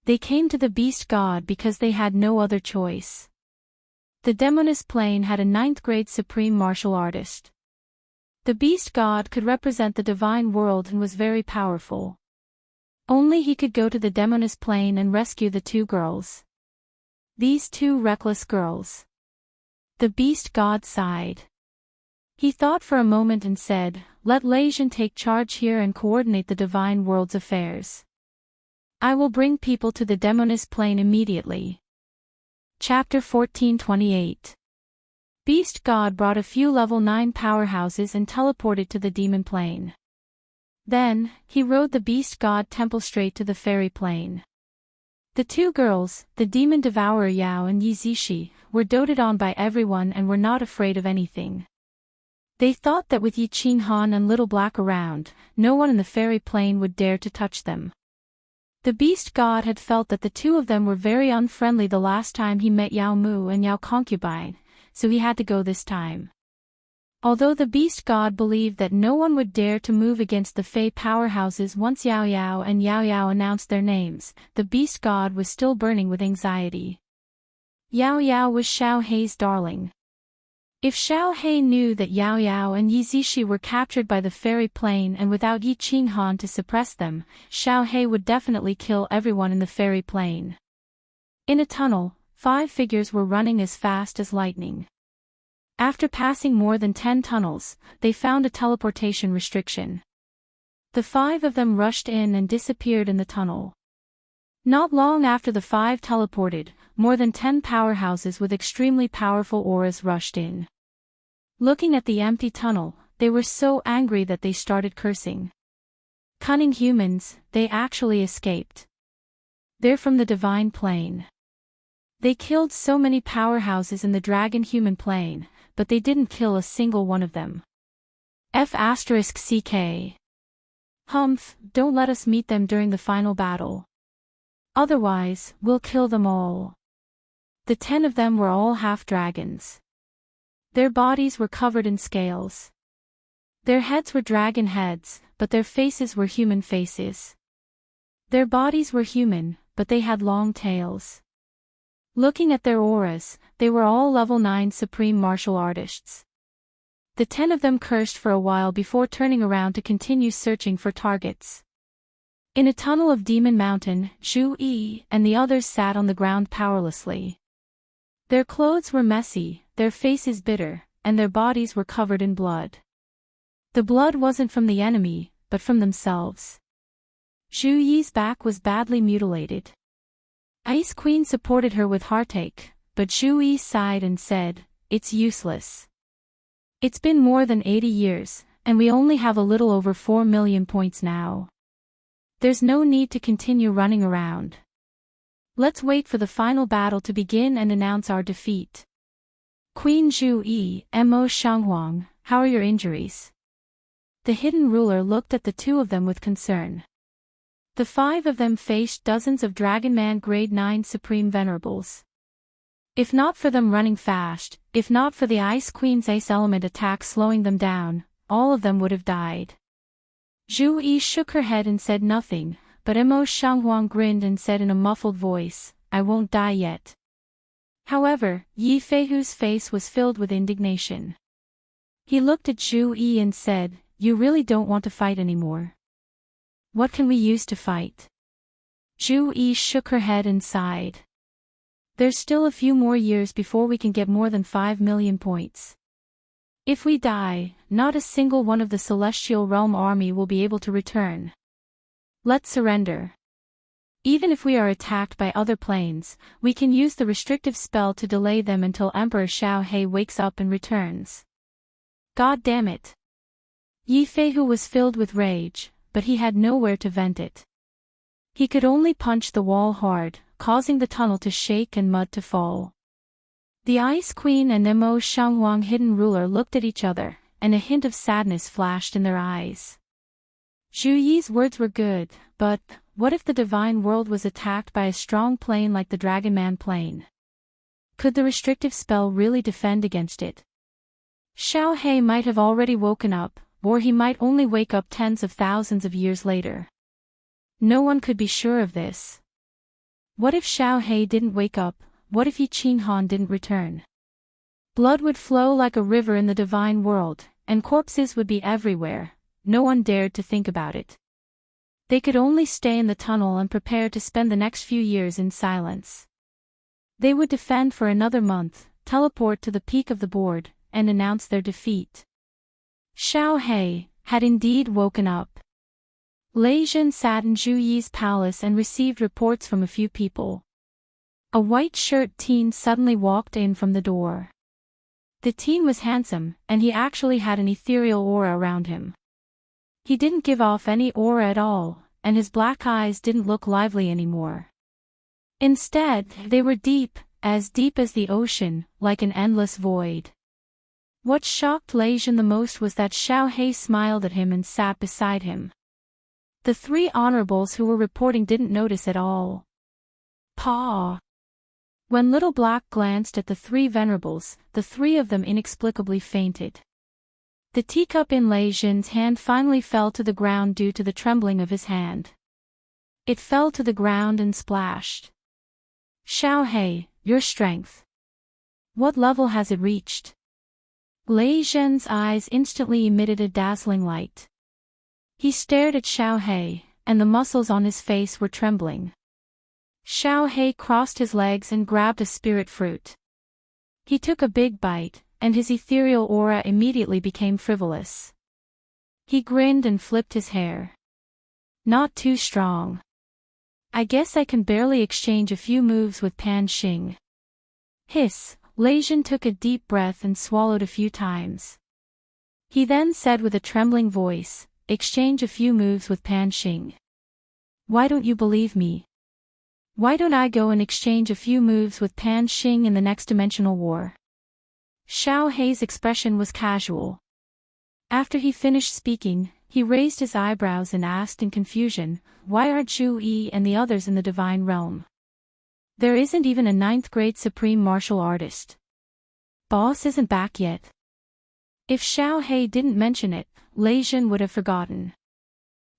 A: They came to the beast god because they had no other choice. The Demoness Plane had a 9th grade supreme martial artist. The beast god could represent the divine world and was very powerful. Only he could go to the Demoness Plane and rescue the two girls. These two reckless girls. The beast god sighed. He thought for a moment and said, "Let Lei Jin take charge here and coordinate the divine world's affairs. I will bring people to the Demoness Plane immediately." Chapter 1428. Beast God brought a few level 9 powerhouses and teleported to the Demon Plane. Then, he rode the Beast God Temple straight to the Fairy Plane. The two girls, the Demon Devourer Yao and Yi Zishi, were doted on by everyone and were not afraid of anything. They thought that with Yi Qin Han and Little Black around, no one in the Fairy Plane would dare to touch them. The Beast God had felt that the two of them were very unfriendly the last time he met Yao Mu and Yao Concubine, so he had to go this time. Although the Beast God believed that no one would dare to move against the Fey powerhouses once Yao Yao and Yao Yao announced their names, the Beast God was still burning with anxiety. Yao Yao was Xiao Hei's darling. If Xiao He knew that Yao Yao and Yi Zishi were captured by the Fairy Plane and without Yi Qin Han to suppress them, Xiao He would definitely kill everyone in the Fairy Plane. In a tunnel, 5 figures were running as fast as lightning. After passing more than 10 tunnels, they found a teleportation restriction. The 5 of them rushed in and disappeared in the tunnel. Not long after the 5 teleported, more than 10 powerhouses with extremely powerful auras rushed in. Looking at the empty tunnel, they were so angry that they started cursing. Cunning humans, they actually escaped. They're from the Divine Plane. They killed so many powerhouses in the Dragon Human Plane, but they didn't kill a single one of them. F***CK. Humph, don't let us meet them during the final battle. Otherwise, we'll kill them all. The 10 of them were all half-dragons. Their bodies were covered in scales. Their heads were dragon heads, but their faces were human faces. Their bodies were human, but they had long tails. Looking at their auras, they were all level 9 supreme martial artists. The 10 of them cursed for a while before turning around to continue searching for targets. In a tunnel of Demon Mountain, Zhu Yi and the others sat on the ground powerlessly. Their clothes were messy, their faces bitter, and their bodies were covered in blood. The blood wasn't from the enemy, but from themselves. Zhu Yi's back was badly mutilated. Ice Queen supported her with heartache, but Zhu Yi sighed and said, "It's useless. It's been more than 80 years, and we only have a little over 4 million points now. There's no need to continue running around. Let's wait for the final battle to begin and announce our defeat." Queen Zhu Yi, Mo Shanghuang, how are your injuries? The hidden ruler looked at the two of them with concern. The 5 of them faced dozens of Dragonman Grade 9 Supreme Venerables. If not for them running fast, if not for the Ice Queen's Ice Element attack slowing them down, all of them would have died. Zhu Yi shook her head and said nothing, but Mo Shanghuang grinned and said in a muffled voice, "I won't die yet." However, Yi Feihu's face was filled with indignation. He looked at Zhu Yi and said, "You really don't want to fight anymore? What can we use to fight?" Zhu Yi shook her head and sighed. "There's still a few more years before we can get more than 5 million points. If we die, not a single one of the Celestial Realm army will be able to return. Let's surrender. Even if we are attacked by other planes, we can use the restrictive spell to delay them until Emperor Xiao He wakes up and returns." God damn it! Yi Feihu was filled with rage, but he had nowhere to vent it. He could only punch the wall hard, causing the tunnel to shake and mud to fall. The Ice Queen and Mo Shanghuang hidden ruler looked at each other, and a hint of sadness flashed in their eyes. Zhu Yi's words were good, but what if the divine world was attacked by a strong plane like the Dragonman plane? Could the restrictive spell really defend against it? Xiao He might have already woken up, or he might only wake up tens of thousands of years later. No one could be sure of this. What if Xiao He didn't wake up? What if Yi Qinghan didn't return? Blood would flow like a river in the divine world, and corpses would be everywhere. No one dared to think about it. They could only stay in the tunnel and prepare to spend the next few years in silence. They would defend for another month, teleport to the peak of the board, and announce their defeat. Xiao He had indeed woken up. Lei Zhen sat in Zhu Yi's palace and received reports from a few people. A white-shirt teen suddenly walked in from the door. The teen was handsome, and he actually had an ethereal aura around him. He didn't give off any aura at all, and his black eyes didn't look lively anymore. Instead, they were deep as the ocean, like an endless void. What shocked Lei Zhen the most was that Xiao He smiled at him and sat beside him. The 3 honorables who were reporting didn't notice at all. Paw! When Little Black glanced at the 3 venerables, the 3 of them inexplicably fainted. The teacup in Lei Zhen's hand finally fell to the ground due to the trembling of his hand. It fell to the ground and splashed. Xiao He, your strength. What level has it reached? Lei Zhen's eyes instantly emitted a dazzling light. He stared at Xiao He, and the muscles on his face were trembling. Xiao He crossed his legs and grabbed a spirit fruit. He took a big bite, and his ethereal aura immediately became frivolous. He grinned and flipped his hair. Not too strong. I guess I can barely exchange a few moves with Pan Xing. Hiss, Lei Zhen took a deep breath and swallowed a few times. He then said with a trembling voice, exchange a few moves with Pan Xing. Why don't you believe me? Why don't I go and exchange a few moves with Pan Xing in the next dimensional war? Xiao He's expression was casual. After he finished speaking, he raised his eyebrows and asked in confusion, why aren't Zhu Yi and the others in the divine realm? There isn't even a 9th grade supreme martial artist. Boss isn't back yet. If Xiao He didn't mention it, Lei Zhen would have forgotten.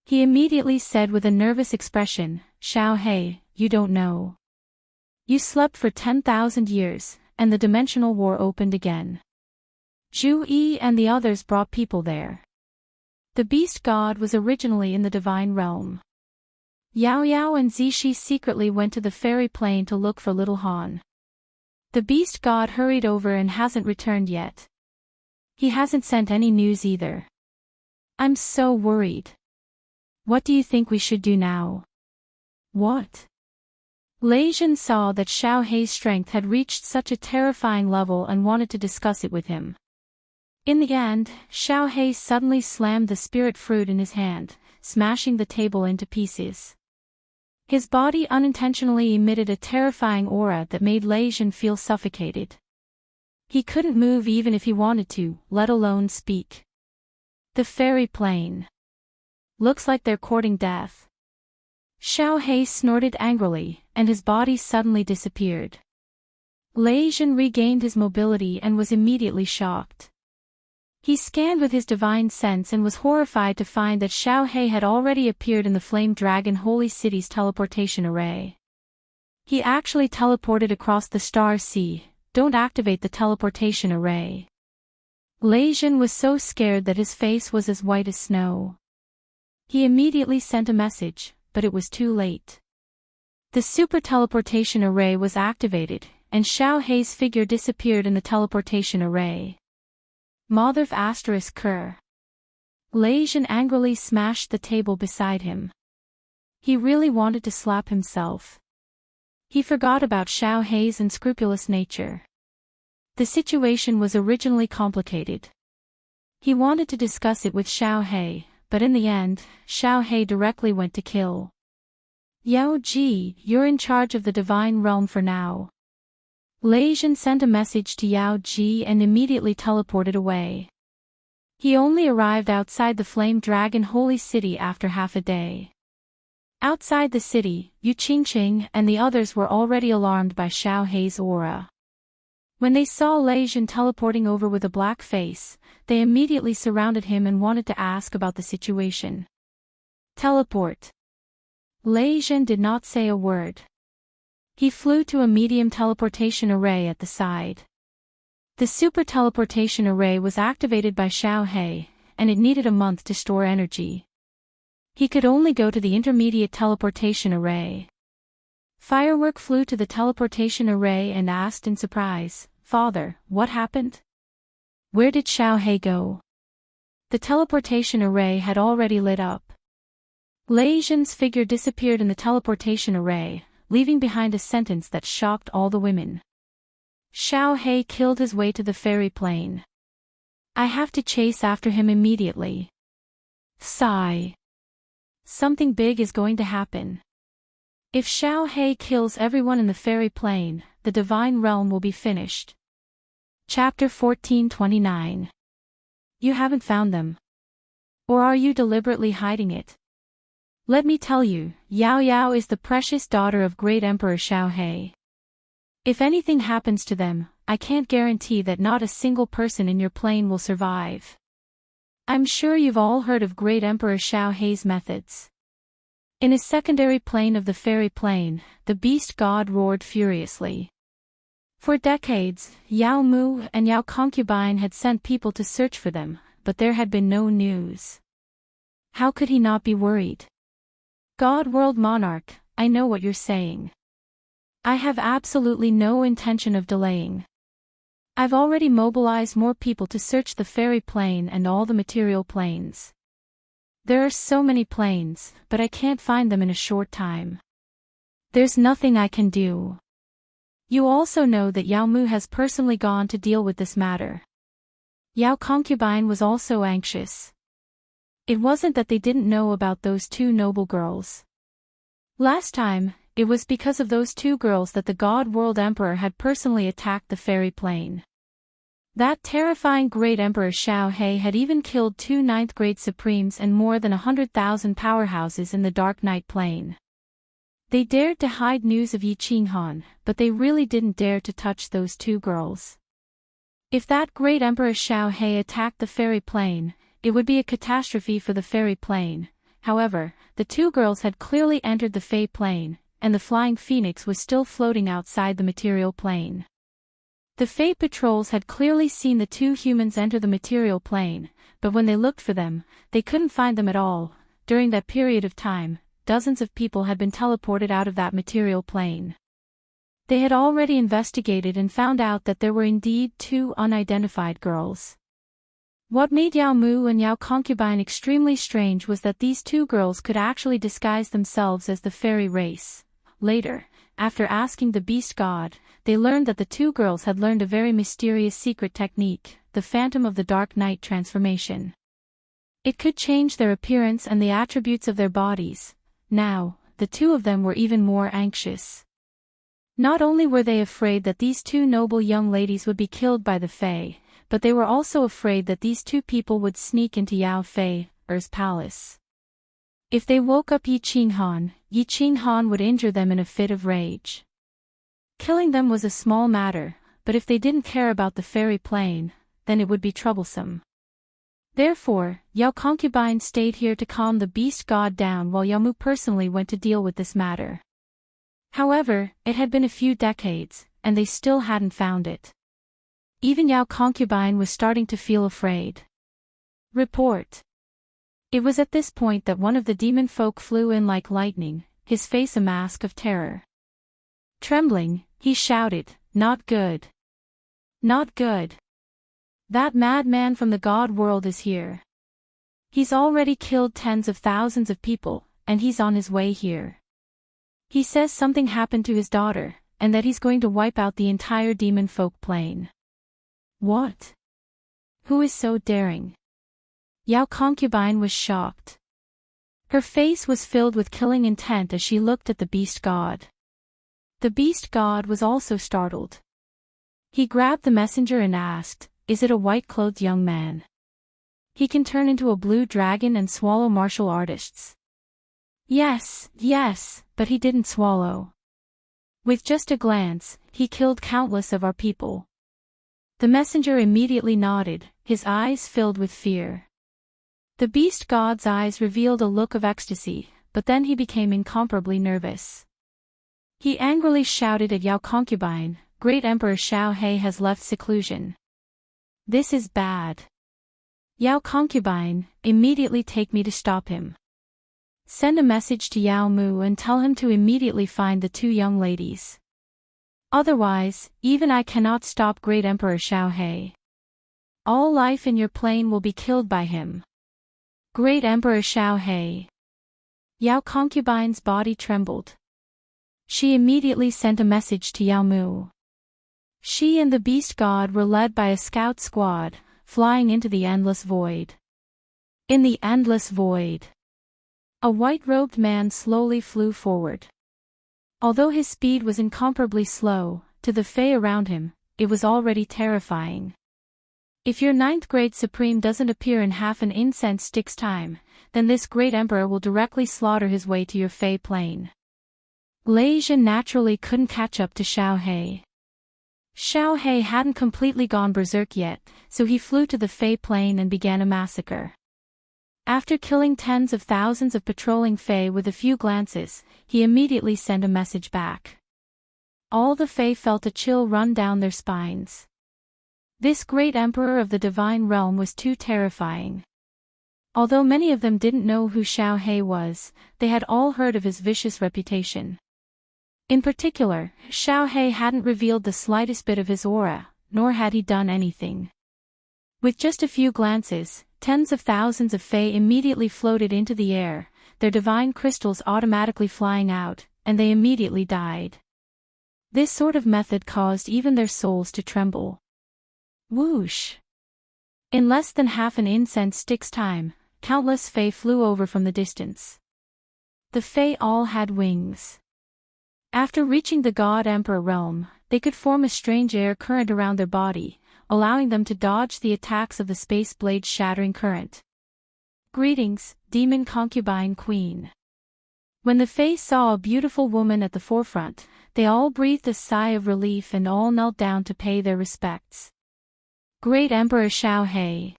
A: He immediately said with a nervous expression, Xiao He, you don't know. You slept for 10,000 years, and the dimensional war opened again. Zhu Yi and the others brought people there. The beast god was originally in the divine realm. Yao Yao and Zishi secretly went to the fairy plane to look for little Han. The beast god hurried over and hasn't returned yet. He hasn't sent any news either. I'm so worried. What do you think we should do now? What? Lei Jin saw that Xiao Hei's strength had reached such a terrifying level and wanted to discuss it with him. In the end, Xiao Hei suddenly slammed the spirit fruit in his hand, smashing the table into pieces. His body unintentionally emitted a terrifying aura that made Lei Jin feel suffocated. He couldn't move even if he wanted to, let alone speak. The fairy plane. Looks like they're courting death. Xiao Hei snorted angrily, and his body suddenly disappeared. Lei Jin regained his mobility and was immediately shocked. He scanned with his divine sense and was horrified to find that Xiao Hei had already appeared in the Flame Dragon Holy City's teleportation array. He actually teleported across the Star Sea. Don't activate the teleportation array. Lei Jin was so scared that his face was as white as snow. He immediately sent a message, but it was too late. The super teleportation array was activated, and Xiao Hei's figure disappeared in the teleportation array. Mother asterisk Kerr. Lei Jin angrily smashed the table beside him. He really wanted to slap himself. He forgot about Xiao Hei's unscrupulous nature. The situation was originally complicated. He wanted to discuss it with Xiao Hei, but in the end, Xiao Hei directly went to kill. Yao Ji, you're in charge of the divine realm for now. Lei Jin sent a message to Yao Ji and immediately teleported away. He only arrived outside the Flame Dragon Holy City after half a day. Outside the city, Yu Qingqing and the others were already alarmed by Xiao Hei's aura. When they saw Lei Jin teleporting over with a black face, they immediately surrounded him and wanted to ask about the situation. Teleport. Lei Jin did not say a word. He flew to a medium teleportation array at the side. The super teleportation array was activated by Xiao Hei, and it needed a month to store energy. He could only go to the intermediate teleportation array. Firework flew to the teleportation array and asked in surprise, "Father, what happened? Where did Xiao Hei go?" The teleportation array had already lit up. Lei Jin's figure disappeared in the teleportation array, leaving behind a sentence that shocked all the women. Xiao Hei killed his way to the fairy plane. I have to chase after him immediately. Sigh. Something big is going to happen. If Xiao Hei kills everyone in the fairy plane, the divine realm will be finished. Chapter 1429. You haven't found them. Or are you deliberately hiding it? Let me tell you, Yao Yao is the precious daughter of great Emperor Xiao Hei. If anything happens to them, I can't guarantee that not a single person in your plane will survive. I'm sure you've all heard of great Emperor Xiao Hei's methods. In his secondary plane of the fairy plane, the beast god roared furiously. For decades, Yao Mu and Yao Concubine had sent people to search for them, but there had been no news. How could he not be worried? God World Monarch, I know what you're saying. I have absolutely no intention of delaying. I've already mobilized more people to search the fairy plane and all the material planes. There are so many planes, but I can't find them in a short time. There's nothing I can do. You also know that Yao Mu has personally gone to deal with this matter. Yao Concubine was also anxious. It wasn't that they didn't know about those two noble girls. Last time, it was because of those two girls that the God World Emperor had personally attacked the fairy plane. That terrifying great Emperor Xiao Hei had even killed 2 ninth-grade Supremes and more than 100,000 powerhouses in the Dark Night plane. They dared to hide news of Yi Qinghan, but they really didn't dare to touch those two girls. If that great Emperor Xiao Hei attacked the fairy plane, it would be a catastrophe for the fairy plane. However, the two girls had clearly entered the Fey plane, and the flying phoenix was still floating outside the material plane. The Fae patrols had clearly seen the two humans enter the material plane, but when they looked for them, they couldn't find them at all. During that period of time, dozens of people had been teleported out of that material plane. They had already investigated and found out that there were indeed two unidentified girls. What made Yao Mu and Yao Concubine extremely strange was that these two girls could actually disguise themselves as the fairy race. Later, after asking the beast god, they learned that the two girls had learned a very mysterious secret technique, the Phantom of the Dark Night transformation. It could change their appearance and the attributes of their bodies. Now, the two of them were even more anxious. Not only were they afraid that these two noble young ladies would be killed by the Fae, but they were also afraid that these two people would sneak into Yao Fei's palace. If they woke up Yi Qinghan would injure them in a fit of rage. Killing them was a small matter, but if they didn't care about the fairy plane, then it would be troublesome. Therefore, Yao Concubine stayed here to calm the beast god down while Yao Mu personally went to deal with this matter. However, it had been a few decades, and they still hadn't found it. Even Yao Concubine was starting to feel afraid. Report. It was at this point that one of the demon folk flew in like lightning, his face a mask of terror. Trembling, he shouted, "Not good. Not good. That madman from the god world is here. He's already killed tens of thousands of people, and he's on his way here. He says something happened to his daughter, and that he's going to wipe out the entire demon folk plane." What? Who is so daring? Yao Concubine was shocked. Her face was filled with killing intent as she looked at the beast god. The beast god was also startled. He grabbed the messenger and asked, "Is it a white-clothed young man? He can turn into a blue dragon and swallow martial artists." Yes, but he didn't swallow. With just a glance, he killed countless of our people. The messenger immediately nodded, his eyes filled with fear. The beast god's eyes revealed a look of ecstasy, but then he became incomparably nervous. He angrily shouted at Yao Concubine, "Great Emperor Xiao He has left seclusion. This is bad. Yao Concubine, immediately take me to stop him. Send a message to Yao Mu and tell him to immediately find the two young ladies. Otherwise, even I cannot stop Great Emperor Xiao He. All life in your plane will be killed by him. Great Emperor Xiao He." Yao Concubine's body trembled. She immediately sent a message to Yao Mu. She and the beast god were led by a scout squad, flying into the endless void. In the endless void, a white-robed man slowly flew forward. Although his speed was incomparably slow, to the Fae around him, it was already terrifying. If your 9th grade supreme doesn't appear in half an incense stick's time, then this great emperor will directly slaughter his way to your Fae plane. Lei Jin naturally couldn't catch up to Xiao He. Xiao He hadn't completely gone berserk yet, so he flew to the Fae plane and began a massacre. After killing tens of thousands of patrolling Fae with a few glances, he immediately sent a message back. All the Fae felt a chill run down their spines. This great emperor of the divine realm was too terrifying. Although many of them didn't know who Xiao He was, they had all heard of his vicious reputation. In particular, Xiao He hadn't revealed the slightest bit of his aura, nor had he done anything. With just a few glances, tens of thousands of Fae immediately floated into the air, their divine crystals automatically flying out, and they immediately died. This sort of method caused even their souls to tremble. Whoosh! In less than half an incense stick's time, countless Fae flew over from the distance. The Fae all had wings. After reaching the God Emperor realm, they could form a strange air current around their body, allowing them to dodge the attacks of the space blade's shattering current. Greetings, Demon Concubine Queen. When the Fae saw a beautiful woman at the forefront, they all breathed a sigh of relief and all knelt down to pay their respects. Great Emperor Xiao He.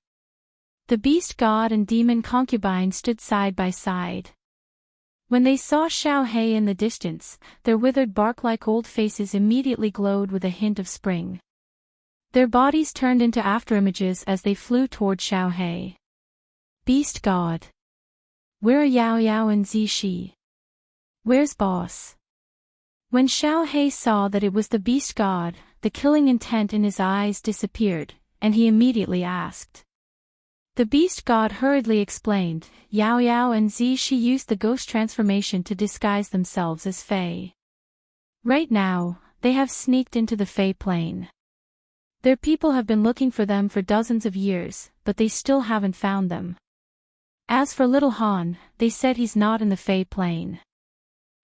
A: The beast god and demon concubine stood side by side. When they saw Xiao Hei in the distance, their withered bark-like old faces immediately glowed with a hint of spring. Their bodies turned into afterimages as they flew toward Xiao Hei. Beast God. Where are Yao Yao and Zishi? Where's boss? When Xiao Hei saw that it was the beast god, the killing intent in his eyes disappeared, and he immediately asked. The beast god hurriedly explained, Yao Yao and Zishi used the ghost transformation to disguise themselves as Fae. Right now, they have sneaked into the Fae plane. Their people have been looking for them for dozens of years, but they still haven't found them. As for little Han, they said he's not in the Fae plane.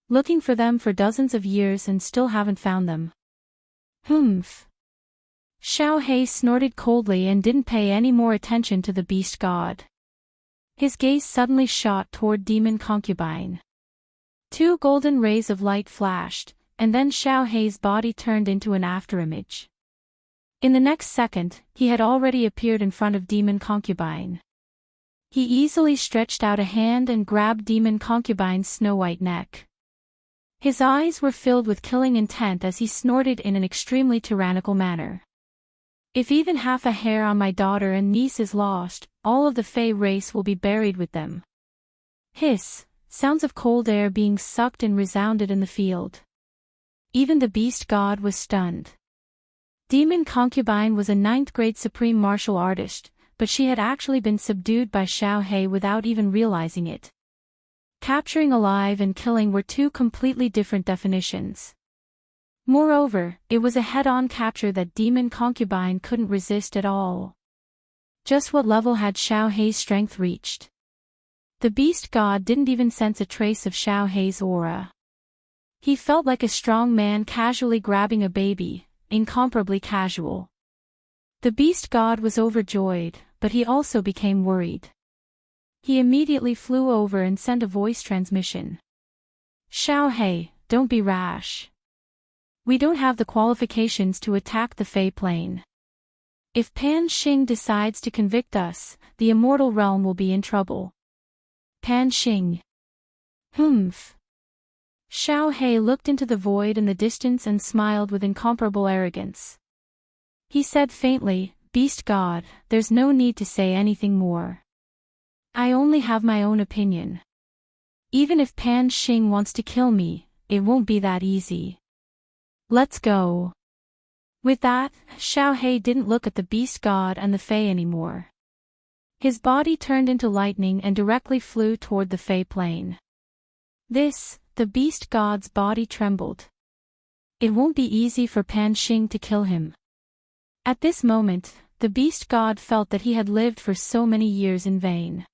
A: Looking for them for dozens of years and still haven't found them. Humph. Xiao Hei snorted coldly and didn't pay any more attention to the beast god. His gaze suddenly shot toward demon concubine. 2 golden rays of light flashed, and then Xiao Hei's body turned into an afterimage. In the next second, he had already appeared in front of demon concubine. He easily stretched out a hand and grabbed demon concubine's snow-white neck. His eyes were filled with killing intent as he snorted in an extremely tyrannical manner. If even half a hair on my daughter and niece is lost, all of the Fae race will be buried with them. Hiss, sounds of cold air being sucked in resounded in the field. Even the beast god was stunned. Demon concubine was a 9th-grade supreme martial artist, but she had actually been subdued by Xiao Hei without even realizing it. Capturing alive and killing were 2 completely different definitions. Moreover, it was a head-on capture that demon concubine couldn't resist at all. Just what level had Xiao Hei's strength reached? The beast god didn't even sense a trace of Xiao Hei's aura. He felt like a strong man casually grabbing a baby, incomparably casual. The beast god was overjoyed, but he also became worried. He immediately flew over and sent a voice transmission. Xiao Hei, don't be rash. We don't have the qualifications to attack the Fae plane. If Pan Xing decides to convict us, the immortal realm will be in trouble. Pan Xing. Humph. Xiao Hei looked into the void in the distance and smiled with incomparable arrogance. He said faintly, Beast God, there's no need to say anything more. I only have my own opinion. Even if Pan Xing wants to kill me, it won't be that easy. Let's go. With that, Xiao Hei didn't look at the beast god and the Fae anymore. His body turned into lightning and directly flew toward the Fae plane. The beast god's body trembled. It won't be easy for Pan Xing to kill him. At this moment, the beast god felt that he had lived for so many years in vain.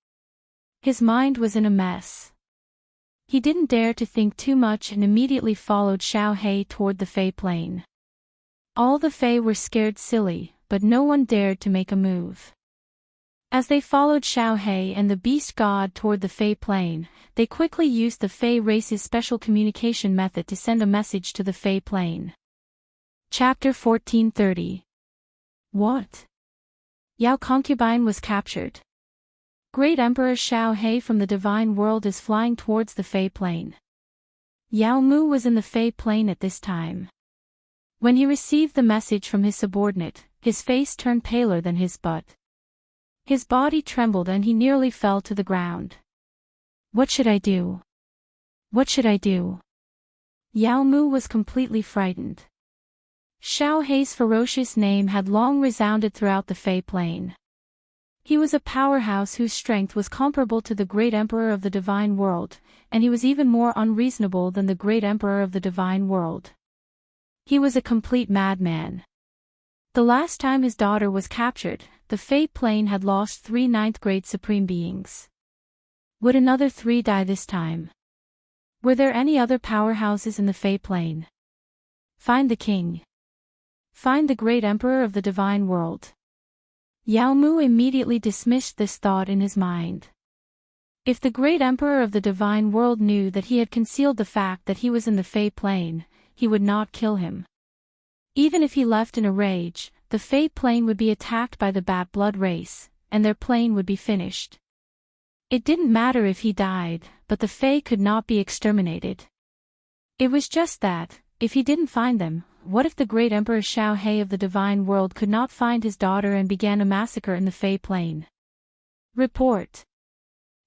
A: His mind was in a mess. He didn't dare to think too much and immediately followed Xiao Hei toward the Fae plane. All the Fae were scared silly, but no one dared to make a move. As they followed Xiao Hei and the beast god toward the Fae plane, they quickly used the Fae race's special communication method to send a message to the Fae plane. Chapter 1430. What? Yao concubine was captured. Great Emperor Xiao Hei from the divine world is flying towards the Fae plane. Yao Mu was in the Fae plane at this time. When he received the message from his subordinate, his face turned paler than his butt. His body trembled and he nearly fell to the ground. What should I do? What should I do? Yao Mu was completely frightened. Xiao Hei's ferocious name had long resounded throughout the Fae plane. He was a powerhouse whose strength was comparable to the great emperor of the divine world, and he was even more unreasonable than the great emperor of the divine world. He was a complete madman. The last time his daughter was captured, the Fae plane had lost 3 9th-grade supreme beings. Would another 3 die this time? Were there any other powerhouses in the Fae plane? Find the king. Find the great emperor of the divine world. Yao Mu immediately dismissed this thought in his mind. If the great emperor of the divine world knew that he had concealed the fact that he was in the Fae plane, he would not kill him. Even if he left in a rage, the Fae plane would be attacked by the Bat Blood race, and their plane would be finished. It didn't matter if he died, but the Fae could not be exterminated. It was just that, if he didn't find them, what if the great Emperor Xiao He of the Divine World could not find his daughter and began a massacre in the Fae Plain? Report.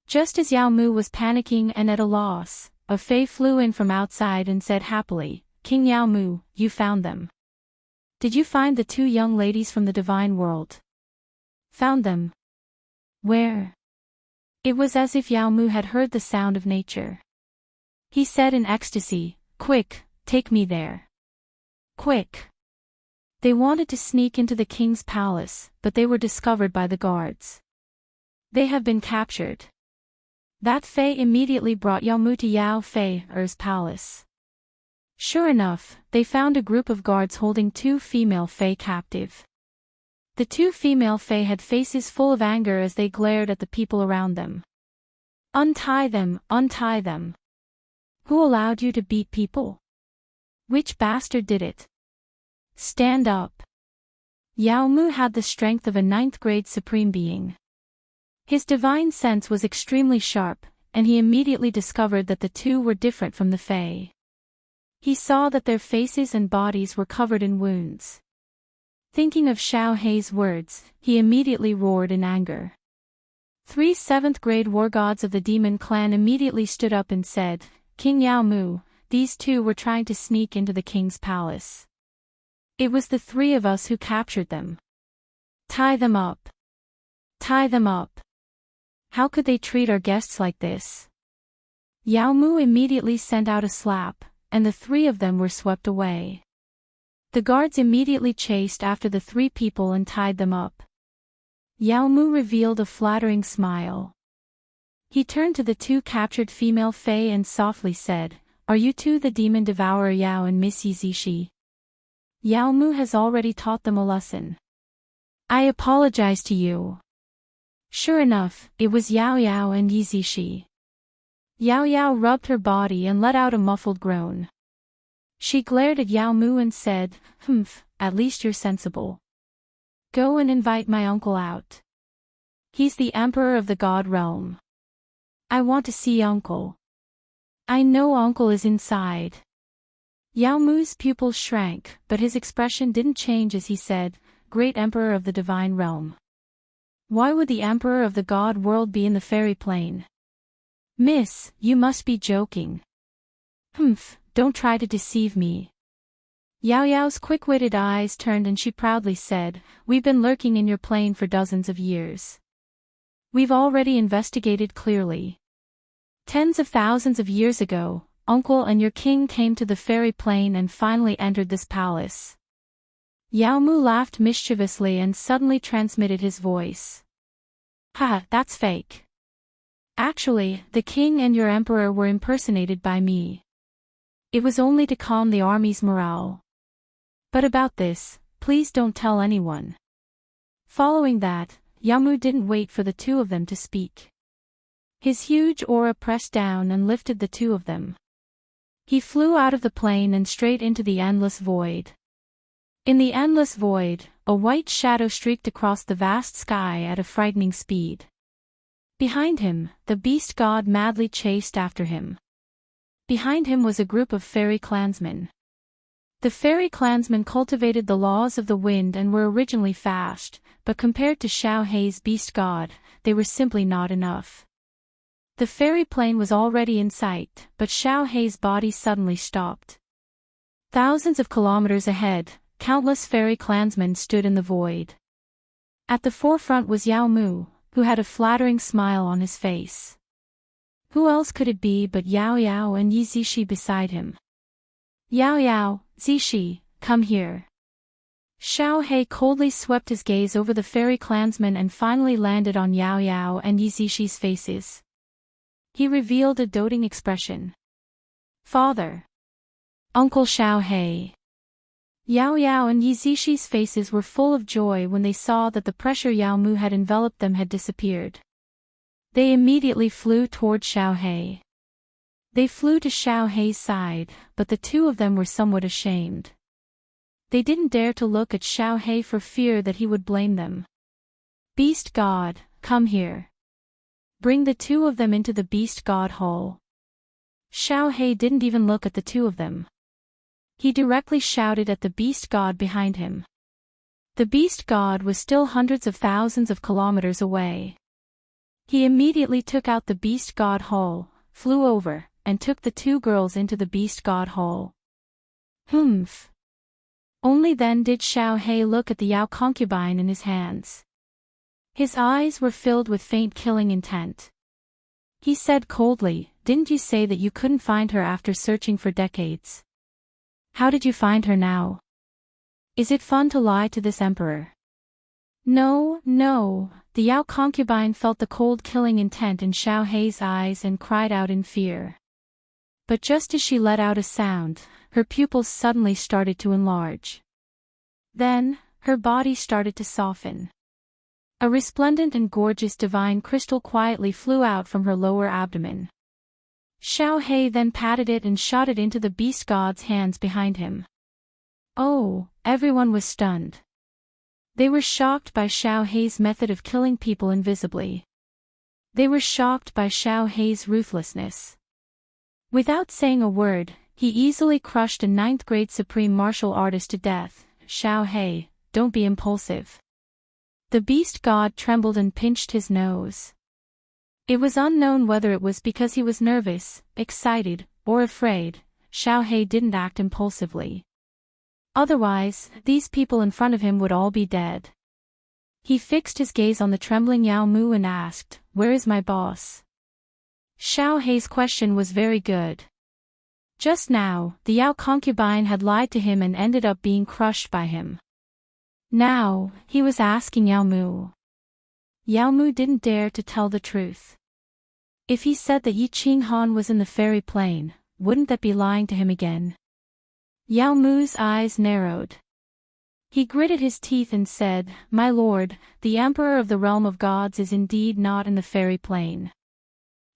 A: Just as Yao Mu was panicking and at a loss, a Fae flew in from outside and said happily, "King Yao Mu, you found them. Did you find the two young ladies from the Divine World?" Found them? Where? It was as if Yao Mu had heard the sound of nature. He said in ecstasy, "Quick, take me there. Quick." They wanted to sneak into the king's palace, but they were discovered by the guards. They have been captured. That Fae immediately brought Yao Mu to Yao Fei's palace. Sure enough, they found a group of guards holding two female Fae captive. The two female Fae had faces full of anger as they glared at the people around them. "Untie them, untie them. Who allowed you to beat people? Which bastard did it? Stand up." Yao Mu had the strength of a ninth-grade supreme being. His divine sense was extremely sharp, and he immediately discovered that the two were different from the Fae. He saw that their faces and bodies were covered in wounds. Thinking of Xiao He's words, he immediately roared in anger. 3 seventh-grade war gods of the demon clan immediately stood up and said, "King Yao Mu, these two were trying to sneak into the king's palace. It was the three of us who captured them. Tie them up. Tie them up. How could they treat our guests like this?" Yao Mu immediately sent out a slap, and the three of them were swept away. The guards immediately chased after the three people and tied them up. Yao Mu revealed a flattering smile. He turned to the two captured female Fae and softly said, "Are you two the demon devourer Yao and Miss Yizishi? Yao Mu has already taught them a lesson. I apologize to you." Sure enough, it was Yao Yao and Yizishi. Yao Yao rubbed her body and let out a muffled groan. She glared at Yao Mu and said, "Humph, at least you're sensible. Go and invite my uncle out. He's the emperor of the god realm. I want to see uncle. I know uncle is inside." Yao Mu's pupils shrank, but his expression didn't change as he said, "Great emperor of the divine realm. Why would the emperor of the god world be in the fairy plane? Miss, you must be joking. Humph, don't try to deceive me." Yao Yao's quick-witted eyes turned and she proudly said, "We've been lurking in your plane for dozens of years. We've already investigated clearly. Tens of thousands of years ago, uncle and your king came to the fairy plane and finally entered this palace." Yao Mu laughed mischievously and suddenly transmitted his voice. "Ha, that's fake. Actually, the king and your emperor were impersonated by me. It was only to calm the army's morale. But about this, please don't tell anyone." Following that, Yao Mu didn't wait for the two of them to speak. His huge aura pressed down and lifted the two of them. He flew out of the plane and straight into the endless void. In the endless void, a white shadow streaked across the vast sky at a frightening speed. Behind him, the beast god madly chased after him. Behind him was a group of fairy clansmen. The fairy clansmen cultivated the laws of the wind and were originally fast, but compared to Xiao He's beast god, they were simply not enough. The fairy plane was already in sight, but Xiao He's body suddenly stopped. Thousands of kilometers ahead, countless fairy clansmen stood in the void. At the forefront was Yao Mu, who had a flattering smile on his face. Who else could it be but Yao Yao and Yi Zishi beside him? "Yao Yao, Zishi, come here." Xiao He coldly swept his gaze over the fairy clansmen and finally landed on Yao Yao and Yi Zishi's faces. He revealed a doting expression. "Father. Uncle Xiao He." Yao Yao and Yi Zishi's faces were full of joy when they saw that the pressure Yao Mu had enveloped them had disappeared. They immediately flew toward Xiao He. They flew to Xiao He's side, but the two of them were somewhat ashamed. They didn't dare to look at Xiao He for fear that he would blame them. "Beast God, come here. Bring the two of them into the beast god hall. Xiao He didn't even look at the two of them. He directly shouted at the beast god behind him. The beast god was still hundreds of thousands of kilometers away. He immediately took out the beast god hall, flew over, and took the two girls into the beast god hall. Humph. Only then did Xiao He look at the Yao concubine in his hands. His eyes were filled with faint killing intent. He said coldly, "Didn't you say that you couldn't find her after searching for decades? How did you find her now? Is it fun to lie to this emperor?" No, no, the Yao concubine felt the cold killing intent in Xiao He's eyes and cried out in fear. But just as she let out a sound, her pupils suddenly started to enlarge. Then, her body started to soften. A resplendent and gorgeous divine crystal quietly flew out from her lower abdomen. Xiao He then patted it and shot it into the beast god's hands behind him. Oh, everyone was stunned. They were shocked by Xiao He's method of killing people invisibly. They were shocked by Xiao He's ruthlessness. Without saying a word, he easily crushed a 9th-grade supreme martial artist to death. Xiao He, don't be impulsive. The beast god trembled and pinched his nose. It was unknown whether it was because he was nervous, excited, or afraid. Xiao He didn't act impulsively. Otherwise, these people in front of him would all be dead. He fixed his gaze on the trembling Yao Mu and asked, "Where is my boss?" Xiao He's question was very good. Just now, the Yao concubine had lied to him and ended up being crushed by him. Now, he was asking Yao Mu. Yao Mu didn't dare to tell the truth. If he said that Yi Qinghan was in the fairy plane, wouldn't that be lying to him again? Yao Mu's eyes narrowed. He gritted his teeth and said, "My lord, the emperor of the realm of gods is indeed not in the fairy plane.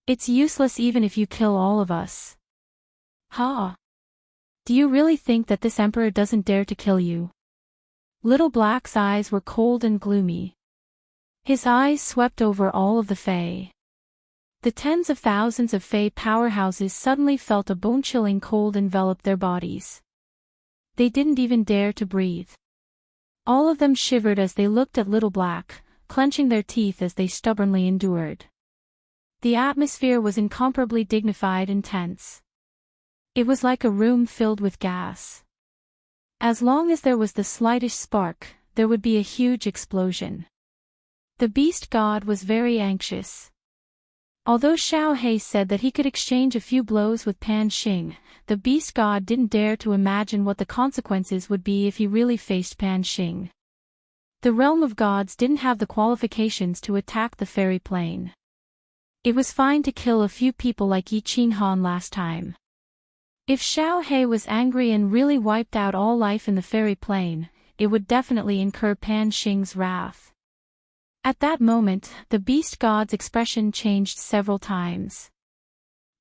A: It's useless even if you kill all of us." Ha! Do you really think that this emperor doesn't dare to kill you? Little Black's eyes were cold and gloomy. His eyes swept over all of the Fae. The tens of thousands of Fae powerhouses suddenly felt a bone-chilling cold envelop their bodies. They didn't even dare to breathe. All of them shivered as they looked at Little Black, clenching their teeth as they stubbornly endured. The atmosphere was incomparably dignified and tense. It was like a room filled with gas. As long as there was the slightest spark, there would be a huge explosion. The beast god was very anxious. Although Xiao He said that he could exchange a few blows with Pan Xing, the beast god didn't dare to imagine what the consequences would be if he really faced Pan Xing. The realm of gods didn't have the qualifications to attack the fairy plane. It was fine to kill a few people like Yi Qinghan last time. If Xiao He was angry and really wiped out all life in the fairy plane, it would definitely incur Pan Xing's wrath. At that moment, the beast god's expression changed several times.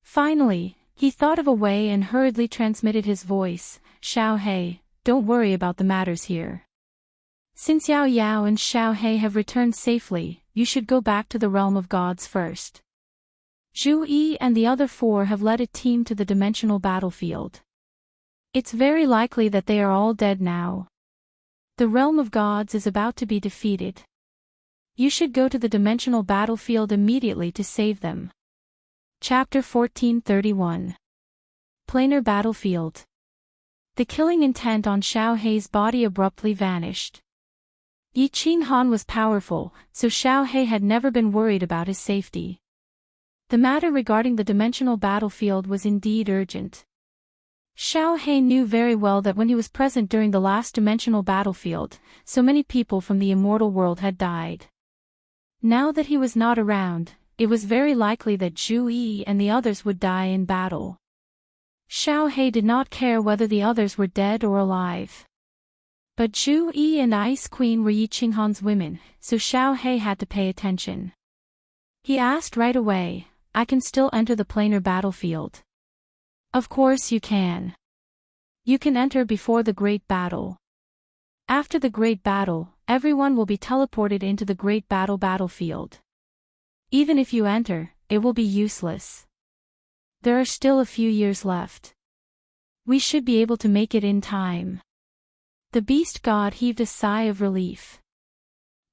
A: Finally, he thought of a way and hurriedly transmitted his voice, "Xiao He, don't worry about the matters here. Since Yao Yao and Xiao He have returned safely, you should go back to the realm of gods first. Zhu Yi and the other 4 have led a team to the dimensional battlefield. It's very likely that they are all dead now. The realm of gods is about to be defeated. You should go to the dimensional battlefield immediately to save them." Chapter 1431. Planar Battlefield. The killing intent on Xiao He's body abruptly vanished. Yi Qinghan was powerful, so Xiao He had never been worried about his safety. The matter regarding the dimensional battlefield was indeed urgent. Xiao He knew very well that when he was present during the last dimensional battlefield, so many people from the immortal world had died. Now that he was not around, it was very likely that Zhu Yi and the others would die in battle. Xiao He did not care whether the others were dead or alive. But Zhu Yi and Ice Queen were Yi Qinghan's women, so Xiao He had to pay attention. He asked right away, "I can still enter the planar battlefield?" "Of course you can. You can enter before the great battle. After the great battle, everyone will be teleported into the great battlefield." Even if you enter, it will be useless. There are still a few years left. We should be able to make it in time." The beast god heaved a sigh of relief.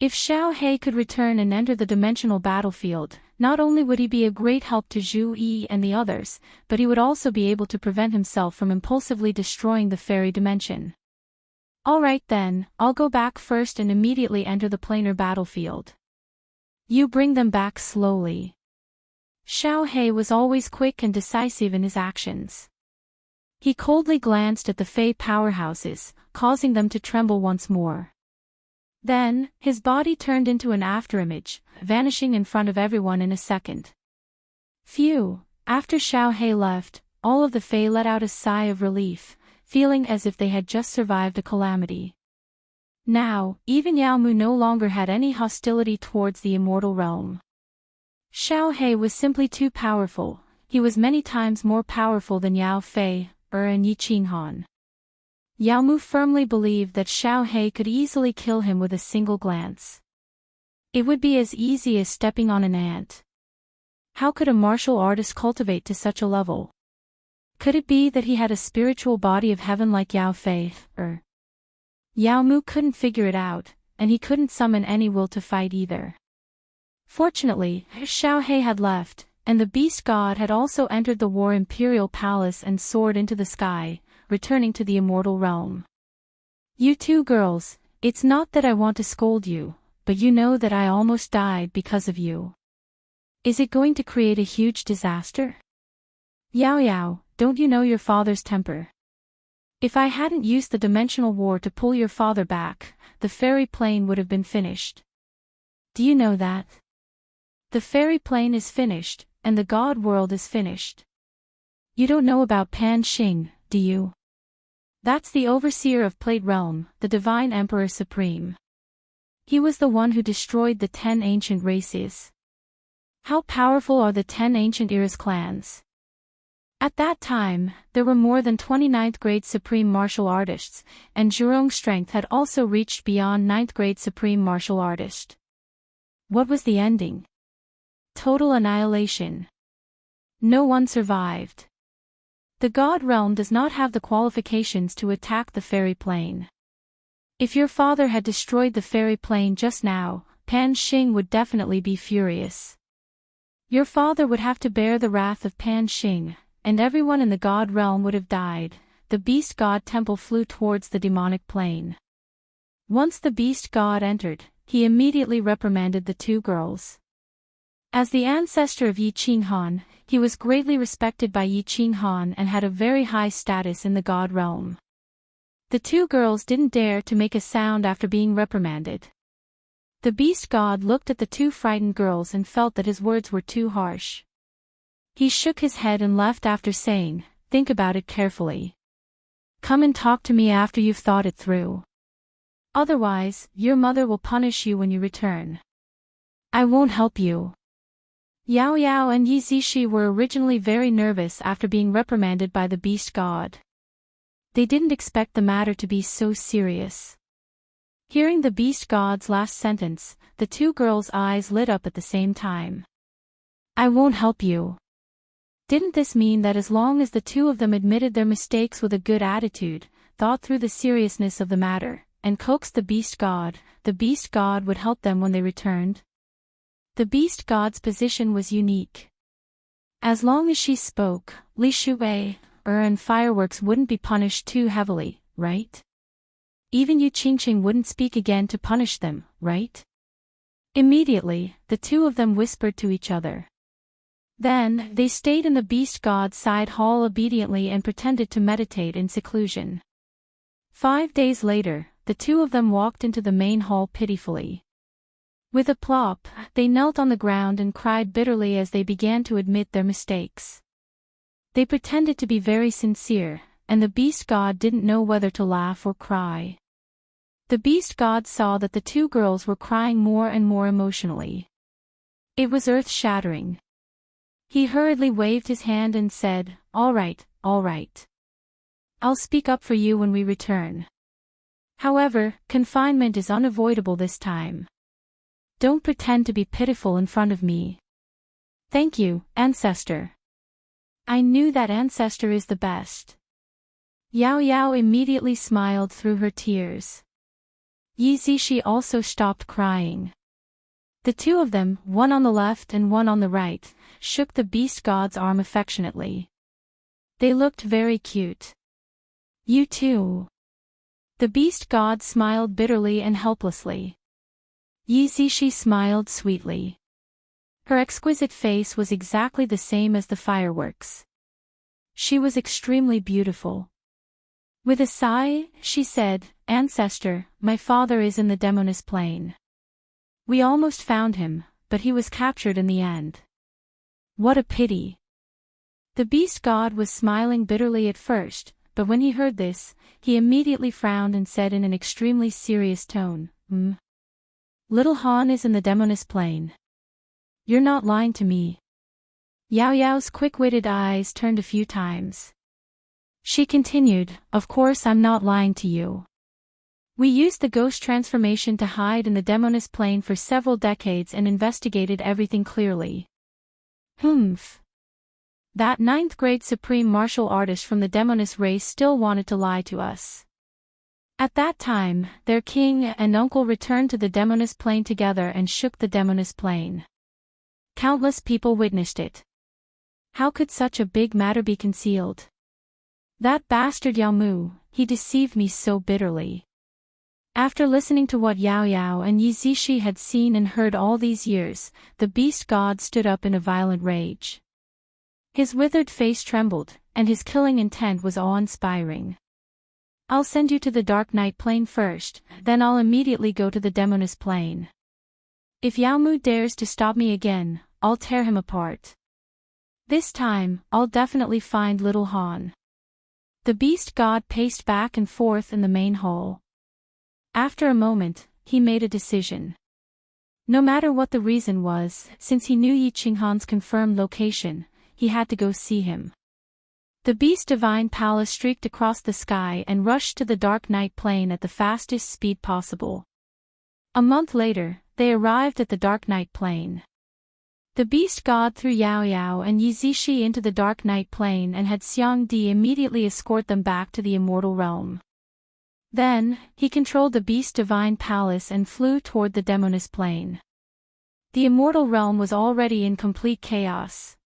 A: If Xiao He could return and enter the dimensional battlefield, not only would he be a great help to Zhu Yi and the others, but he would also be able to prevent himself from impulsively destroying the fairy dimension. "Alright then, I'll go back first and immediately enter the planar battlefield. You bring them back slowly." Xiao He was always quick and decisive in his actions. He coldly glanced at the Fey powerhouses, causing them to tremble once more. Then, his body turned into an afterimage, vanishing in front of everyone in a second. Phew! After Xiao He left, all of the Fey let out a sigh of relief, feeling as if they had just survived a calamity. Now, even Yao Mu no longer had any hostility towards the immortal realm. Xiao He was simply too powerful. He was many times more powerful than Yao Fei, and Yi Qinghan. Yao Mu firmly believed that Xiao He could easily kill him with a single glance. It would be as easy as stepping on an ant. How could a martial artist cultivate to such a level? Could it be that he had a spiritual body of heaven like Yao Fei, Yao Mu couldn't figure it out, and he couldn't summon any will to fight either. Fortunately, Xiao He had left, and the beast god had also entered the War Imperial Palace and soared into the sky, returning to the immortal realm. "You two girls, it's not that I want to scold you, but you know that I almost died because of you. Is it going to create a huge disaster? Yao Yao, don't you know your father's temper? If I hadn't used the dimensional war to pull your father back, the fairy plane would have been finished. Do you know that? The fairy plane is finished, and the god world is finished. You don't know about Pan Xing, do you? That's the overseer of Plate Realm, the divine emperor supreme. He was the one who destroyed the 10 ancient races. How powerful are the 10 ancient Eras clans? At that time, there were more than 29th grade supreme martial artists, and Zhurong's strength had also reached beyond 9th grade supreme martial artist. What was the ending? Total annihilation. No one survived. The god realm does not have the qualifications to attack the fairy plane. If your father had destroyed the fairy plane just now, Pan Xing would definitely be furious. Your father would have to bear the wrath of Pan Xing, and everyone in the god realm would have died. The beast god temple flew towards the demonic plane. Once the beast god entered, he immediately reprimanded the two girls. As the ancestor of Yi Qinghan, he was greatly respected by Yi Qinghan and had a very high status in the god realm. The two girls didn't dare to make a sound after being reprimanded. The beast god looked at the two frightened girls and felt that his words were too harsh. He shook his head and left after saying, "Think about it carefully. Come and talk to me after you've thought it through. Otherwise, your mother will punish you when you return. I won't help you." Yao Yao and Yi Zishi were originally very nervous after being reprimanded by the beast god. They didn't expect the matter to be so serious. Hearing the beast god's last sentence, the two girls' eyes lit up at the same time. "I won't help you." Didn't this mean that as long as the two of them admitted their mistakes with a good attitude, thought through the seriousness of the matter, and coaxed the beast god would help them when they returned? The beast god's position was unique. As long as she spoke, Li Shuwei, and fireworks wouldn't be punished too heavily, right? Even Yu Qingqing wouldn't speak again to punish them, right? Immediately, the two of them whispered to each other. Then, they stayed in the beast god's side hall obediently and pretended to meditate in seclusion. 5 days later, the two of them walked into the main hall pitifully. With a plop, they knelt on the ground and cried bitterly as they began to admit their mistakes. They pretended to be very sincere, and the beast god didn't know whether to laugh or cry. The beast god saw that the two girls were crying more and more emotionally. It was earth-shattering. He hurriedly waved his hand and said, all right. I'll speak up for you when we return. However, confinement is unavoidable this time. Don't pretend to be pitiful in front of me, Thank you, ancestor. I knew that ancestor is the best. Yao Yao immediately smiled through her tears. Yi Zishi also stopped crying. The two of them, one on the left and one on the right, shook the beast god's arm affectionately. They looked very cute. You too. The beast god smiled bitterly and helplessly. Yi Zishi smiled sweetly. Her exquisite face was exactly the same as the fireworks. She was extremely beautiful. With a sigh, she said, Ancestor, my father is in the Demoness Plain. We almost found him, but he was captured in the end. What a pity. The beast god was smiling bitterly at first, but when he heard this, he immediately frowned and said in an extremely serious tone, Little Han is in the Demoness Plain. You're not lying to me. Yao Yao's quick-witted eyes turned a few times. She continued, Of course I'm not lying to you. We used the ghost transformation to hide in the Demoness Plain for several decades and investigated everything clearly. Humph. That 9th grade supreme martial artist from the Demoness race still wanted to lie to us. At that time, their king and uncle returned to the Demoness Plain together and shook the Demoness Plain. Countless people witnessed it. How could such a big matter be concealed? That bastard Yao Mu, he deceived me so bitterly. After listening to what Yao Yao and Yi Zishi had seen and heard all these years, the beast god stood up in a violent rage. His withered face trembled, and his killing intent was awe-inspiring. I'll send you to the Dark Night Plain first, then I'll immediately go to the Demoness Plain. If Yao Mu dares to stop me again, I'll tear him apart. This time, I'll definitely find little Han. The beast god paced back and forth in the main hall. After a moment, he made a decision. No matter what the reason was, since he knew Yi Qinghan's confirmed location, he had to go see him. The beast divine palace streaked across the sky and rushed to the Dark Night Plain at the fastest speed possible. A month later, they arrived at the Dark Night Plain. The beast god threw Yao Yao and Yi Zishi into the Dark Night Plain and had Xiang Di immediately escort them back to the Immortal Realm. Then, he controlled the beast divine palace and flew toward the Demoness Plain. The Immortal Realm was already in complete chaos.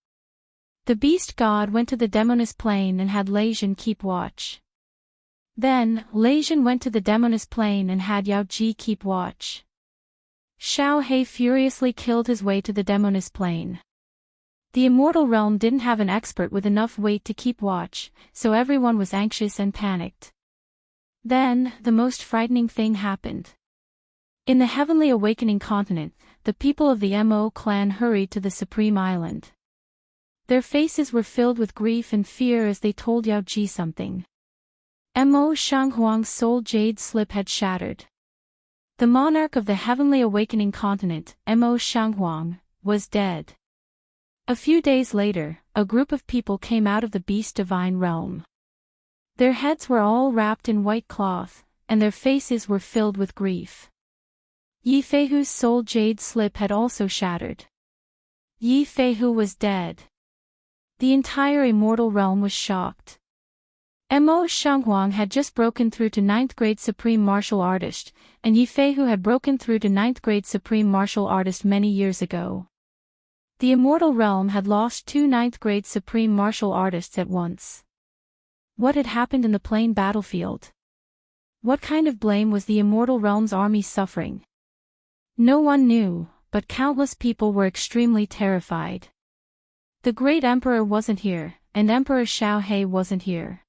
A: The beast god went to the Demoness Plain and had Lei Jin keep watch. Then, Lei Jin went to the Demoness Plain and had Yao Ji keep watch. Xiao He furiously killed his way to the Demoness Plain. The Immortal Realm didn't have an expert with enough weight to keep watch, so everyone was anxious and panicked. Then, the most frightening thing happened. In the Heavenly Awakening continent, the people of the Mo clan hurried to the Supreme Island. Their faces were filled with grief and fear as they told Yao Ji something. Mo Shanghuang's soul jade slip had shattered. The monarch of the Heavenly Awakening continent, Mo Shanghuang, was dead. A few days later, a group of people came out of the Beast Divine Realm. Their heads were all wrapped in white cloth, and their faces were filled with grief. Yi Feihu's soul jade slip had also shattered. Yi Feihu was dead. The entire Immortal Realm was shocked. Mo Shanghuang had just broken through to 9th grade Supreme Martial Artist, and Yi Feihu had broken through to 9th grade Supreme Martial Artist many years ago. The Immortal Realm had lost 2 9th grade Supreme Martial Artists at once. What had happened in the plain battlefield? What kind of blame was the Immortal Realm's army suffering? No one knew, but countless people were extremely terrified. The Great Emperor wasn't here, and Emperor Xiao He wasn't here.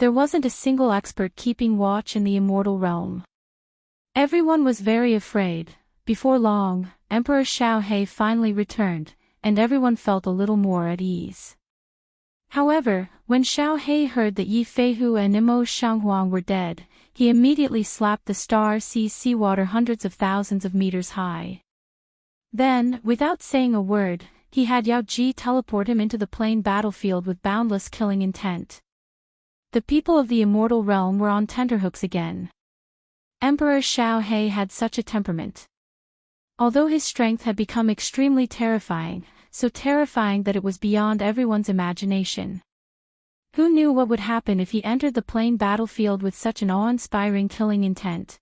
A: There wasn't a single expert keeping watch in the Immortal Realm. Everyone was very afraid. Before long, Emperor Xiao He finally returned, and everyone felt a little more at ease. However, when Xiao He heard that Yi Feihu and Mo Shanghuang were dead, he immediately slapped the star sea's seawater hundreds of thousands of meters high. Then, without saying a word, he had Yao Ji teleport him into the plain battlefield with boundless killing intent. The people of the Immortal Realm were on tenterhooks again. Emperor Xiao He had such a temperament. Although his strength had become extremely terrifying, so terrifying that it was beyond everyone's imagination. Who knew what would happen if he entered the plain battlefield with such an awe-inspiring killing intent?